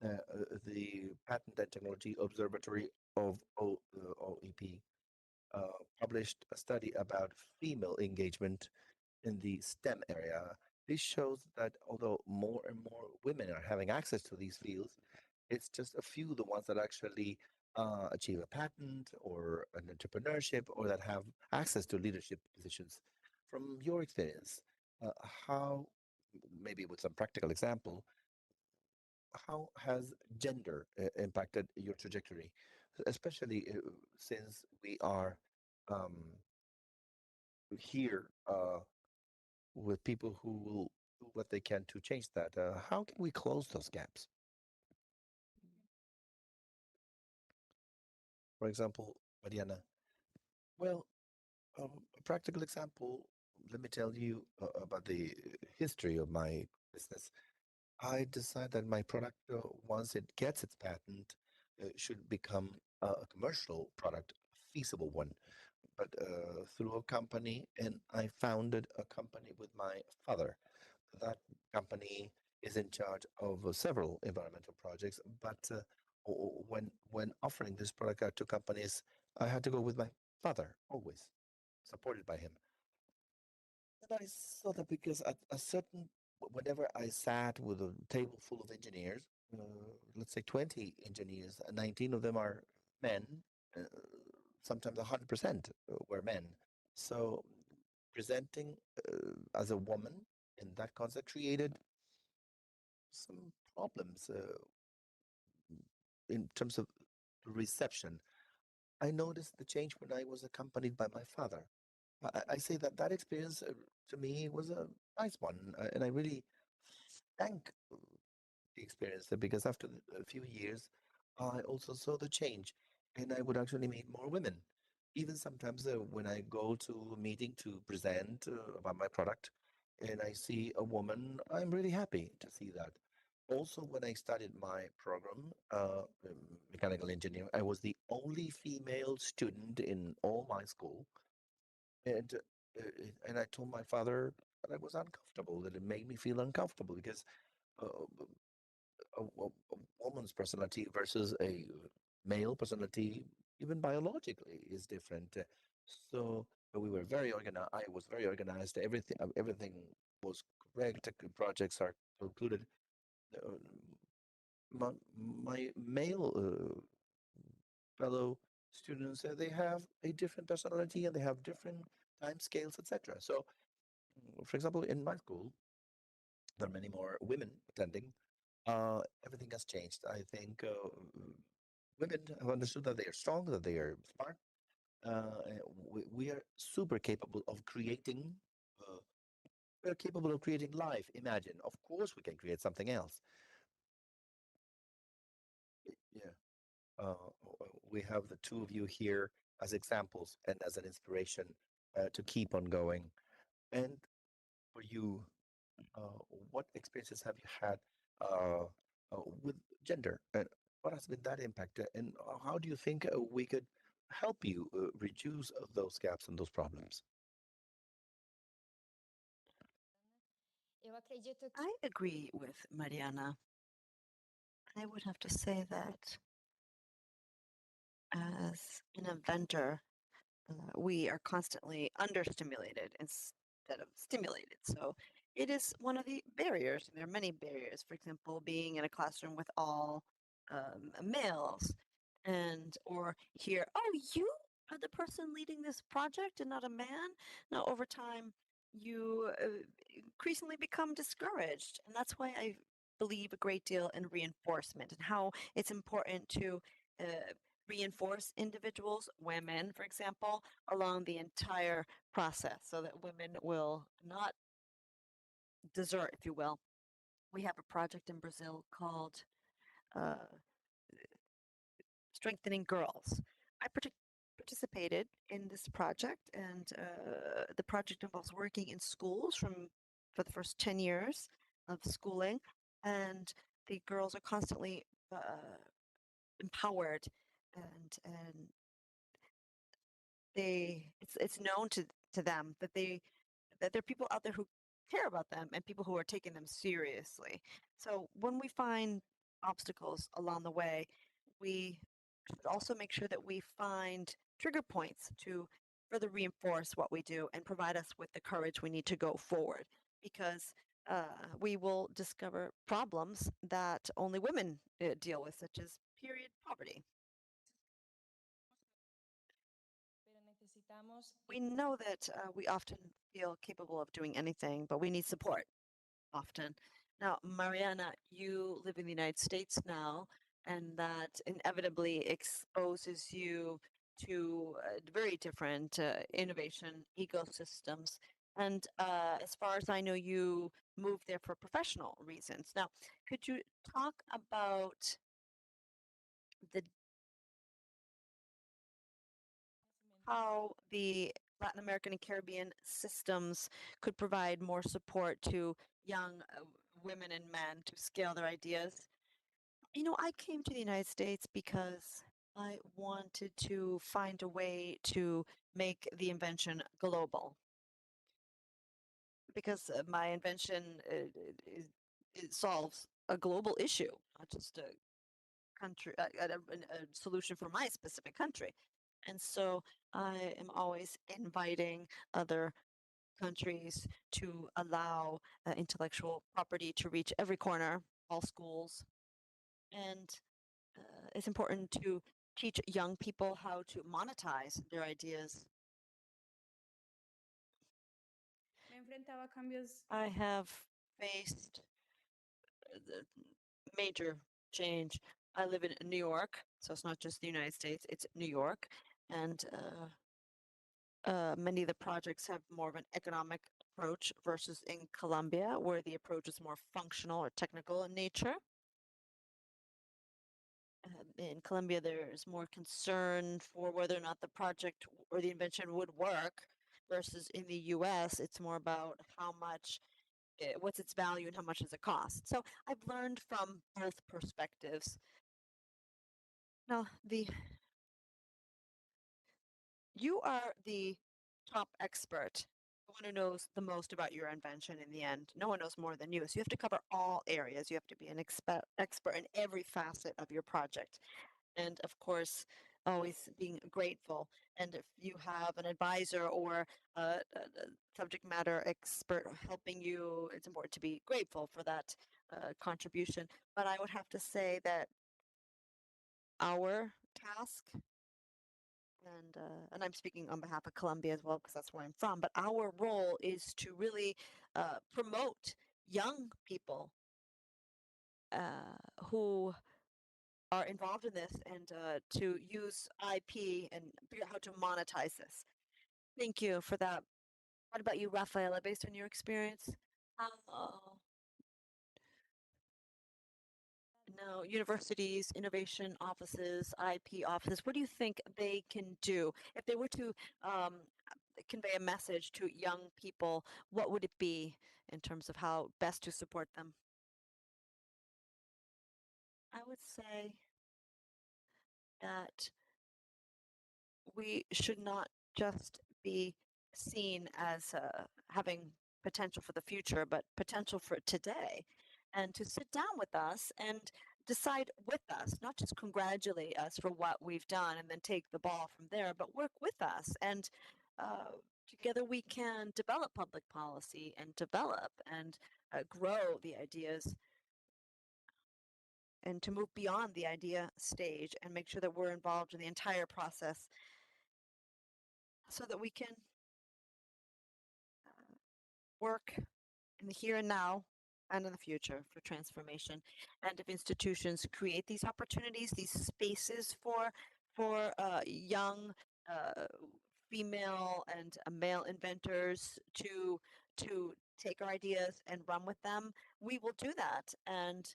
The Patent and Technology Observatory of OEP published a study about female engagement in the STEM area. This shows that although more and more women are having access to these fields, it's just a few the ones that actually achieve a patent or an entrepreneurship or that have access to leadership positions. From your experience, how, maybe with some practical example, how has gender impacted your trajectory, especially since we are um, here with people who will do what they can to change that? How can we close those gaps? For example, Mariana, well, A practical example, let me tell you about the history of my business. I decided that my product, once it gets its patent, should become a commercial product, a feasible one, but through a company, and I founded a company with my father. That company is in charge of several environmental projects, but when offering this product out to companies, I had to go with my father, always supported by him. And I saw that because at a certain, whenever I sat with a table full of engineers, let's say 20 engineers, 19 of them are men, uh, sometimes 100% were men. So presenting as a woman in that concept created some problems in terms of reception. I noticed the change when I was accompanied by my father. I say that that experience to me was a nice one, and I really thank the experience because after a few years, I also saw the change, and I would actually meet more women. Even sometimes when I go to a meeting to present about my product, and I see a woman, I'm really happy to see that. Also, when I started my program, mechanical engineering, I was the only female student in all my school, and and I told my father that I was uncomfortable, that it made me feel uncomfortable because uh, a woman's personality versus a male personality, even biologically, is different. So we were very organized. I was very organized. Everything was correct. Projects are concluded. Uh, my, my male fellow students, they have a different personality and they have different time scales, etc. So, for example, in my school, there are many more women attending. Everything has changed. I think women have understood that they are strong, that they are smart. We are super capable of creating. We are capable of creating life. Imagine, of course, we can create something else. Yeah. We have the two of you here as examples and as an inspiration to keep on going. And for you, what experiences have you had with gender? And what has been that impact? And how do you think we could help you reduce those gaps and those problems? I agree with Mariana. I would have to say that as an inventor, we are constantly understimulated instead of stimulated. So it is one of the barriers. There are many barriers. For example, being in a classroom with all males, and or hear, "Oh, you are the person leading this project and not a man." Now, over time, you increasingly become discouraged, and that's why I believe a great deal in reinforcement and how it's important to uh, reinforce individuals, women, for example, along the entire process so that women will not desert, if you will. We have a project in Brazil called uh, Strengthening Girls. I participated in this project, and the project involves working in schools for the first 10 years of schooling, and the girls are constantly empowered and it's known to them that there are people out there who care about them and people who are taking them seriously. So when we find obstacles along the way, we should also make sure that we find trigger points to further reinforce what we do and provide us with the courage we need to go forward, because we will discover problems that only women deal with, such as period poverty. We know that we often feel capable of doing anything, but we need support often. Now, Mariana, you live in the United States now, and that inevitably exposes you to very different innovation ecosystems. And as far as I know, you moved there for professional reasons. Now, could you talk about the how the Latin American and Caribbean systems could provide more support to young women and men to scale their ideas. You know, I came to the United States because I wanted to find a way to make the invention global. Because my invention it solves a global issue, not just a country, a solution for my specific country. And so I am always inviting other countries to allow intellectual property to reach every corner, all schools. And it's important to teach young people how to monetize their ideas. Me enfrentaba a cambios. I have faced the major change. I live in New York, so it's not just the United States, it's New York. And many of the projects have more of an economic approach versus in Colombia, where the approach is more functional or technical in nature. In Colombia, there's more concern for whether or not the project or the invention would work, versus in the US, it's more about how much, what's its value and how much does it cost. So I've learned from both perspectives. Now, you are the top expert, the one who knows the most about your invention in the end. No one knows more than you. So you have to cover all areas. You have to be an expert in every facet of your project. And of course, always being grateful. And if you have an advisor or a subject matter expert helping you, it's important to be grateful for that contribution. But I would have to say that our task, and I'm speaking on behalf of Colombia as well because that's where I'm from, but our role is to really promote young people who are involved in this and to use IP and figure out how to monetize this. Thank you for that. What about you, Rafaela, based on your experience? No, universities, innovation offices, IP offices, what do you think they can do? If they were to convey a message to young people, what would it be in terms of how best to support them? I would say that we should not just be seen as having potential for the future, but potential for today. And to sit down with us and decide with us, not just congratulate us for what we've done and then take the ball from there, but work with us. And together we can develop public policy and develop and grow the ideas and to move beyond the idea stage and make sure that we're involved in the entire process so that we can work in the here and now and in the future for transformation. And if institutions create these opportunities, these spaces for young female and male inventors to take our ideas and run with them, we will do that. And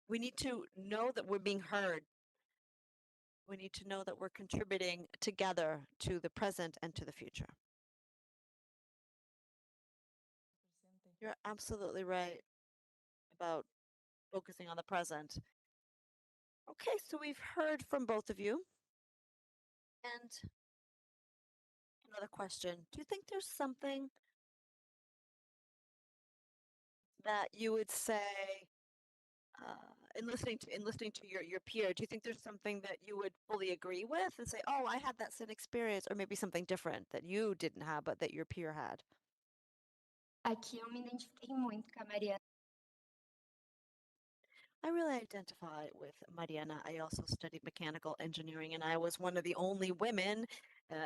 we need to know that we're being heard. We need to know that we're contributing together to the present and to the future. You're absolutely right about focusing on the present. Okay, so we've heard from both of you. And another question. Do you think there's something that you would say in listening to your peer, do you think there's something that you would fully agree with and say, oh, I had that same experience, or maybe something different that you didn't have but that your peer had? Aqui eu me identifiquei muito com a Mariana. I really identify with Mariana. I also studied mechanical engineering, and I was one of the only women,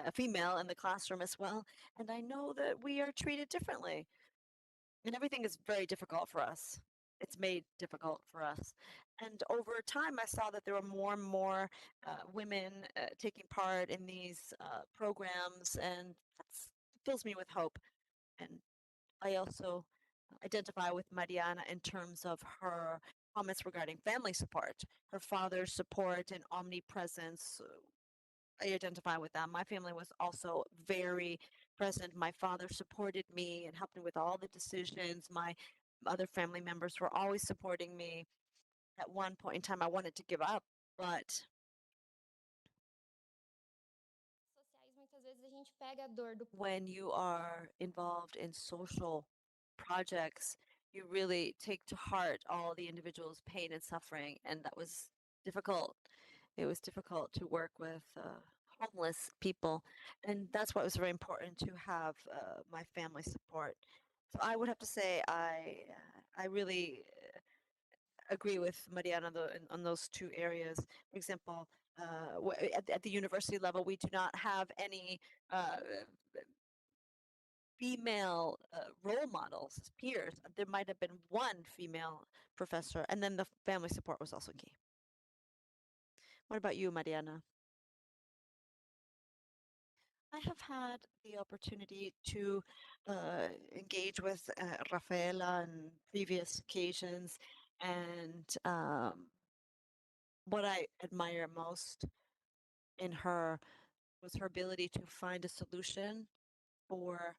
a female, in the classroom as well. And I know that we are treated differently. And everything is very difficult for us. It's made difficult for us. And over time, I saw that there were more and more women taking part in these programs, and that fills me with hope. And I also identify with Mariana in terms of her comments regarding family support, her father's support and omnipresence identify with them. My family was also very present. My father supported me and helped me with all the decisions. My other family members were always supporting me. At one point in time, I wanted to give up, but Sociais, muitas vezes a gente pega a dor do when you are involved in social projects, you really take to heart all the individuals' pain and suffering, and that was difficult. It was difficult to work with homeless people, and that's why it was very important to have my family support. So I would have to say I really agree with Mariana on those two areas. For example, at the university level, we do not have any female role models, as peers. There might have been one female professor, and then the family support was also key. What about you, Mariana? I have had the opportunity to engage with Rafaela on previous occasions, and what I admire most in her was her ability to find a solution for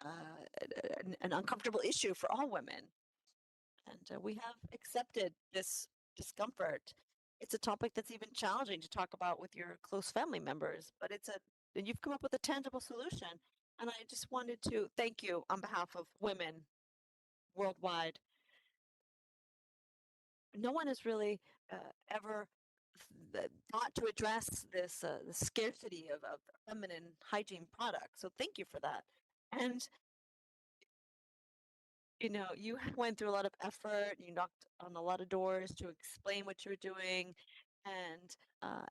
an uncomfortable issue for all women. And we have accepted this discomfort. It's a topic that's even challenging to talk about with your close family members, but and you've come up with a tangible solution. And I just wanted to thank you on behalf of women worldwide. No one has really ever thought to address this the scarcity of feminine hygiene products. So thank you for that. And you went through a lot of effort. You knocked on a lot of doors to explain what you're doing. And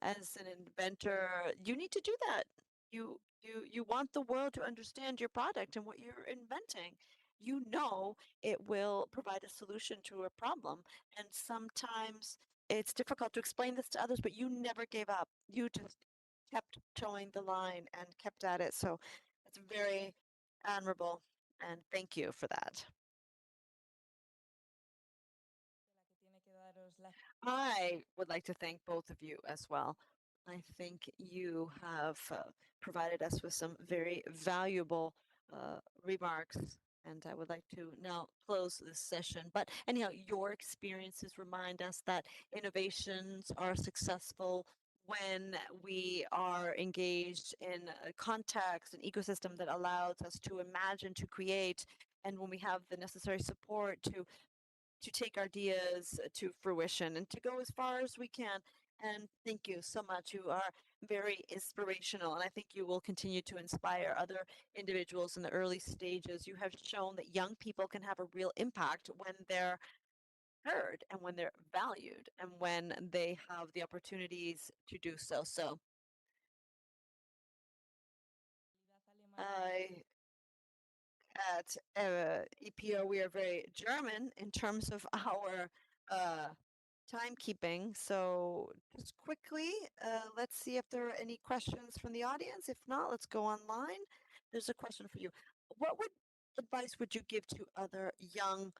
as an inventor, you need to do that. You want the world to understand your product and what you're inventing. You know it will provide a solution to a problem. And sometimes it's difficult to explain this to others, but you never gave up. You just kept towing the line and kept at it. So it's very admirable. And thank you for that. I would like to thank both of you as well. I think you have provided us with some very valuable remarks, and I would like to now close this session. But anyhow, your experiences remind us that innovations are successful when we are engaged in a context, an ecosystem that allows us to imagine, to create, and when we have the necessary support to take ideas to fruition and to go as far as we can. And thank you so much. You are very inspirational, and I think you will continue to inspire other individuals in the early stages. You have shown that young people can have a real impact when they're heard and when they're valued and when they have the opportunities to do so. So at EPO, we are very German in terms of our timekeeping. So just quickly, let's see if there are any questions from the audience. If not, let's go online. There's a question for you. What advice would you give to other young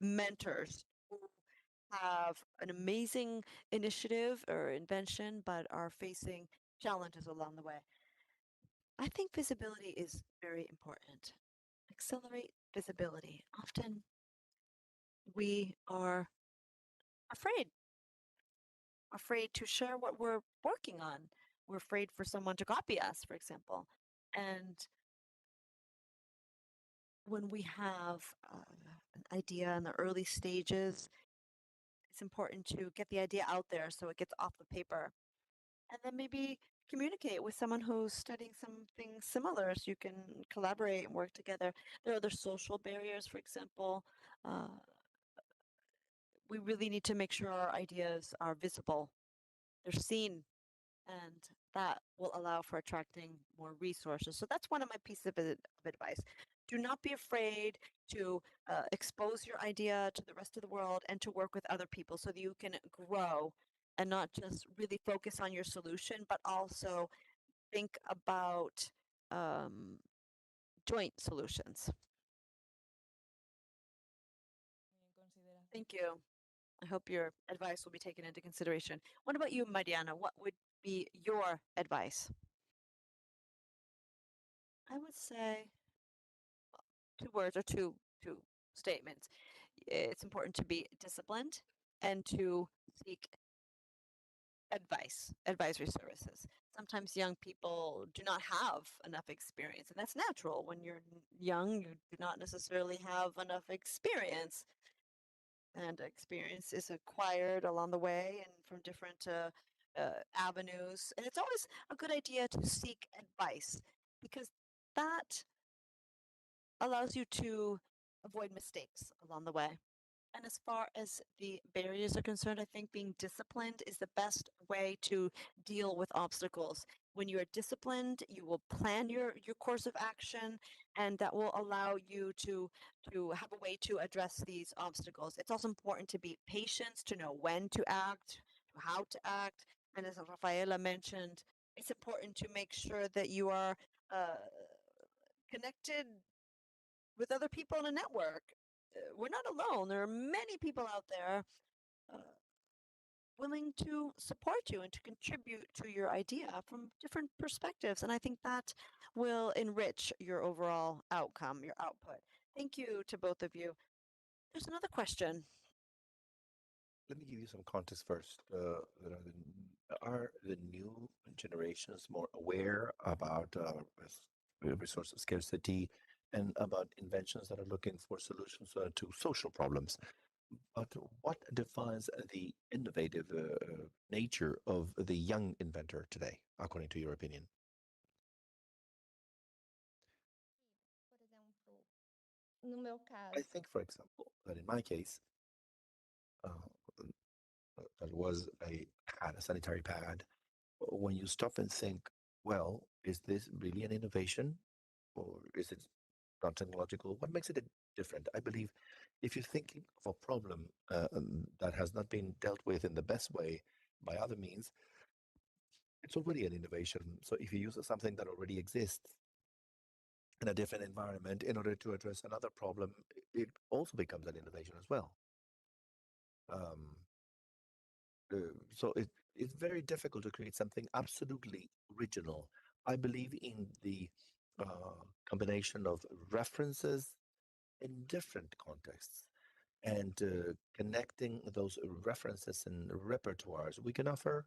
mentors who have an amazing initiative or invention, but are facing challenges along the way? I think visibility is very important. Accelerate visibility. Often we are afraid to share what we're working on. We're afraid for someone to copy us, for example. And when we have an idea in the early stages, it's important to get the idea out there so it gets off the paper. And then maybe communicate with someone who's studying something similar so you can collaborate and work together. There are other social barriers, for example. We really need to make sure our ideas are visible, they're seen, and that will allow for attracting more resources. So that's one of my pieces of advice. Do not be afraid to expose your idea to the rest of the world and to work with other people so that you can grow and not just really focus on your solution, but also think about joint solutions. Thank you. I hope your advice will be taken into consideration. What about you, Mariana? What would be your advice? I would say two words or two statements. It's important to be disciplined and to seek advisory services. Sometimes young people do not have enough experience, and that's natural. When you're young, you do not necessarily have enough experience, and experience is acquired along the way and from different avenues. And it's always a good idea to seek advice because that allows you to avoid mistakes along the way. And as far as the barriers are concerned, I think being disciplined is the best way to deal with obstacles. When you are disciplined, you will plan your course of action, and that will allow you to have a way to address these obstacles. It's also important to be patient, to know when to act, how to act. And as Rafaela mentioned, it's important to make sure that you are connected with other people in a network. We're not alone. There are many people out there willing to support you and to contribute to your idea from different perspectives. And I think that will enrich your overall outcome, your output. Thank you to both of you. There's another question. Let me give you some context first. Are the new generations more aware about resource scarcity and about inventions that are looking for solutions to social problems? But what defines the innovative nature of the young inventor today, according to your opinion? No meu I caso, think, for example, that in my case, that was a sanitary pad. When you stop and think, well, is this really an innovation or is it not technological? What makes it different? I believe if you're thinking of a problem that has not been dealt with in the best way by other means, it's already an innovation. So if you use something that already exists in a different environment in order to address another problem, it also becomes an innovation as well. So it's very difficult to create something absolutely original. I believe in the combination of references in different contexts and connecting those references and repertoires. We can offer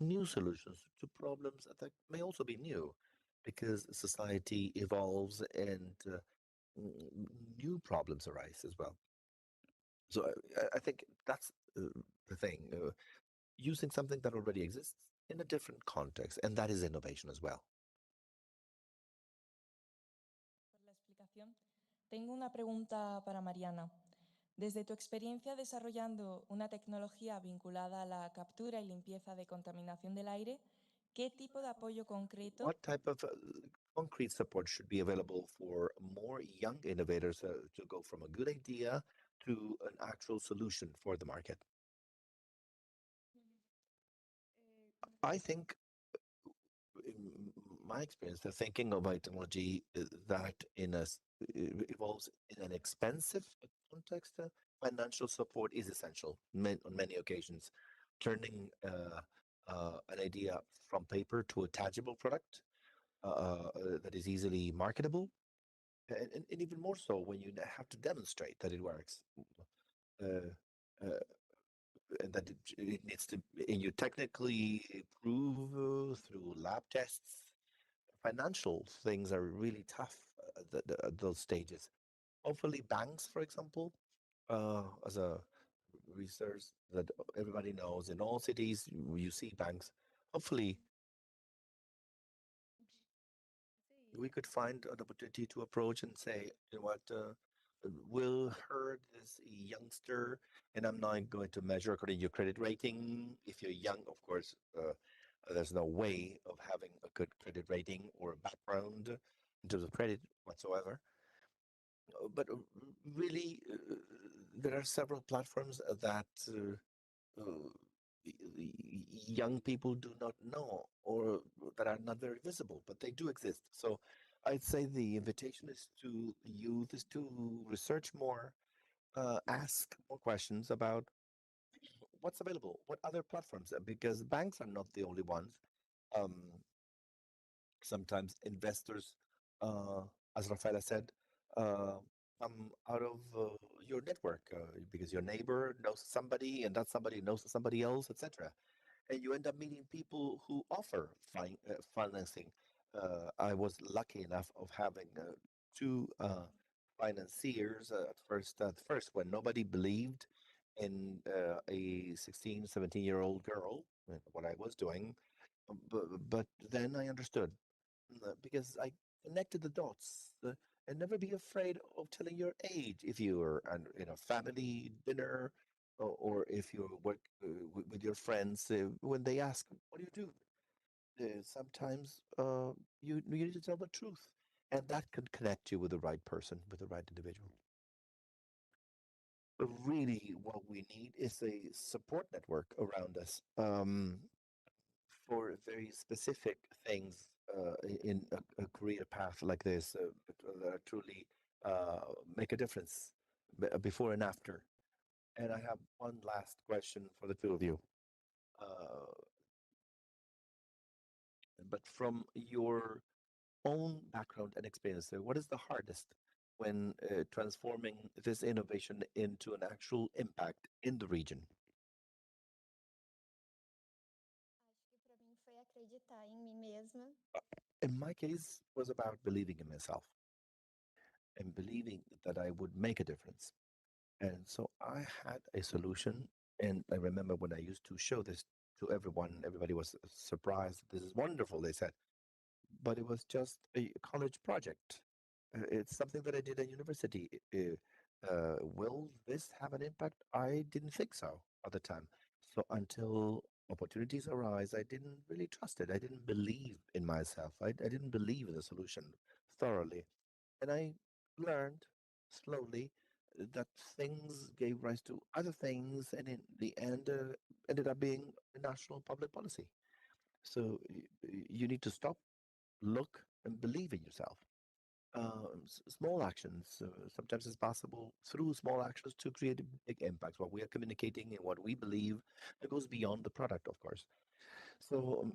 new solutions to problems that may also be new because society evolves and new problems arise as well. So I think that's the thing. Using something that already exists in a different context, and that is innovation as well. Por la explicación. Tengo una pregunta para Mariana. Desde tu experiencia desarrollando una tecnología vinculada a la captura y limpieza de contaminación del aire, ¿qué tipo de apoyo concreto? What type of concrete support should be available for more young innovators to go from a good idea to an actual solution for the market? I think, in my experience, the thinking of technology that evolves in an expensive context, financial support is essential on many occasions. Turning an idea from paper to a tangible product that is easily marketable, and even more so when you have to demonstrate that it works. And that it needs to, and you technically prove through lab tests. Financial things are really tough at those stages. Hopefully, banks, for example, as a research that everybody knows in all cities, you see banks. Hopefully, we could find an opportunity to approach and say, you know what, we'll hurt this youngster, and I'm not going to measure according to your credit rating. If you're young, of course, there's no way of having a good credit rating or a background in terms of credit whatsoever. But really, there are several platforms that young people do not know or that are not very visible, but they do exist. So I'd say the invitation is to youth is to research more, ask more questions about what's available, what other platforms, because banks are not the only ones. Um, Sometimes investors, as Rafaela said, come out of your network because your neighbor knows somebody and that somebody knows somebody else, etc. And you end up meeting people who offer financing. I was lucky enough of having two financiers at first when nobody believed in a 16, 17-year-old girl, what I was doing. But then I understood because I connected the dots. And never be afraid of telling your age if you're in a family dinner or if you work with your friends. When they ask, "What do you do?" Sometimes you need to tell the truth, and that can connect you with the right person, with the right individual. But really, what we need is a support network around us. For very specific things in a career path like this that truly make a difference before and after. And I have one last question for the two of you. Uh, but from your own background and experience, what is the hardest when transforming this innovation into an actual impact in the region? Acho que para mim foi acreditar em mim mesma. In my case, it was about believing in myself and believing that I would make a difference. And so I had a solution. And I remember when I used to show this to everyone, everybody was surprised. This is wonderful, they said. But it was just a college project. It's something that I did at university. Will this have an impact? I didn't think so at the time. So until opportunities arise, I didn't really trust it. I didn't believe in myself. I didn't believe in the solution thoroughly. And I learned slowly that things gave rise to other things, and in the end, ended up being a national public policy. So you need to stop, look, and believe in yourself. Small actions. Sometimes it's possible through small actions to create a big impact. What we are communicating and what we believe, it goes beyond the product, of course. So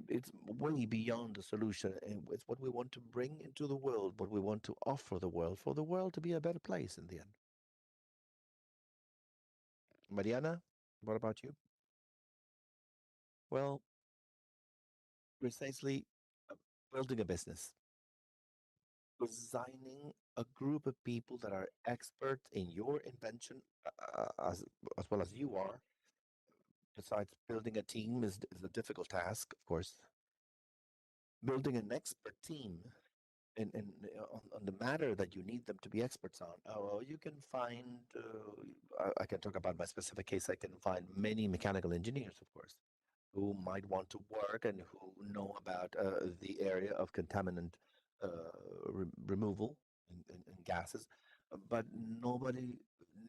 it's way beyond the solution, and it's what we want to bring into the world, what we want to offer the world, for the world to be a better place in the end. Mariana, what about you? Well, precisely building a business, designing a group of people that are experts in your invention as well as you are. Besides, building a team is a difficult task, of course. Building an expert team on the matter that you need them to be experts on. Well, you can find, I can talk about my specific case, I can find many mechanical engineers, of course, who might want to work and who know about the area of contaminant removal and gases, but nobody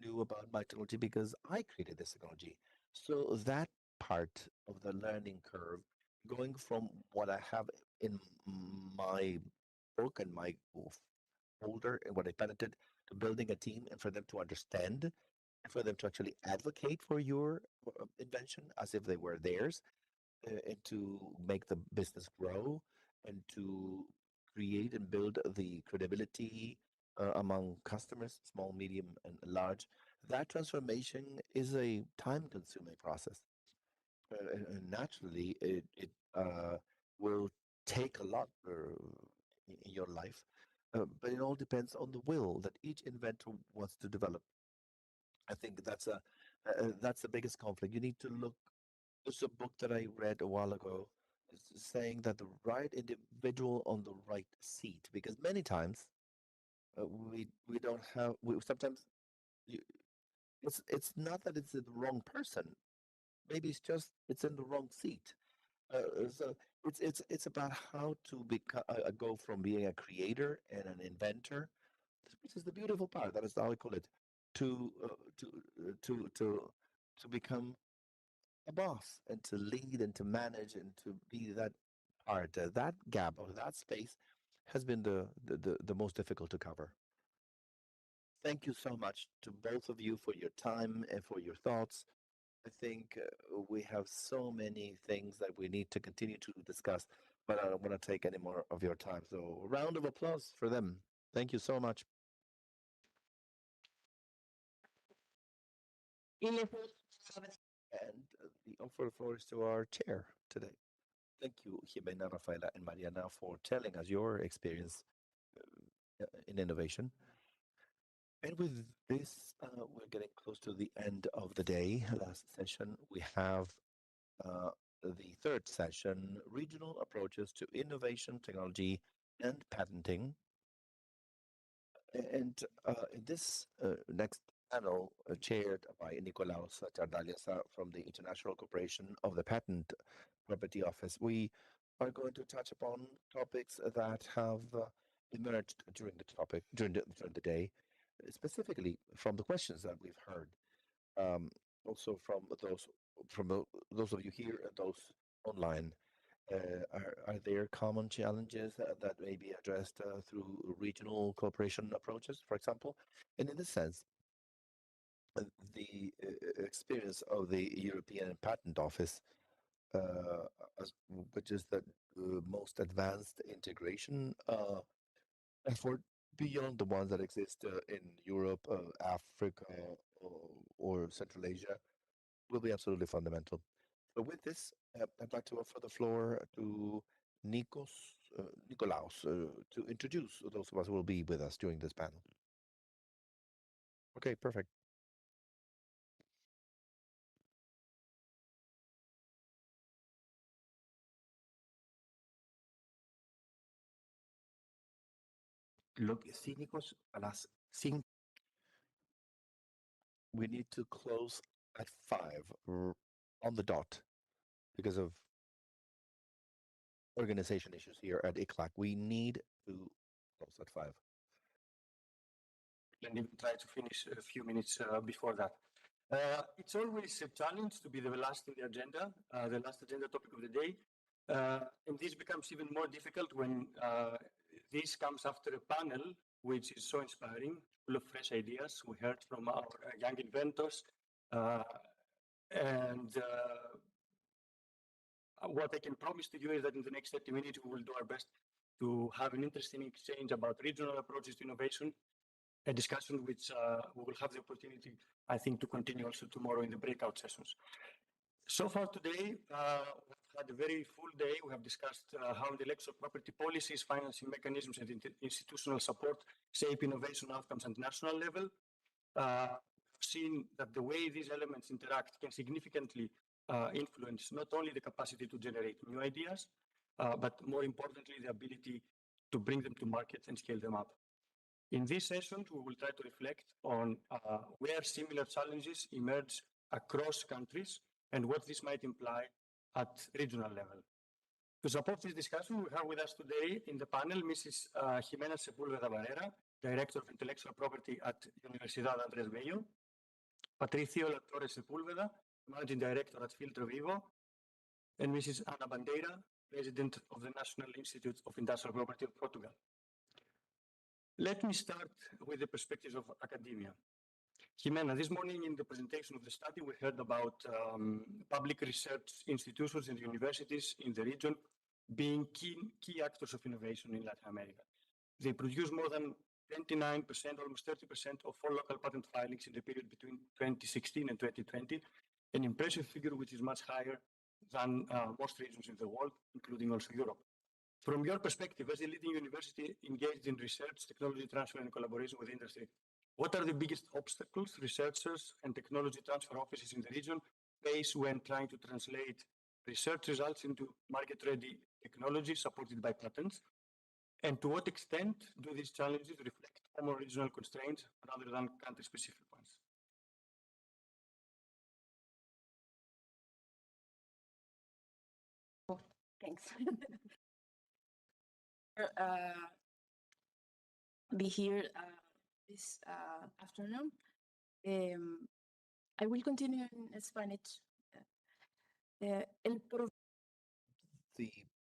knew about my technology because I created this technology. So that part of the learning curve, going from what I have in my book and my folder and what I patented to building a team and for them to understand and for them to actually advocate for your invention as if they were theirs and to make the business grow and to create and build the credibility among customers, small, medium, and large. That transformation is a time consuming process. And naturally, it will take a lot in your life, but it all depends on the will that each inventor wants to develop. I think that's the biggest conflict. You need to look. There's a book that I read a while ago saying that the right individual on the right seat, because many times we don't have. We sometimes you, it's not that it's the wrong person. Maybe it's just it's in the wrong seat. So it's about how to become go from being a creator and an inventor, which is the beautiful part. That is how I call it, to to become a boss and to lead and to manage and to be that part. That gap or that space has been the most difficult to cover. Thank you so much to both of you for your time and for your thoughts. I think we have so many things that we need to continue to discuss, but I don't want to take any more of your time. So, a round of applause for them. Thank you so much. And the offer floor is to our chair today. Thank you, Jimena, Rafaela, and Mariana, for telling us your experience in innovation. And with this, we're getting close to the end of the day. Last session, we have the third session, regional approaches to innovation, technology, and patenting. And in this next panel, chaired by Nicolaus Tardaliasa from the International Corporation of the Patent Property Office, we are going to touch upon topics that have emerged during the day, specifically from the questions that we've heard, also from those of you here and those online. Are there common challenges that may be addressed through regional cooperation approaches, for example? And in this sense, the experience of the European Patent Office, which is the most advanced integration effort beyond the ones that exist in Europe, Africa, or Central Asia, will be absolutely fundamental. So with this, I'd like to offer the floor to Nicolaus to introduce those of us who will be with us during this panel. Okay, perfect. Look, cínicos a las 5. We need to close at 5 on the dot because of organization issues here at ICLAC. We need to close at 5. And even try to finish a few minutes before that. It's always a challenge to be the last in the agenda, the last agenda topic of the day. And this becomes even more difficult when this comes after a panel which is so inspiring, full of fresh ideas. We heard from our young inventors. And what I can promise to you is that in the next 30 minutes, we will do our best to have an interesting exchange about regional approaches to innovation, a discussion which we will have the opportunity, I think, to continue also tomorrow in the breakout sessions. So far today, we've had a very full day. We have discussed how intellectual property policies, financing mechanisms, and institutional support shape innovation outcomes at national level. We've seen that the way these elements interact can significantly influence not only the capacity to generate new ideas, but more importantly, the ability to bring them to market and scale them up. In this session, we will try to reflect on where similar challenges emerge across countries and what this might imply at regional level. To support this discussion, we have with us today in the panel Mrs. Jimena Sepúlveda Barrera, Director of Intellectual Property at Universidad Andrés Bello, Patricio Torres Sepúlveda, Managing Director at Filtro Vivo, and Mrs. Ana Bandeira, President of the National Institute of Industrial Property of Portugal. Let me start with the perspectives of academia. Jimena, this morning in the presentation of the study, we heard about public research institutions and universities in the region being key actors of innovation in Latin America. They produce more than 29%, almost 30% of all local patent filings in the period between 2016 and 2020, an impressive figure which is much higher than most regions in the world, including also Europe. From your perspective, as a leading university engaged in research, technology transfer, and collaboration with industry, what are the biggest obstacles researchers and technology transfer offices in the region face when trying to translate research results into market-ready technology supported by patents? And to what extent do these challenges reflect common regional constraints rather than country-specific ones? Oh, thanks. Be here this afternoon. I will continue in Spanish. The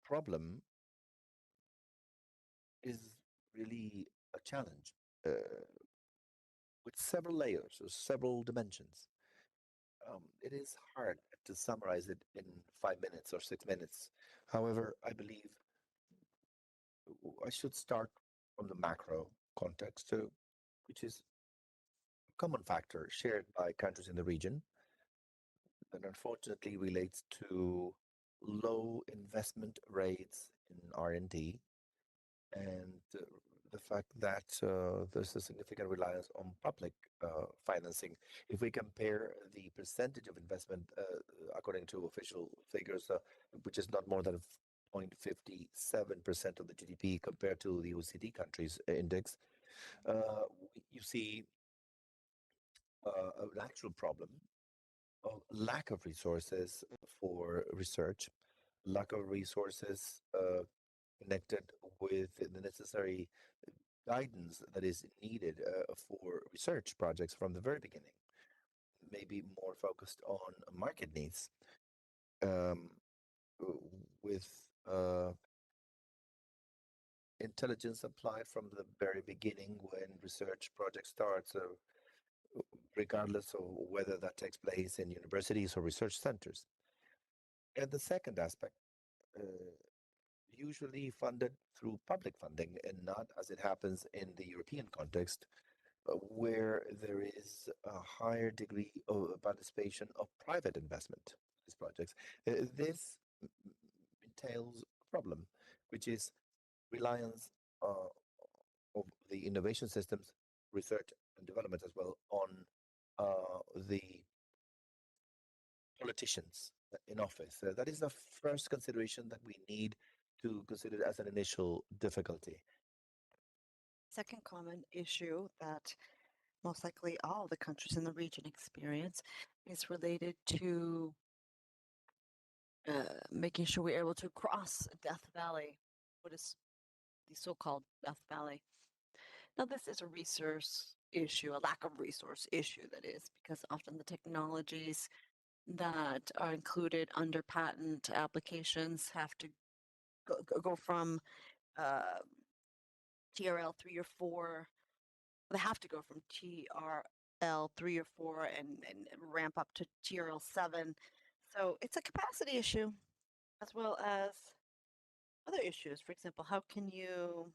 problem is really a challenge with several layers or several dimensions. it is hard to summarize it in 5 minutes or 6 minutes. However, I believe I should start from the macro context, which is a common factor shared by countries in the region that unfortunately relates to low investment rates in R&D and the fact that there's a significant reliance on public financing. If we compare the percentage of investment according to official figures, which is not more than 0.57% of the GDP compared to the OECD countries index, you see an actual problem of lack of resources for research, lack of resources connected with the necessary guidance that is needed for research projects from the very beginning, maybe more focused on market needs, with intelligence applied from the very beginning when research project starts, regardless of whether that takes place in universities or research centers. And the second aspect, usually funded through public funding and not as it happens in the European context, where there is a higher degree of participation of private investment in these projects. This entails a problem, which is reliance of the innovation systems, research and development as well, on the politicians in office. That is the first consideration that we need to consider as an initial difficulty. Second common issue that most likely all the countries in the region experience is related to making sure we're able to cross Death Valley, what is the so-called Death Valley. Now, this is a resource issue, a lack of resource issue, that is, because often the technologies that are included under patent applications have to go from TRL 3 or 4. They have to go from TRL 3 or 4 and ramp up to TRL 7. So it's a capacity issue as well as other issues. For example, how can you,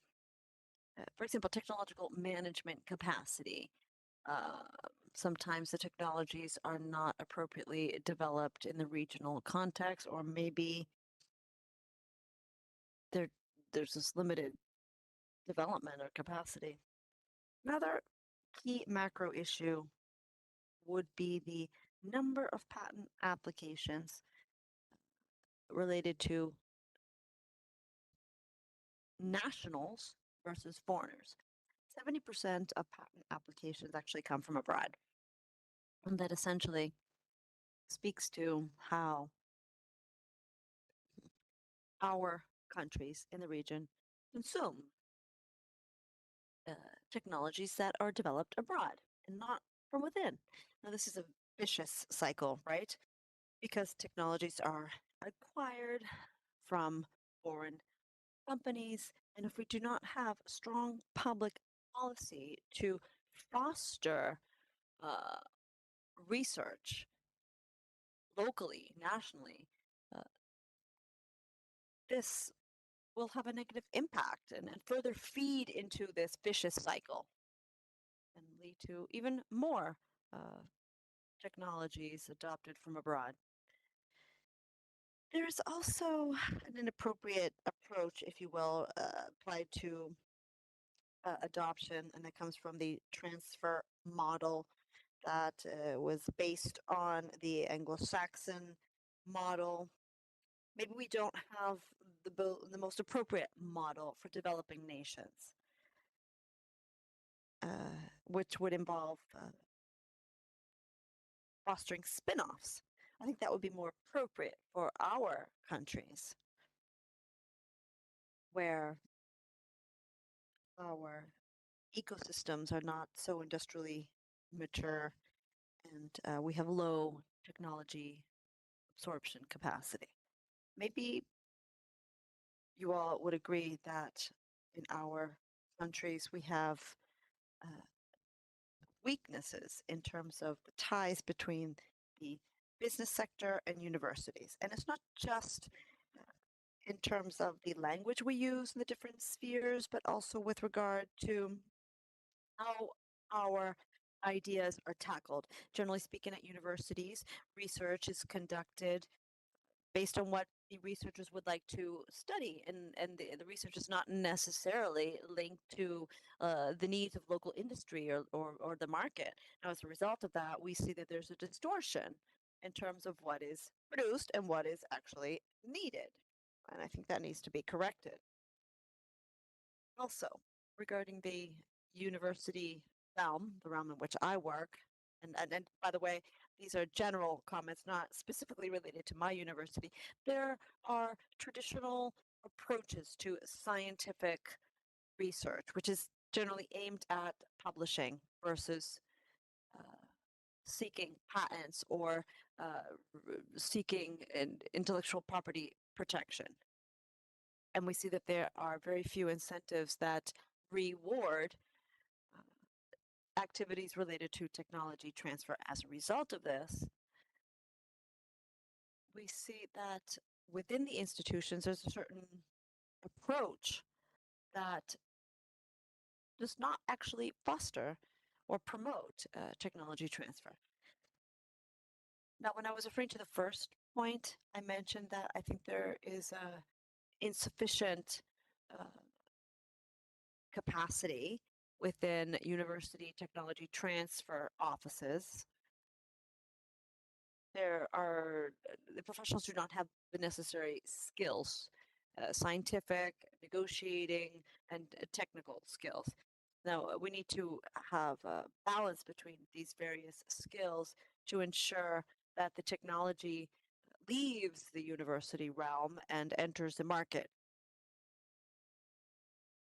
for example, technological management capacity. Sometimes the technologies are not appropriately developed in the regional context, or maybe there's this limited development or capacity. Another key macro issue would be the number of patent applications related to nationals versus foreigners. 70% of patent applications actually come from abroad. And that essentially speaks to how our countries in the region consume technologies that are developed abroad and not from within. Now, this is a vicious cycle, right? Because technologies are acquired from foreign companies, and if we do not have strong public policy to foster research locally, nationally, this will have a negative impact and further feed into this vicious cycle and lead to even more technologies adopted from abroad. There is also an inappropriate approach, if you will, applied to adoption, and that comes from the transfer model that was based on the Anglo-Saxon model. Maybe we don't have the most appropriate model for developing nations, which would involve fostering spin-offs. I think that would be more appropriate for our countries, where our ecosystems are not so industrially mature and we have low technology absorption capacity. Maybe you all would agree that in our countries we have weaknesses in terms of the ties between the business sector and universities. And it's not just in terms of the language we use in the different spheres, but also with regard to how our ideas are tackled. Generally speaking, at universities, research is conducted based on what the researchers would like to study, and the research is not necessarily linked to the needs of local industry or the market. Now, as a result of that, we see that there's a distortion in terms of what is produced and what is actually needed. And I think that needs to be corrected. Also, regarding the university realm, the realm in which I work, and by the way, these are general comments, not specifically related to my university. There are traditional approaches to scientific research, which is generally aimed at publishing versus seeking patents or seeking intellectual property protection. And we see that there are very few incentives that reward activities related to technology transfer. As a result of this, we see that within the institutions, there's a certain approach that does not actually foster or promote technology transfer. Now, when I was referring to the first point, I mentioned that I think there is a insufficient capacity within university technology transfer offices. The professionals do not have the necessary skills, scientific, negotiating, and technical skills. Now, we need to have a balance between these various skills to ensure that the technology leaves the university realm and enters the market.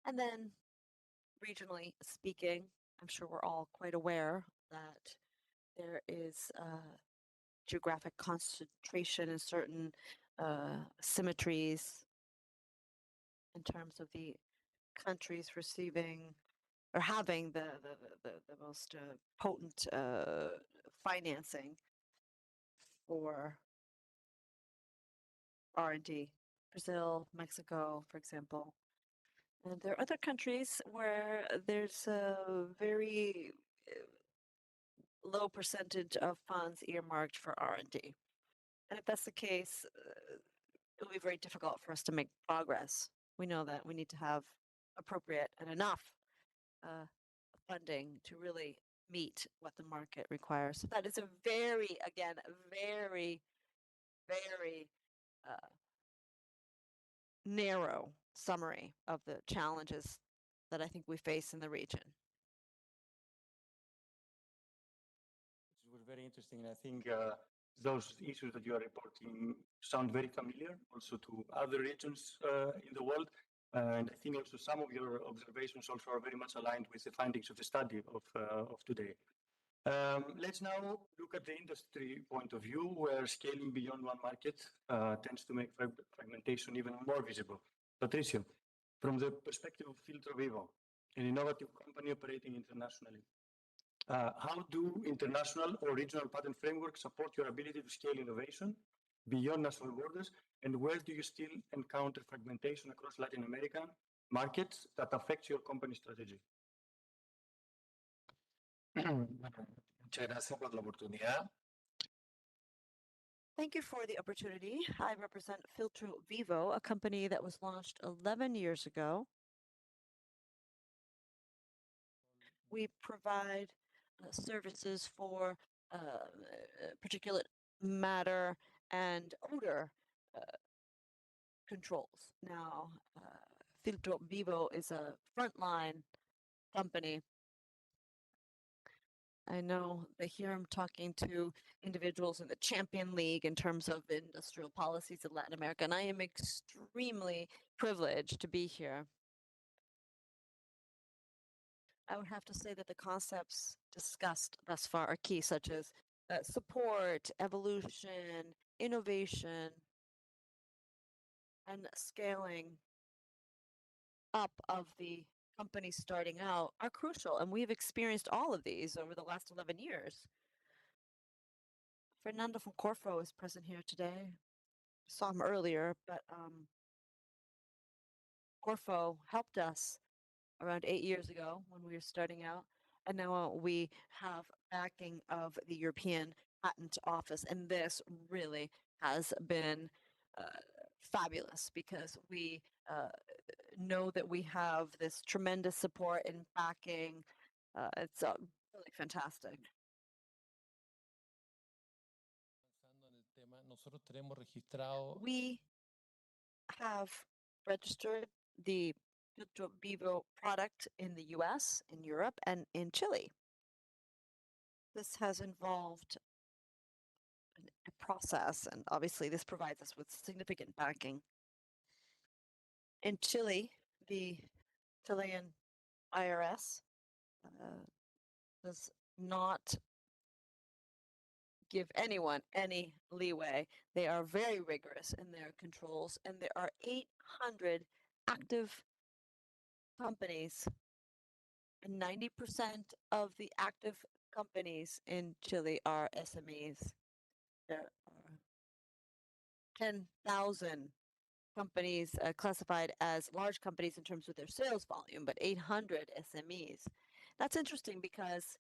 And then, regionally speaking, I'm sure we're all quite aware that there is geographic concentration in certain symmetries in terms of the countries receiving or having the most potent financing for R&D. Brazil, Mexico, for example. And there are other countries where there's a very low percentage of funds earmarked for R&D. And if that's the case, it'll be very difficult for us to make progress. We know that we need to have appropriate and enough funding to really meet what the market requires. So that is a very, again, very, very narrow summary of the challenges that I think we face in the region. It was very interesting. I think those issues that you are reporting sound very familiar also to other regions in the world. And I think also some of your observations also are very much aligned with the findings of the study of today. Let's now look at the industry point of view, where scaling beyond one market tends to make fragmentation even more visible. Patricio, from the perspective of Filtro Vivo, an innovative company operating internationally, how do international or regional patent frameworks support your ability to scale innovation beyond national borders? And where do you still encounter fragmentation across Latin American markets that affects your company strategy? Muchas gracias por la oportunidad. Thank you for the opportunity. I represent Filtro Vivo, a company that was launched 11 years ago. We provide services for particulate matter and odor controls. Now, Filtro Vivo is a frontline company. I know that here I'm talking to individuals in the Champion League in terms of industrial policies in Latin America, and I am extremely privileged to be here. I would have to say that the concepts discussed thus far are key, such as support, evolution, innovation, and scaling up of the companies starting out are crucial. And we've experienced all of these over the last 11 years. Fernando from Corfo is present here today. Saw him earlier, but Corfo helped us around 8 years ago when we were starting out. And now we have backing of the European Patent Office. And this really has been fabulous because we know that we have this tremendous support and backing. It's really fantastic. We have registered the Filtro Vivo product in the US, in Europe, and in Chile. This has involved a process, and obviously this provides us with significant backing. In Chile, the Chilean IRS does not give anyone any leeway. They are very rigorous in their controls, and there are 800 active companies, and 90% of the active companies in Chile are SMEs. There are 10,000 companies classified as large companies in terms of their sales volume, but 800 SMEs. That's interesting because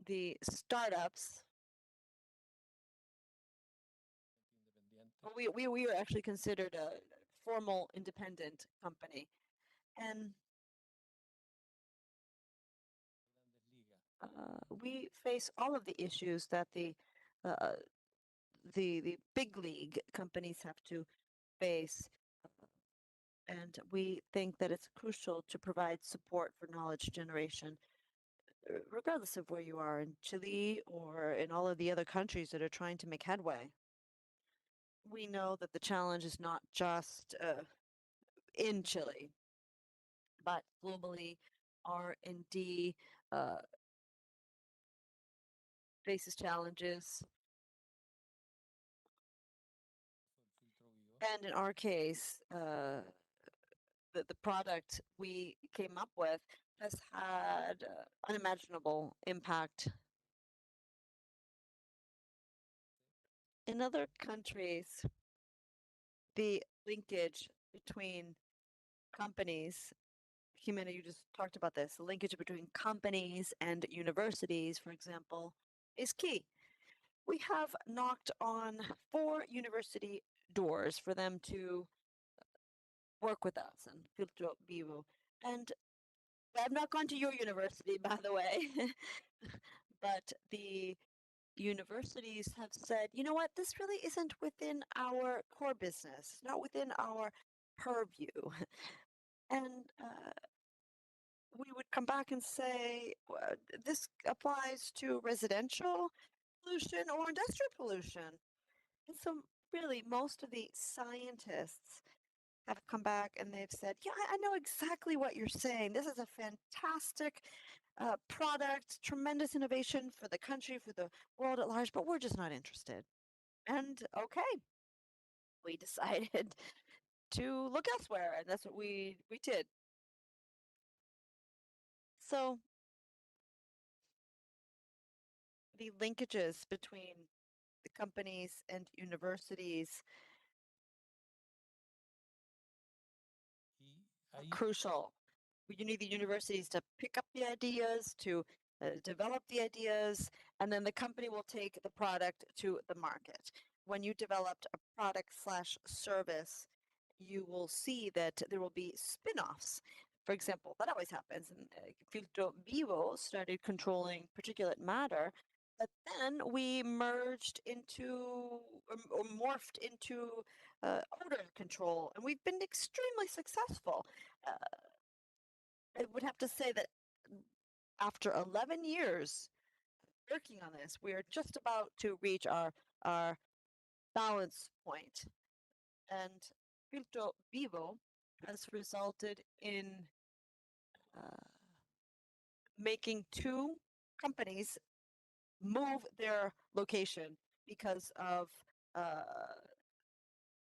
the startups, we are actually considered a formal independent company. And we face all of the issues that the big league companies have to face. And we think that it's crucial to provide support for knowledge generation, regardless of where you are in Chile or in all of the other countries that are trying to make headway. We know that the challenge is not just in Chile, but globally, R&D faces challenges. And in our case, the product we came up with has had unimaginable impact. In other countries, the linkage between companies, Jimena, you just talked about this, the linkage between companies and universities, for example, is key. We have knocked on 4 university doors for them to work with us and Filtro Vivo. And I've not gone to your university, by the way, but the universities have said, you know what, this really isn't within our core business, not within our purview. And we would come back and say, this applies to residential pollution or industrial pollution. And so really most of the scientists have come back and they've said, yeah, I know exactly what you're saying. This is a fantastic product, tremendous innovation for the country, for the world at large, but we're just not interested. And okay, we decided to look elsewhere, and that's what we did. So the linkages between the companies and universities are crucial. You need the universities to pick up the ideas, to develop the ideas, and then the company will take the product to the market. When you developed a product/service, you will see that there will be spin-offs. For example, that always happens. And Filtro Vivo started controlling particulate matter, but then we merged into or morphed into odor control, and we've been extremely successful. I would have to say that after 11 years working on this, we are just about to reach our balance point. And Filtro Vivo has resulted in making 2 companies move their location because of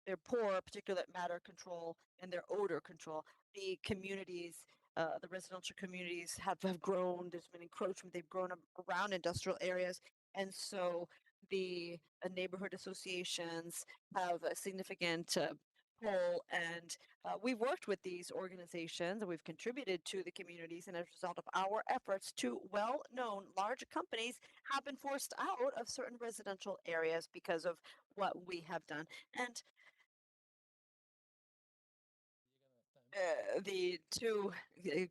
their poor particulate matter control and their odor control. The communities the residential communities have grown. There's been encroachment. They've grown around industrial areas. And so the neighborhood associations have a significant role. And we've worked with these organizations and we've contributed to the communities. And as a result of our efforts, two well-known large companies have been forced out of certain residential areas because of what we have done. And the two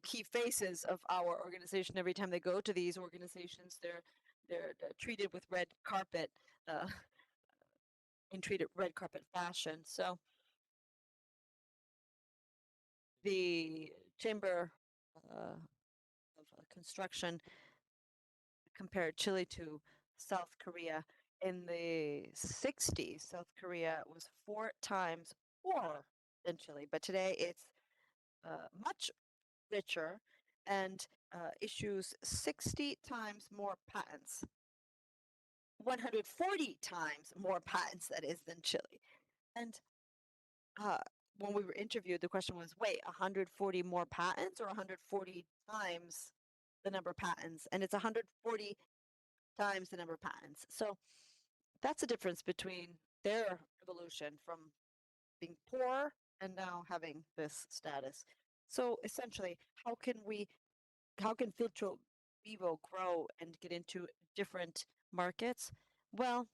key faces of our organization, every time they go to these organizations, they're treated with red carpet, in treated red carpet fashion. So the Chamber of Construction compared Chile to South Korea. In the 60s, South Korea was 4 times poorer than Chile, but today it's much richer and issues 60 times more patents, 140 times more patents, that is, than Chile. And when we were interviewed, the question was, wait, 140 more patents or 140 times the number of patents? And it's 140 times the number of patents. So that's the difference between their evolution from being poor and now having this status. So essentially, how can Filtro Vivo grow and get into different markets? Well,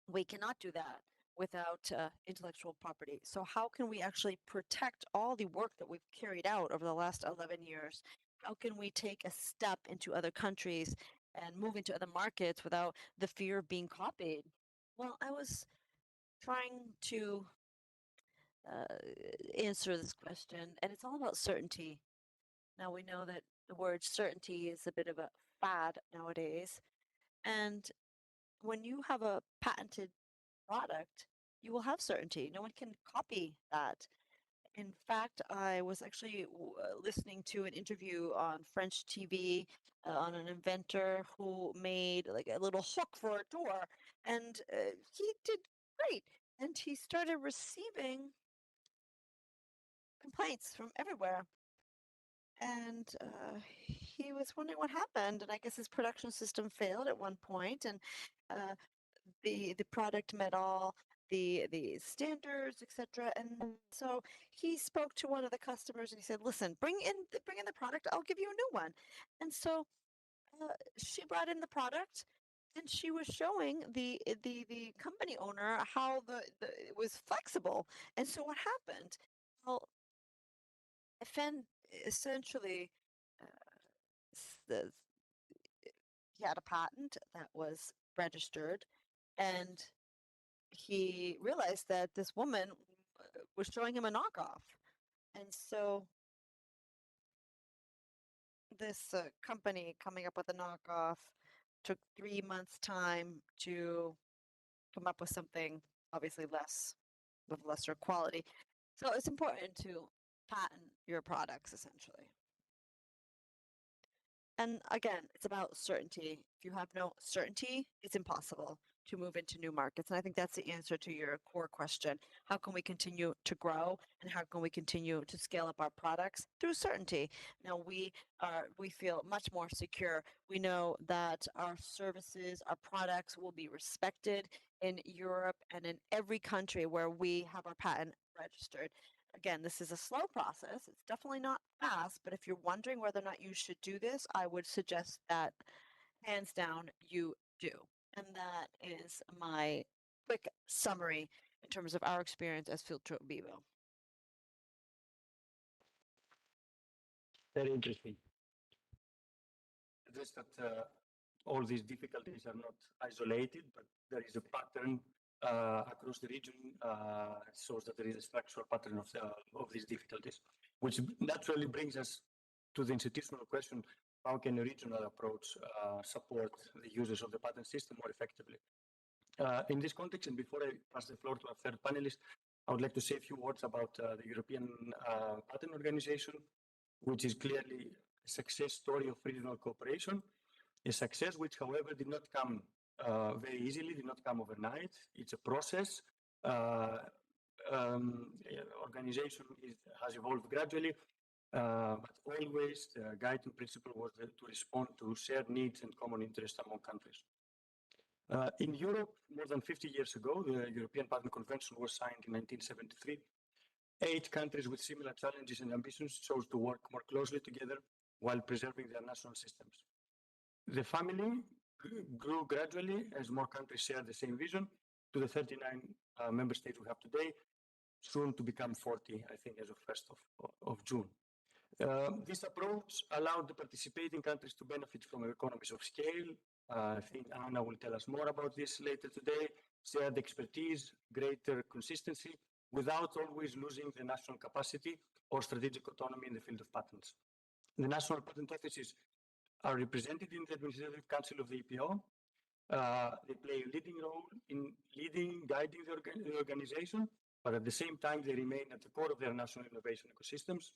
we cannot do that without intellectual property. So how can we actually protect all the work that we've carried out over the last 11 years? How can we take a step into other countries and move into other markets without the fear of being copied? Well, I was trying to answer this question, and it's all about certainty. Now we know that the word certainty is a bit of a fad nowadays. And when you have a patented product, you will have certainty. No one can copy that. In fact, I was actually listening to an interview on French TV on an inventor who made like a little hook for a door, and he did great. And he started receiving complaints from everywhere. And he was wondering what happened. And I guess his production system failed at one point, and the product met all the standards, etc. And so he spoke to one of the customers and he said, "Listen, bring in the product. I'll give you a new one." And so she brought in the product, and she was showing the company owner how it was flexible. And so what happened? Well, essentially, the, he had a patent that was registered, and he realized that this woman was showing him a knockoff. And so this company coming up with a knockoff took 3 months' time to come up with something obviously with lesser quality. So it's important to patent your products, essentially. And again, it's about certainty. If you have no certainty, it's impossible to move into new markets. And I think that's the answer to your core question. How can we continue to grow, and how can we continue to scale up our products? Through certainty. Now we feel much more secure. We know that our services, our products will be respected in Europe and in every country where we have our patent registered. Again, this is a slow process. It's definitely not fast, but if you're wondering whether or not you should do this, I would suggest that hands down you do. And that is my quick summary in terms of our experience as Filtro Vivo. Very interesting. Just that all these difficulties are not isolated, but there is a pattern across the region, shows that there is a structural pattern of these difficulties, which naturally brings us to the institutional question: how can a regional approach support the users of the patent system more effectively? In this context, and before I pass the floor to our third panelist, I would like to say a few words about the European Patent Organization, which is clearly a success story of regional cooperation, a success which, however, did not come very easily, did not come overnight. It's a process. Organization has evolved gradually. but always the guiding principle was to respond to shared needs and common interests among countries. In Europe, more than 50 years ago, the European Patent Convention was signed in 1973. 8 countries with similar challenges and ambitions chose to work more closely together while preserving their national systems. The family grew gradually as more countries shared the same vision to the 39 member states we have today, soon to become 40, I think, as of 1st of June. This approach allowed the participating countries to benefit from economies of scale. I think Anna will tell us more about this later today. Shared expertise, greater consistency, without always losing the national capacity or strategic autonomy in the field of patents. The national patent offices are represented in the Administrative Council of the EPO. They play a leading role in guiding the organization, but at the same time, they remain at the core of their national innovation ecosystems,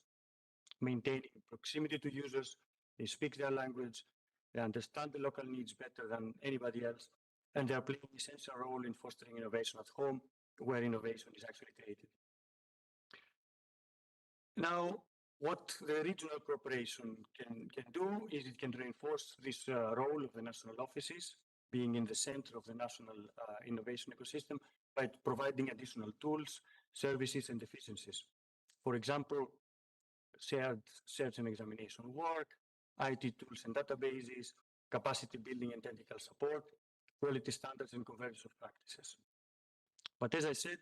maintaining proximity to users. They speak their language, they understand the local needs better than anybody else, and they are playing an essential role in fostering innovation at home, where innovation is actually created. Now, what the regional cooperation can do is it can reinforce this role of the national offices, being in the center of the national innovation ecosystem by providing additional tools, services, and efficiencies. For example, shared search and examination work, IT tools and databases, capacity building and technical support, quality standards, and convergence of practices. But as I said,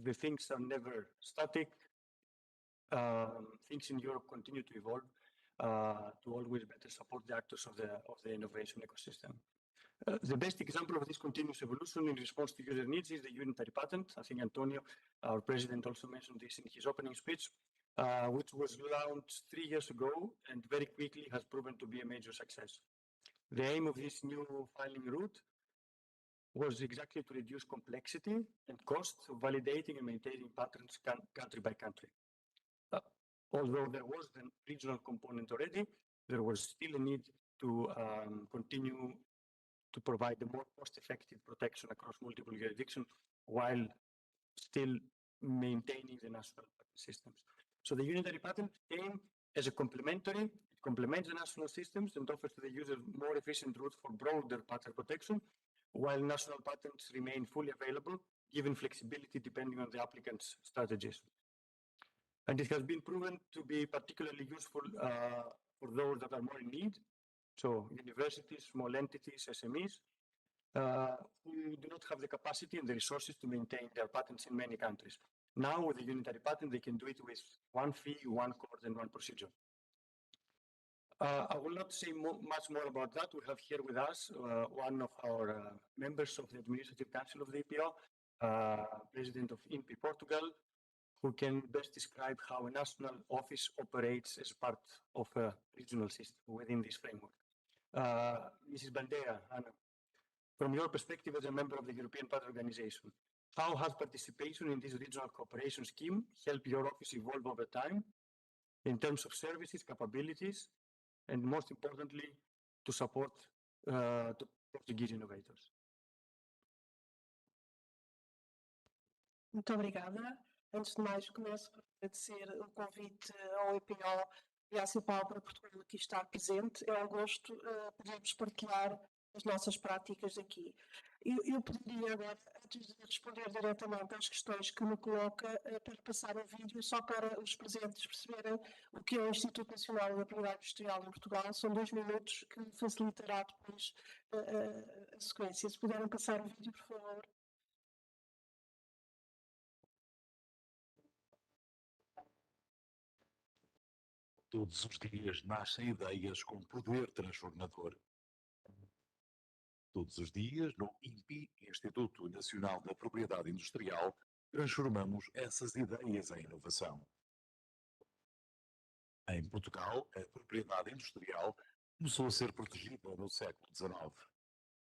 the things are never static. Things in Europe continue to evolve to always better support the actors of the innovation ecosystem. The best example of this continuous evolution in response to user needs is the unitary patent. I think Antonio, our president, also mentioned this in his opening speech, which was launched 3 years ago and very quickly has proven to be a major success. The aim of this new filing route was exactly to reduce complexity and cost of validating and maintaining patents country by country. Although there was the regional component already, there was still a need to continue to provide a more cost-effective protection across multiple jurisdictions while still maintaining the national patent systems. So the unitary patent came as a complementary, it complements the national systems and offers to the user more efficient routes for broader patent protection, while national patents remain fully available, given flexibility depending on the applicant's strategies. And it has been proven to be particularly useful for those that are more in need. So universities, small entities, SMEs, who do not have the capacity and the resources to maintain their patents in many countries. Now, with the unitary patent, they can do it with one fee, one code, and one procedure. I will not say much more about that. We have here with us one of our members of the Administrative Council of the EPO, President of INPI Portugal, who can best describe how a national office operates as part of a regional system within this framework. Mrs. Bandera, Anna, from your perspective as a member of the European Patent Organization, how has participation in this regional cooperation scheme helped your office evolve over time in terms of services, capabilities, and most importantly, to support Portuguese innovators? Muito obrigada. Antes de mais, começo por agradecer o convite ao EPO e à CIPAL para Portugal aqui estar presente. É um gosto podermos partilhar as nossas práticas aqui. Eu pediria agora, antes de responder diretamente às questões que me coloca, para passar o vídeo só para os presentes perceberem o que é o Instituto Nacional da Propriedade Industrial em Portugal. São 2 minutos que facilitará depois a sequência. Se puderem passar o vídeo, por favor. Todos os dias nascem ideias com poder transformador. Todos os dias, no INPI, Instituto Nacional da Propriedade Industrial, transformamos essas ideias em inovação. Em Portugal, a propriedade industrial começou a ser protegida no século XIX.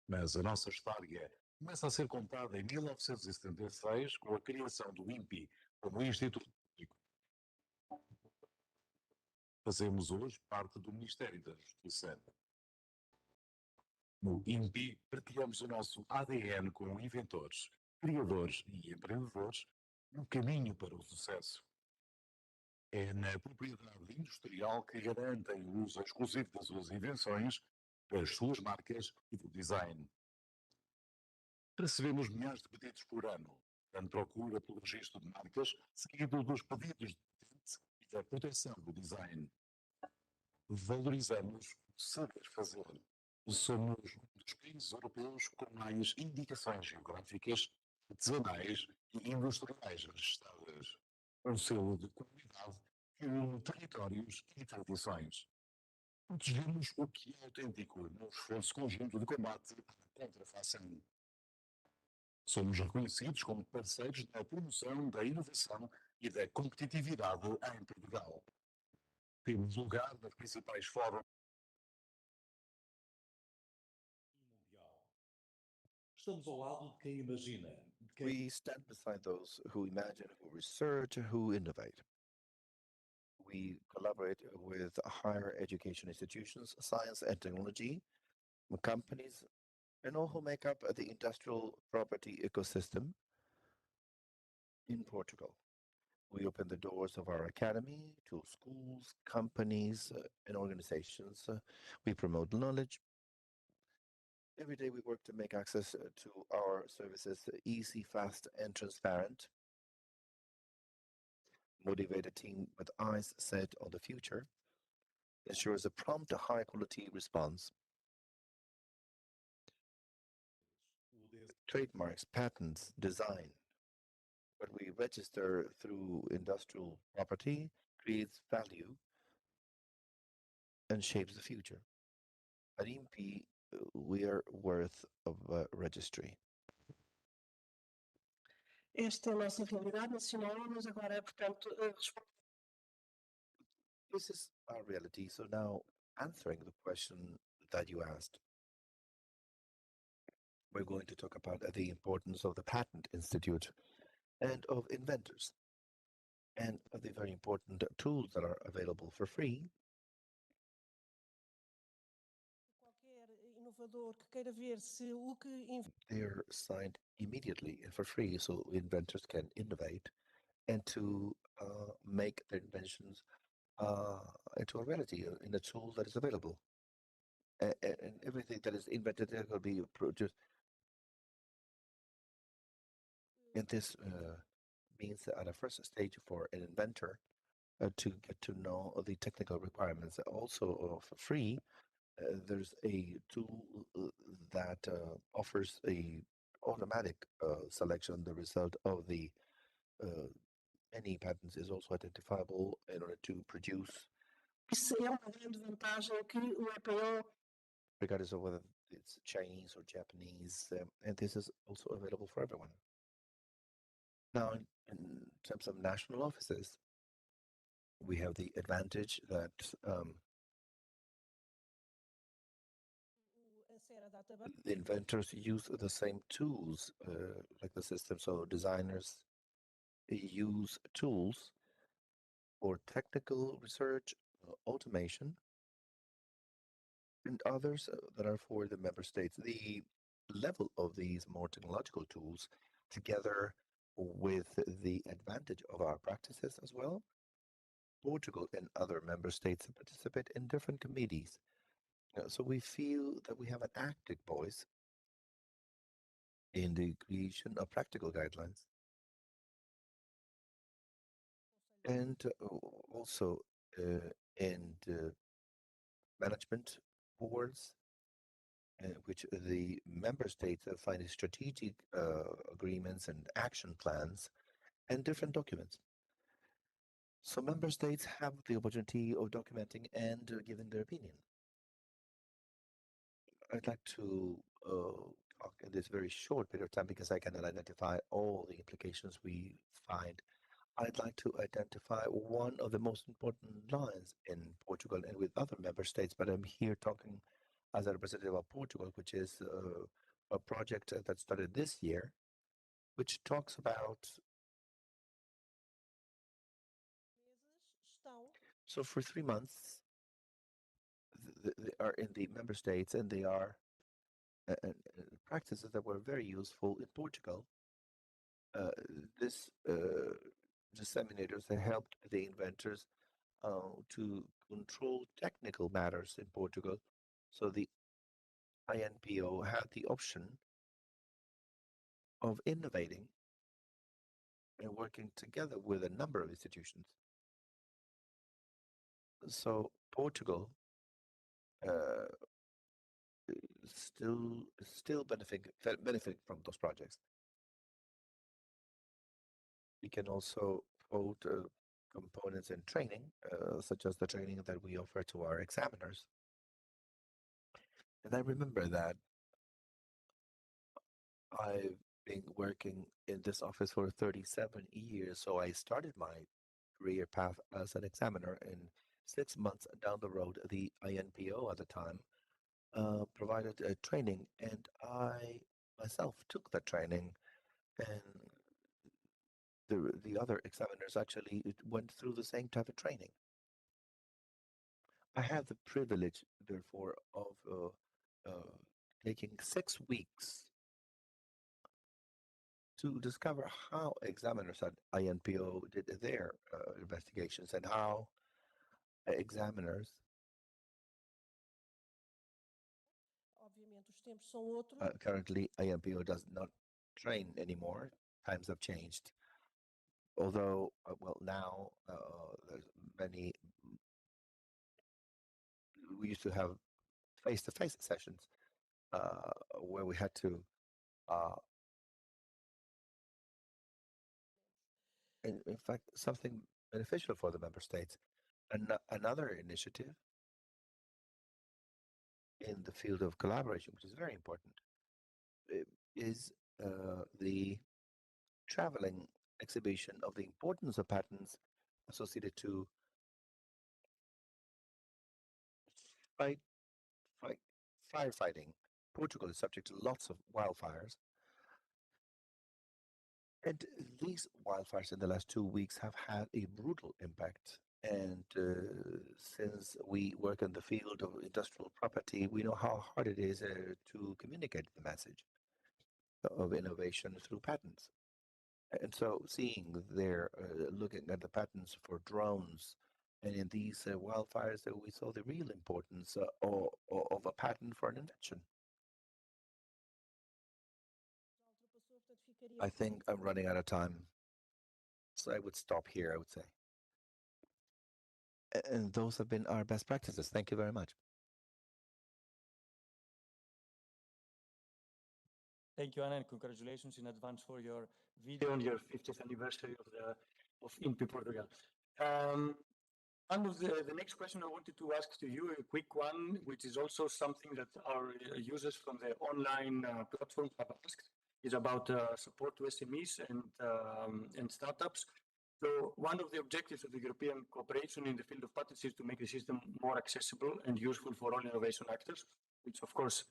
Mas a nossa história começa a ser contada em 1976 com a criação do INPI como Instituto Público. Fazemos hoje parte do Ministério da Justiça. No INPI, partilhamos o nosso ADN com inventores, criadores e empreendedores no caminho para o sucesso. É na propriedade industrial que garantem o uso exclusivo das suas invenções, das suas marcas e do design. Recebemos milhares de pedidos por ano, dando procura pelo registro de marcas, seguido dos pedidos de patente e da proteção do design. Valorizamos o saber fazer. Somos um dos países europeus com mais indicações geográficas, artesanais e industriais registradas. Um selo de qualidade que une territórios e tradições. Protegemos o que é autêntico no esforço conjunto de combate à contrafação. Somos reconhecidos como parceiros na promoção da inovação e da competitividade em Portugal. Temos lugar nos principais fóruns mundial. Estamos ao lado de quem imagina. We stand beside those who imagine, who research, who innovate. We collaborate with higher education institutions, science and technology, companies, and all who make up the industrial property ecosystem in Portugal. We open the doors of our academy to schools, companies, and organizations. We promote knowledge. Every day we work to make access to our services easy, fast, and transparent. Motivate a team with eyes set on the future. Ensures a prompt, high-quality response. Trademarks, patents, design. What we register through industrial property creates value and shapes the future. At INPI, we are worth of a registry. Esta é a nossa realidade nacional, mas agora, portanto, This is our reality. So now, answering the question that you asked, we're going to talk about the importance of the Patent Institute and of inventors, and of the very important tools that are available for free. They're signed immediately and for free, so inventors can innovate and to make their inventions into a reality in a tool that is available. And everything that is invented there will be produced. And this means that at a first stage for an inventor to get to know the technical requirements. Also for free, there's a tool that offers a automatic selection. The result of the any patents is also identifiable in order to produce. Isso é uma grande vantagem que o EPO, regardless of whether it's Chinese or Japanese, and this is also available for everyone. Now, in terms of national offices, we have the advantage that the inventors use the same tools like the system. So designers use tools for technical research, automation, and others that are for the member states. The level of these more technological tools, together with the advantage of our practices as well, Portugal and other member states participate in different committees. So we feel that we have an active voice in the creation of practical guidelines. And also in management boards, which the member states find strategic agreements and action plans and different documents. So member states have the opportunity of documenting and giving their opinion. I'd like to talk in this very short period of time because I cannot identify all the implications we find. I'd like to identify one of the most important lines in Portugal and with other member states, but I'm here talking as a representative of Portugal, which is a project that started this year, which talks about. So for 3 months, they are in the member states, and they are practices that were very useful in Portugal. This disseminators that helped the inventors to control technical matters in Portugal. So the INPO had the option of innovating and working together with a number of institutions. So Portugal still benefit from those projects. We can also quote components in training, such as the training that we offer to our examiners. And I remember that I've been working in this office for 37 years, so I started my career path as an examiner, and 6 months down the road, the INPO at the time provided training, and I myself took that training, and the other examiners actually went through the same type of training. I had the privilege, therefore, of taking 6 weeks to discover how examiners at INPO did their investigations and how examiners Obviamente os tempos são outros. currently INPO does not train anymore. Times have changed. Although, well, now there's many. We used to have face-to-face sessions where we had to. In fact, something beneficial for the member states. Another initiative in the field of collaboration, which is very important, is the traveling exhibition of the importance of patents associated to firefighting. Portugal is subject to lots of wildfires. And these wildfires in the last 2 weeks have had a brutal impact. And since we work in the field of industrial property, we know how hard it is to communicate the message of innovation through patents. And so seeing there, looking at the patents for drones, and in these wildfires, we saw the real importance of a patent for an invention. I think I'm running out of time, so I would stop here, I would say. And those have been our best practices. Thank you very much. Thank you, Anna, and congratulations in advance for your video on your 50th anniversary of INPI Portugal. And the next question I wanted to ask to you, a quick one, which is also something that our users from the online platform have asked, is about support to SMEs and startups. So one of the objectives of the European cooperation in the field of patents is to make the system more accessible and useful for all innovation actors, which of course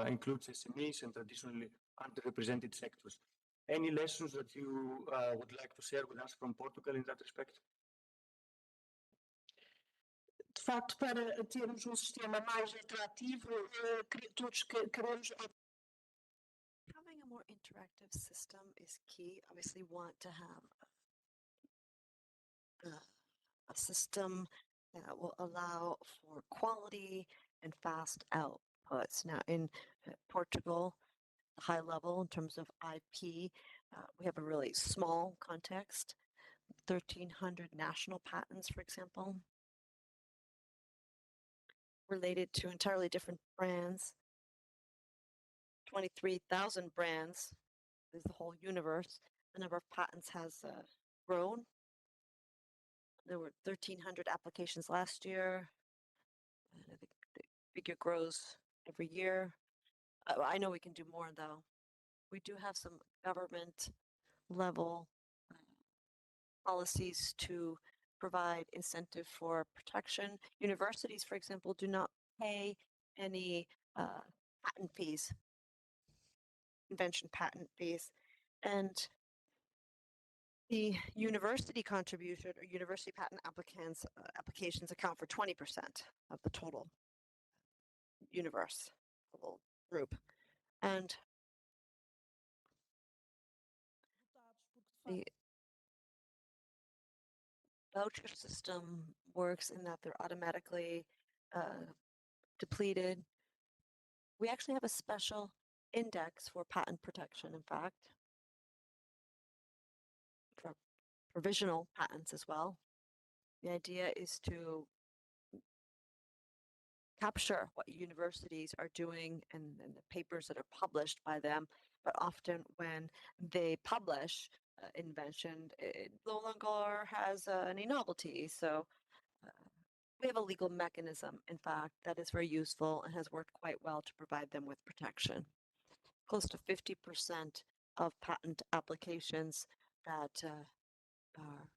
includes SMEs and traditionally underrepresented sectors. Any lessons that you would like to share with us from Portugal in that respect? De facto, para termos sistema mais atrativo, todos queremos. Having a more interactive system is key. Obviously, want to have a system that will allow for quality and fast outputs. Now, in Portugal, high level in terms of IP, we have a really small context, 1,300 national patents, for example, related to entirely different brands. 23,000 brands is the whole universe. The number of patents has grown. There were 1,300 applications last year. And I think the figure grows every year. I know we can do more, though. We do have some government level policies to provide incentive for protection. Universities, for example, do not pay any patent fees, invention patent fees. And the university contribution or university patent applications account for 20% of the total universe, total group. And voucher system works in that they're automatically depleted. We actually have a special index for patent protection, in fact, for provisional patents as well. The idea is to capture what universities are doing and the papers that are published by them, but often when they publish invention, it no longer has any novelty. So we have a legal mechanism, in fact, that is very useful and has worked quite well to provide them with protection. Close to 50% of patent applications that are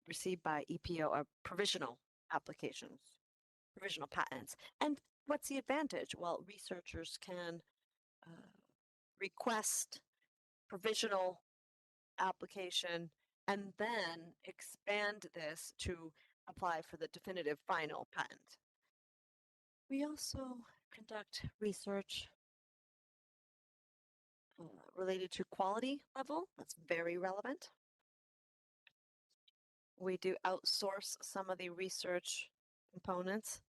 received by EPO are provisional applications, provisional patents. And what's the advantage? Well, researchers can request provisional application and then expand this to apply for the definitive final patent. We also conduct research related to quality level. That's very relevant. We do outsource some of the research components,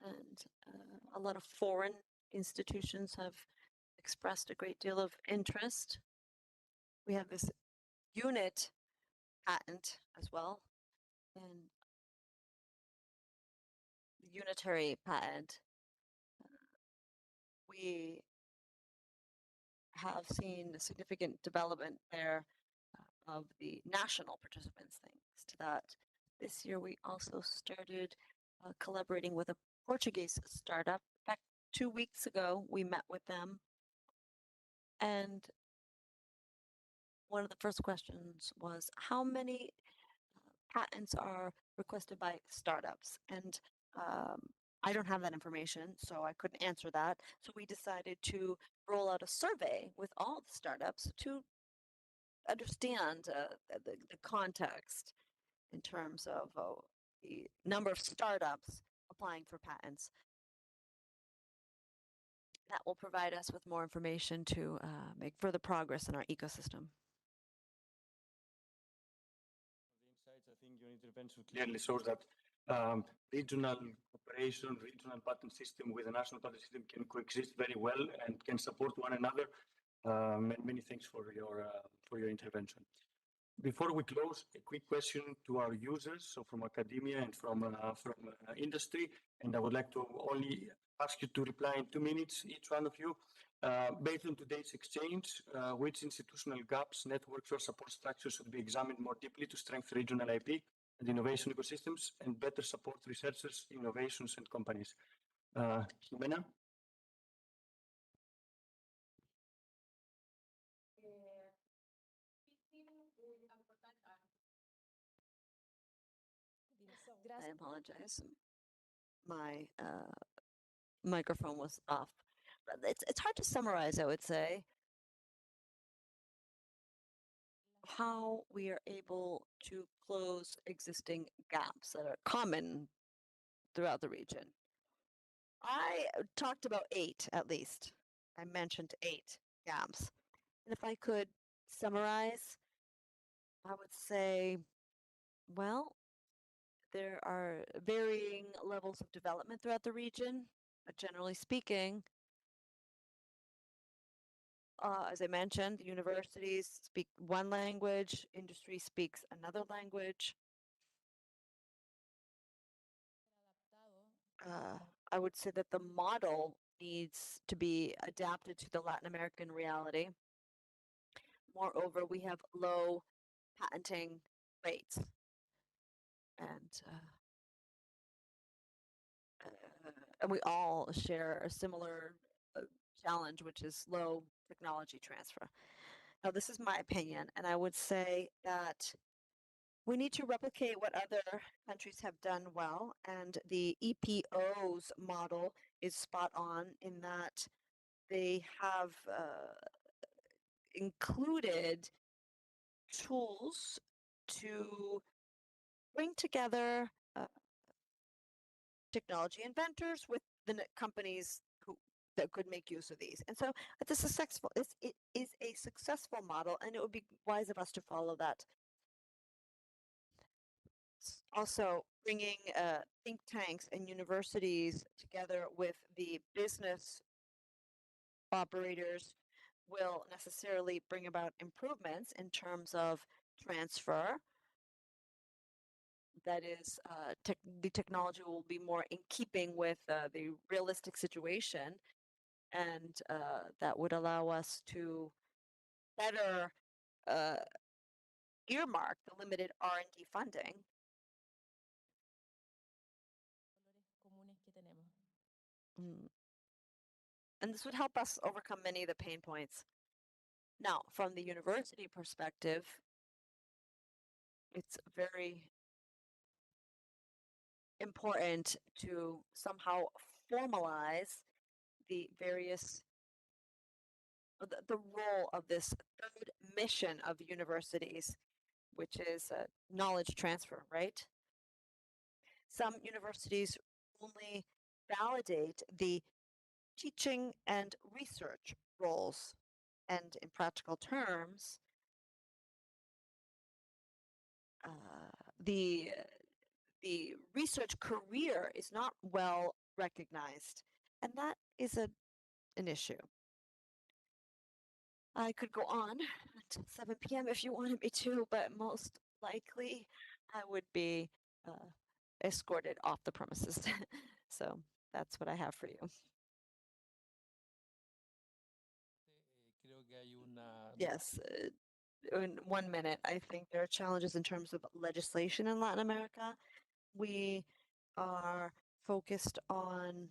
and a lot of foreign institutions have expressed a great deal of interest. We have this unit patent as well, and the unitary patent. We have seen a significant development there of the national participants, thanks to that. This year, we also started collaborating with a Portuguese startup. In fact, 2 weeks ago, we met with them, and one of the first questions was, how many patents are requested by startups? And I don't have that information, so I couldn't answer that. So we decided to roll out a survey with all the startups to understand the context in terms of the number of startups applying for patents. That will provide us with more information to make further progress in our ecosystem. The insights, I think your intervention clearly shows that regional cooperation, regional patent system with a national patent system can coexist very well and can support one another. Many thanks for your intervention. Before we close, a quick question to our users, so from academia and from industry, and I would like to only ask you to reply in 2 minutes, each one of you. Based on today's exchange, which institutional gaps, networks, or support structures should be examined more deeply to strengthen regional IP and innovation ecosystems and better support researchers, innovations, and companies? Jimena? I apologize. My microphone was off. It's hard to summarize, I would say, how we are able to close existing gaps that are common throughout the region. I talked about 8 at least. I mentioned 8 gaps. And if I could summarize, I would say, well, there are varying levels of development throughout the region, but generally speaking, as I mentioned, universities speak one language, industry speaks another language. I would say that the model needs to be adapted to the Latin American reality. Moreover, we have low patenting rates, and we all share a similar challenge, which is low technology transfer. Now, this is my opinion, and I would say that we need to replicate what other countries have done well, and the EPO's model is spot on in that they have included tools to bring together technology inventors with the companies that could make use of these. And so it is a successful model, and it would be wise of us to follow that. Also, bringing think tanks and universities together with the business operators will necessarily bring about improvements in terms of transfer. That is, the technology will be more in keeping with the realistic situation, and that would allow us to better earmark the limited R&D funding. And this would help us overcome many of the pain points. Now, from the university perspective, it's very important to somehow formalize the various the role of this third mission of universities, which is knowledge transfer, right? Some universities only validate the teaching and research roles, and in practical terms, the research career is not well recognized, and that is an issue. I could go on until 7 p.m. if you wanted me to, but most likely I would be escorted off the premises. So that's what I have for you. Yes, in 1 minute, I think there are challenges in terms of legislation in Latin America. We are focused on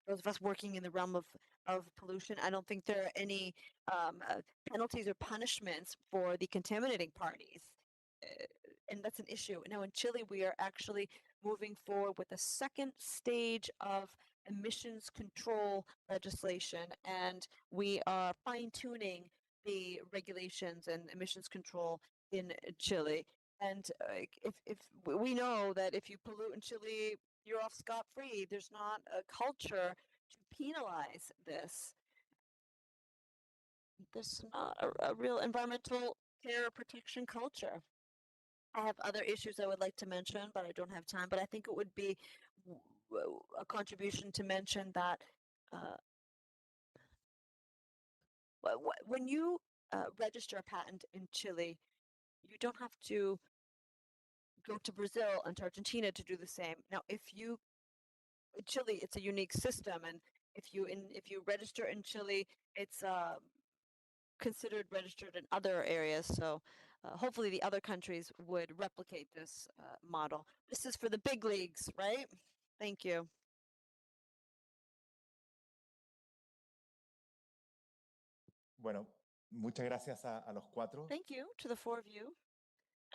those of us working in the realm of pollution. I don't think there are any penalties or punishments for the contaminating parties. And that's an issue. Now in Chile, we are actually moving forward with the second stage of emissions control legislation, and we are fine-tuning the regulations and emissions control in Chile. And if we know that if you pollute in Chile, you're off scot-free. There's not a culture to penalize this. There's not a real environmental care or protection culture. I have other issues I would like to mention, but I don't have time. But I think it would be a contribution to mention that when you register a patent in Chile, you don't have to go to Brazil and to Argentina to do the same. Now, if you in Chile, it's a unique system, and if you register in Chile, it's considered registered in other areas. So hopefully the other countries would replicate this model. This is for the big leagues, right? Thank you. Bueno, muchas gracias a los cuatro. Thank you to the four of you.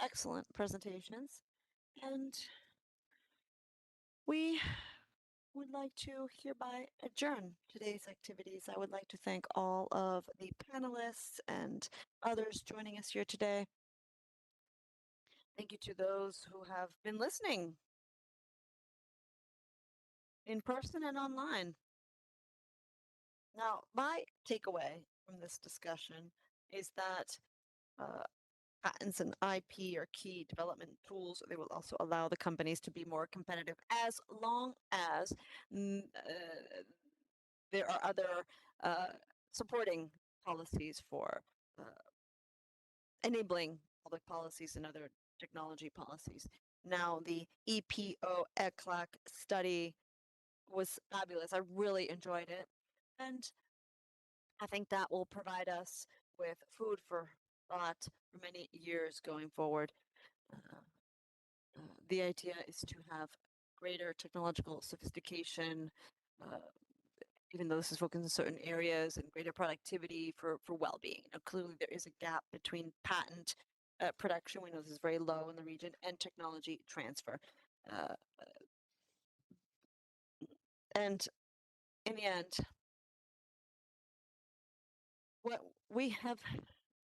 Excellent presentations. And we would like to hereby adjourn today's activities. I would like to thank all of the panelists and others joining us here today. Thank you to those who have been listening in person and online. Now, my takeaway from this discussion is that patents and IP are key development tools. They will also allow the companies to be more competitive as long as there are other supporting policies for enabling public policies and other technology policies. Now, the EPO ECLAC study was fabulous. I really enjoyed it. And I think that will provide us with food for thought for many years going forward. The idea is to have greater technological sophistication, even though this is focused in certain areas, and greater productivity for well-being. Now, clearly, there is a gap between patent production, we know this is very low in the region, and technology transfer. And in the end, what we have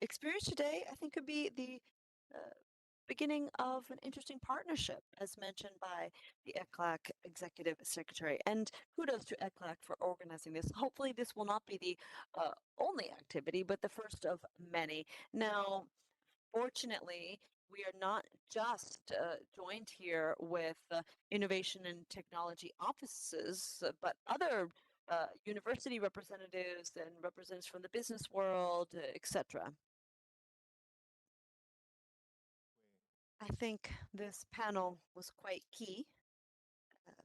experienced today, I think, could be the beginning of an interesting partnership, as mentioned by the ECLAC Executive Secretary. And kudos to ECLAC for organizing this. Hopefully this will not be the only activity, but the first of many. Now, fortunately, we are not just joined here with innovation and technology offices, but other university representatives and representatives from the business world, etc. I think this panel was quite key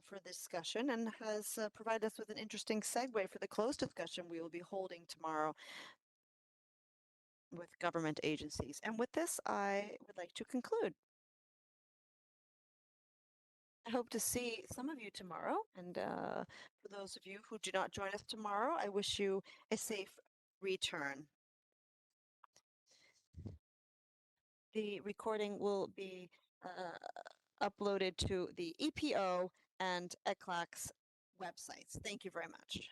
for the discussion and has provided us with an interesting segue for the closed discussion we will be holding tomorrow with government agencies. And with this, I would like to conclude. I hope to see some of you tomorrow. And for those of you who do not join us tomorrow, I wish you a safe return. The recording will be uploaded to the EPO and ECLAC's websites. Thank you very much.